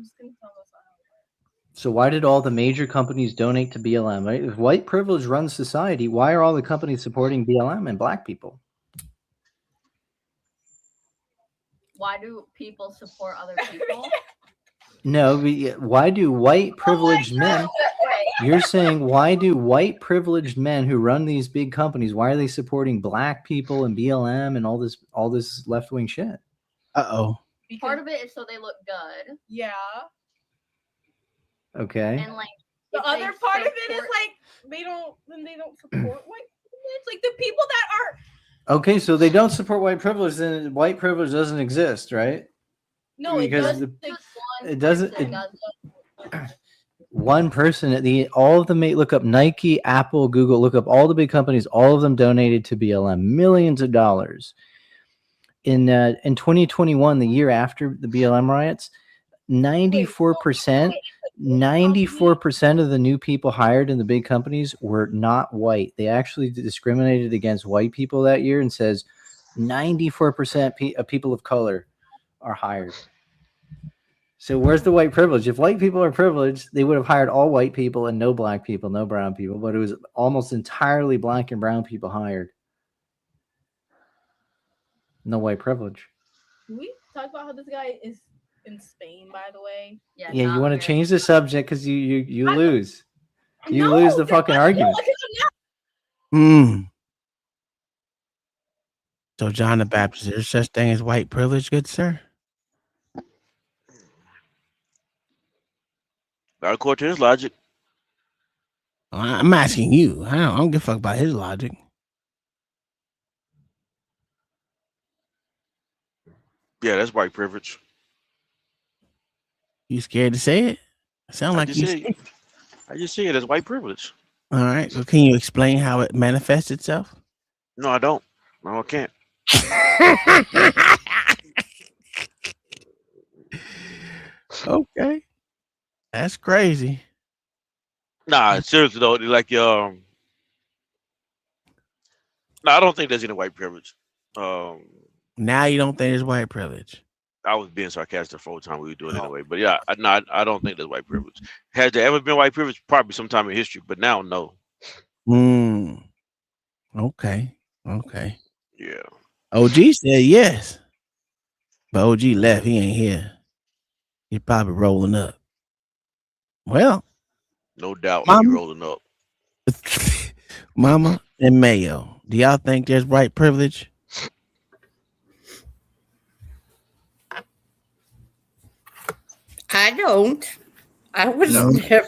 just gonna tell us. So why did all the major companies donate to BLM? Right? If white privilege runs society, why are all the companies supporting BLM and black people? Why do people support other people? No, why do white privileged men? You're saying why do white privileged men who run these big companies? Why are they supporting black people and BLM and all this left wing shit? Part of it is so they look good. Yeah. Okay. And like the other part of it is like they don't support white privilege. Like the people that are. Okay, so they don't support white privilege, then white privilege doesn't exist, right? No, because it doesn't. One person all of them look up Nike, Apple, Google, look up all the big companies, all of them donated to BLM millions of dollars. In 2021, the year after the BLM riots, 94% of the new people hired in the big companies were not white. They actually discriminated against white people that year and says 94% of people of color are hired. So where's the white privilege? If white people are privileged, they would have hired all white people and no black people, no brown people. But it was almost entirely black and brown people hired. No white privilege. Can we talk about how this guy is in Spain, by the way? Yeah, you want to change the subject because you lose. You lose the fucking argument. So John the Baptist, is there such thing as white privilege, good sir? Not according to his logic. I'm asking you. I don't give a fuck about his logic. Yeah, that's white privilege. You scared to say it? Sound like you. I just see it as white privilege. All right. Well, can you explain how it manifests itself? No, I don't. No, I can't. Okay. That's crazy. Nah, seriously though, like no, I don't think there's any white privilege. Now you don't think there's white privilege. I was being sarcastic the whole time we were doing it anyway, but yeah, I don't think there's white privilege. Has there ever been white privilege? Probably sometime in history, but now no. Okay. Yeah. OG said yes, but OG left. He ain't here. He's probably rolling up. Well, no doubt Mama, he rolling up. Mama and Mayo, do y'all think there's white privilege? I don't. I was No. never.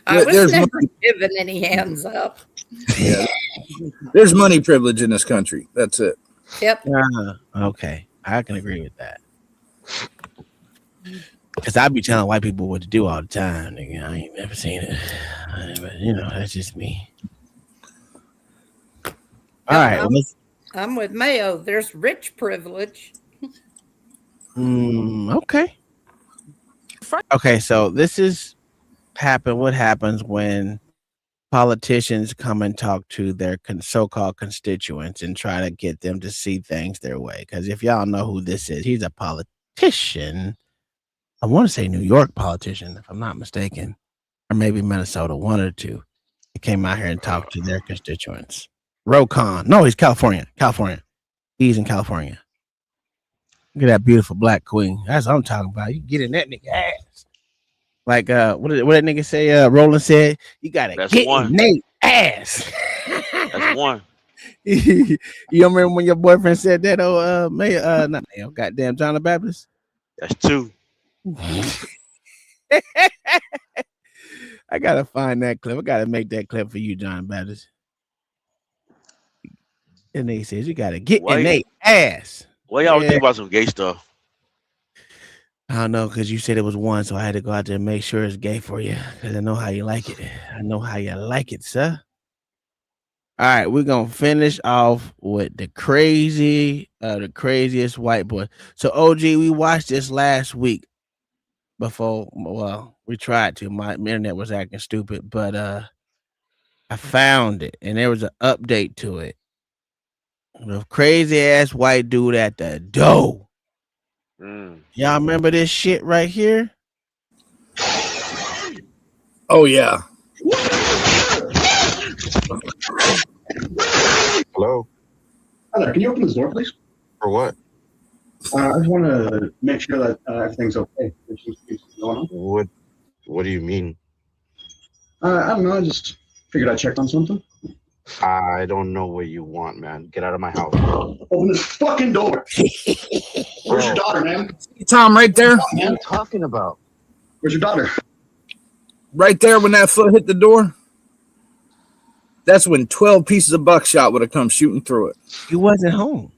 I was never given any hands up. Yeah. There's money privilege in this country. That's it. Yep. Okay, I can agree with that. Because I be telling white people what to do all the time. Nigga. I ain't never seen it. But, that's just me. All right. I'm with Mayo. There's rich privilege. Okay. Okay, so this is what happens when politicians come and talk to their so-called constituents and try to get them to see things their way. Because if y'all know who this is, he's a politician. I want to say New York politician, if I'm not mistaken, or maybe Minnesota, one or two. He came out here and talked to their constituents. Rokon. No, he's California. He's in California. Look at that beautiful black queen. That's what I'm talking about. You get in that nigga ass. Like what that nigga say? Roland said, you gotta get in Nate ass. That's one. You don't remember when your boyfriend said that? Not Mayo, goddamn John the Baptist. That's two. I gotta find that clip. I gotta make that clip for you, John Baptist. And they says you gotta get in Nate ass. What y'all think about some gay stuff? I don't know, because you said it was one, so I had to go out there and make sure it's gay for you, because I know how you like it. I know how you like it, sir. All right, we're gonna finish off with the craziest white boy. So OG, we watched this last week before. Well, we tried to. My internet was acting stupid, but I found it, and there was an update to it. The crazy ass white dude at the door. Y'all remember this shit right here? Oh yeah. Hello. Hi there. Can you open this door, please? For what? I just want to make sure that everything's okay. Going on. What do you mean? I don't know. I just figured I'd check on something. I don't know what you want, man. Get out of my house. Open this fucking door. Where's your daughter, man? Tom, right there. What are you talking about? Where's your daughter? Right there when that foot hit the door. That's when 12 pieces of buckshot would have come shooting through it. He wasn't home.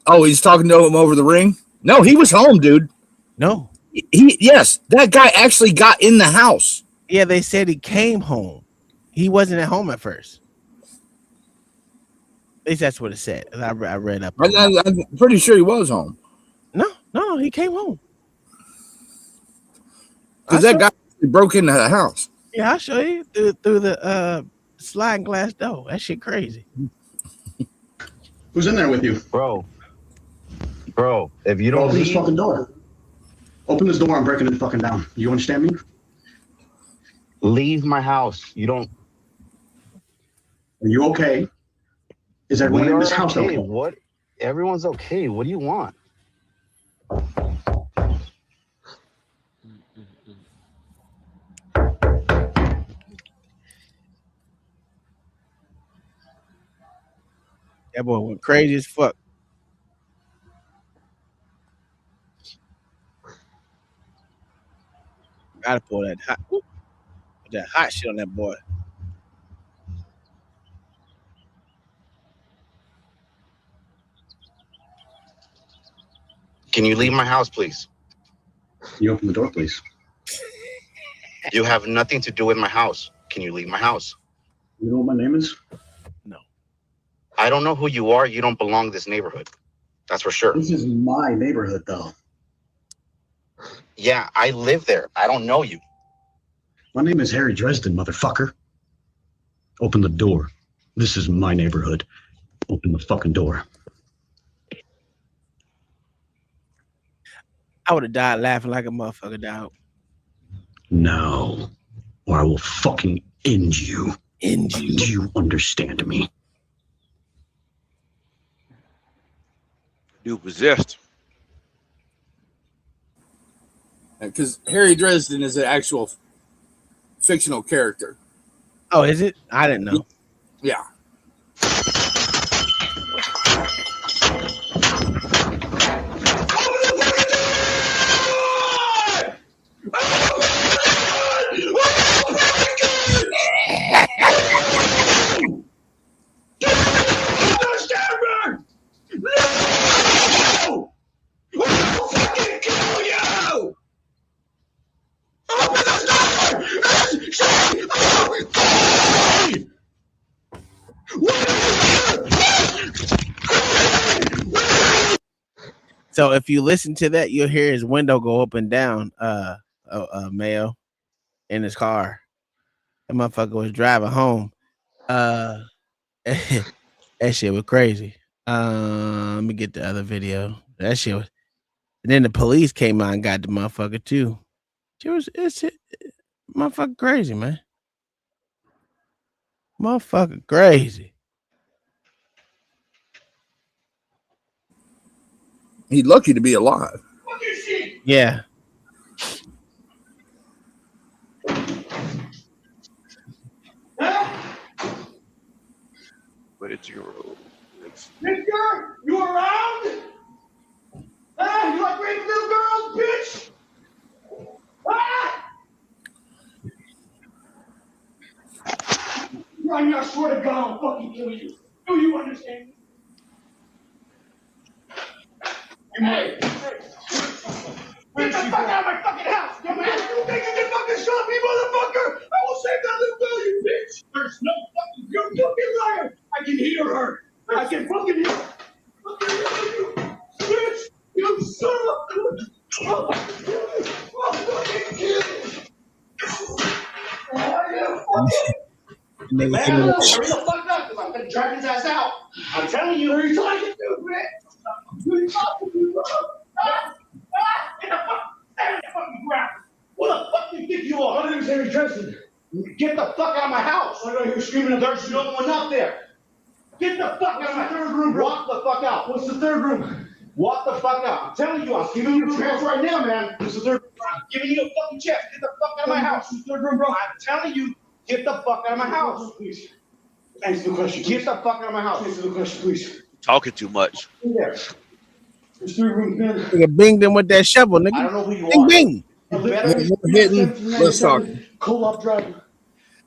Oh, he's talking to him over the ring? No, he was home, dude. No. Yes, that guy actually got in the house. Yeah, they said he came home. He wasn't at home at first. At least that's what it said. I read up. I'm pretty sure he was home. No, he came home. Because that guy broke into the house. Yeah, I'll show you through the sliding glass door. That shit crazy. Who's in there with you? Bro, if you don't open leave, this fucking door. Open this door. I'm breaking it fucking down. You understand me? Leave my house. You don't. Are you okay? Is everyone in this house okay? What? Everyone's okay. What do you want? That boy went crazy as fuck. Gotta pull that hot shit on that boy. Can you leave my house, please? You open the door, please. You have nothing to do with my house. Can you leave my house? You know what my name is? No. I don't know who you are. You don't belong to this neighborhood. That's for sure. This is my neighborhood, though. Yeah, I live there. I don't know you. My name is Harry Dresden, motherfucker. Open the door. This is my neighborhood. Open the fucking door. I would have died laughing like a motherfucker, dog. No, or I will fucking end you. End you. Do you understand me? Dude possessed. Because Harry Dresden is an actual fictional character. Oh, is it? I didn't know. Yeah. So if you listen to that, you'll hear his window go up and down, Mayo, in his car. That motherfucker was driving home. That shit was crazy. Let me get the other video. That shit was. And then the police came out and got the motherfucker too. It's motherfucker crazy, man. Motherfucker crazy. He's lucky to be alive. Yeah. But it's your road. Mister, you around? Ah, you like raping little girls, bitch? Ah! Right now, I swear to God, I'll fucking kill you. Do you understand me? Hey! Get the fuck out of my fucking house, dumbass! You think you can fucking shot me, motherfucker? I will save that little girl, you bitch! There's no fucking... You're fucking liar! I can hear her! I can fucking hear her! Fucking hear you, bitch! You son of a... I'll fucking kill you! Man, hurry the fuck up, because I'm gonna drag his ass out! I'm telling you, who are you talking to, bitch? Who are you talking to, bro? Get the fuck, stand on the fucking ground! What the fuck do you think you are? My name is Harry Dresden. Get the fuck out of my house! I know you're screaming, there's no one up there! Get the fuck out of my third room, bro! Walk the fuck out! What's the third room? Walk the fuck out! I'm telling you, I'm giving you a chance right now, man! What's the third room? I'm giving you a fucking chance! Get the fuck out of my house! What's the third room, bro? I'm telling you, get the fuck out of my house! Please. Answer the question. Get the fuck out of my house! Answer the question, please. Talking too much. There. There's 3 rooms, man. Nigga binged him with that shovel, nigga. I don't know who you Bing, are. bing. Let's talk. Co-op driver.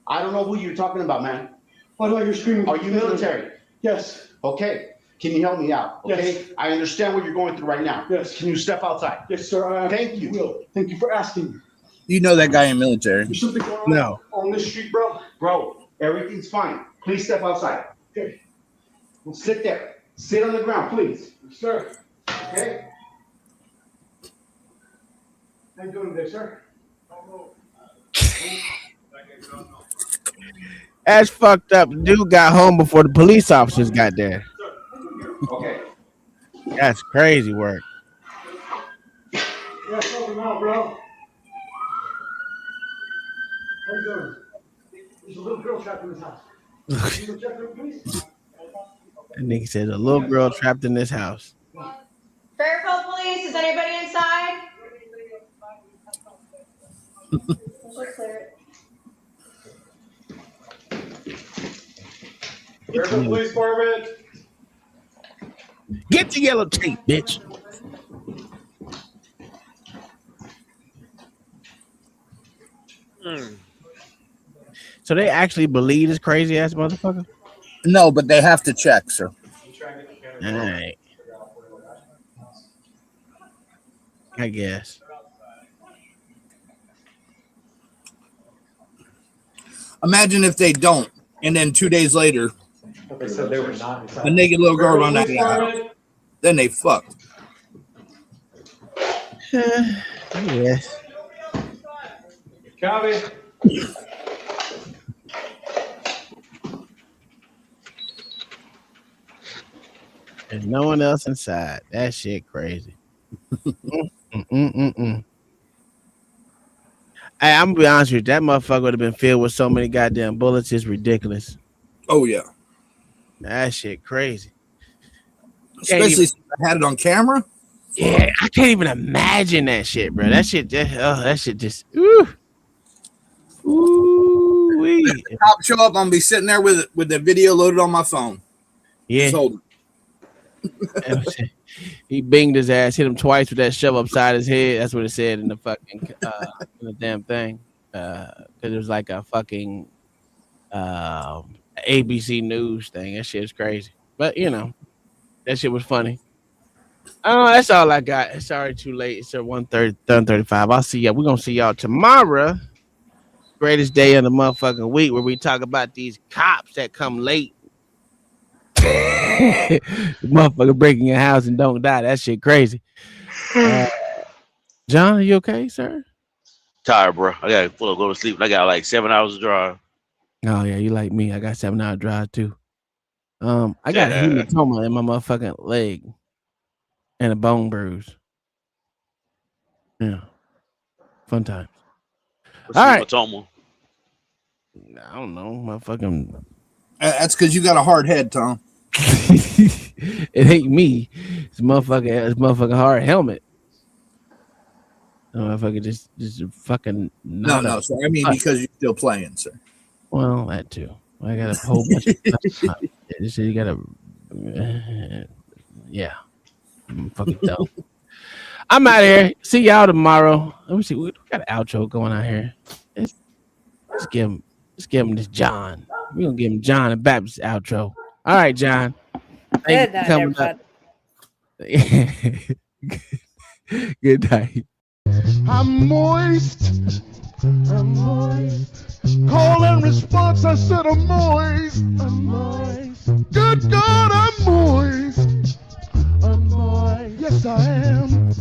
I don't know who you're talking about, man. Why do I hear screaming? Are you military? Yes. Okay. Can you help me out? Okay. Yes. I understand what you're going through right now. Yes. Can you step outside? Yes, sir. Thank you. Will. Thank you for asking. You know that guy in military? There's something going on on this street, bro. Bro, everything's fine. Please step outside. Okay. Well, sit there. Sit on the ground, please. Yes, sir. Okay. How you doing today, sir? That's fucked up. Dude got home before the police officers got there. Okay. That's crazy work. Yeah, help him out, bro. How you doing? There's a little girl trapped in this house. Can you go check her, please? That nigga said a little girl trapped in this house. Fairfield Police, is anybody inside? Fairfield Police Department. Get the yellow tape, bitch. So they actually believe this crazy ass motherfucker? No, but they have to check, sir. All right. I guess. Imagine if they don't, and then 2 days later, They said they were not inside. a naked little girl run out of the house. Then they fucked. Yes. Copy. There's no one else inside. That shit crazy. Hey, I'm gonna be honest with you. That motherfucker would have been filled with so many goddamn bullets. It's ridiculous. Oh yeah, that shit crazy. Especially since I had it on camera. Yeah, I can't even imagine that shit, bro. That shit just, ooh. Ooh-wee. If the cops show up, I'm gonna be sitting there with the video loaded on my phone. Yeah. He binged his ass, hit him twice with that shove upside his head. That's what it said in the fucking in the damn thing. Because it was like a fucking ABC News thing. That shit is crazy. But you know, that shit was funny. Oh, that's all I got. It's already too late. It's at 1:35. I'll see y'all. We're gonna see y'all tomorrow. Greatest day of the motherfucking week, where we talk about these cops that come late. Motherfucker breaking your house and don't die. That shit crazy. John, are you okay, sir? Tired, bro. I gotta go to sleep. I got like 7 hours to drive. Oh yeah, you like me. I got 7-hour drive too. I got hematoma in my motherfucking leg and a bone bruise. Yeah. Fun times. What's all right. Hematoma? I don't know. Motherfucking. That's because you got a hard head, Tom. It ain't me. It's motherfucking hard helmet. Motherfucker just fucking. No. So I mean, because you're still playing, sir. Well, that too. I got a whole bunch of stuff. So you got to. Yeah. I'm fucking dumb. I'm out of here. See y'all tomorrow. Let me see. We got an outro going on here. Let's give him this John. We're gonna give him John and Baptist outro. All right, John. Good night, everybody. Good night. I'm moist. Call and response, I said I'm moist. Good God, I'm moist. Yes, I am.